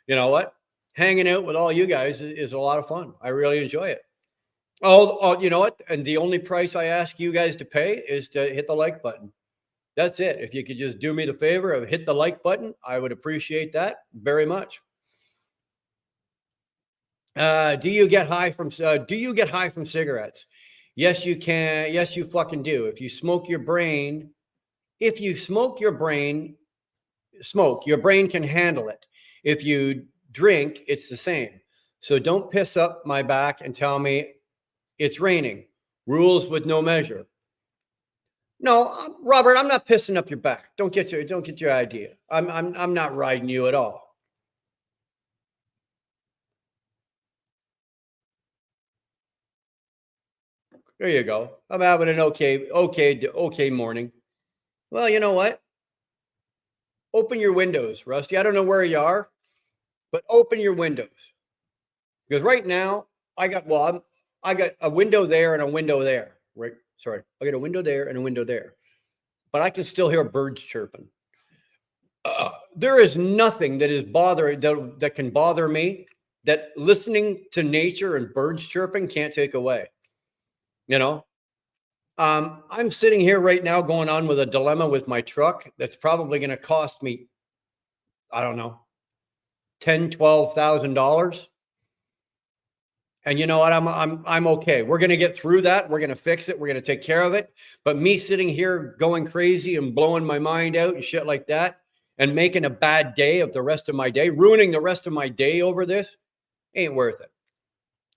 you know what? Hanging out with all you guys is a lot of fun. I really enjoy it. Oh, you know what? And the only price I ask you guys to pay is to hit the like button. That's it. If you could just do me the favor of hit the like button, I would appreciate that very much. Do you get high from cigarettes? Yes, you can. Yes, you fucking do. If you smoke your brain, your brain can handle it. If you drink, it's the same. So don't piss up my back and tell me it's raining. Rules with no measure. No, Robert, I'm not pissing up your back. Don't get your idea. I'm not riding you at all. There you go. I'm having an okay morning. Well, you know what? Open your windows, Rusty. I don't know where you are, but open your windows. Because right now, I got a window there and a window there. Right? Sorry. I got a window there and a window there. But I can still hear birds chirping. There is nothing that can bother me that listening to nature and birds chirping can't take away. You know, I'm sitting here right now going on with a dilemma with my truck that's probably going to cost me, I don't know, $10,000-$12,000. And you know what? I'm okay. We're going to get through that. We're going to fix it. We're going to take care of it. But me sitting here going crazy and blowing my mind out and shit like that and making a bad day of the rest of my day, ruining the rest of my day over this, ain't worth it.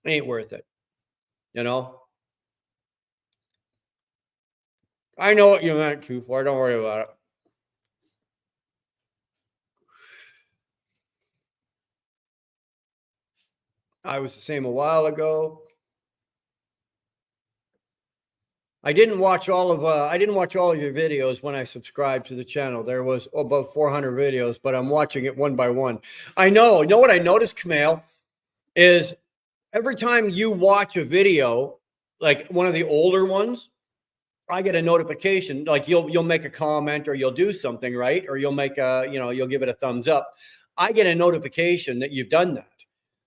Ain't worth it. You know? I know what you meant to for. Don't worry about it. I was the same a while ago. I didn't watch all of your videos when I subscribed to the channel. There was about 400 videos, but I'm watching it one by one. I know. You know what I noticed, Camille, is every time you watch a video, like one of the older ones, I get a notification. Like you'll make a comment or you'll do something, right? Or you'll make you'll give it a thumbs up. I get a notification that you've done that.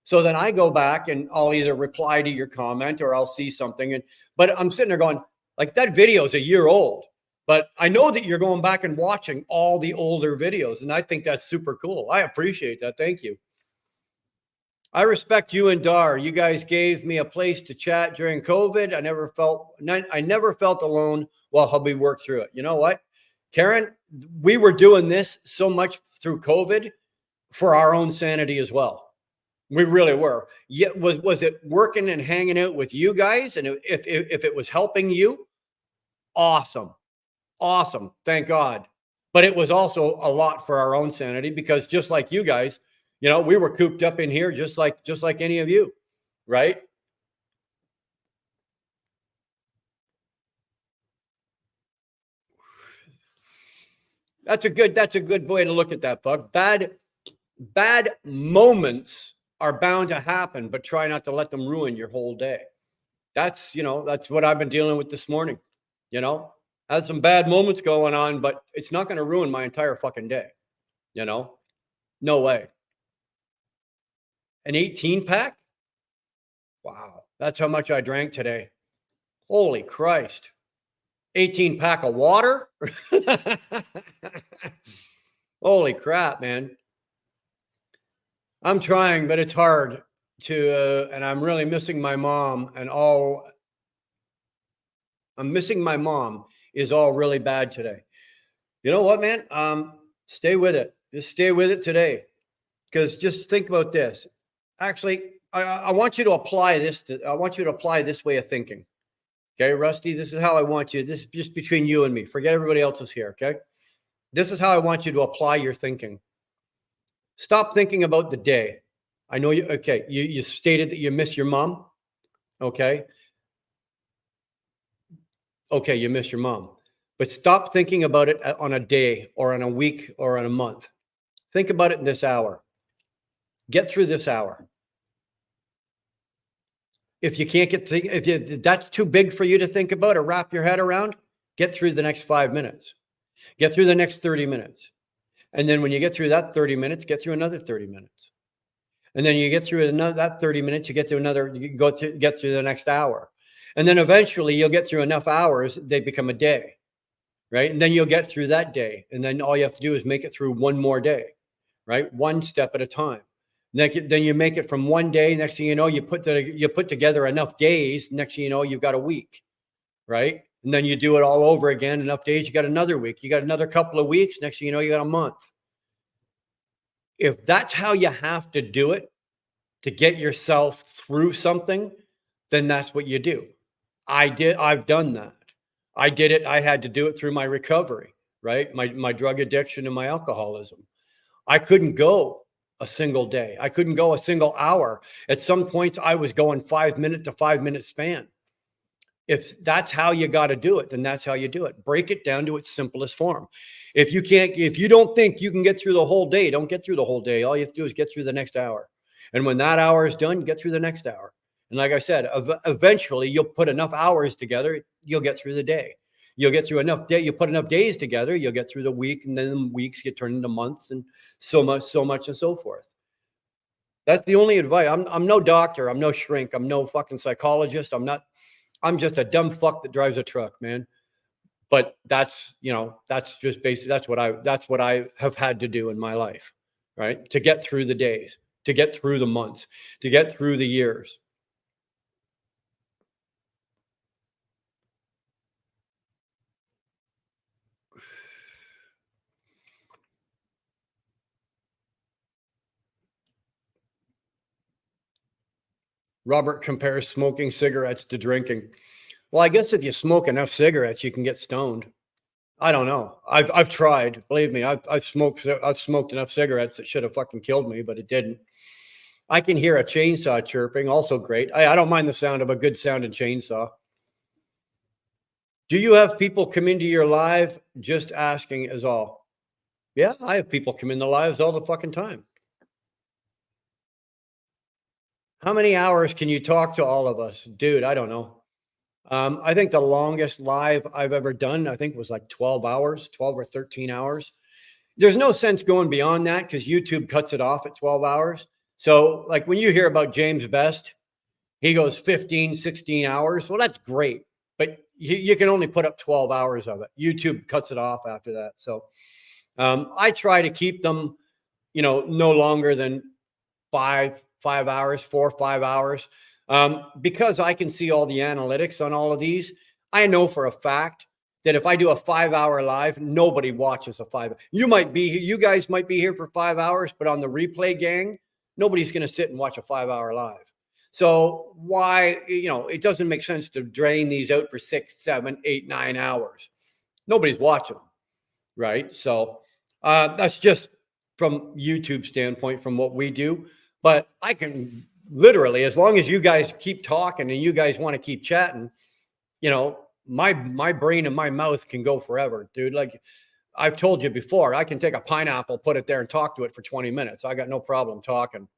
So then I go back and I'll either reply to your comment or I'll see something. But I'm sitting there going, like, that video is a year old, but I know that you're going back and watching all the older videos. And I think that's super cool. I appreciate that. Thank you. I respect you and Dar. You guys gave me a place to chat during COVID. I never felt alone while hubby worked through it. You know what, Karen, we were doing this so much through COVID for our own sanity as well. We really were. Yet was it working and hanging out with you guys? And if it was helping you, awesome. Thank God. But it was also a lot for our own sanity because just like you guys, we were cooped up in here just like any of you, right? That's a good way to look at that, Buck. Bad moments are bound to happen, but try not to let them ruin your whole day. That's what I've been dealing with this morning. Had some bad moments going on, but it's not going to ruin my entire fucking day. No way. An 18-pack? Wow. That's how much I drank today. Holy Christ. 18-pack of water? Holy crap, man. I'm trying, but it's hard and I'm really missing my mom I'm missing my mom is all really bad today. You know what, man? Stay with it. Just stay with it today. Because just think about this. Actually, I want you to apply this way of thinking. Okay, Rusty, this is how I want you. This is just between you and me. Forget everybody else is here, okay? This is how I want you to apply your thinking. Stop thinking about the day. I know you. Okay, you stated that you miss your mom. Okay, okay, you miss your mom, but stop thinking about it on a day or on a week or on a month. Think about it in this hour. Get through this hour. If you can't if that's too big for you to think about or wrap your head around, get through the next 5 minutes. Get through the next 30 minutes. And then when you get through that 30 minutes, get through another 30 minutes. And then you get through another that 30 minutes, you get to another, you can get through the next hour. And then eventually you'll get through enough hours, they become a day, right? And then you'll get through that day. And then all you have to do is make it through one more day, right? One step at a time. Then you make it from one day. Next thing you know, you put together enough days. Next thing you know, you've got a week, right? And then you do it all over again. Enough days, you got another week. You got another couple of weeks. Next thing you know, you got a month. If that's how you have to do it to get yourself through something, then that's what you do. I've done that. I did it. I had to do it through my recovery, right? My drug addiction and my alcoholism. I couldn't go a single day. I couldn't go a single hour. At some points, I was going 5 minute to 5 minute span. If that's how you got to do it, then that's how you do it. Break it down to its simplest form. If you don't think you can get through the whole day, don't get through the whole day. All you have to do is get through the next hour. And when that hour is done, get through the next hour. And like I said, eventually you'll put enough hours together, you'll get through the day. You'll get through enough day. You put enough days together, you'll get through the week, and then the weeks get turned into months, and so much, and so forth. That's the only advice. I'm no doctor. I'm no shrink. I'm no fucking psychologist. I'm just a dumb fuck that drives a truck, man. But that's just basically that's what I have had to do in my life, right? To get through the days, to get through the months, to get through the years. Robert compares smoking cigarettes to drinking. Well, I guess if you smoke enough cigarettes, you can get stoned. I don't know. I've tried. Believe me, I've smoked enough cigarettes that should have fucking killed me, but it didn't. I can hear a chainsaw chirping, also great. I don't mind the sound of a good sounding chainsaw. Do you have people come into your live? Just asking is all. Yeah, I have people come into lives all the fucking time. How many hours can you talk to all of us? Dude, I don't know. I think the longest live I've ever done, I think was like 12 hours, 12 or 13 hours. There's no sense going beyond that because YouTube cuts it off at 12 hours. So like when you hear about James Best, he goes 15, 16 hours. Well, that's great. But you can only put up 12 hours of it. YouTube cuts it off after that. So I try to keep them, no longer than 5 hours, 4 or 5 hours. Because I can see all the analytics on all of these. I know for a fact that if I do a 5-hour live, nobody watches a 5. You guys might be here for 5 hours, but on the replay gang, nobody's going to sit and watch a 5-hour live. So why, it doesn't make sense to drain these out for 6, 7, 8, 9 hours. Nobody's watching them, right? So that's just from YouTube standpoint, from what we do. But I can literally, as long as you guys keep talking and you guys want to keep chatting, my brain and my mouth can go forever, dude. Like I've told you before, I can take a pineapple, put it there and talk to it for 20 minutes. I got no problem talking.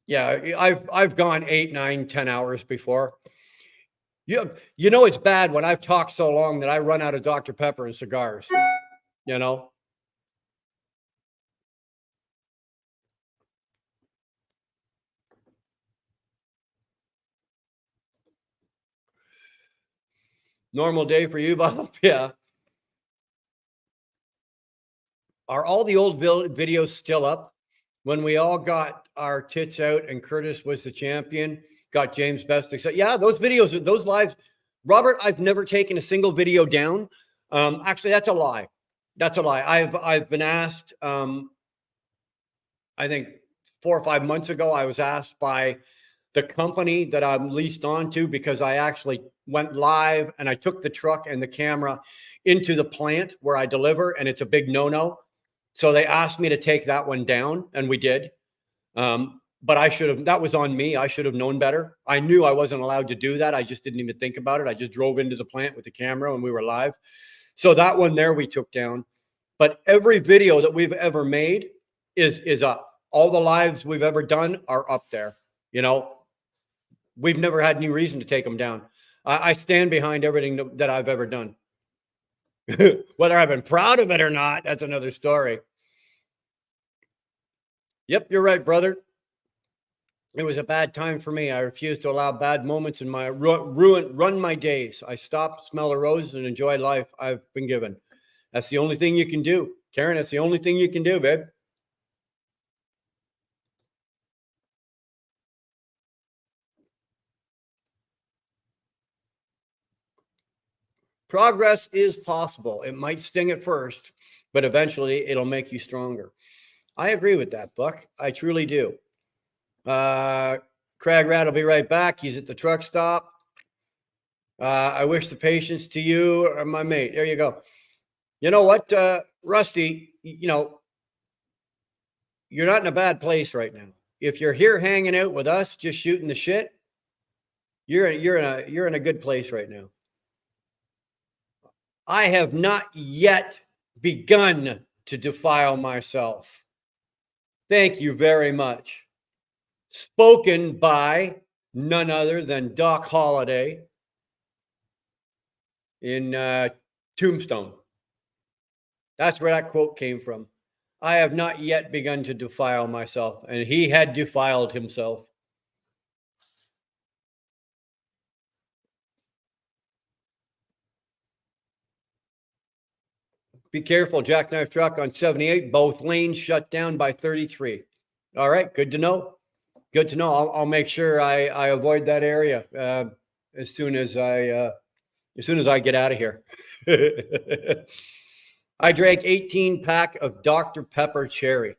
Yeah, I've gone 8, 9, 10 hours before. It's bad when I've talked so long that I run out of Dr. Pepper and cigars, Normal day for you, Bob? Yeah. Are all the old videos still up? When we all got our tits out and Curtis was the champion, got James Best. Yeah, those videos, those lives. Robert, I've never taken a single video down. Actually, that's a lie. That's a lie. I've been asked, I think 4 or 5 months ago, I was asked by the company that I'm leased on to, because I actually went live and I took the truck and the camera into the plant where I deliver, and it's a big no-no. So they asked me to take that one down, and we did. But I should have, that was on me. I should have known better. I knew I wasn't allowed to do that. I just didn't even think about it. I just drove into the plant with the camera and we were live. So that one there we took down. But every video that we've ever made is up. All the lives we've ever done are up there. You know, we've never had any reason to take them down. I stand behind everything that I've ever done. Whether I've been proud of it or not, that's another story. Yep, you're right, brother. It was a bad time for me. I refused to allow bad moments in my run my days. I stopped, smell the roses, and enjoy life I've been given. That's the only thing you can do. Karen, that's the only thing you can do, babe. Progress is possible. It might sting at first, but eventually it'll make you stronger. I agree with that, Buck. I truly do. Crag Rat will be right back. He's at the truck stop. I wish the patience to you or my mate. There you go. You know what, Rusty, you know, you're not in a bad place right now. If you're here hanging out with us, just shooting the shit, you're in a good place right now. I have not yet begun to defile myself. Thank you very much. Spoken by none other than Doc Holliday in Tombstone. That's where that quote came from. I have not yet begun to defile myself, and he had defiled himself. Be careful, jackknife truck on 78, both lanes shut down by 33. All right, good to know. Good to know. I'll make sure I avoid that area as soon as I get out of here. I drank 18 pack of Dr. Pepper Cherry.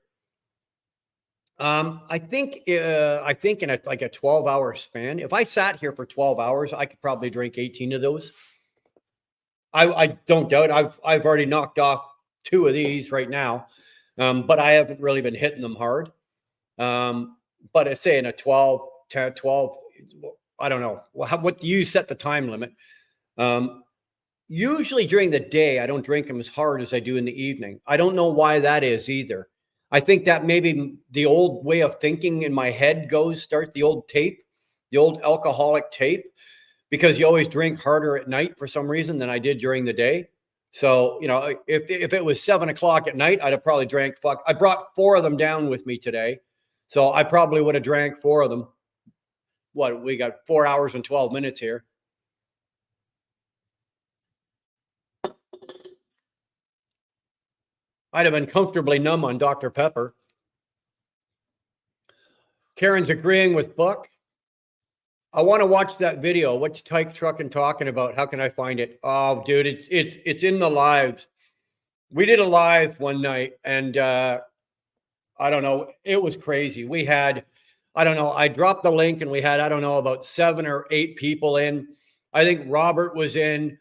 I think in a 12-hour span, if I sat here for 12 hours, I could probably drink 18 of those. I don't doubt. I've already knocked off 2 of these right now, but I haven't really been hitting them hard. But I say in a 12, 10, 12, I don't know. What do you set the time limit? Usually during the day, I don't drink them as hard as I do in the evening. I don't know why that is either. I think that maybe the old way of thinking in my head starts the old tape, the old alcoholic tape, because you always drink harder at night for some reason than I did during the day. So, you know, if it was 7 o'clock at night, I'd have probably drank, I brought 4 of them down with me today. So I probably would have drank 4 of them. What, we got 4 hours and 12 minutes here. I'd have been comfortably numb on Dr. Pepper. Karen's agreeing with Buck. I want to watch that video. What's Tyke Truckin' talking about? How can I find it? Oh, dude, it's in the lives. We did a live one night, and I don't know, it was crazy. We had, I don't know, I dropped the link, and we had, I don't know, about 7 or 8 people in. I think Robert was in.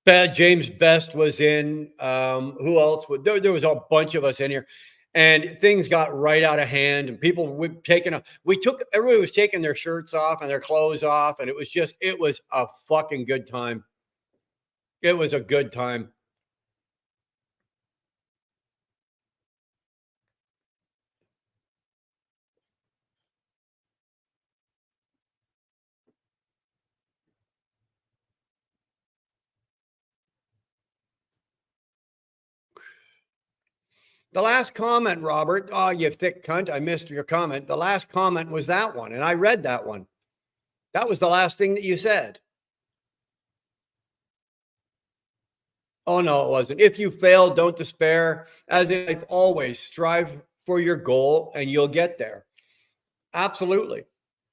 James Best was in. Who else? There was a bunch of us in here, and things got right out of hand. And people everybody was taking their shirts off and their clothes off, and it was a fucking good time. It was a good time. The last comment, Robert, oh, you thick cunt, I missed your comment. The last comment was that one, and I read that one. That was the last thing that you said. Oh, no, it wasn't. If you fail, don't despair. As in life, always strive for your goal, and you'll get there. Absolutely.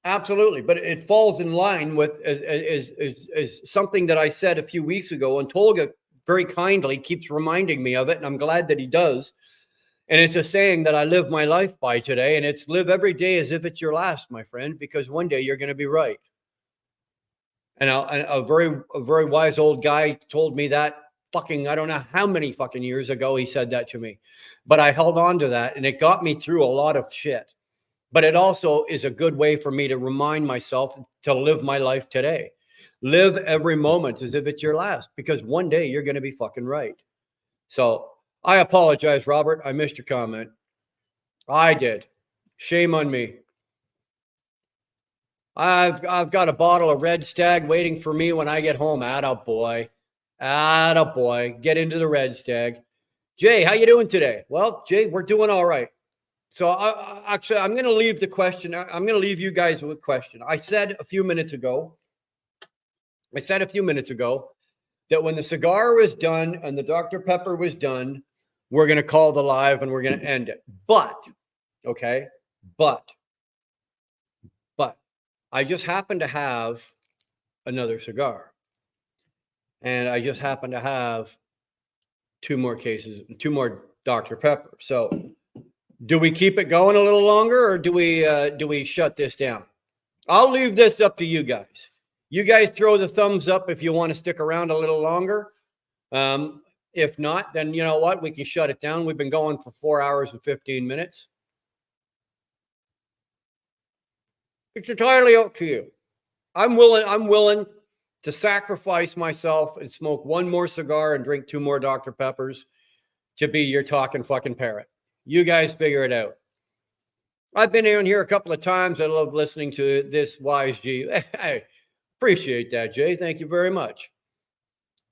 Absolutely. But it falls in line with is something that I said a few weeks ago, and Tolga very kindly keeps reminding me of it, and I'm glad that he does. And it's a saying that I live my life by today, and it's live every day as if it's your last, my friend, because one day you're going to be right. And a very wise old guy told me that fucking, I don't know how many fucking years ago he said that to me, but I held on to that and it got me through a lot of shit. But it also is a good way for me to remind myself to live my life today. Live every moment as if it's your last, because one day you're going to be fucking right. So I apologize, Robert. I missed your comment. I did. Shame on me. I've got a bottle of Red Stag waiting for me when I get home. Attaboy. Attaboy. Get into the Red Stag. Jay, how you doing today? Well, Jay, we're doing all right. So actually, I'm going to leave the question. I'm going to leave you guys with a question. I said a few minutes ago that when the cigar was done and the Dr. Pepper was done, we're going to call the live and we're going to end it. But I just happen to have another cigar. And I just happen to have two more Dr. Pepper. So do we keep it going a little longer or do we shut this down? I'll leave this up to you guys. You guys throw the thumbs up if you want to stick around a little longer. If not, then you know what? We can shut it down. We've been going for 4 hours and 15 minutes. It's entirely up to you. I'm willing to sacrifice myself and smoke one more cigar and drink 2 more Dr. Peppers to be your talking fucking parrot. You guys figure it out. I've been in here a couple of times. I love listening to this wise G. Hey, appreciate that, Jay. Thank you very much.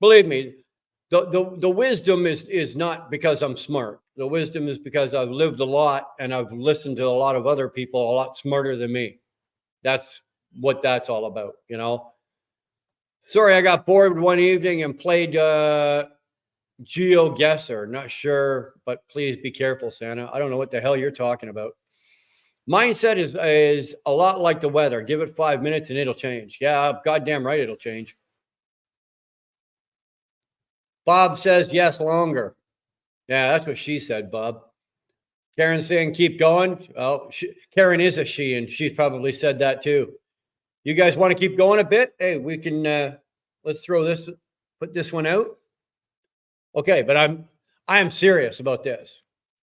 Believe me, the wisdom is not because I'm smart. The wisdom is because I've lived a lot and I've listened to a lot of other people a lot smarter than me. That's what that's all about, you know. Sorry, I got bored one evening and played GeoGuessr. Not sure, but please be careful, Santa. I don't know what the hell you're talking about. Mindset is a lot like the weather. Give it 5 minutes and it'll change. Yeah, goddamn right it'll change. Bob says yes, longer. Yeah, that's what she said, Bob. Karen's saying keep going. Well, Karen is a she, and she's probably said that too. You guys want to keep going a bit? Hey, we can, let's put this one out. Okay, but I am serious about this.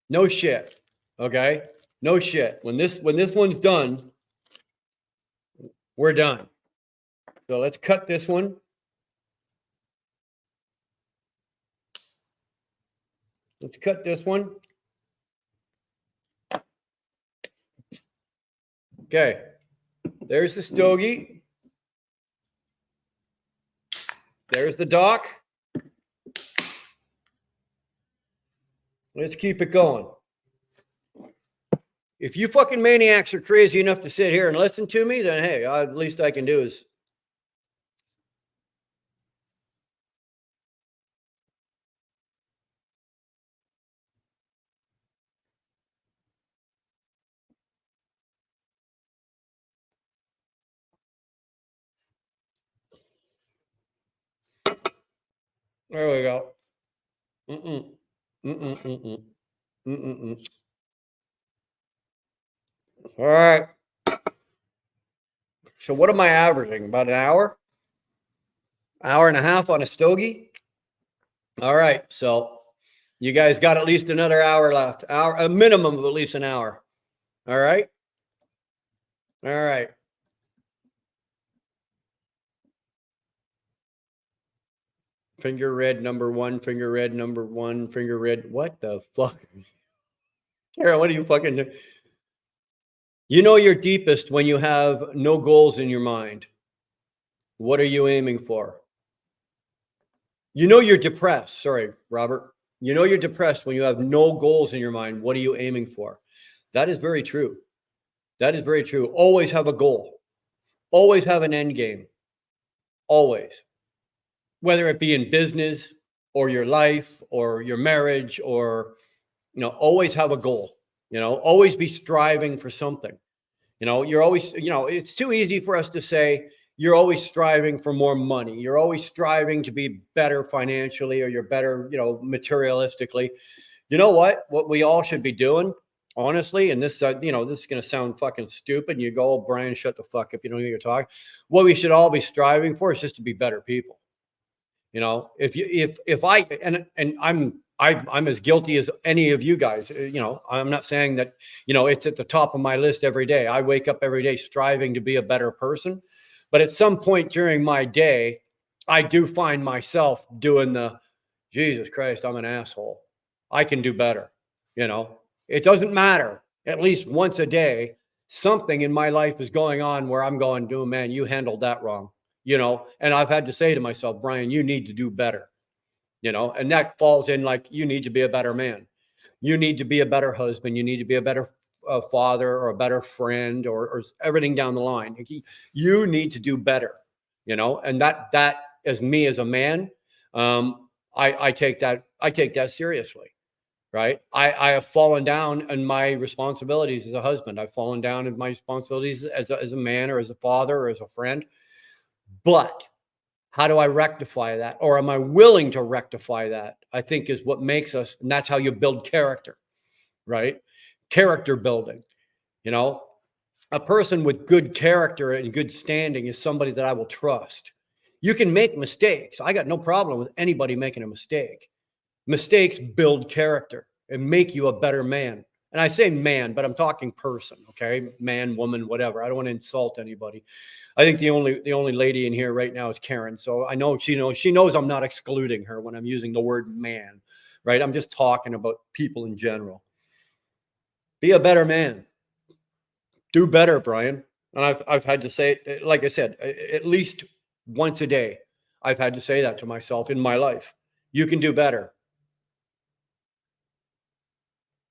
No shit. Okay? No shit. When this one's done, we're done. So let's cut this one. Let's cut this one. Okay. There's the stogie. There's the dock. Let's keep it going. If you fucking maniacs are crazy enough to sit here and listen to me, then hey, the least I can do is there we go. All right. So what am I averaging? About an hour? Hour and a half on a stogie? All right. So you guys got at least another hour left. A minimum of at least an hour. All right. All right. Finger red number one, finger red number one, finger red. What the fuck? Kara, what are you fucking doing? You know you're deepest when you have no goals in your mind. What are you aiming for? You know you're depressed. Sorry, Robert. You know you're depressed when you have no goals in your mind. What are you aiming for? That is very true. That is very true. Always have a goal. Always have an end game. Always. Whether it be in business or your life or your marriage or, you know, always have a goal. You know, always be striving for something. You know, you're always, you know, it's too easy for us to say you're always striving for more money. You're always striving to be better financially or you're better, you know, materialistically. You know what? What we all should be doing, honestly, and this, you know, this is going to sound fucking stupid. And you go, oh, Brian, shut the fuck up. You don't know what you're talking. What we should all be striving for is just to be better people. You know, if I and I'm as guilty as any of you guys. You know, I'm not saying that, you know, it's at the top of my list every day. I wake up every day striving to be a better person, but at some point during my day, I do find myself doing the Jesus Christ, I'm an asshole. I can do better. You know, it doesn't matter. At least once a day, something in my life is going on where I'm going, dude, man, you handled that wrong. You know, and I've had to say to myself, Brian, you need to do better. You know, and that falls in like, you need to be a better man. You need to be a better husband. You need to be a better father or a better friend, or everything down the line. You need to do better, you know, and that as me as a man, I take that seriously. Right. I have fallen down in my responsibilities as a husband. I've fallen down in my responsibilities as a man or as a father or as a friend. But how do I rectify that? Or am I willing to rectify that? I think is what makes us, and that's how you build character, right? Character building. You know, a person with good character and good standing is somebody that I will trust. You can make mistakes. I got no problem with anybody making a mistake. Mistakes build character and make you a better man. And I say man, but I'm talking person, okay? Man, woman, whatever. I don't want to insult anybody. I think the only lady in here right now is Karen. So I know she knows I'm not excluding her when I'm using the word man, right? I'm just talking about people in general. Be a better man. Do better, Brian. And I've had to say it, like I said, at least once a day. I've had to say that to myself in my life. You can do better.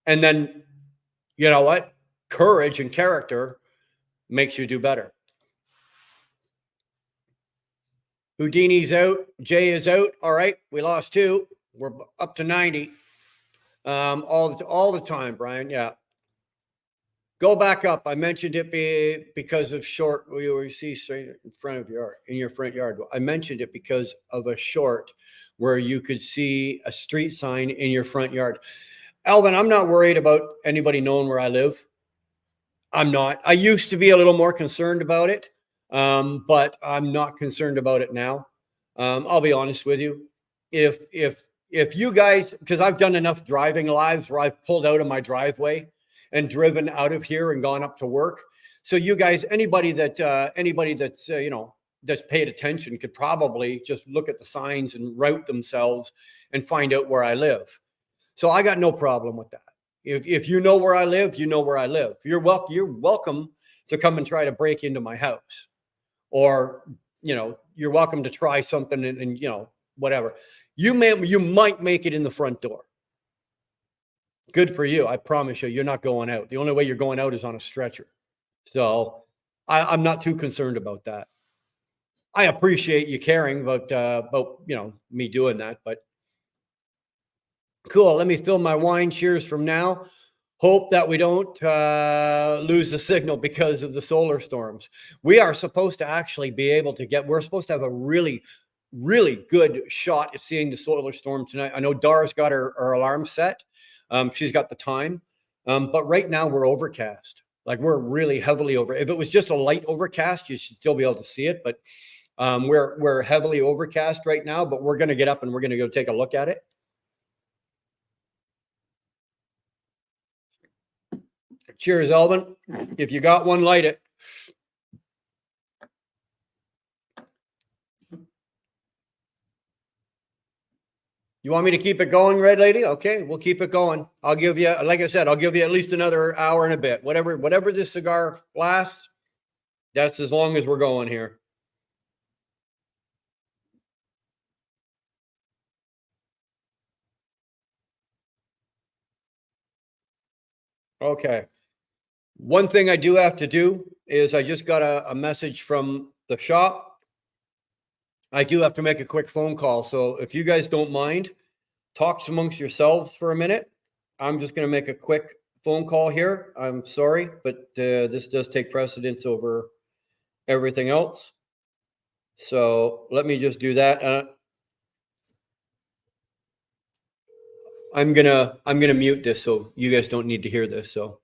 And then, you know what? Courage and character makes you do better. Houdini's out. Jay is out. All right. We lost 2. We're up to 90. All the time, Brian. Yeah. Go back up. I mentioned it because of short. We see straight in front of your front yard. I mentioned it because of a short where you could see a street sign in your front yard. Alvin, I'm not worried about anybody knowing where I live. I'm not. I used to be a little more concerned about it, but I'm not concerned about it now. I'll be honest with you. If you guys, because I've done enough driving lives where I've pulled out of my driveway and driven out of here and gone up to work. So you guys, anybody that's that's paid attention could probably just look at the signs and route themselves and find out where I live. So I got no problem with that. If you know where I live, you know where I live. You're welcome to come and try to break into my house, or you're welcome to try something and whatever. You might make it in the front door. Good for you. I promise you're not going out. The only way you're going out is on a stretcher. So I'm not too concerned about that. I appreciate you caring about me doing that, but cool. Let me fill my wine. Cheers from now. Hope that we don't lose the signal because of the solar storms. We are supposed to actually be able to we're supposed to have a really, really good shot at seeing the solar storm tonight. I know Dara's got her alarm set. She's got the time. But right now we're overcast. Like we're really heavily over. If it was just a light overcast, you should still be able to see it. But we're heavily overcast right now, but we're going to get up and we're going to go take a look at it. Cheers, Elvin. If you got one, light it. You want me to keep it going, Red Lady? Okay, we'll keep it going. I'll give you, like I said, I'll give you at least another hour and a bit. Whatever this cigar lasts, that's as long as we're going here. Okay. One thing I do have to do is I just got a message from the shop. I do have to make a quick phone call. So if you guys don't mind, talk amongst yourselves for a minute. I'm just going to make a quick phone call here. I'm sorry, but this does take precedence over everything else. So let me just do that. I'm gonna mute this so you guys don't need to hear this. So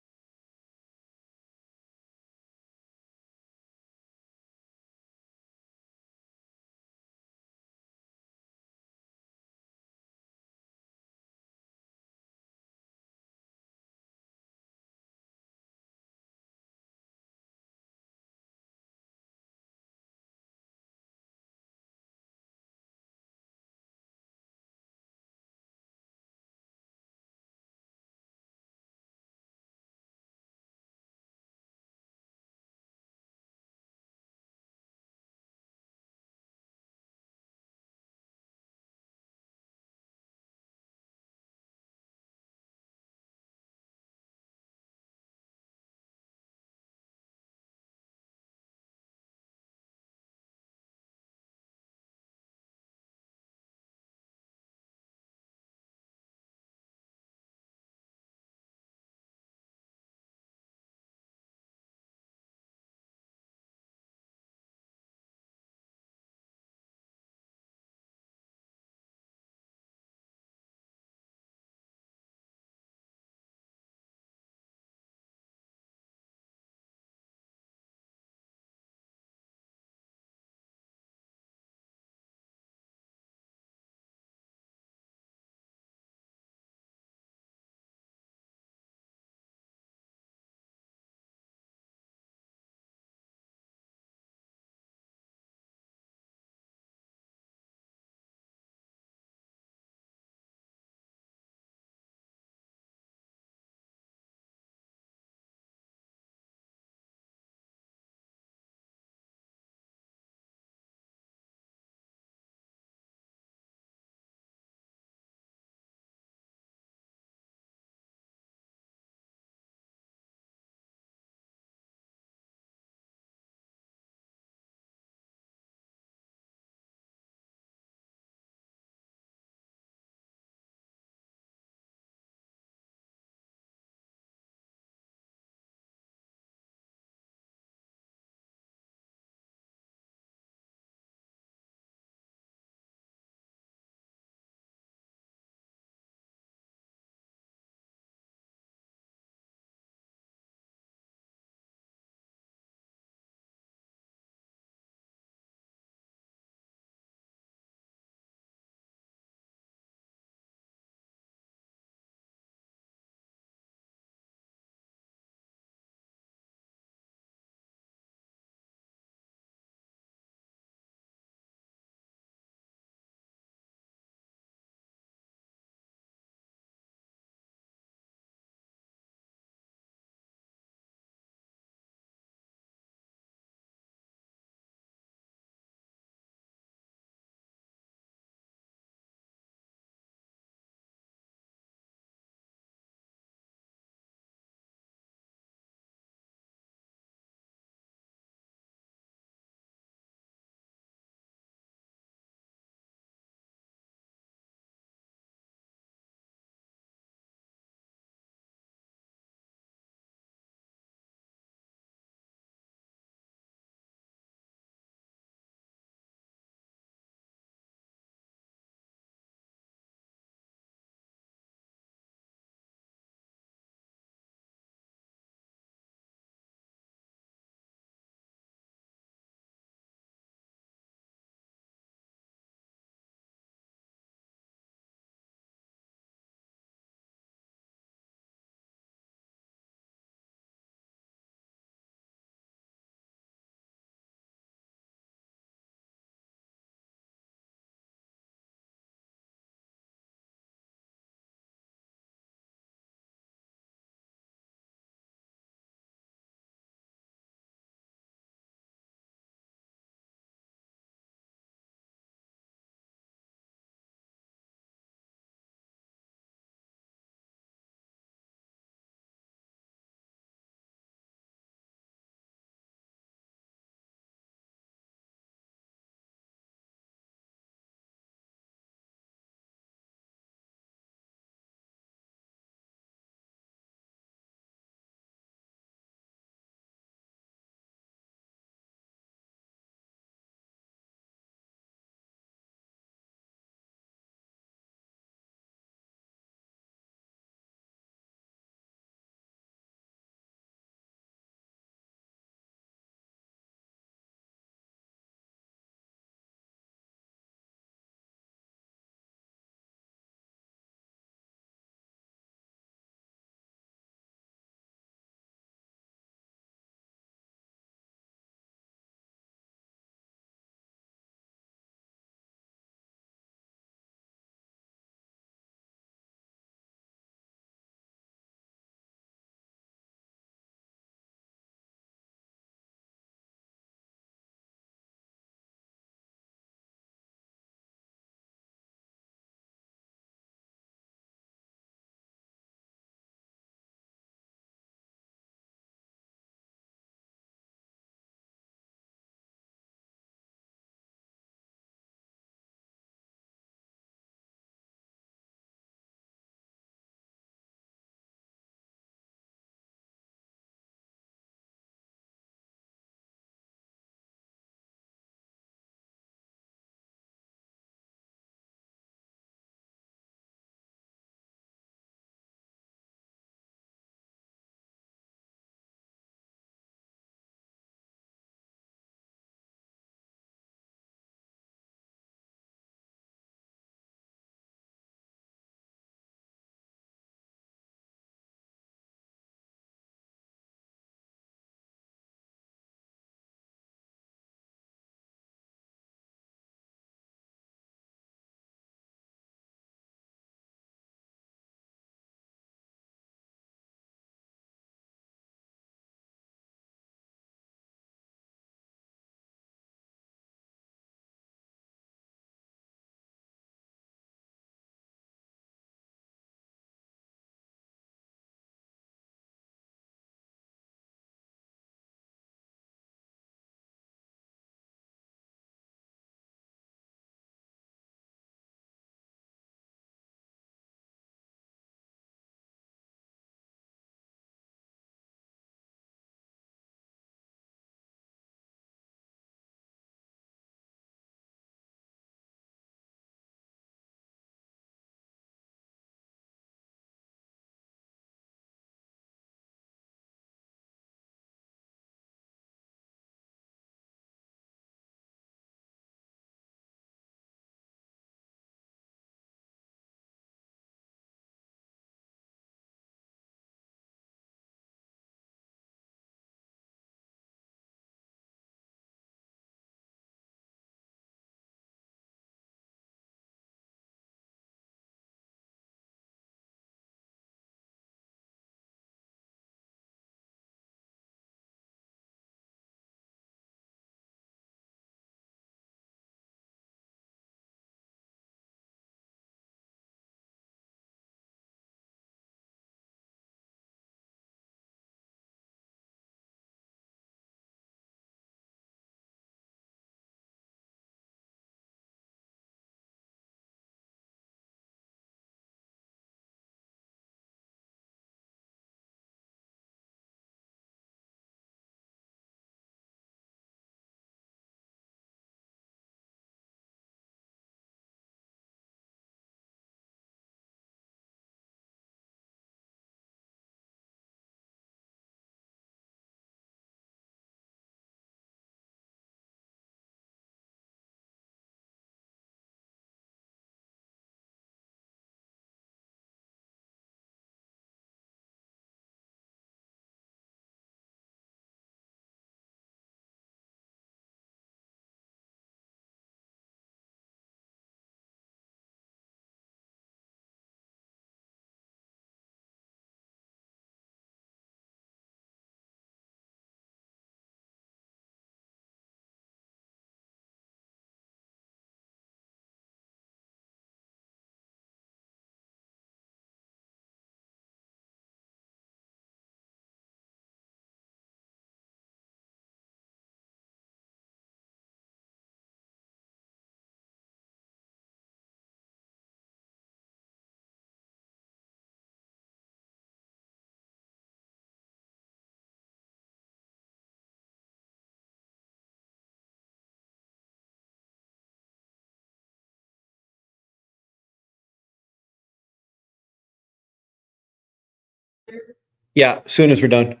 Yeah, as soon as we're done.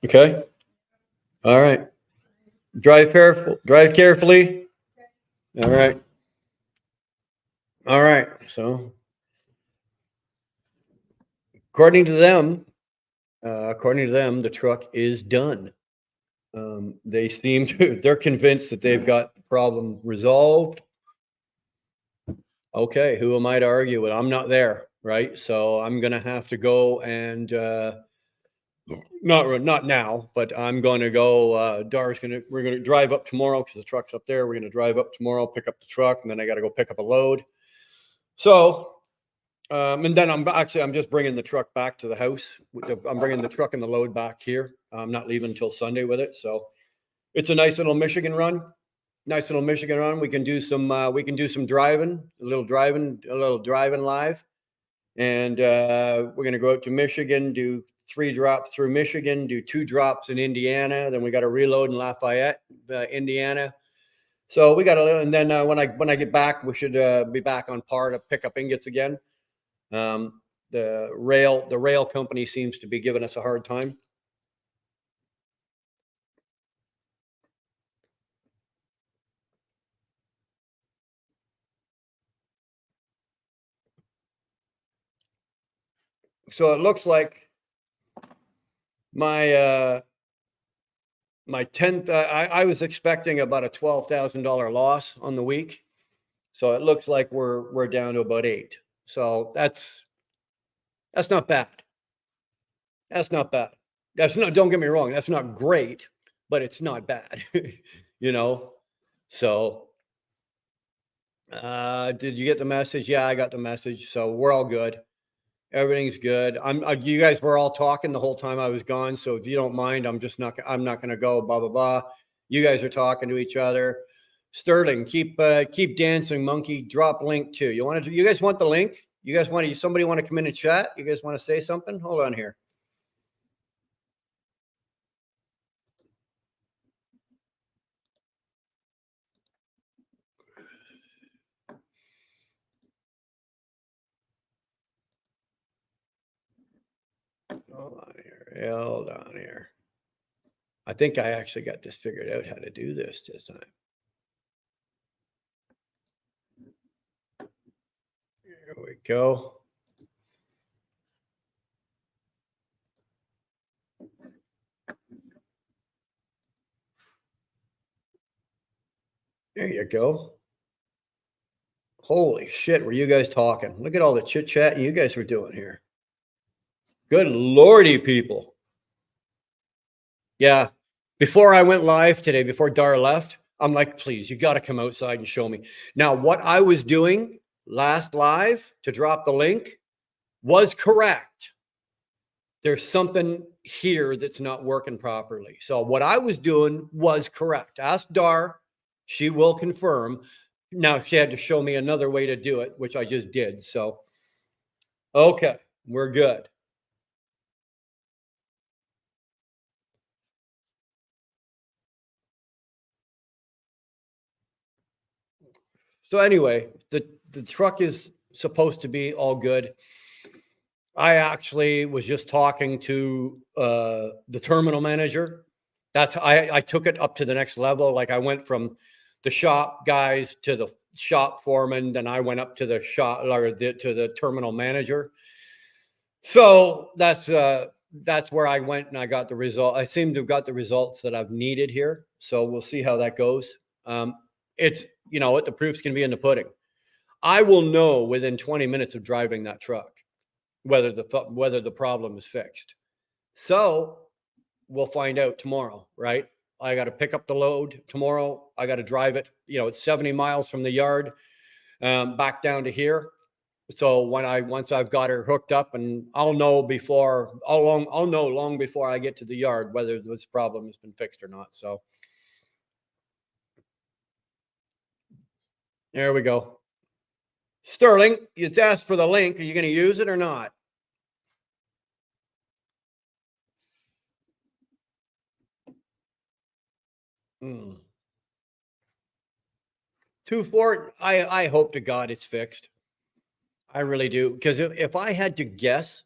Okay. All right. Drive careful. Drive carefully. All right. All right. So, according to them, the truck is done. They seem to. They're convinced that they've got the problem resolved. Okay, who am I to argue with? I'm not there, right? So I'm gonna have to go and not now, but I'm going to go. We're gonna drive up tomorrow because the truck's up there. We're gonna drive up tomorrow, pick up the truck, and then I got to go pick up a load. So, and then I'm just bringing the truck back to the house. I'm bringing the truck and the load back here. I'm not leaving until Sunday with it. So it's a nice little Michigan run. Nice little Michigan run. We can do some driving, a little driving live. And we're going to go out to Michigan, do 3 drops through Michigan, do 2 drops in Indiana. Then we got to reload in Lafayette, Indiana. So we got to, and then when I get back, we should be back on par to pick up ingots again. The rail company seems to be giving us a hard time. So it looks like my my 10th. I was expecting about a $12,000 loss on the week, so it looks like we're down to about 8. So that's not bad. That's not bad. That's not. Don't get me wrong. That's not great, but it's not bad. you know. So, did you get the message? Yeah, I got the message. So we're all good. Everything's good. You guys were all talking the whole time I was gone. So if you don't mind, I'm not going to go. Blah blah blah. You guys are talking to each other. Sterling, keep dancing, monkey. Drop link too. You guys want the link? You guys somebody want to come in and chat? You guys want to say something? Hold on here. Hold on here. I think I actually got this figured out how to do this time. Here we go. There you go. Holy shit, were you guys talking? Look at all the chit chat you guys were doing here. Good lordy, people. Yeah. Before I went live today, before Dar left, I'm like, please, you got to come outside and show me. Now, what I was doing last live to drop the link was correct. There's something here that's not working properly. So what I was doing was correct. Ask Dar, she will confirm. Now she had to show me another way to do it, which I just did. So, okay, we're good. So anyway, the truck is supposed to be all good. I actually was just talking to the terminal manager. I took it up to the next level. Like I went from the shop guys to the shop foreman, then I went up to the to the terminal manager. So that's where I went and I got the result. I seem to have got the results that I've needed here. So we'll see how that goes. It's what the proof's can be in the pudding. I will know within 20 minutes of driving that truck whether the problem is fixed. So we'll find out tomorrow, right? I got to pick up the load tomorrow. I got to drive it. It's 70 miles from the yard back down to here. So once I've got her hooked up, and I'll know long before I get to the yard whether this problem has been fixed or not. So there we go. Sterling, you asked for the link. Are you going to use it or not? Hmm. 2-4. I hope to God it's fixed. I really do. Because if I had to guess,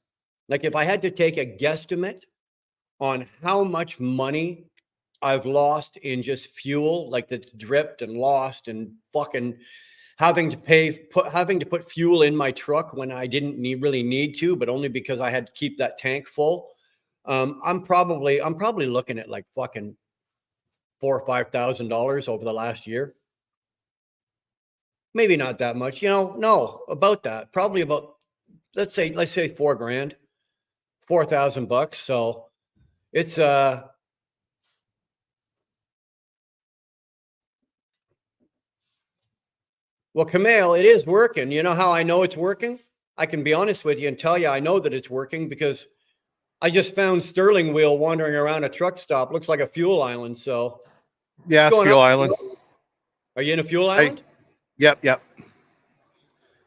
Like if I had to take a guesstimate on how much money I've lost in just fuel, like that's dripped and lost and fucking having to put fuel in my truck when I didn't really need to, but only because I had to keep that tank full. I'm probably looking at like fucking $4,000 or $5,000 over the last year. Maybe not that much, no, about that. Probably about, let's say $4,000, $4,000. So it's, well, Kamel, it is working. You know how I know it's working? I can be honest with you and tell you I know that it's working because I just found Sterling Wheel wandering around a truck stop. Looks like a fuel island. So yeah, what's going fuel on? island. Are you in a fuel island? Yep.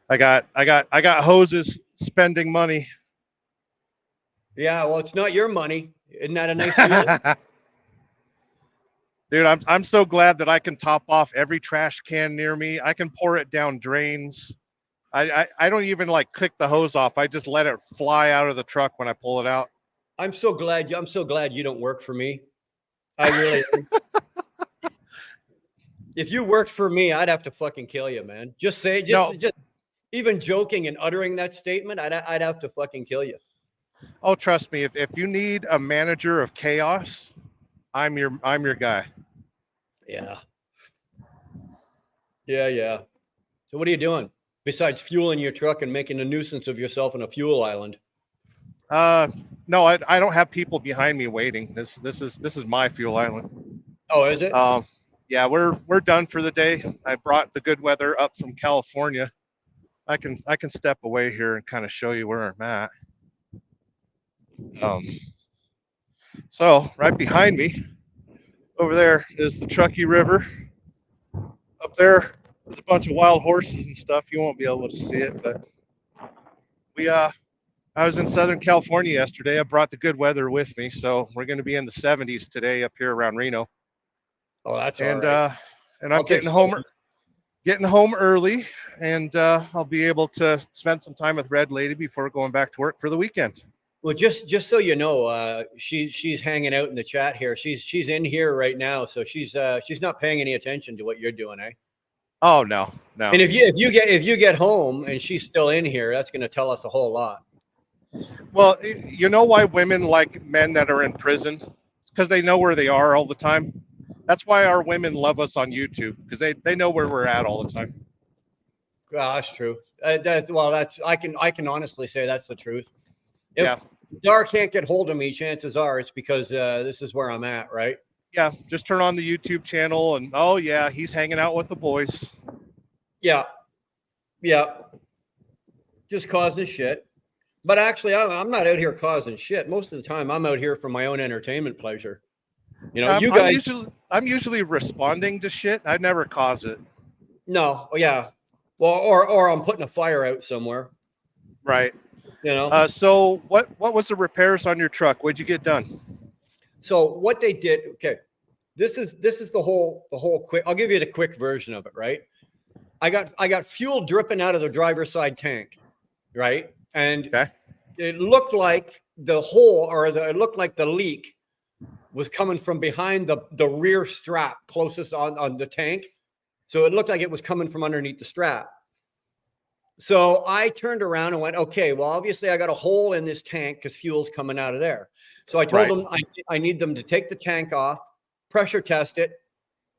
I got hoses spending money. Yeah, well, it's not your money. Isn't that a nice feeling? Dude, I'm so glad that I can top off every trash can near me. I can pour it down drains. I don't even like click the hose off. I just let it fly out of the truck when I pull it out. I'm so glad you don't work for me. I really am. If you worked for me, I'd have to fucking kill you, man. Just even joking and uttering that statement, I'd have to fucking kill you. Oh, trust me, if you need a manager of chaos, I'm your guy. Yeah. So what are you doing besides fueling your truck and making a nuisance of yourself in a fuel island? No, I don't have people behind me waiting. This is my fuel island. Oh, is it? Yeah, we're done for the day. I brought the good weather up from California. I can step away here and kind of show you where I'm at. So right behind me, over there is the Truckee River. Up there, there's a bunch of wild horses and stuff. You won't be able to see it, but I was in Southern California yesterday. I brought the good weather with me, so we're going to be in the 70s today up here around Reno. Oh, that's all right. And I'm getting home early, and I'll be able to spend some time with Red Lady before going back to work for the weekend. Well, just so you know, she's hanging out in the chat here. She's in here right now, so she's not paying any attention to what you're doing, eh? Oh no. And if you get home and she's still in here, that's going to tell us a whole lot. Well, you know why women like men that are in prison? It's because they know where they are all the time. That's why our women love us on YouTube, because they know where we're at all the time. Well, that's true. I can honestly say that's the truth. If Dar can't get hold of me, chances are it's because this is where I'm at, right? Yeah, just turn on the YouTube channel and oh yeah, he's hanging out with the boys. Yeah. Just causing shit. But actually, I'm not out here causing shit. Most of the time, I'm out here for my own entertainment pleasure. You know, you guys. I'm usually responding to shit. I never cause it. No, yeah. Well, or I'm putting a fire out somewhere. Right. You know. So what was the repairs on your truck? What'd you get done? So what they did. Okay, this is the whole quick. I'll give you the quick version of it. Right. I got fuel dripping out of the driver's side tank. Right. And it looked like it looked like the leak was coming from behind the rear strap closest on the tank. So it looked like it was coming from underneath the strap. So I turned around and went, okay, well, obviously I got a hole in this tank because fuel's coming out of there. So I told them I need them to take the tank off, pressure test it,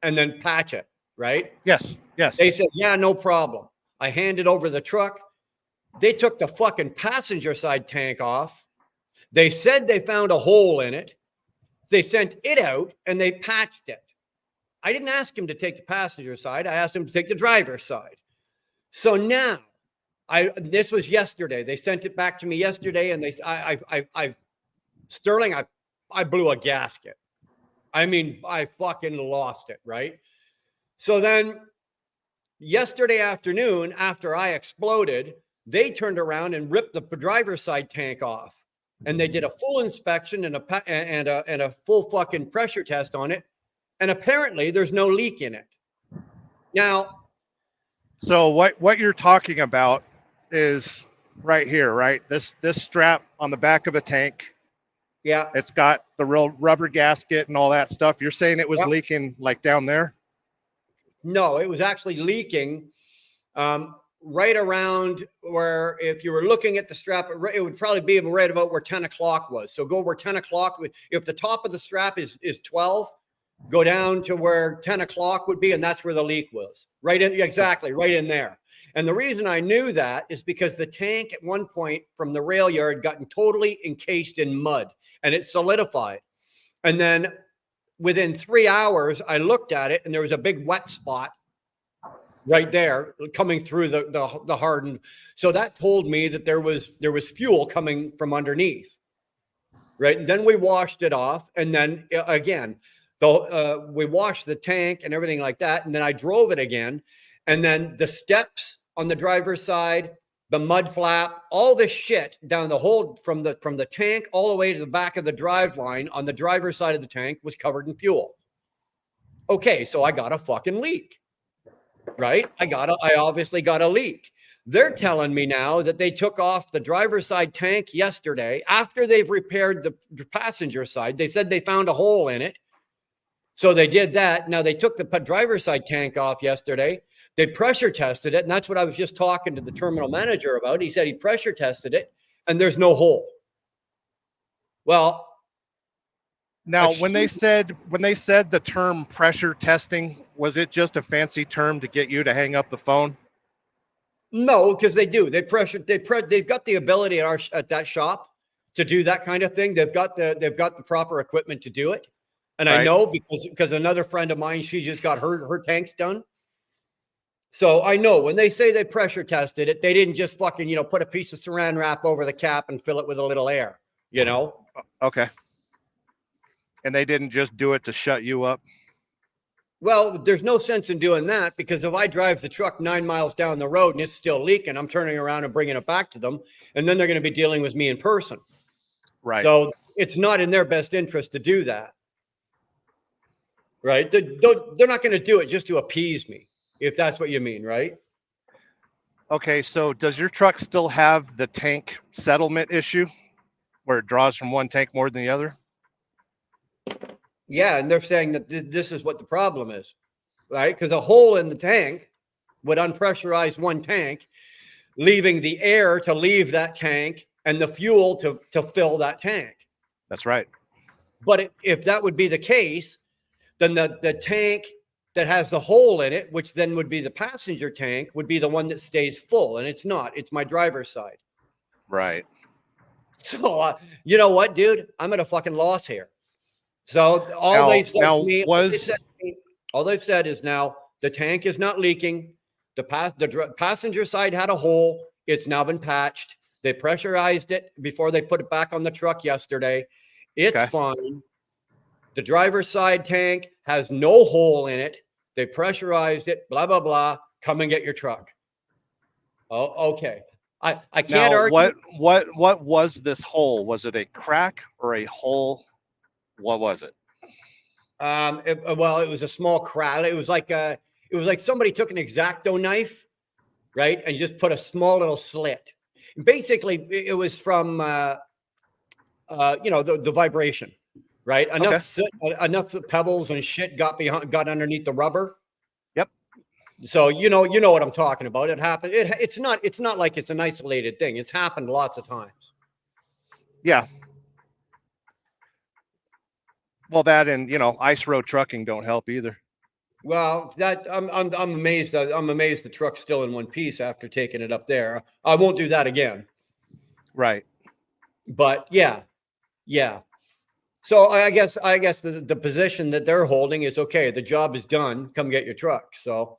and then patch it, right? Yes. They said, yeah, no problem. I handed over the truck. They took the fucking passenger side tank off. They said they found a hole in it. They sent it out and they patched it. I didn't ask him to take the passenger side. I asked him to take the driver's side. So now, this was yesterday. They sent it back to me yesterday, and Sterling, I blew a gasket. I mean, I fucking lost it, right? So then, yesterday afternoon, after I exploded, they turned around and ripped the driver's side tank off, and they did a full inspection and a full fucking pressure test on it, and apparently there's no leak in it. Now, so what you're talking about is right here, right? This strap on the back of the tank, Yeah. it's got the real rubber gasket and all that stuff. You're saying it was Yep. leaking like down there? No, it was actually leaking right around where, if you were looking at the strap, it would probably be right about where 10 o'clock was. So go where 10 o'clock, if the top of the strap is 12, go down to where 10 o'clock would be, and that's where the leak was. Right in, exactly, right in there. And the reason I knew that is because the tank at one point from the rail yard gotten totally encased in mud, and it solidified. And then within 3 hours, I looked at it, and there was a big wet spot right there coming through the hardened. So that told me that there was fuel coming from underneath. Right. And then we washed it off. And then again, we washed the tank and everything like that. And then I drove it again. And then the steps on the driver's side, the mud flap, all this shit down the whole from the tank all the way to the back of the drive line on the driver's side of the tank was covered in fuel. Okay, so I got a fucking leak. Right? I obviously got a leak. They're telling me now that they took off the driver's side tank yesterday after they've repaired the passenger side. They said they found a hole in it. So they did that. Now they took the driver's side tank off yesterday. They pressure tested it. And that's what I was just talking to the terminal manager about. He said he pressure tested it and there's no hole. Well, now when they said the term pressure testing, was it just a fancy term to get you to hang up the phone? No, because they do. They've got the ability at that shop to do that kind of thing. They've got the proper equipment to do it. And right. I know because another friend of mine, she just got her tanks done. So I know when they say they pressure tested it, they didn't just fucking, put a piece of saran wrap over the cap and fill it with a little air, Okay. And they didn't just do it to shut you up? Well, there's no sense in doing that, because if I drive the truck 9 miles down the road and it's still leaking, I'm turning around and bringing it back to them, and then they're going to be dealing with me in person. Right. So it's not in their best interest to do that. Right. They're not going to do it just to appease me, if that's what you mean. Right. Okay. So does your truck still have the tank settlement issue where it draws from one tank more than the other? Yeah, and they're saying that this is what the problem is, right? Because a hole in the tank would unpressurize one tank, leaving the air to leave that tank and the fuel to fill that tank. That's right. But if that would be the case, then the tank that has the hole in it, which then would be the passenger tank, would be the one that stays full. And it's not. It's my driver's side. Right. So, you know what, dude? I'm at a fucking loss here. So all they've said is now the tank is not leaking. The passenger side had a hole. It's now been patched. They pressurized it before they put it back on the truck yesterday. It's fine. The driver's side tank has no hole in it. They pressurized it, blah, blah, blah. Come and get your truck. Oh, okay. I can't argue. What was this hole? Was it a crack or a hole? What was it? It was a small crack. It was like somebody took an X-Acto knife, right, and just put a small little slit. Basically, it was from the vibration, right? Enough pebbles and shit got underneath the rubber. Yep. So you know what I'm talking about. It happened. It's not like it's an isolated thing. It's happened lots of times. Yeah. Well, that and ice road trucking don't help either. Well, that I'm amazed. I'm amazed the truck's still in one piece after taking it up there. I won't do that again. Right. But yeah. So I guess the position that they're holding is okay. The job is done. Come get your truck. So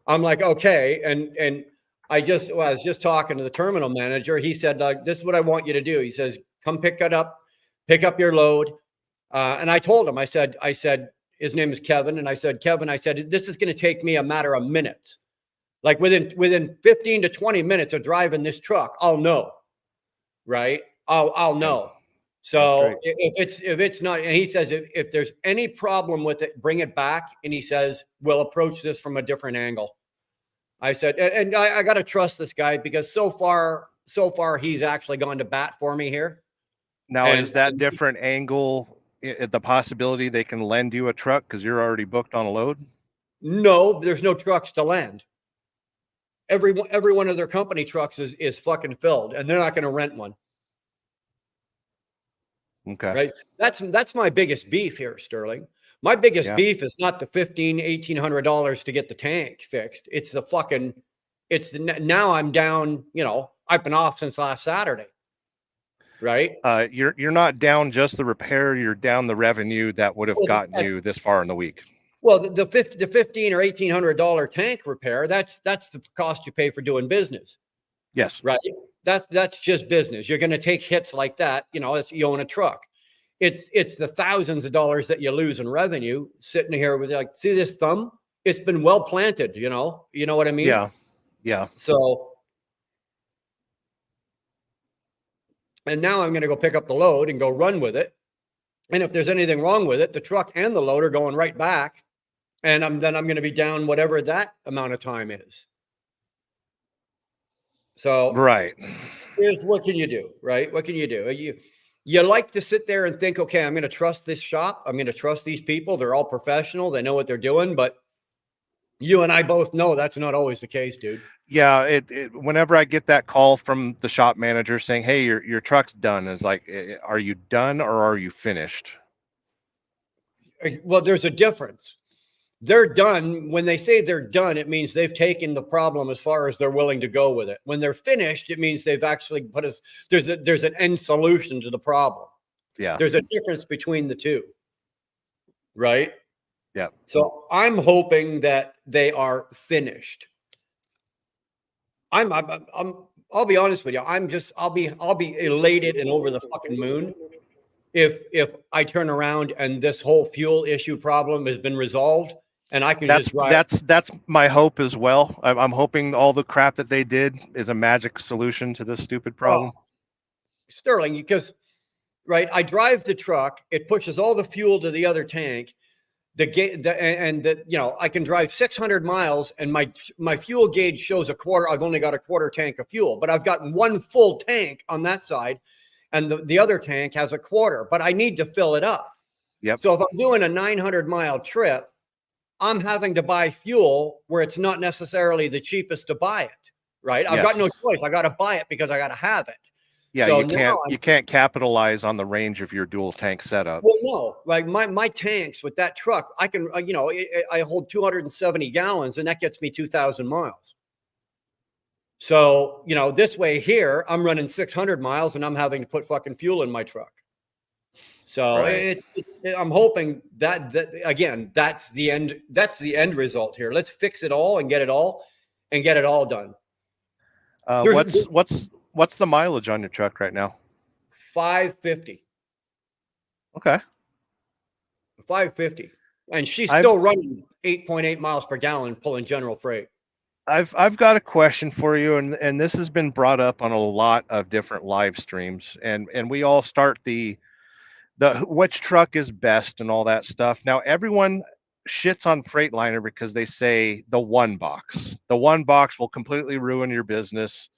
I'm like, okay. And I was just talking to the terminal manager. He said, this is what I want you to do. He says, come pick up your load. And I told him, I said, his name is Kevin. And I said, Kevin, this is going to take me a matter of minutes. Like within 15 to 20 minutes of driving this truck, I'll know. Right. I'll know. So if it's not, and he says, if there's any problem with it, bring it back. And he says, we'll approach this from a different angle. I said, and I got to trust this guy, because so far so far he's actually gone to bat for me here. Now, And, is that and different angle the possibility they can lend you a truck because you're already booked on a load? no, there's no trucks to lend. Every one of their company trucks is fucking filled, and they're not going to rent one. Okay. Right. That's my biggest beef here, Sterling. My biggest Yeah. beef is not the $1,800 to get the tank fixed. It's the fucking, now I'm down, I've been off since last Saturday. Right. You're not down just the repair, you're down the revenue that would have Well, gotten you this far in the week. well, the $1,500 or $1,800 tank repair, that's the cost you pay for doing business. Yes. Right. That's just business. You're going to take hits like that. As you own a truck. It's the thousands of dollars that you lose in revenue sitting here with, like, see this thumb? It's been well planted, you know what I mean? Yeah. Yeah. So, and now I'm going to go pick up the load and go run with it. And if there's anything wrong with it, the truck and the load are going right back. And I'm going to be down whatever that amount of time is. So, Right. what can you do, right? What can you do? You like to sit there and think, okay, I'm going to trust this shop. I'm going to trust these people. They're all professional. They know what they're doing. But you and I both know that's not always the case, dude. Yeah. Whenever I get that call from the shop manager saying, hey, your truck's done, it's like, are you done or are you finished? Well, there's a difference. They're done. When they say they're done, it means they've taken the problem as far as they're willing to go with it. When they're finished, it means they've actually put us, there's an end solution to the problem. Yeah. There's a difference between the two. Right? Yeah. So I'm hoping that they are finished. I'll be honest with you. I'll be elated and over the fucking moon if I turn around and this whole fuel issue problem has been resolved and I can just drive. That's my hope as well. I'm hoping all the crap that they did is a magic solution to this stupid problem. Sterling, because right, I drive the truck, it pushes all the fuel to the other tank. I can drive 600 miles and my fuel gauge shows a quarter. I've only got a quarter tank of fuel, but I've got one full tank on that side, and the other tank has a quarter, but I need to fill it up. Yep. So if I'm doing a 900-mile trip, I'm having to buy fuel where it's not necessarily the cheapest to buy it. Right? I've got no choice. I got to buy it because I got to have it. Yeah, so you can't capitalize on the range of your dual tank setup. Well, no, like my tanks with that truck, I can, I hold 270 gallons and that gets me 2,000 miles. So, this way here, I'm running 600 miles and I'm having to put fucking fuel in my truck. So I'm hoping that again, that's the end result here. Let's fix it all and get it all done. What's the mileage on your truck right now? 550. Okay. 550. And she's still running 8.8 miles per gallon pulling general freight. I've got a question for you, and this has been brought up on a lot of different live streams, and we all start the which truck is best and all that stuff. Now everyone shits on Freightliner because they say the one box will completely ruin your business.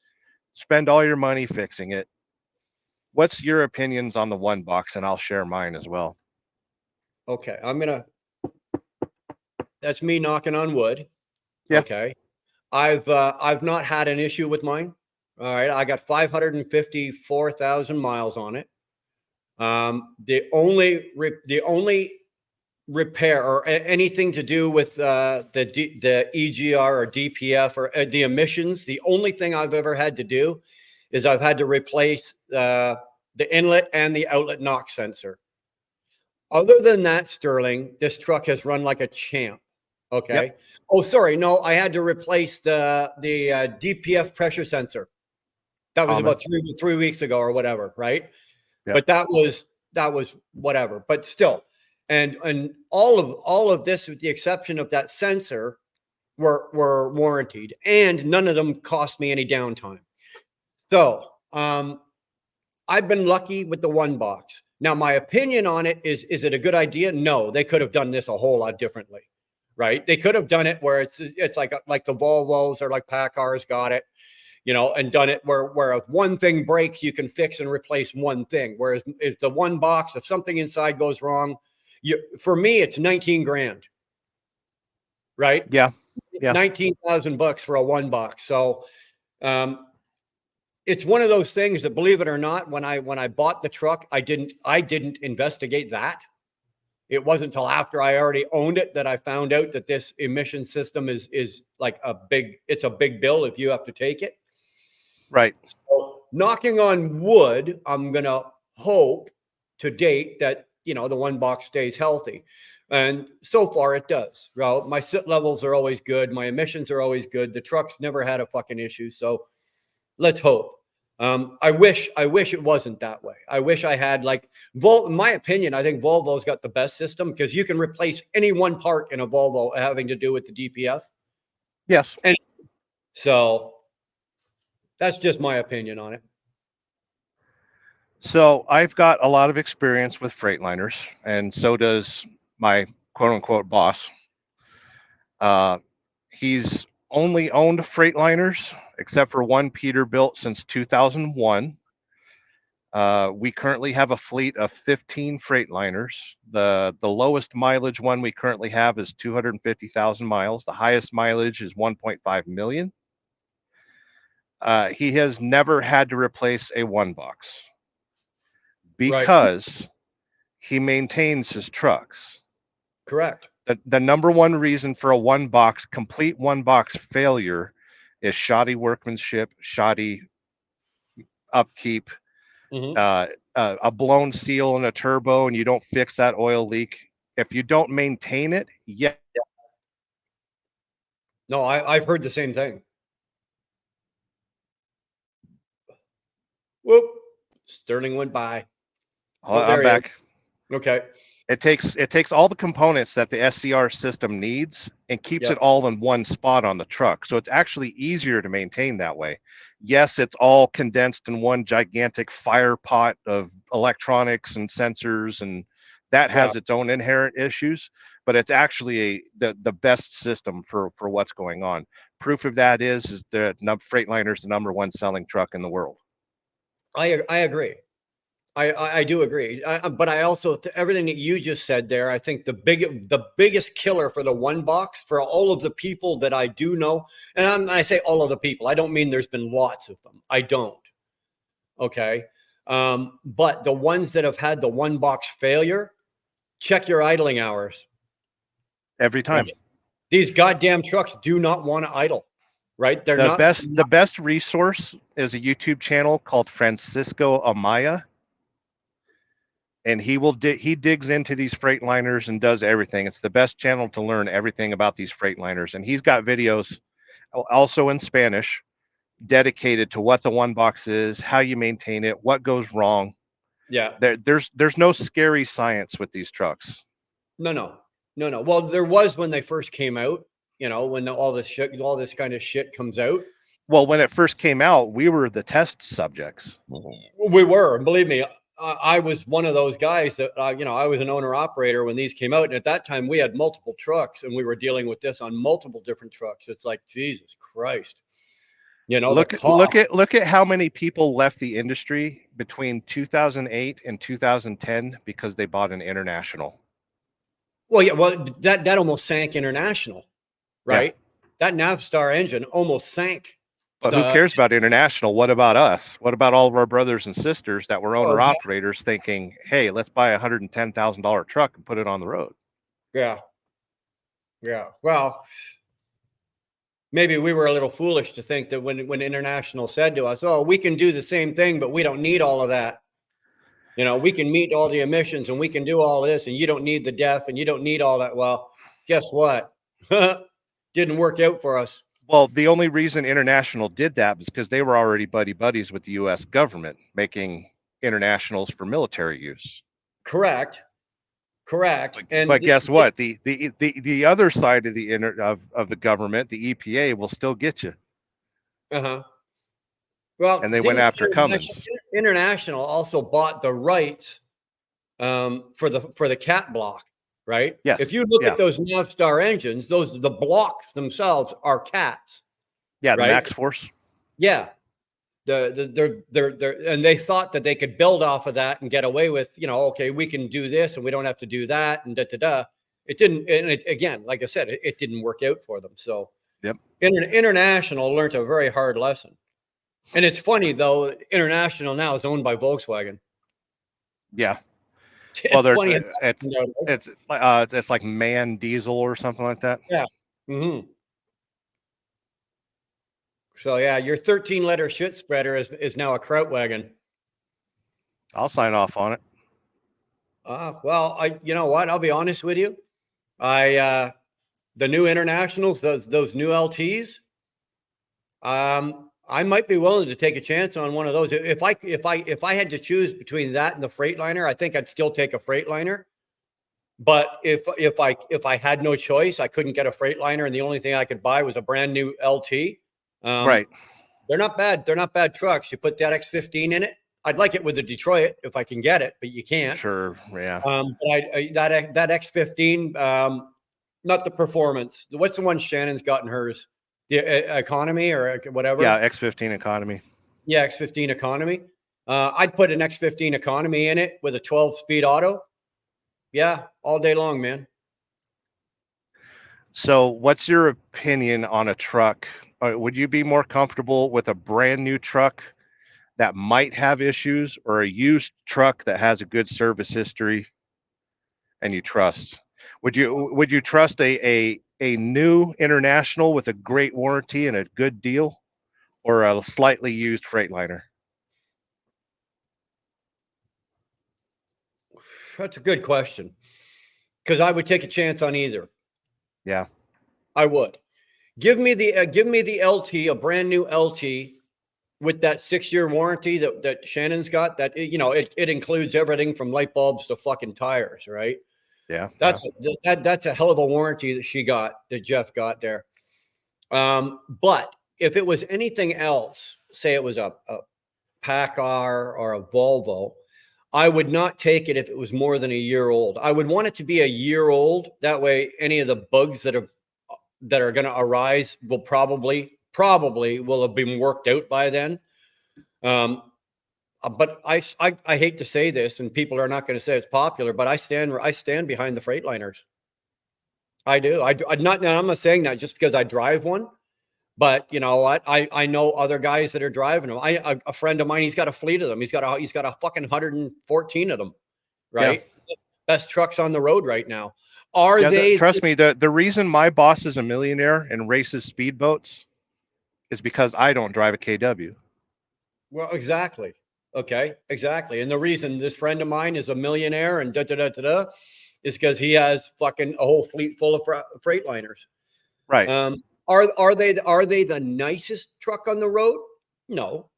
Spend all your money fixing it. What's your opinions on the one box? And I'll share mine as well. Okay. That's me knocking on wood. Yeah. Okay. I've not had an issue with mine. All right. I got 554,000 miles on it. The only repair or anything to do with the EGR or DPF or the emissions, the only thing I've ever had to do is I've had to replace the inlet and the outlet knock sensor. Other than that, Sterling, this truck has run like a champ. Okay. Yep. Oh, sorry. No, I had to replace the DPF pressure sensor. That was about 3 weeks ago or whatever, right? Yep. But that was whatever. But still, and all of this, with the exception of that sensor, were warranted, and none of them cost me any downtime. So I've been lucky with the one box. Now, my opinion on it is it a good idea? No, they could have done this a whole lot differently, right? They could have done it where it's like the Volvos or like PACCAR's got it. and done it where if one thing breaks, you can fix and replace one thing. Whereas if the one box, if something inside goes wrong, for me, it's 19 grand, right? Yeah. 19,000 bucks for a one box. So, it's one of those things that, believe it or not, when I bought the truck, I didn't investigate that. It wasn't until after I already owned it that I found out that this emission system is like it's a big bill if you have to take it. Right. So, knocking on wood, I'm going to hope to date that, the one box stays healthy. And so far it does. Well, my sit levels are always good. My emissions are always good. The truck's never had a fucking issue. So let's hope. I wish it wasn't that way. I wish I had, like, in my opinion, I think Volvo's got the best system because you can replace any one part in a Volvo having to do with the DPF. Yes. And so that's just my opinion on it. So I've got a lot of experience with Freightliners, and so does my quote unquote boss. He's only owned Freightliners, except for one Peterbilt, since 2001. We currently have a fleet of 15 Freightliners. The lowest mileage one we currently have is 250,000 miles. The highest mileage is 1.5 million. He has never had to replace a one box because he maintains his trucks. Correct. The number one reason for a complete one box failure is shoddy workmanship, shoddy upkeep, a blown seal in a turbo, and you don't fix that oil leak. If you don't maintain it, No, I've heard the same thing. Whoop. Sterling went by. I'm back. Okay. It takes all the components that the SCR system needs and keeps it all in one spot on the truck. So it's actually easier to maintain that way. Yes, it's all condensed in one gigantic fire pot of electronics and sensors, and that has its own inherent issues, but it's actually the best system for what's going on. Proof of that is the Freightliner is the number one selling truck in the world. I agree. I do agree. But I also, everything that you just said there, I think the biggest killer for the one box, for all of the people that I do know, and I say all of the people, I don't mean there's been lots of them. I don't. Okay. But the ones that have had the one box failure, check your idling hours. Every time. These goddamn trucks do not want to idle. Right? They're the best resource is a YouTube channel called Francisco Amaya. And he digs into these Freightliners and does everything. It's the best channel to learn everything about these Freightliners. And he's got videos also in Spanish dedicated to what the one box is, how you maintain it, what goes wrong. Yeah. There's no scary science with these trucks. No. Well, there was when they first came out, when all this kind of shit comes out. Well, when it first came out, we were the test subjects. We were, and believe me, I was one of those guys that, I was an owner operator when these came out. And at that time we had multiple trucks and we were dealing with this on multiple different trucks. It's like, Jesus Christ, look at how many people left the industry between 2008 and 2010 because they bought an International. Well, yeah, well, that almost sank International, right? Yeah. That Navstar engine almost sank. But who cares about International? What about us? What about all of our brothers and sisters that were owner operators thinking, hey, let's buy a $110,000 truck and put it on the road? Yeah. Well, maybe we were a little foolish to think that when International said to us, oh, we can do the same thing, but we don't need all of that. We can meet all the emissions and we can do all this, and you don't need the DEF and you don't need all that. Well, guess what? Didn't work out for us. Well, the only reason International did that was because they were already buddies with the U.S. government, making Internationals for military use. Correct. But guess what? The other side of the government, the EPA, will still get you. Well, and they went after Cummins. International also bought the rights for the cat block. Right? Yes. If you look at those Navstar engines, the blocks themselves are cats. Yeah, right? the Max Force. Yeah. And they thought that they could build off of that and get away with, okay, we can do this and we don't have to do that and da da da. It didn't, and again, like I said, it didn't work out for them. So Yep. International learned a very hard lesson. And it's funny though, International now is owned by Volkswagen. Yeah. Well, It's funny. it's like Man Diesel or something like that. Yeah. Mm-hmm. So yeah, your 13-letter shit spreader is now a Krautwagen. I'll sign off on it. Well, you know what? I'll be honest with you. The new Internationals, those new LTs, I might be willing to take a chance on one of those. If I had to choose between that and the Freightliner, I think I'd still take a Freightliner. But if I had no choice, I couldn't get a Freightliner, and the only thing I could buy was a brand new LT. Right. They're not bad. They're not bad trucks. You put that X15 in it. I'd like it with the Detroit if I can get it, but you can't. Sure. Yeah. But that X15, not the performance. What's the one Shannon's got in hers? The economy or whatever. Yeah, X15 economy. Yeah, X15 economy. I'd put an X15 economy in it with a 12-speed auto. Yeah, all day long, man. So, what's your opinion on a truck? Would you be more comfortable with a brand new truck that might have issues, or a used truck that has a good service history and you trust? Would you trust a new International with a great warranty and a good deal, or a slightly used Freightliner? That's a good question, because I would take a chance on either. Yeah, I would. Give me the LT, a brand new LT with that 6-year warranty that Shannon's got. That it includes everything from light bulbs to fucking tires, right? Yeah, that's a hell of a warranty that Jeff got there. But if it was anything else, say it was a PACCAR or a Volvo, I would not take it if it was more than a year old. I would want it to be a year old. That way, any of the bugs that are going to arise will probably will have been worked out by then. But I hate to say this, and people are not going to say it's popular, but I stand behind the Freightliners. I do. I'm not saying that just because I drive one, but you know what? I know other guys that are driving them. A friend of mine, he's got a fleet of them. He's got a fucking 114 of them, right? Yeah. Best trucks on the road right now. Trust me, the reason my boss is a millionaire and races speedboats is because I don't drive a KW. Well, exactly. Okay, exactly. And the reason this friend of mine is a millionaire and is because he has fucking a whole fleet full of Freightliners. Right. Are they the nicest truck on the road? No.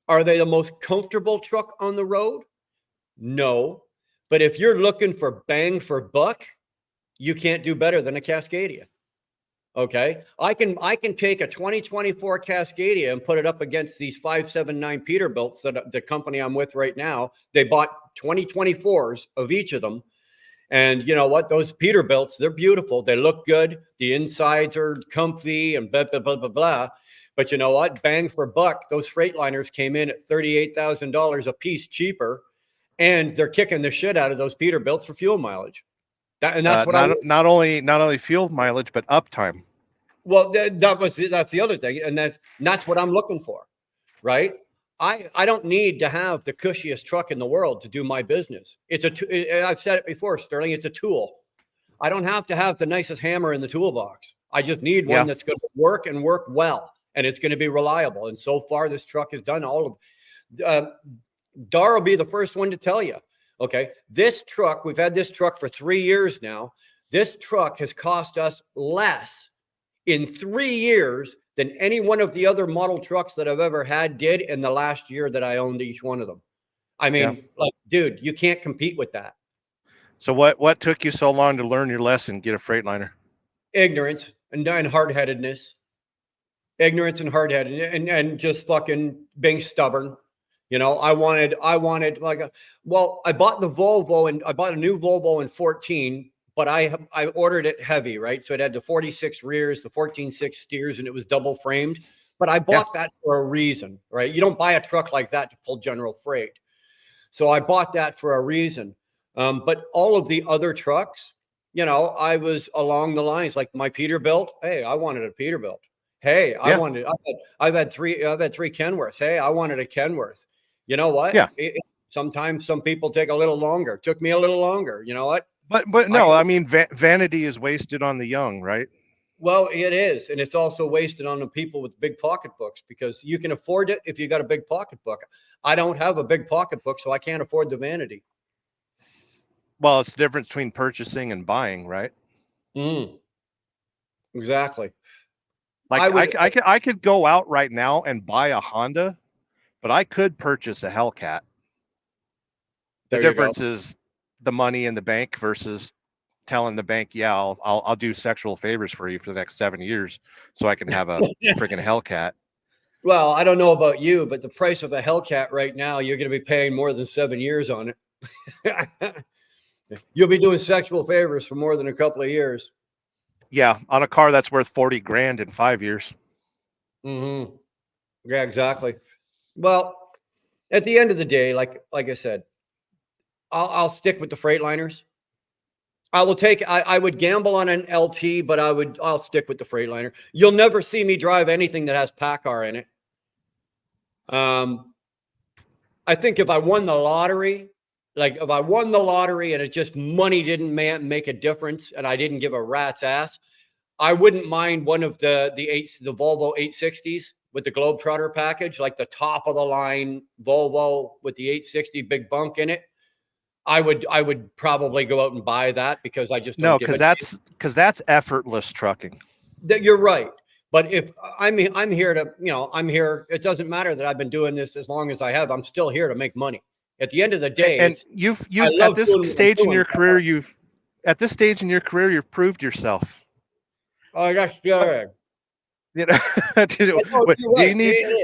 Are they the most comfortable truck on the road? No. But if you're looking for bang for buck, you can't do better than a Cascadia. Okay. I can take a 2024 Cascadia and put it up against these 579 Peterbilts that the company I'm with right now. They bought 2024s of each of them. And you know what? Those Peterbilts, they're beautiful. They look good. The insides are comfy and blah, blah, blah, blah, blah. But you know what? Bang for buck, those Freightliners came in at $38,000 a piece cheaper. And they're kicking the shit out of those Peterbilts for fuel mileage. That's what not only fuel mileage, but uptime. Well, that's the other thing. And that's what I'm looking for. Right. I don't need to have the cushiest truck in the world to do my business. I've said it before, Sterling, it's a tool. I don't have to have the nicest hammer in the toolbox. I just need one that's going to work and work well, and it's going to be reliable. And so far, this truck has done all of. Dar will be the first one to tell you. Okay, this truck, we've had this truck for 3 years now. This truck has cost us less in 3 years than any one of the other model trucks that I've ever had did in the last year that I owned each one of them. I mean, like, dude, you can't compete with that. So what took you so long to learn your lesson, get a Freightliner? Ignorance and hard-headedness. Ignorance and hard-headedness and just fucking being stubborn. You know, I wanted I bought the Volvo, and I bought a new Volvo in 14. But I ordered it heavy, right? So it had the 46 rears, the 14.6 steers, and it was double framed. but I bought that for a reason, right? You don't buy a truck like that to pull general freight. So I bought that for a reason. But all of the other trucks, you know, I was along the lines like my Peterbilt. Hey, I wanted a Peterbilt. Hey, I've had three Kenworths. Hey, I wanted a Kenworth. You know what? Yeah. Sometimes some people take a little longer. It took me a little longer. You know what? But no, I mean, vanity is wasted on the young, right? Well, it is. And it's also wasted on the people with big pocketbooks, because you can afford it if you got a big pocketbook. I don't have a big pocketbook, so I can't afford the vanity. Well, it's the difference between purchasing and buying, right? Exactly. Like I could go out right now and buy a Honda, but I could purchase a Hellcat. The difference is the money in the bank versus telling the bank, yeah, I'll do sexual favors for you for the next 7 years so I can have a freaking Hellcat. Well, I don't know about you, but the price of a Hellcat right now, you're going to be paying more than 7 years on it. You'll be doing sexual favors for more than a couple of years. Yeah, on a car that's worth 40 grand in 5 years. Mm-hmm. Yeah, exactly. Well, at the end of the day, like I said, I'll stick with the Freightliners. I would gamble on an LT, but I'll stick with the Freightliner. You'll never see me drive anything that has PACCAR in it. I think if I won the lottery, and it just money didn't make a difference and I didn't give a rat's ass, I wouldn't mind one of the Volvo 860s with the Globetrotter package, like the top of the line Volvo with the 860 big bunk in it. I would probably go out and buy that, because I just don't because that's effortless trucking. You're right. But if I'm here to, I'm here. It doesn't matter that I've been doing this as long as I have. I'm still here to make money. At the end of the day, and you've at this stage in your career, you've proved yourself. Oh, that's good. You know, do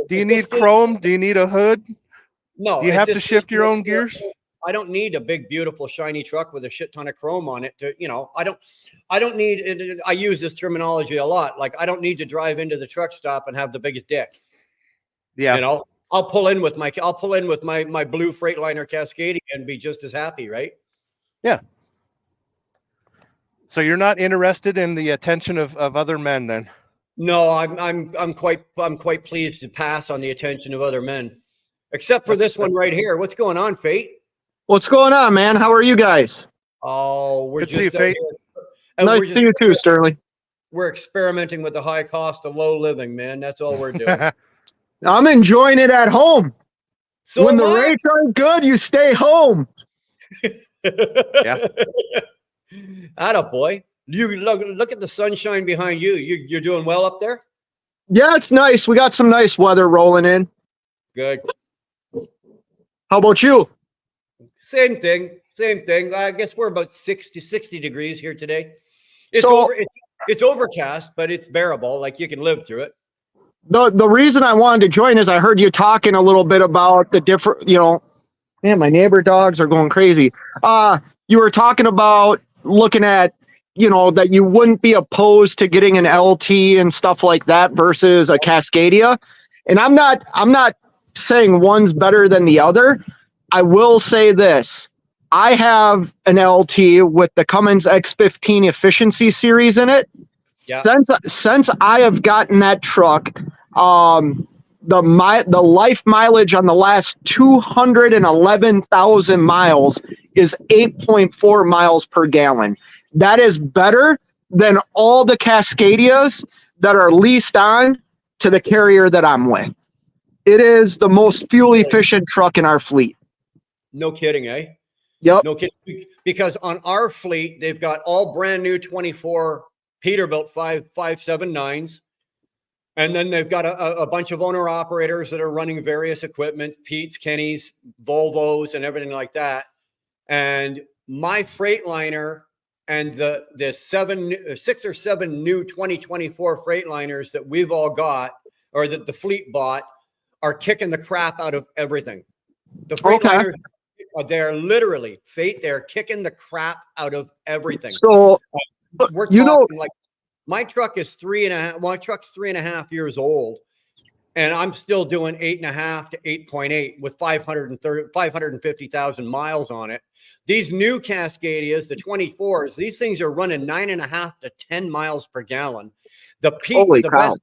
you need chrome? Do you need a hood? No. Do you have to shift your own gears? I don't need a big, beautiful, shiny truck with a shit ton of chrome on it to, I don't need, I use this terminology a lot. Like, I don't need to drive into the truck stop and have the biggest dick. Yeah. I'll pull in with my blue Freightliner Cascadia and be just as happy. Right. Yeah. So you're not interested in the attention of other men then? No, I'm quite pleased to pass on the attention of other men, except for this one right here. What's going on, Fate? What's going on, man? How are you guys? Oh, we're Good just to see you, Fate. Nice to see you too, Sterling. We're experimenting with the high cost of low living, man. That's all we're doing. I'm enjoying it at home. So when the rates aren't good, you stay home. Yeah. Attaboy. You look at the sunshine behind you. You're doing well up there? Yeah, it's nice. We got some nice weather rolling in. Good. How about you? Same thing. I guess we're about 60 degrees here today. It's overcast, but it's bearable. Like, you can live through it. The reason I wanted to join is I heard you talking a little bit about the different, man, my neighbor dogs are going crazy. You were talking about looking at, that you wouldn't be opposed to getting an LT and stuff like that versus a Cascadia. And I'm not saying one's better than the other. I will say this. I have an LT with the Cummins X15 efficiency series in it. Yeah. Since I have gotten that truck, the life mileage on the last 211,000 miles is 8.4 miles per gallon. That is better than all the Cascadias that are leased on to the carrier that I'm with. It is the most fuel efficient truck in our fleet. No kidding, eh? Yep. No kidding. Because on our fleet, they've got all brand new 24 Peterbilt 579s. And then they've got a bunch of owner operators that are running various equipment, Pete's, Kenny's, Volvos, and everything like that. And my Freightliner and the 6 or 7 new 2024 Freightliners that we've all got, or that the fleet bought, are kicking the crap out of everything. The Freightliners, they're literally, they're kicking the crap out of everything. So, we're talking like, my truck is 3.5. My truck's 3.5 years old, and I'm still doing 8.5 to 8.8 with 550,000 miles on it. These new Cascadias, the 24s, these things are running 9.5 to 10 miles per gallon. The peaks, Holy the cow.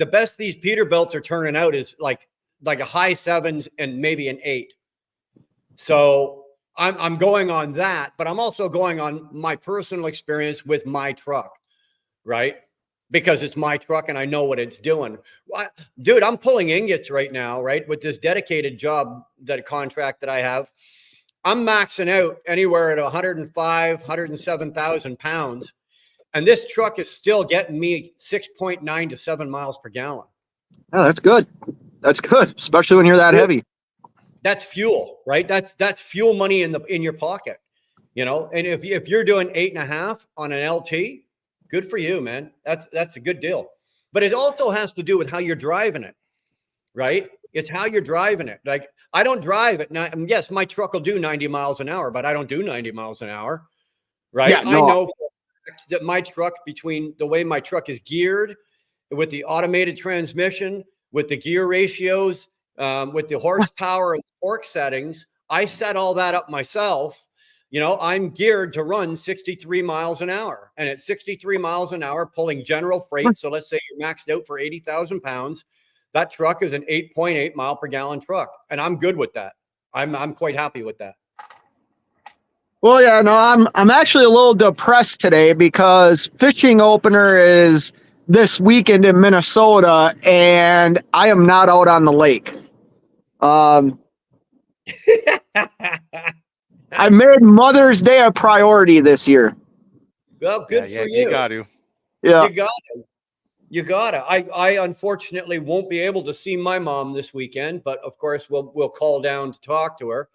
best these Peterbilts are turning out is like a high 7s and maybe an 8. So I'm going on that, but I'm also going on my personal experience with my truck, right? Because it's my truck and I know what it's doing. Dude, I'm pulling ingots right now, right? With this dedicated job, that contract that I have, I'm maxing out anywhere at 105, 107,000 pounds. And this truck is still getting me 6.9 to 7 miles per gallon. Oh, that's good. That's good, especially when you're that heavy. That's fuel, right? That's fuel money in your pocket, you know? And if you're doing 8.5 on an LT, good for you, man. That's a good deal. But it also has to do with how you're driving it, right? It's how you're driving it. Like, I don't drive it. Now, yes, my truck will do 90 miles an hour, but I don't do 90 miles an hour, right? Yeah, no. I know that my truck, between the way my truck is geared, with the automated transmission, with the gear ratios, with the horsepower and torque settings, I set all that up myself. You know, I'm geared to run 63 miles an hour, and at 63 miles an hour, pulling general freight. So let's say you're maxed out for 80,000 pounds. That truck is an 8.8 mile per gallon truck. And I'm good with that. I'm quite happy with that. Well, yeah, no, I'm actually a little depressed today because fishing opener is this weekend in Minnesota, and I am not out on the lake. I made Mother's Day a priority this year. Well, good for you. You got to. Yeah. You gotta. I unfortunately won't be able to see my mom this weekend, but of course we'll call down to talk to her.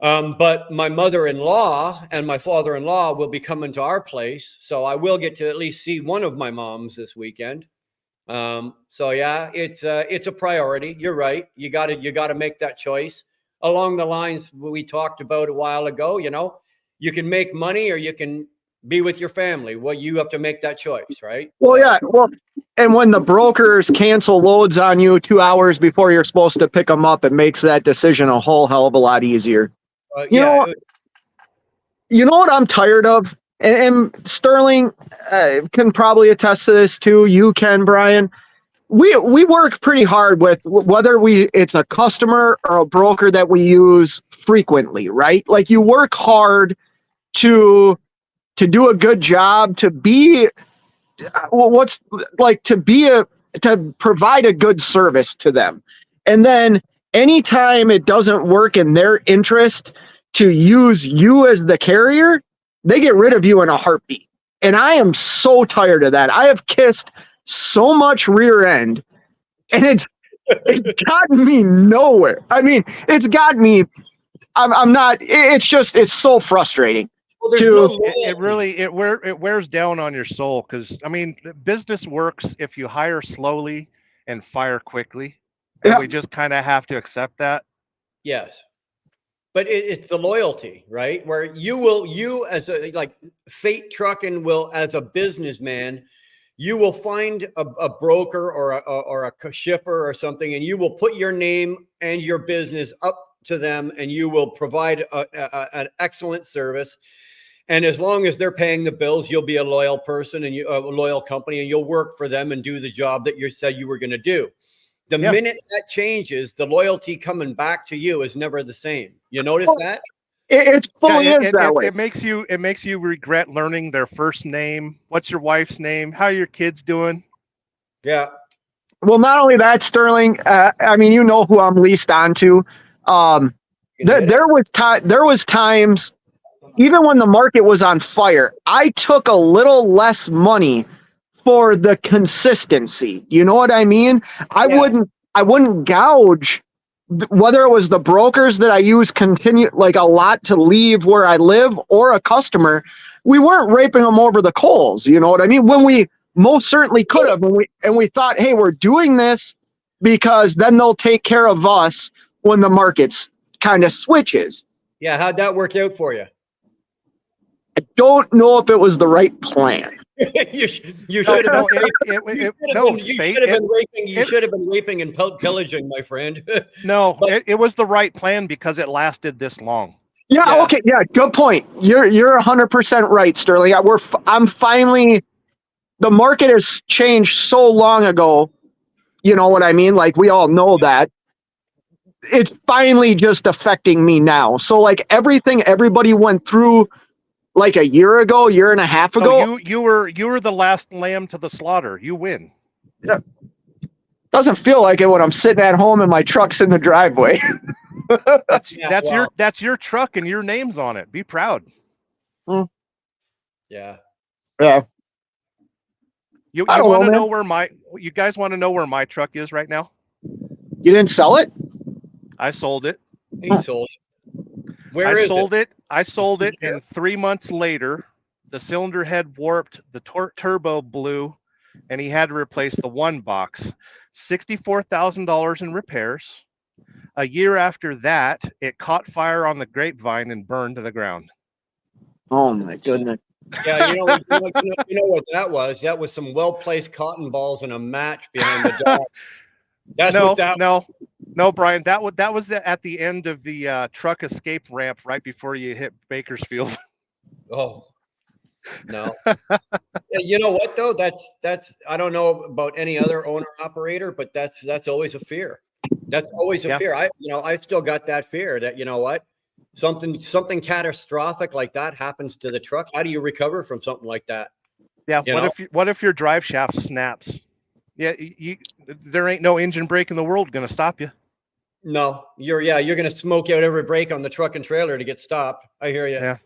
But my mother-in-law and my father-in-law will be coming to our place, so I will get to at least see one of my moms this weekend. So yeah, it's a priority. You're right. You gotta make that choice along the lines we talked about a while ago. You know, you can make money or you can be with your family. Well, you have to make that choice, right? Well, So, yeah. Well, and when the brokers cancel loads on you 2 hours before you're supposed to pick them up, it makes that decision a whole hell of a lot easier. You know what I'm tired of? And Sterling can probably attest to this too. You can, Brian. We work pretty hard with whether it's a customer or a broker that we use frequently, right? Like, you work hard to do a good job, to be to provide a good service to them. And then anytime it doesn't work in their interest to use you as the carrier, they get rid of you in a heartbeat. And I am so tired of that. I have kissed so much rear end, and it's gotten me nowhere. I mean, it's got me. I'm not. It's so frustrating. Well, It wears down on your soul, because I mean, business works if you hire slowly and fire quickly, and we just kind of have to accept that. Yes. But it's the loyalty, right? Where you as a, like, Fate Trucking will, as a businessman, you will find a broker or a shipper or something, and you will put your name and your business up to them, and you will provide an excellent service. And as long as they're paying the bills, you'll be a loyal person and a loyal company, and you'll work for them and do the job that you said you were going to do. The minute that changes, the loyalty coming back to you is never the same. You notice that? It's fully that way. It makes you regret learning their first name. What's your wife's name? How are your kids doing? Yeah. Well, not only that, Sterling. I mean, you know who I'm leased onto. There was times, even when the market was on fire, I took a little less money for the consistency. You know what I mean? I wouldn't gouge, whether it was the brokers that I use like a lot to leave where I live, or a customer. We weren't raping them over the coals. You know what I mean? When we most certainly could have, and we thought, hey, we're doing this because then they'll take care of us when the market's kind of switches. Yeah. How'd that work out for you? I don't know if it was the right plan. you should have No, been, you should have been raping. You should have been raping and pillaging, my friend. No, But- it was the right plan because it lasted this long. Yeah, Yeah. okay, yeah, good point. You're 100% right, Sterling. I'm finally, the market has changed so long ago. You know what I mean? Like, we all know that. It's finally just affecting me now. So like everything everybody went through like a year ago, year and a half ago, So you were the last lamb to the slaughter. You win. doesn't feel like it when I'm sitting at home and my truck's in the driveway. That's your truck and your name's on it. Be proud. Yeah. Yeah. You I don't want to know, know where you guys want to know where my truck is right now? You didn't sell it? I sold it. He sold it. Where is it? I sold it, and 3 months later, the cylinder head warped, the turbo blew, and he had to replace the one box. $64,000 in repairs. A year after that, it caught fire on the grapevine and burned to the ground. Oh my goodness. Yeah, you know what that was? That was some well-placed cotton balls and a match behind the dog. That's what that. No, Brian. That was at the end of the truck escape ramp right before you hit Bakersfield. Oh, no. You know what though? That's I don't know about any other owner operator, but that's always a fear. That's always a fear. I've still got that fear that, you know what, something catastrophic like that happens to the truck. How do you recover from something like that? Yeah. What if your drive shaft snaps? Yeah, there ain't no engine brake in the world gonna stop you. No, you're gonna smoke out every brake on the truck and trailer to get stopped. I hear you. Yeah,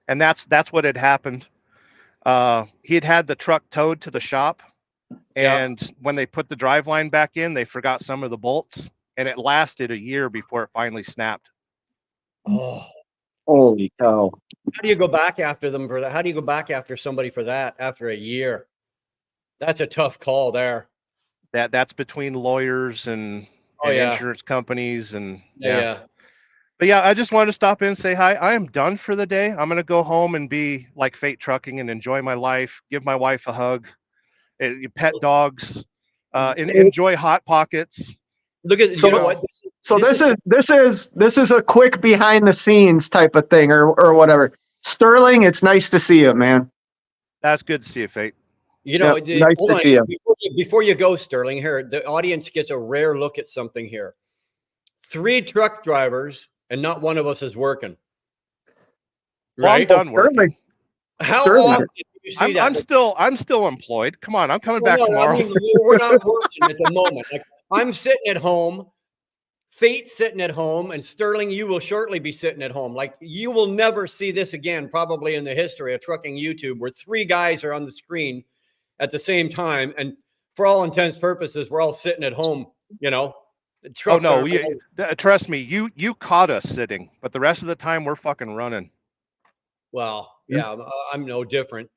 and that's what had happened. He had the truck towed to the shop, and when they put the driveline back in, they forgot some of the bolts, and it lasted a year before it finally snapped. Oh, Holy cow. how do you go back after them for that? How do you go back after somebody for that after a year? That's a tough call there. That's between lawyers and insurance companies and Yeah. But yeah, I just wanted to stop in and say hi. I am done for the day. I'm gonna go home and be like Fate Trucking and enjoy my life. Give my wife a hug. Pet dogs. And enjoy Hot Pockets. Look at So, you know what? So this is a quick behind the scenes type of thing or whatever. Sterling, it's nice to see you, man. That's good to see you, Fate. You know, nice hold to on. see you. Before you go, Sterling, here, the audience gets a rare look at something here. 3 truck drivers, and not one of us is working. Well, I'm Right? done working. How Sterling. often do you see that? I'm still employed. Come on, I'm coming back tomorrow. I mean, we're not working at the moment. Like, I'm sitting at home, Fate's sitting at home, and Sterling, you will shortly be sitting at home. Like, you will never see this again, probably in the history of trucking YouTube, where 3 guys are on the screen at the same time, and for all intents purposes, we're all sitting at home. You know, Oh no, trust me, you caught us sitting, but the rest of the time we're fucking running. Well, yeah, I'm no different.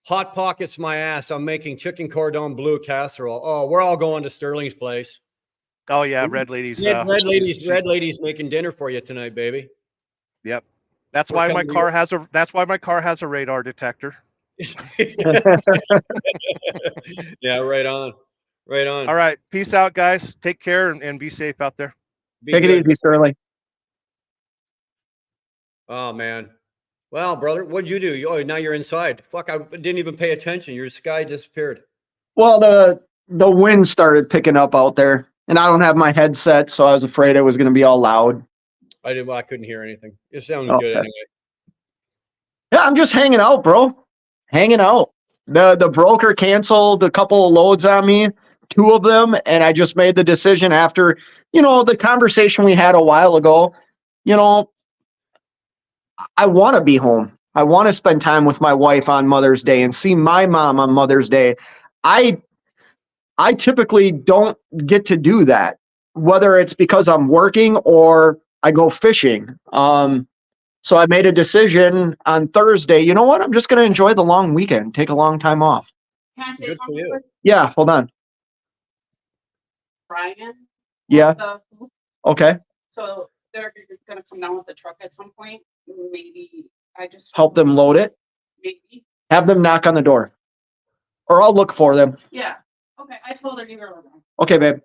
Hot Pockets my ass. I'm making chicken cordon bleu casserole. Oh, we're all going to Sterling's place. Oh yeah, Red Lady's. Red Lady's making dinner for you tonight, baby. Yep. That's why my car has a radar detector. Yeah, right on. Right on. All right. Peace out, guys. Take care and be safe out there. Take it easy, Sterling. Oh man. Well, brother, what'd you do? Oh, now you're inside. Fuck, I didn't even pay attention. Your sky disappeared. Well, the wind started picking up out there, and I don't have my headset, so I was afraid it was going to be all loud. I couldn't hear anything. It sounded good anyway. Yeah, I'm just hanging out, bro. Hanging out. The broker canceled a couple of loads on me, 2 of them, and I just made the decision after, the conversation we had a while ago. I want to be home. I want to spend time with my wife on Mother's Day and see my mom on Mother's Day. I typically don't get to do that, whether it's because I'm working or I go fishing. So I made a decision on Thursday. You know what? I'm just going to enjoy the long weekend, take a long time off. Can I say Good for something? you. Yeah, hold on. Brian? Yeah. Okay. So they're going to come down with the truck at some point. Maybe I just help them load it? maybe. Have them knock on the door, or I'll look for them. Yeah. Okay. I told her either of them. Okay, babe.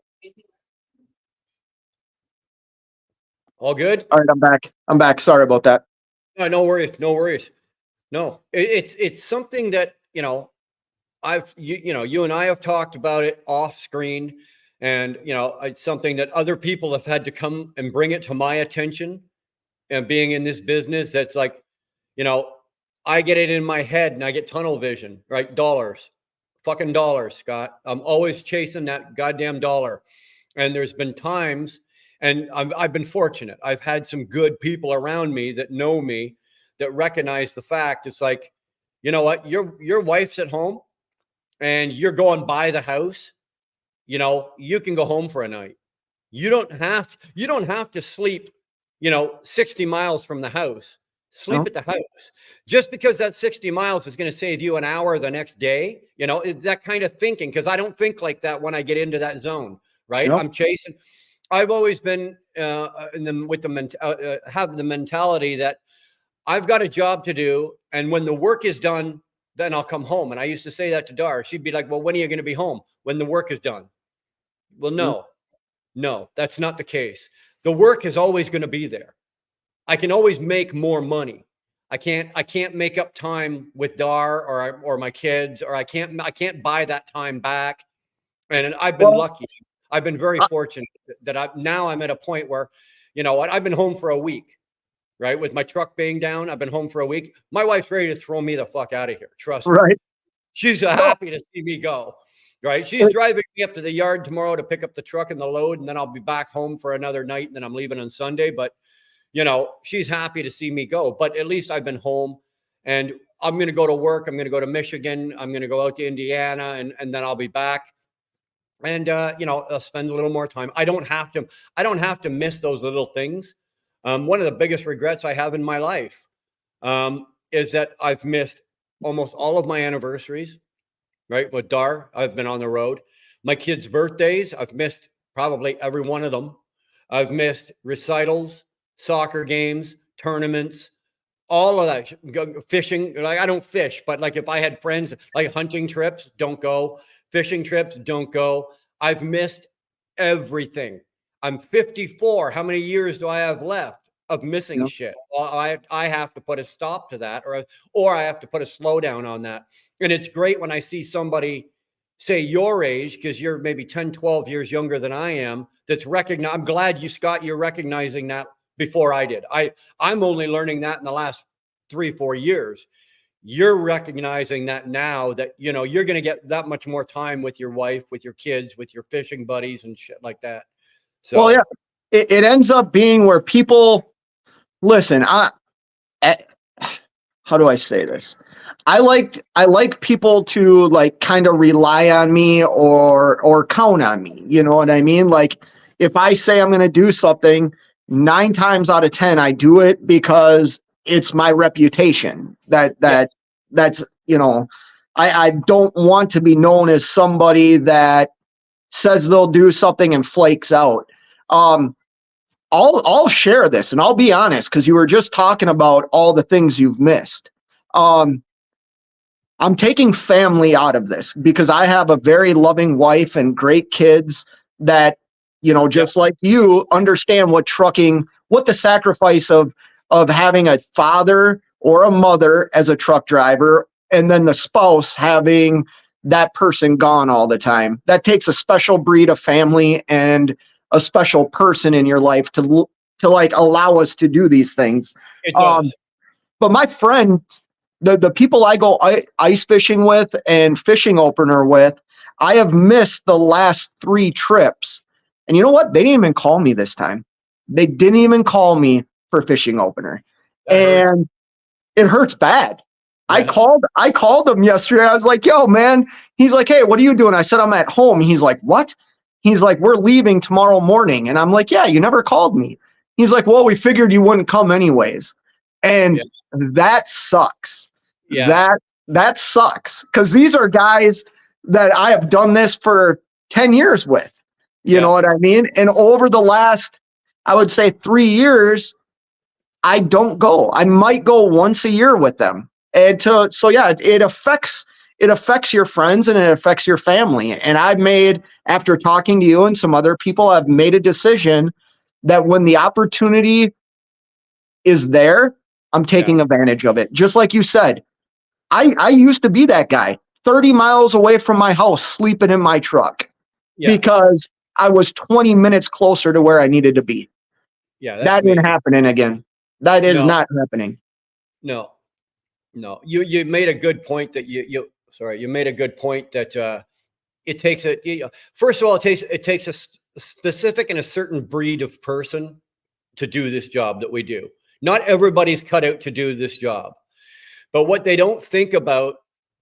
All good? All right, I'm back. I'm back. Sorry about that. No worries. No worries. No, it's something that, you know, you and I have talked about it off screen, and, you know, it's something that other people have had to come and bring it to my attention, and being in this business, that's like, you know, I get it in my head and I get tunnel vision, right? Dollars, fucking dollars, Scott. I'm always chasing that goddamn dollar. And there's been times, and I've been fortunate. I've had some good people around me that know me, that recognize the fact. It's like, you know what, your wife's at home and you're going by the house, you know, you can go home for a night. You don't have to sleep, you know, 60 miles from the house. Sleep No. at the house. Just because that 60 miles is going to save you an hour the next day, you know, it's that kind of thinking. Because I don't think like that when I get into that zone, right? Yep. I'm chasing. I've always been have the mentality that I've got a job to do, and when the work is done, then I'll come home. And I used to say that to Dar. She'd be like, "Well, when are you going to be home? When the work is done?" Well, no, that's not the case. The work is always going to be there. I can always make more money. I can't make up time with Dar or my kids, or I can't buy that time back. And I've been lucky. I've been very fortunate that I'm at a point where, you know what, I've been home for a week, right? With my truck being down, I've been home for a week. My wife's ready to throw me the fuck out of here. Trust me. Right. She's happy to see me go. Right. She's driving me up to the yard tomorrow to pick up the truck and the load, and then I'll be back home for another night, and then I'm leaving on Sunday. But, you know, she's happy to see me go. But at least I've been home, and I'm going to go to work. I'm going to go to Michigan. I'm going to go out to Indiana, and then I'll be back. And, you know, I'll spend a little more time. I don't have to miss those little things. One of the biggest regrets I have in my life is that I've missed almost all of my anniversaries. Right. With Dar, I've been on the road. My kids' birthdays, I've missed probably every one of them. I've missed recitals, soccer games, tournaments, all of that. Fishing, like I don't fish, but like if I had friends, like hunting trips, don't go. Fishing trips, don't go. I've missed everything. I'm 54. How many years do I have left of missing shit? Well, I have to put a stop to that, or I have to put a slowdown on that. And it's great when I see somebody, say your age, because you're maybe 10, 12 years younger than I am, that's recognized. I'm glad you, Scott, you're recognizing that before I did. I'm only learning that in the last 3-4 years. You're recognizing that now, that, you know, you're going to get that much more time with your wife, with your kids, with your fishing buddies and shit like that. So, well, yeah, it ends up being where people listen. How do I say this? I like people to like kind of rely on me or count on me. You know what I mean? Like if I say I'm going to do something, 9 times out of 10, I do it because it's my reputation. That's, you know, I don't want to be known as somebody that says they'll do something and flakes out. I'll share this, and I'll be honest, because you were just talking about all the things you've missed. I'm taking family out of this because I have a very loving wife and great kids that, you know, just like you, understand what the sacrifice of having a father or a mother as a truck driver, and then the spouse having that person gone all the time. That takes a special breed of family and a special person in your life to like allow us to do these things. it does. But my friend, the people I go ice fishing with and fishing opener with, I have missed the last 3 trips. And you know what? They didn't even call me this time. They didn't even call me for fishing opener. And it hurts bad. I called him yesterday. I was like, yo, man. He's like, hey, what are you doing? I said, I'm at home. He's like, what? He's like, we're leaving tomorrow morning. And I'm like, yeah, you never called me. He's like, well, we figured you wouldn't come anyways. And that sucks. Yeah. That sucks. Because these are guys that I have done this for 10 years with. You know what I mean? And over the last, I would say 3 years, I don't go. I might go once a year with them. And so yeah, it affects your friends and it affects your family. And I've made, after talking to you and some other people, I've made a decision that when the opportunity is there, I'm taking advantage of it. Just like you said, I used to be that guy 30 miles away from my house, sleeping in my truck because I was 20 minutes closer to where I needed to be. Yeah, that's That me. ain't happening again. That is not happening. No. You made a good point that you made a good point that it takes first of all, it takes a specific and a certain breed of person to do this job that we do. Not everybody's cut out to do this job. But what they don't think about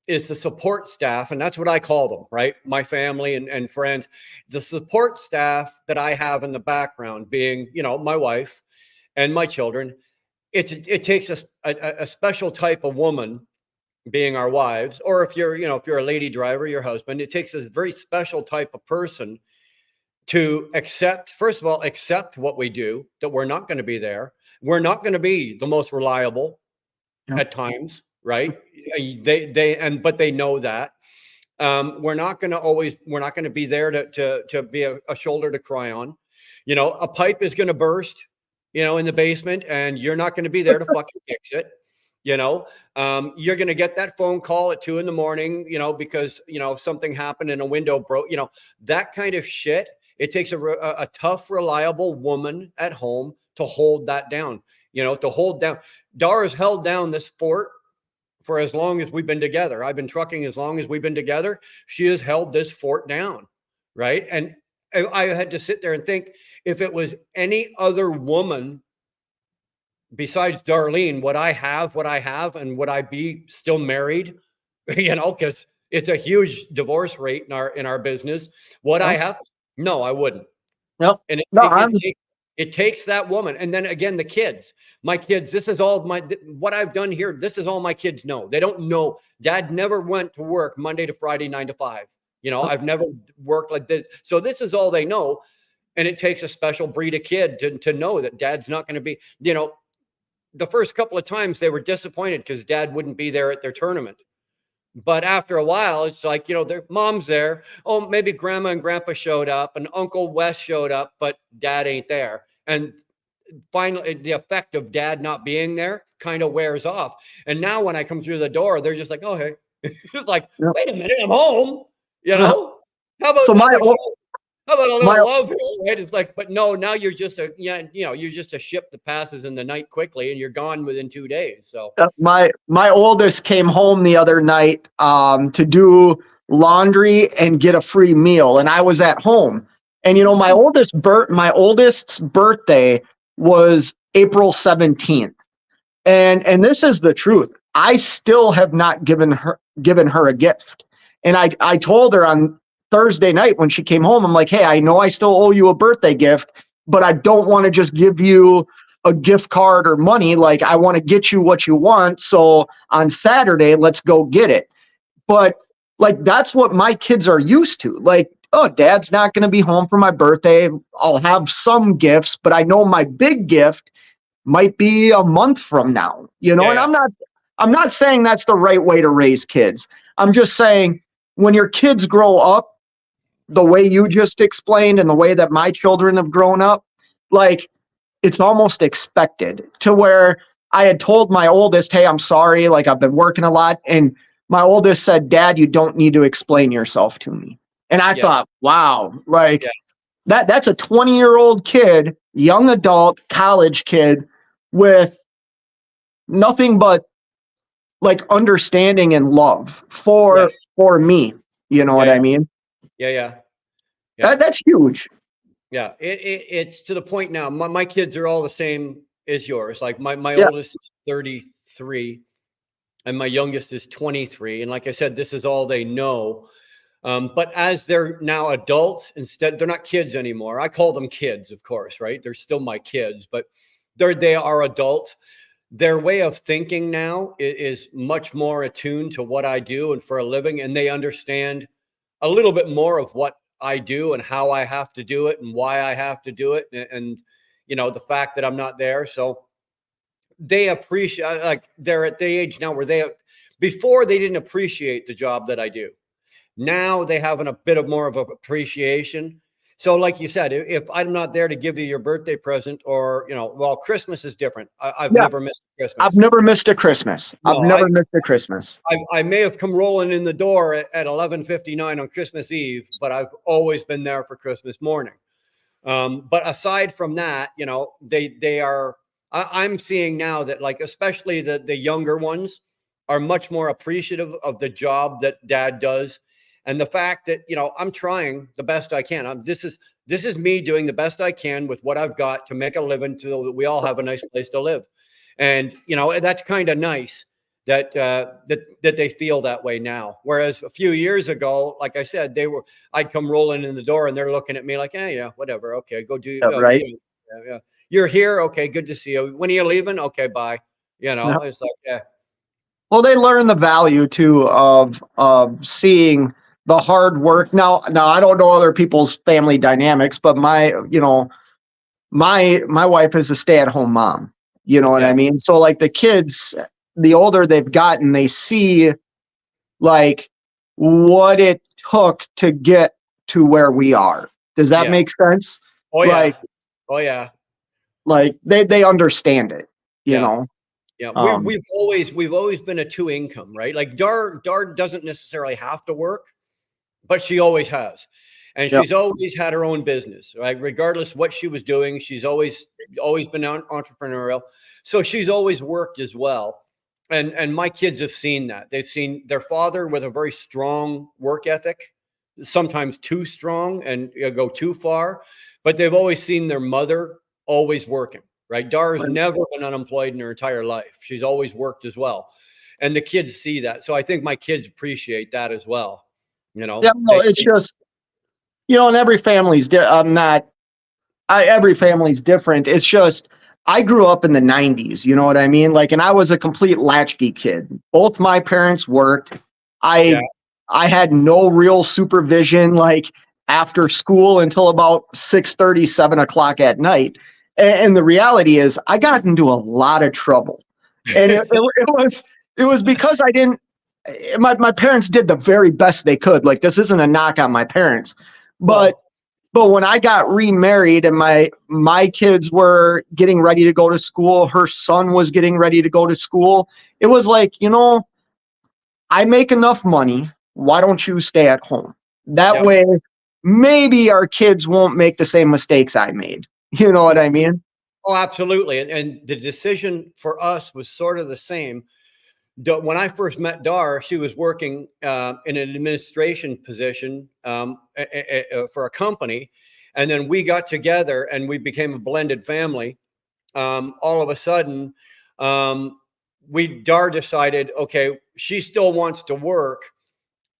is the support staff, and that's what I call them, right? My family and friends, the support staff that I have in the background being, my wife and my children. It takes a special type of woman, being our wives, or if you're a lady driver, your husband, it takes a very special type of person to first of all, accept what we do, that we're not going to be there. We're not going to be the most reliable at times, right? But they know that. We're not going to be there to be a shoulder to cry on. A pipe is going to burst, in the basement, and you're not going to be there to fucking fix it. You're going to get that phone call at 2 a.m, because, something happened and a window broke, that kind of shit. It takes a tough, reliable woman at home to hold that down, to hold down. Dara's held down this fort for as long as we've been together. I've been trucking as long as we've been together. She has held this fort down. Right. And I had to sit there and think, if it was any other woman besides Darlene, would I have what I have, and would I be still married? Because it's a huge divorce rate in our business. Would I have? No, I wouldn't. Nope. And No, it takes that woman. And then again, the kids, my kids, this is all what I've done here. This is all my kids know. They don't know. Dad never went to work Monday to Friday, 9 to 5. I've never worked like this. So this is all they know. And it takes a special breed of kid to know that Dad's not going to be, the first couple of times they were disappointed because Dad wouldn't be there at their tournament. But after a while, it's like, their mom's there. Oh, maybe grandma and grandpa showed up and Uncle Wes showed up, but Dad ain't there. And finally, the effect of Dad not being there kind of wears off. And now when I come through the door, they're just like, oh, hey. It's like, wait a minute, I'm home. How about how about a little love here, right? It's like, but no, now you're just you're just a ship that passes in the night quickly, and you're gone within 2 days. So my oldest came home the other night to do laundry and get a free meal, and I was at home. And my oldest's birthday was April 17th, and this is the truth. I still have not given her a gift, and I told her on Thursday night when she came home, I'm like, hey, I know I still owe you a birthday gift, but I don't want to just give you a gift card or money. Like, I want to get you what you want. So on Saturday, let's go get it. But like, that's what my kids are used to. Like, oh, Dad's not going to be home for my birthday. I'll have some gifts, but I know my big gift might be a month from now, and I'm not saying that's the right way to raise kids. I'm just saying, when your kids grow up the way you just explained and the way that my children have grown up, like, it's almost expected, to where I had told my oldest, hey, I'm sorry, like, I've been working a lot. And my oldest said, Dad, you don't need to explain yourself to me. And I thought, wow, like that's a 20-year-old kid, young adult, college kid with nothing but like understanding and love for me. You know what I mean? Yeah. That's huge. Yeah. It's to the point now. My kids are all the same as yours. Like my oldest is 33 and my youngest is 23. And like I said, this is all they know. But as they're now adults, they're not kids anymore. I call them kids, of course, right? They're still my kids, but they are adults. Their way of thinking now is much more attuned to what I do and for a living. And they understand a little bit more of what I do and how I have to do it and why I have to do it. And the fact that I'm not there. So they appreciate, like they're at the age now where before they didn't appreciate the job that I do. Now they have a bit of more of an appreciation. So like you said, if I'm not there to give you your birthday present, or, well, Christmas is different. I've Yeah. never missed Christmas. I've never missed a Christmas. I've No, never missed a Christmas. I may have come rolling in the door at 11:59 on Christmas Eve, but I've always been there for Christmas morning. But aside from that, they are, I'm seeing now that, like, especially the younger ones are much more appreciative of the job that dad does. And the fact that, I'm trying the best I can. This is me doing the best I can with what I've got to make a living so that we all have a nice place to live. And, that's kind of nice that they feel that way now. Whereas a few years ago, like I said, I'd come rolling in the door and they're looking at me like, hey, yeah, whatever. Okay, go do Right. yeah. You're here. Okay, good to see you. When are you leaving? Okay, bye. It's like, yeah. Well, they learn the value too of seeing the hard work. Now I don't know other people's family dynamics, but my wife is a stay-at-home mom. You know what I mean? So like the kids, the older they've gotten, they see like what it took to get to where we are. Does that make sense? Oh yeah. Oh yeah. Like they understand it, you know. Yeah, we've always been a two income, right? Like Dar doesn't necessarily have to work, but she always has. And she's always had her own business, right? Regardless what she was doing, she's always been entrepreneurial. So she's always worked as well. And my kids have seen that. They've seen their father with a very strong work ethic, sometimes too strong and go too far, but they've always seen their mother always working. Right. Dar's never been unemployed in her entire life. She's always worked as well. And the kids see that. So I think my kids appreciate that as well. Yeah, no, it's just, and every family's every family's different. It's just, I grew up in the 90s, you know what I mean? Like, and I was a complete latchkey kid. Both my parents worked. I had no real supervision, like after school until about 6:30, 7 o'clock at night. And the reality is I got into a lot of trouble. And it was because I didn't, my parents did the very best they could. Like, this isn't a knock on my parents, but when I got remarried and my kids were getting ready to go to school, her son was getting ready to go to school. It was like, I make enough money. Why don't you stay at home? That way, maybe our kids won't make the same mistakes I made. You know what I mean? Oh, absolutely. And the decision for us was sort of the same. When I first met Dar, she was working in an administration position for a company. And then we got together and we became a blended family. All of a sudden, Dar decided, okay, she still wants to work,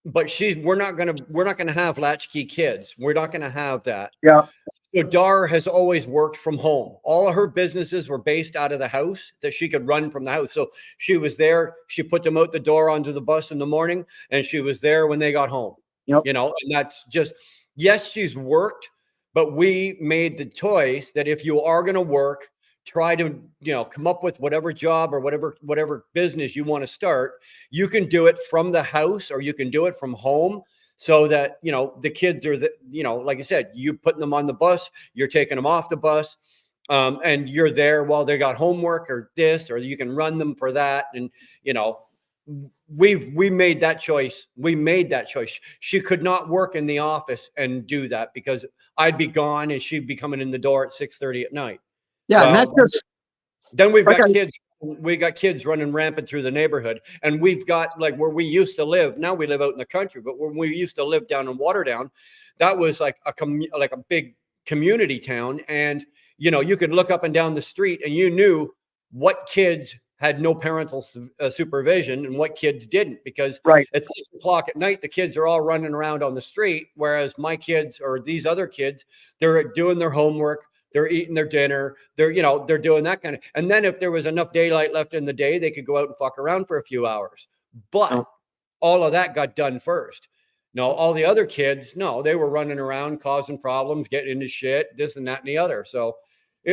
but we're not gonna have latchkey kids. We're not gonna have that. Yeah. So Dar has always worked from home. All of her businesses were based out of the house that she could run from the house. So she was there. She put them out the door onto the bus in the morning, and she was there when they got home. Yep. And that's just, yes, she's worked, but we made the choice that if you are going to work, try to, come up with whatever job or whatever business you want to start. You can do it from the house or you can do it from home, so that, the kids are like I said, you putting them on the bus, you're taking them off the bus, and you're there while they got homework or this, or you can run them for that. And, we made that choice. We made that choice. She could not work in the office and do that because I'd be gone and she'd be coming in the door at 6:30 at night. Yeah. And that's just, then we've got kids. We got kids running rampant through the neighborhood, and we've got, like, where we used to live. Now we live out in the country, but when we used to live down in Waterdown, that was like a big community town. And, you could look up and down the street and you knew what kids had no parental supervision and what kids didn't, because at 6 o'clock at night, the kids are all running around on the street. Whereas my kids, or these other kids, they're doing their homework. They're eating their dinner. They're doing that kind of, and then if there was enough daylight left in the day, they could go out and fuck around for a few hours. But all of that got done first. No, all the other kids, no, they were running around causing problems, getting into shit, this and that and the other. So it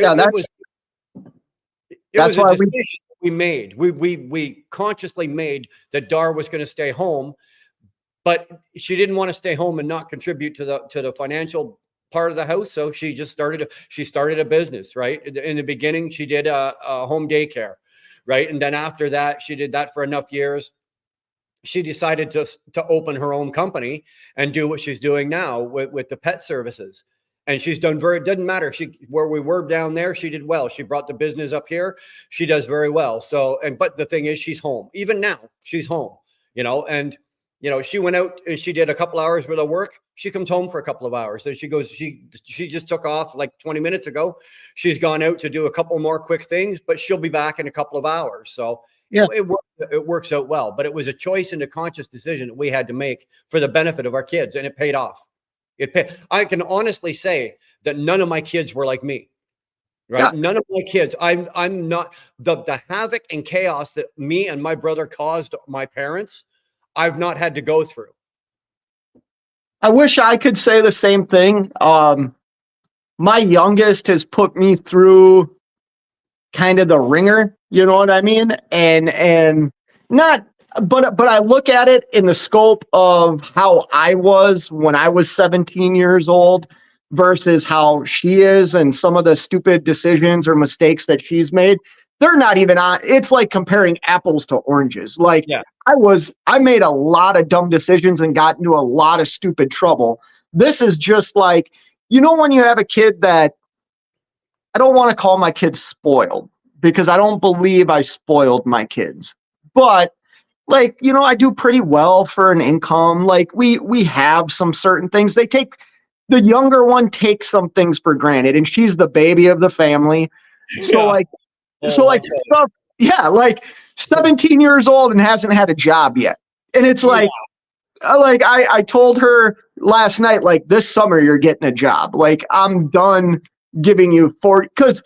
It That's was a why decision we made. We consciously made that Dar was going to stay home, but she didn't want to stay home and not contribute to the financial part of the house. So she just started a business, right? In the beginning, she did a home daycare, right? And then after that, she did that for enough years. She decided to open her own company and do what she's doing now with the pet services. And she's done it doesn't matter. Where we were down there, she did well. She brought the business up here. She does very well. So, but the thing is, she's home. Even now, she's home, and she went out and she did a couple hours worth of work. She comes home for a couple of hours. Then she goes, she just took off like 20 minutes ago. She's gone out to do a couple more quick things, but she'll be back in a couple of hours. So Yeah. it works out well, but it was a choice and a conscious decision that we had to make for the benefit of our kids, and it paid off. I can honestly say that none of my kids were like me, right? Yeah. None of my kids. I'm not the havoc and chaos that me and my brother caused my parents. I've not had to go through. I wish I could say the same thing. My youngest has put me through kind of the ringer, you know what I mean? And not, but I look at it in the scope of how I was when I was 17 years old versus how she is, and some of the stupid decisions or mistakes that she's made. They're not even on. It's like comparing apples to oranges. Like, Yeah. I made a lot of dumb decisions and got into a lot of stupid trouble. This is just like, when you have a kid that, I don't want to call my kids spoiled, because I don't believe I spoiled my kids, but like, I do pretty well for an income. Like we have some certain things. The younger one takes some things for granted, and she's the baby of the family. So Yeah. stuff. Yeah. Like 17 years old and hasn't had a job yet. And it's like, I told her last night, like, this summer you're getting a job. Like, I'm done giving you 40, because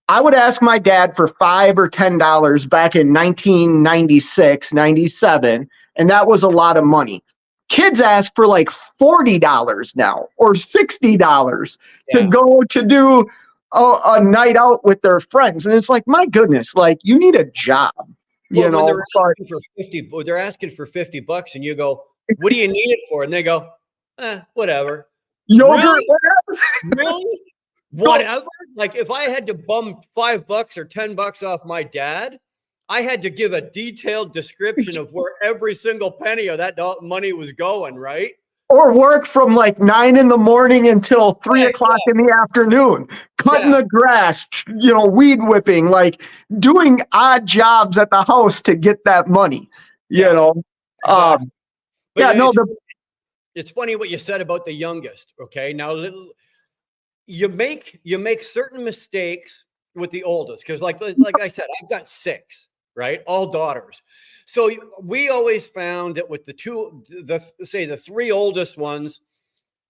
I would ask my dad for $5 or $10 back in 1996, 97, and that was a lot of money. Kids ask for like $40 now or $60 to go to do a night out with their friends. And it's like, my goodness, like, you need a job, When they're asking for 50, they're asking for $50, and you go, what do you need it for? And they go, whatever. Yogurt, Really? Whatever. Like, if I had to bum $5 or $10 off my dad, I had to give a detailed description of where every single penny of that money was going, right? Or work from like 9 in the morning until 3 o'clock in the afternoon, cutting the grass, weed whipping, like doing odd jobs at the house to get that money, Exactly. It's funny what you said about the youngest. Okay. Now, you make certain mistakes with the oldest, because like I said, I've got 6, right? All daughters. So we always found that with the 3 oldest ones,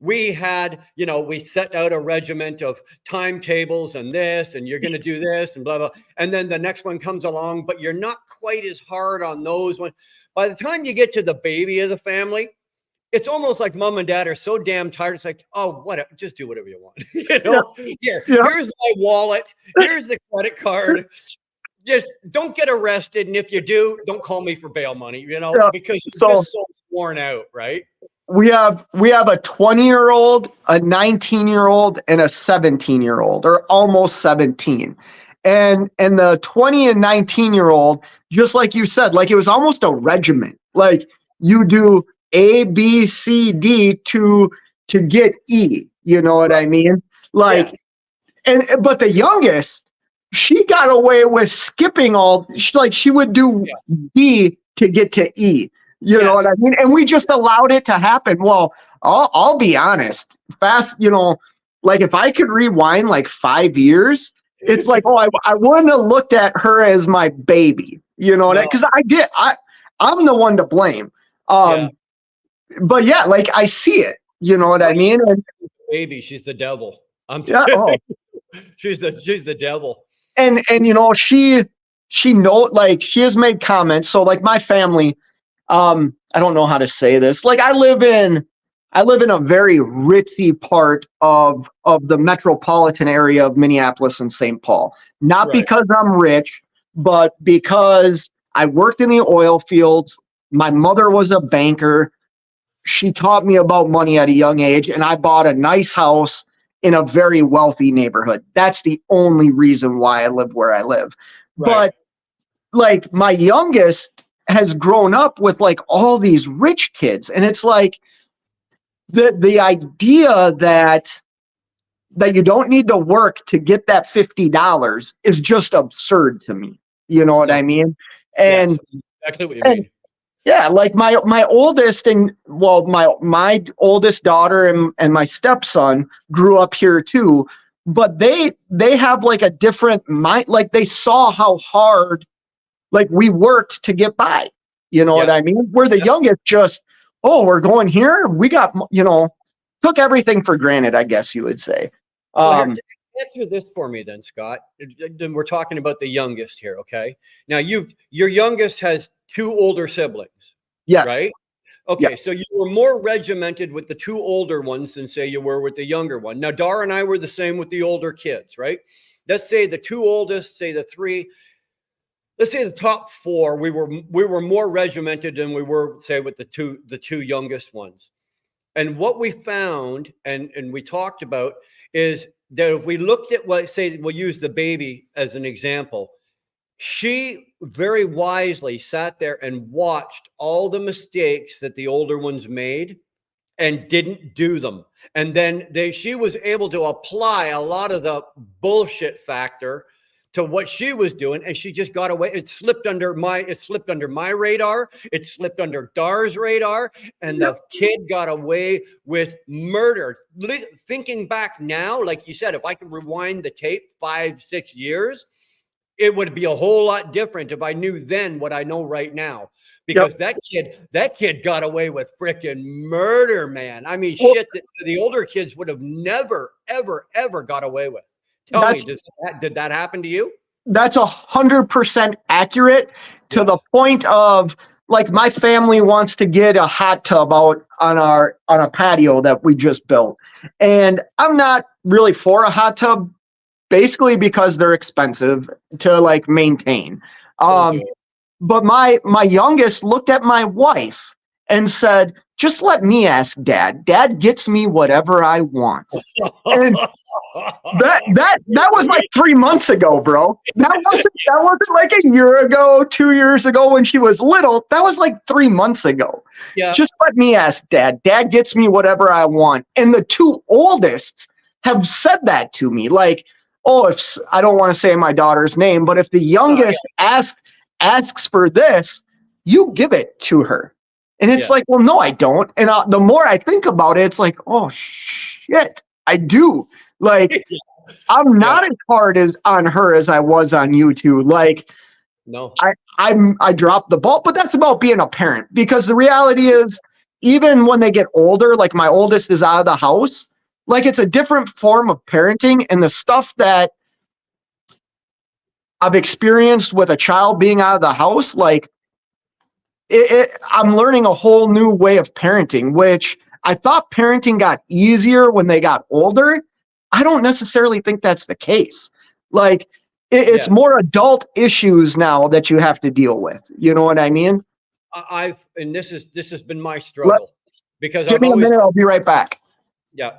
we had, we set out a regiment of timetables and this, and you're going to do this and blah, blah. And then the next one comes along, but you're not quite as hard on those ones. By the time you get to the baby of the family, it's almost like mom and dad are so damn tired. It's like, oh, whatever, just do whatever you want. Here's my wallet. Here's the credit card. Just don't get arrested. And if you do, don't call me for bail money, because you're just so worn out, right? We have a 20-year-old, a 19-year-old, and a 17-year-old, or almost 17. And the 20 and 19-year-old, just like you said, like it was almost a regiment. Like you do A, B, C, D to get E. You know what I mean? Like, but the youngest, she got away with skipping she would do D to get to E. You know what I mean? And we just allowed it to happen. Well, I'll be honest, fast, like if I could rewind like 5 years, it's like, I wouldn't have looked at her as my baby, because I'm the one to blame. But yeah, like I see it, you know what I mean? And, baby, she's the devil. I'm telling you, she's the devil. And she has made comments. So like my family, I don't know how to say this. Like I live in I live in a very ritzy part of the metropolitan area of Minneapolis and St. Paul. Not Right. because I'm rich, but because I worked in the oil fields. My mother was a banker. She taught me about money at a young age, and I bought a nice house in a very wealthy neighborhood. That's the only reason why I live where I live. Right. But like my youngest has grown up with like all these rich kids, and it's like the idea that you don't need to work to get that $50 is just absurd to me. You know what Yeah. I mean? Yes, And exactly what you and mean. yeah, like my oldest and well, my oldest daughter and my stepson grew up here too, but they have like a different mind. Like they saw how hard like we worked to get by. You know what Yeah. I mean? We're the Yeah. youngest. Just we're going here. We got took everything for granted. I guess you would say. Well, here, answer this for me then, Scott. Then we're talking about the youngest here, okay? Now your youngest has 2 older siblings, Yes. right? Okay, so you were more regimented with the 2 older ones than say you were with the younger one. Now, Dar and I were the same with the older kids, right? Let's say the 2 oldest, say the 3, let's say the top 4, we were more regimented than we were, say, with the two youngest ones. And what we found and we talked about is that if we looked at what, say, we'll use the baby as an example, she very wisely sat there and watched all the mistakes that the older ones made and didn't do them. And then she was able to apply a lot of the bullshit factor to what she was doing, and she just got away. It slipped under my radar. It slipped under Dar's radar, and the kid got away with murder. Thinking back now, like you said, if I could rewind the tape 5-6 years, it would be a whole lot different if I knew then what I know right now. Because that kid got away with freaking murder, man. I mean, shit that the older kids would have never, ever, ever got away with. Tell me, did that happen to you? That's 100% accurate to the point of like my family wants to get a hot tub out on a patio that we just built. And I'm not really for a hot tub, basically because they're expensive to like maintain. But my youngest looked at my wife and said, just let me ask dad. Dad gets me whatever I want. And that was like 3 months ago, bro. That wasn't like a year ago, 2 years ago when she was little. That was like 3 months ago. Yeah. Just let me ask dad. Dad gets me whatever I want. And the 2 oldest have said that to me. Like, if I don't want to say my daughter's name, but if the youngest asks for this, you give it to her. And it's like, well, no, I don't. And the more I think about it, it's like, oh shit, I do. Like, I'm not as hard on her as I was on you two. Like, no, I dropped the ball, but that's about being a parent, because the reality is, even when they get older, like my oldest is out of the house, like it's a different form of parenting, and the stuff that I've experienced with a child being out of the house, like I'm learning a whole new way of parenting, which I thought parenting got easier when they got older. I don't necessarily think that's the case. Like it's more adult issues now that you have to deal with. You know what I mean? And this has been my struggle because give me a minute. I'll be right back. Yeah.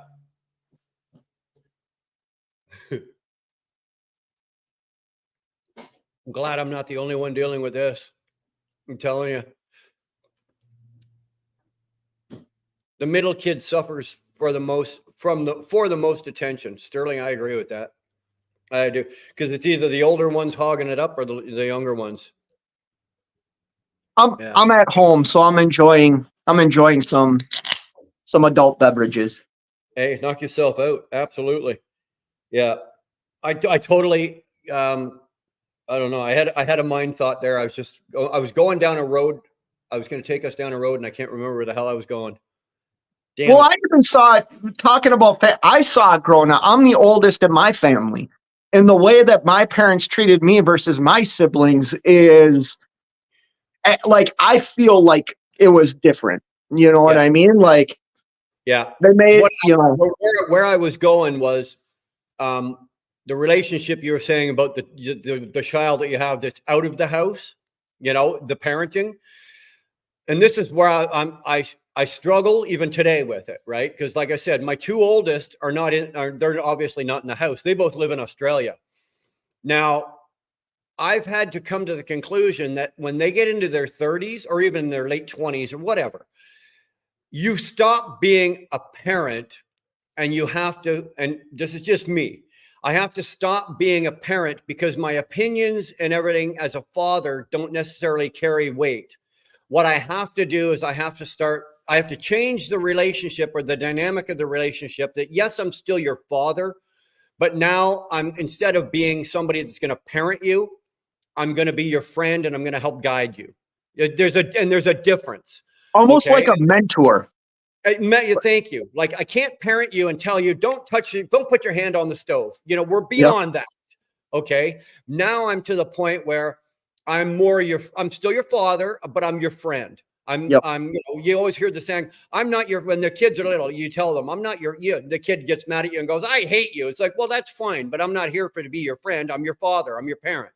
I'm glad I'm not the only one dealing with this. I'm telling you. The middle kid suffers for the most attention. Sterling, I agree with that. I do, because it's either the older ones hogging it up or the younger ones. I'm at home, so I'm enjoying some adult beverages. Hey, knock yourself out. Absolutely. Yeah. I totally I don't know. I had a mind thought there. I was going down a road. I was going to take us down a road, and I can't remember where the hell I was going. Damn I even saw it talking about I saw it growing up. I'm the oldest in my family, and the way that my parents treated me versus my siblings is like, I feel like it was different. You know what I mean? Like, Yeah. They made, What you know, where I was going was the relationship you were saying about the child that you have that's out of the house, you know, the parenting. And this is where I struggle even today with it, right? Because like I said, my two oldest they're obviously not in the house. They both live in Australia. Now, I've had to come to the conclusion that when they get into their 30s or even their late 20s or whatever, you stop being a parent and you have to, and this is just me, I have to stop being a parent because my opinions and everything as a father don't necessarily carry weight. What I have to do is I have to change the relationship or the dynamic of the relationship that, yes, I'm still your father, but now instead of being somebody that's going to parent you, I'm going to be your friend and I'm going to help guide you. There's a difference. almost Okay. like a mentor. Thank you. Like, I can't parent you and tell you, don't put your hand on the stove. You know, we're Yep. beyond that. Okay. Now I'm to the point where I'm still your father, but I'm your friend. Yep. You always hear the saying, when the kids are little, you tell them, the kid gets mad at you and goes, I hate you. It's like, well, that's fine, but I'm not here to be your friend. I'm your father. I'm your parent.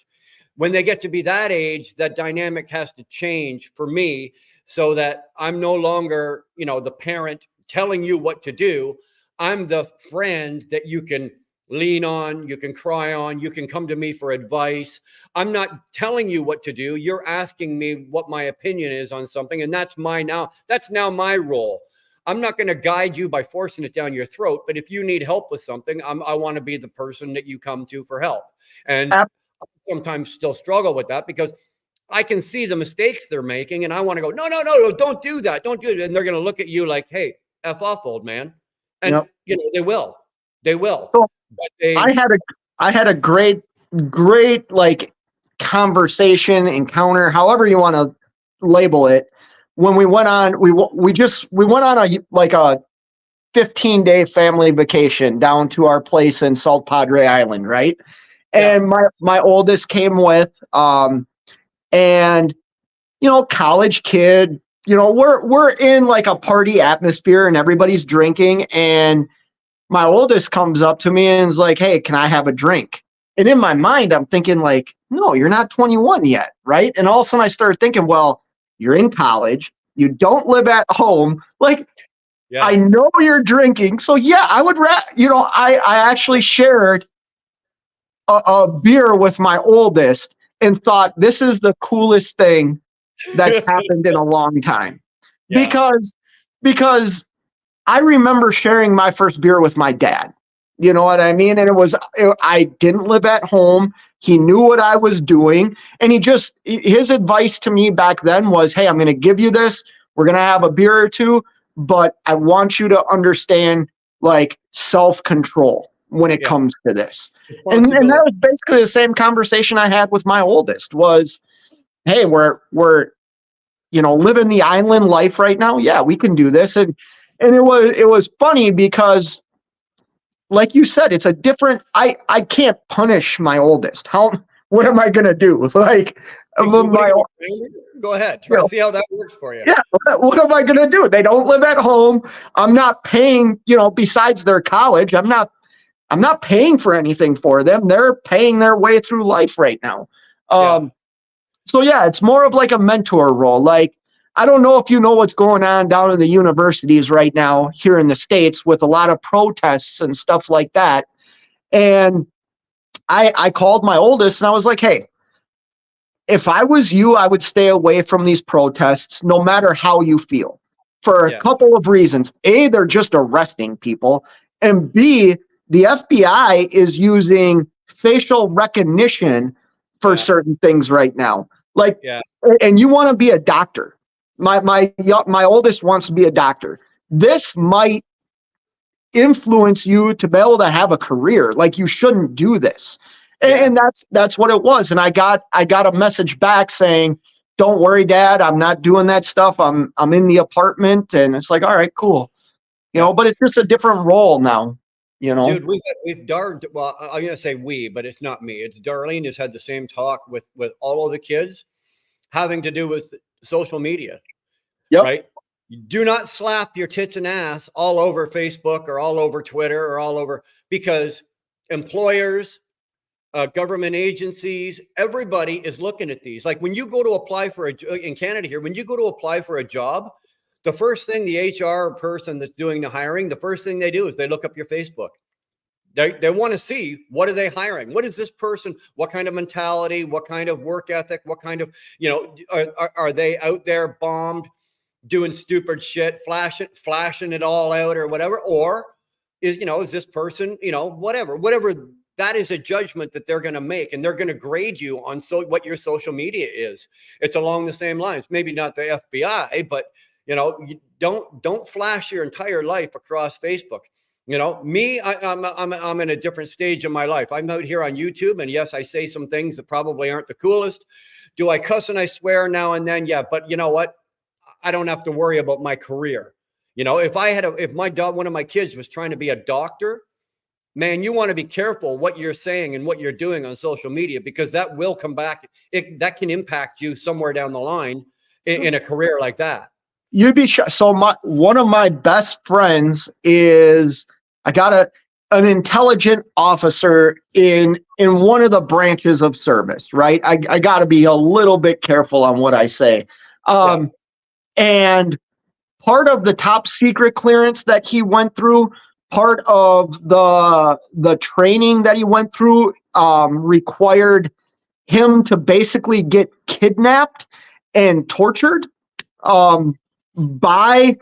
When they get to be that age, that dynamic has to change for me so that I'm no longer, the parent telling you what to do. I'm the friend that you can lean on, you can cry on, you can come to me for advice. I'm not telling you what to do. You're asking me what my opinion is on something. And that's now my role. I'm not going to guide you by forcing it down your throat. But if you need help with something, I want to be the person that you come to for help. And I sometimes still struggle with that because I can see the mistakes they're making and I want to go, no, don't do that. Don't do it. And they're going to look at you like, hey, F off, old man. And, Yep. they will. So But I had a great like conversation, encounter, however you want to label it. When we went on, we went on a 15-day family vacation down to our place in Salt Padre Island, right? And my oldest came with, and college kid, we're in like a party atmosphere and everybody's drinking, and my oldest comes up to me and is like, hey, can I have a drink? And in my mind, I'm thinking like, no, you're not 21 yet, right? And all of a sudden I started thinking, well, you're in college, you don't live at home, like, I know you're drinking. So yeah, I would, I actually shared a beer with my oldest and thought this is the coolest thing that's happened in a long time. Because I remember sharing my first beer with my dad. You know what I mean? And I didn't live at home. He knew what I was doing. And his advice to me back then was, hey, I'm going to give you this. We're going to have a beer or two, but I want you to understand like self-control when it comes to this. And that was basically the same conversation I had with my oldest was, hey, we're living the island life right now. Yeah, we can do this. And it was funny because, like you said, it's a different, I can't punish my oldest. What am I going to do? Like, go ahead. Try to see how that works for you. Yeah. What am I going to do? They don't live at home. I'm not paying, besides their college, I'm not paying for anything for them. They're paying their way through life right now. So yeah, it's more of like a mentor role. Like, I don't know if you know what's going on down in the universities right now here in the States with a lot of protests and stuff like that. And I called my oldest and I was like, hey, if I was you, I would stay away from these protests no matter how you feel, for a couple of reasons. A, they're just arresting people. And B, the FBI is using facial recognition for certain things right now. Like, and you want to be a doctor. My oldest wants to be a doctor. This might influence you to be able to have a career. Like, you shouldn't do this. And that's what it was. And I got a message back saying, don't worry, Dad, I'm not doing that stuff. I'm in the apartment. And it's like, all right, cool. But it's just a different role now. Dude, we've well, I'm going to say we, but it's not me. It's Darlene who's had the same talk with all of the kids having to do with social media. Yep. Right. Do not slap your tits and ass all over Facebook or all over Twitter or all over, because employers, government agencies, everybody is looking at these. Like when you go to apply for in Canada here, when you go to apply for a job, the first thing the HR person that's doing the hiring, the first thing they do is they look up your Facebook. They want to see, what are they hiring? What is this person? What kind of mentality? What kind of work ethic? What kind of, are they out there bombed, doing stupid shit, flashing it all out or whatever? Or is this person, whatever that is a judgment that they're going to make, and they're going to grade you on what your social media is. It's along the same lines, maybe not the FBI, but you don't flash your entire life across Facebook. Me, I'm in a different stage of my life. I'm out here on YouTube, and yes, I say some things that probably aren't the coolest. Do I cuss and I swear now and then? Yeah, but you know what? I don't have to worry about my career. If one of my kids was trying to be a doctor, man, you want to be careful what you're saying and what you're doing on social media, because that will come back. That can impact you somewhere down the line in a career like that. You'd be shocked. So one of my best friends is, I got an intelligent officer in one of the branches of service, right? I got to be a little bit careful on what I say. And part of the top secret clearance that he went through, part of the training that he went through, required him to basically get kidnapped and tortured by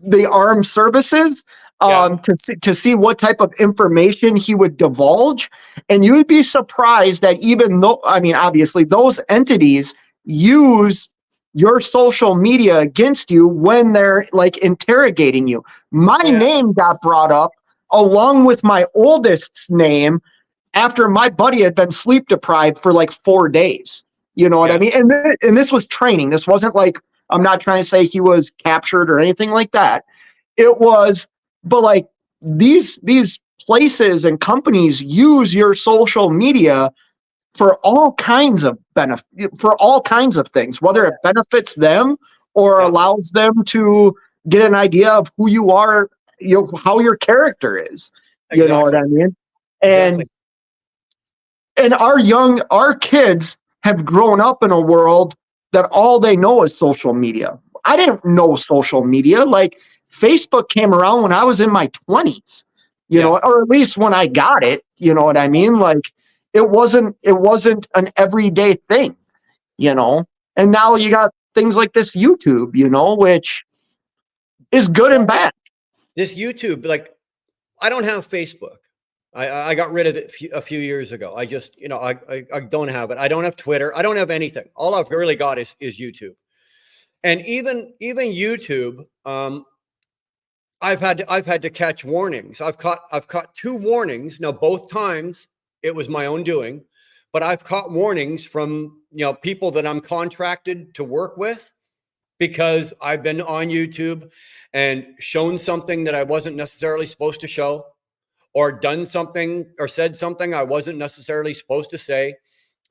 the armed services to see what type of information he would divulge. And you would be surprised that even though, obviously those entities use your social media against you when they're like interrogating you. My name got brought up along with my oldest's name after my buddy had been sleep deprived for like 4 days. You know what I mean? And this was training. This wasn't like, I'm not trying to say he was captured or anything like that. It was, but like these places and companies use your social media for all kinds of for all kinds of things, whether it benefits them or allows them to get an idea of who you are, how your character is. You know what I mean? And our kids have grown up in a world that all they know is social media. I didn't know social media. Like Facebook came around when I was in my 20s, you know, or at least when I got it, you know what I mean? Like it wasn't an everyday thing, you know? And now you got things like this YouTube, you know, which is good and bad. This YouTube, like I don't have Facebook. I got rid of it a few years ago. I just, I don't have it. I don't have Twitter. I don't have anything. All I've really got is YouTube. And even YouTube, I've had to catch warnings. I've caught 2 warnings. Now, both times it was my own doing, but I've caught warnings from, people that I'm contracted to work with, because I've been on YouTube and shown something that I wasn't necessarily supposed to show, or done something or said something I wasn't necessarily supposed to say.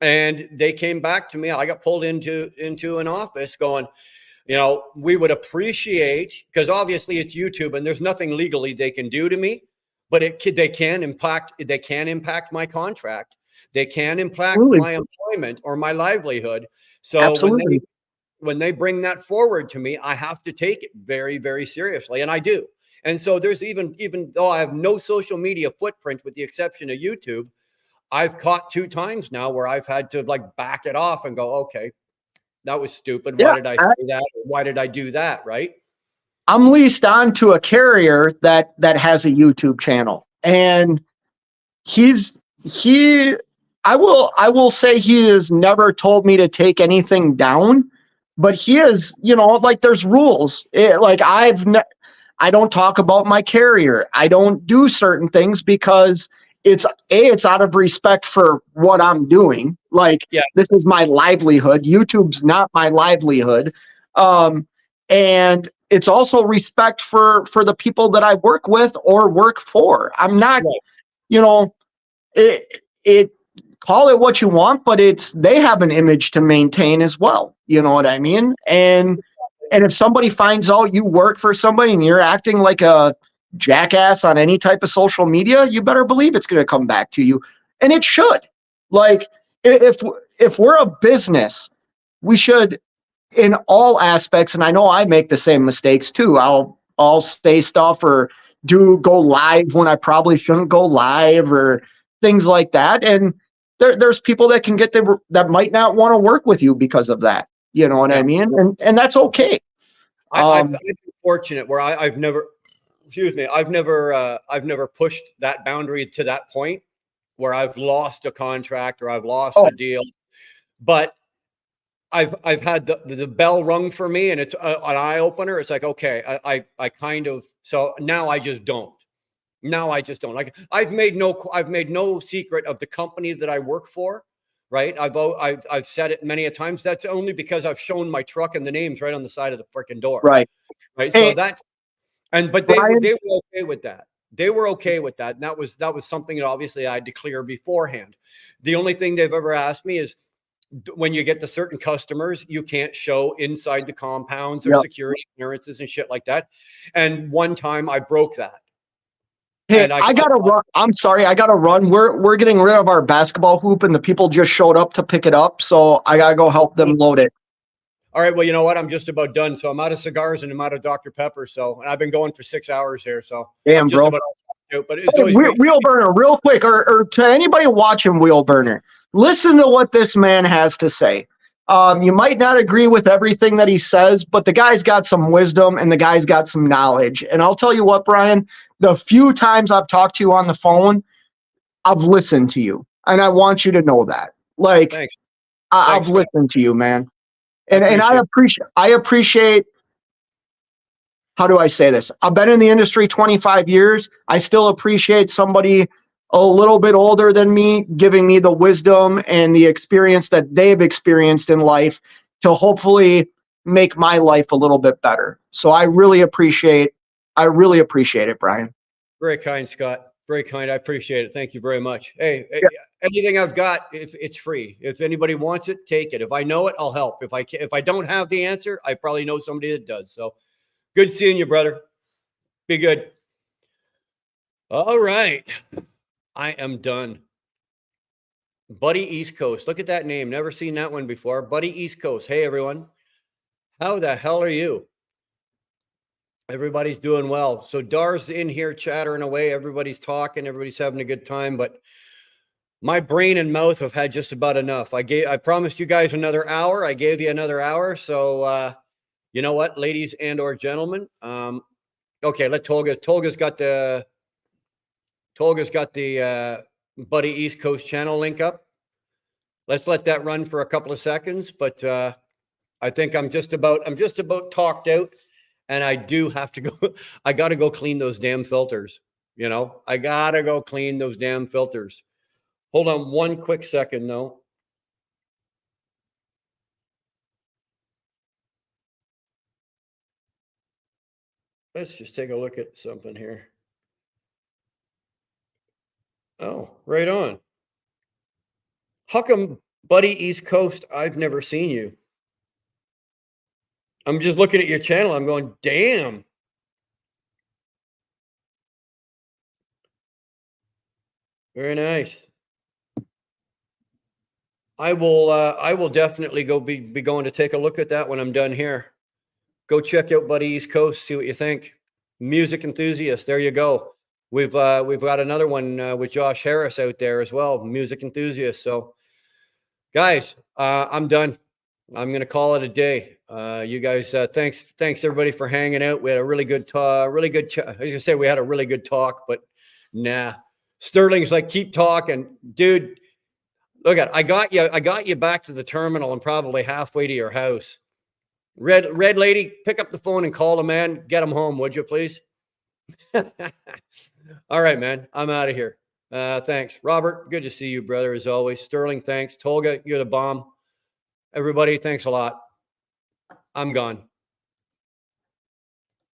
And they came back to me. I got pulled into an office going, we would appreciate, because obviously it's YouTube and there's nothing legally they can do to me, but they can impact my contract. They can impact my employment or my livelihood. So when they bring that forward to me, I have to take it very, very seriously. And I do. And so there's even though I have no social media footprint with the exception of YouTube, I've caught 2 times now where I've had to like back it off and go, okay, that was stupid. Why did I say that? Why did I do that? Right. I'm leased on to a carrier that has a YouTube channel, and I will say he has never told me to take anything down, but he is, like there's rules. I don't talk about my carrier. I don't do certain things because it's out of respect for what I'm doing. Like this is my livelihood. YouTube's not my livelihood. And it's also respect for the people that I work with or work for. I'm not, call it what you want, but they have an image to maintain as well. You know what I mean? And And if somebody finds out you work for somebody and you're acting like a jackass on any type of social media, you better believe it's going to come back to you. And it should. Like if we're a business, we should, in all aspects, and I know I make the same mistakes too. I'll say stuff or go live when I probably shouldn't go live or things like that. And there's people that can get that might not want to work with you because of that. You know what I mean? And that's okay. I've been fortunate where I've never, excuse me, I've never pushed that boundary to that point where I've lost a contract or I've lost a deal, but I've had the bell rung for me, and it's an eye opener. It's like, okay, I kind of, so now I just don't. Now I just don't. Like I've made no secret of the company that I work for, right? I've said it many a times. That's only because I've shown my truck and the names right on the side of the freaking door. Right. Right. Hey, So but they Brian, were okay with that. They were okay with that. And that was something that obviously I had to clear beforehand. The only thing they've ever asked me is, when you get to certain customers, you can't show inside the compounds or security clearances and shit like that. And one time I broke that. hey, And I gotta run. I'm sorry, I gotta run. We're getting rid of our basketball hoop, and the people just showed up to pick it up, so I gotta go help them load it. All right. Well, you know what? I'm just about done. So I'm out of cigars and I'm out of Dr. Pepper. So, and I've been going for 6 hours here. So Damn, I'm just bro. about out. But it's always great. Wheel burner, real quick, or to anybody watching Wheel Burner, listen to what this man has to say. You might not agree with everything that he says, but the guy's got some wisdom and the guy's got some knowledge. And I'll tell you what, Brian, the few times I've talked to you on the phone, I've listened to you. And I want you to know that. Like, Thanks. I've listened to you, man. And I appreciate, how do I say this? I've been in the industry 25 years. I still appreciate somebody a little bit older than me giving me the wisdom and the experience that they've experienced in life to hopefully make my life a little bit better. So I really appreciate it, Brian. Very kind, Scott. Very kind. I appreciate it. Thank you very much. Hey, anything I've got, if it's free. If anybody wants it, take it. If I know it, I'll help. If I don't have the answer, I probably know somebody that does. So good seeing you, brother. Be good. All right. I am done. Buddy East Coast. Look at that name. Never seen that one before. Buddy East Coast. Hey, everyone. How the hell are you? Everybody's doing well. So Dar's in here chattering away. Everybody's talking. Everybody's having a good time. But my brain and mouth have had just about enough. I promised you guys another hour. I gave you another hour. So you know what, ladies and or gentlemen? Okay, let Tolga. Tolga's got the Buddy East Coast channel link up. Let's let that run for a couple of seconds. But I think I'm just about talked out. And I do have to go. I got to go clean those damn filters. You know, I got to go clean those damn filters. Hold on one quick second, though. Let's just take a look at something here. Oh, right on. How come, Buddy East Coast, I've never seen you? I'm just looking at your channel. I'm going, damn. Very nice. I will definitely be going to take a look at that when I'm done here. Go check out Buddy East Coast, see what you think. Music enthusiast, there you go. We've got another one with Josh Harris out there as well, music enthusiast. So guys, I'm done. I'm gonna call it a day. You guys, thanks everybody for hanging out. We had a really good talk, I was gonna say we had a really good talk, but nah. Sterling's like, keep talking, dude. Look at, I got you back to the terminal and probably halfway to your house. Red lady, pick up the phone and call the man. Get him home, would you please? All right, man. I'm out of here. Thanks. Robert, good to see you, brother, as always. Sterling, thanks. Tolga, you're the bomb. Everybody, thanks a lot. I'm gone.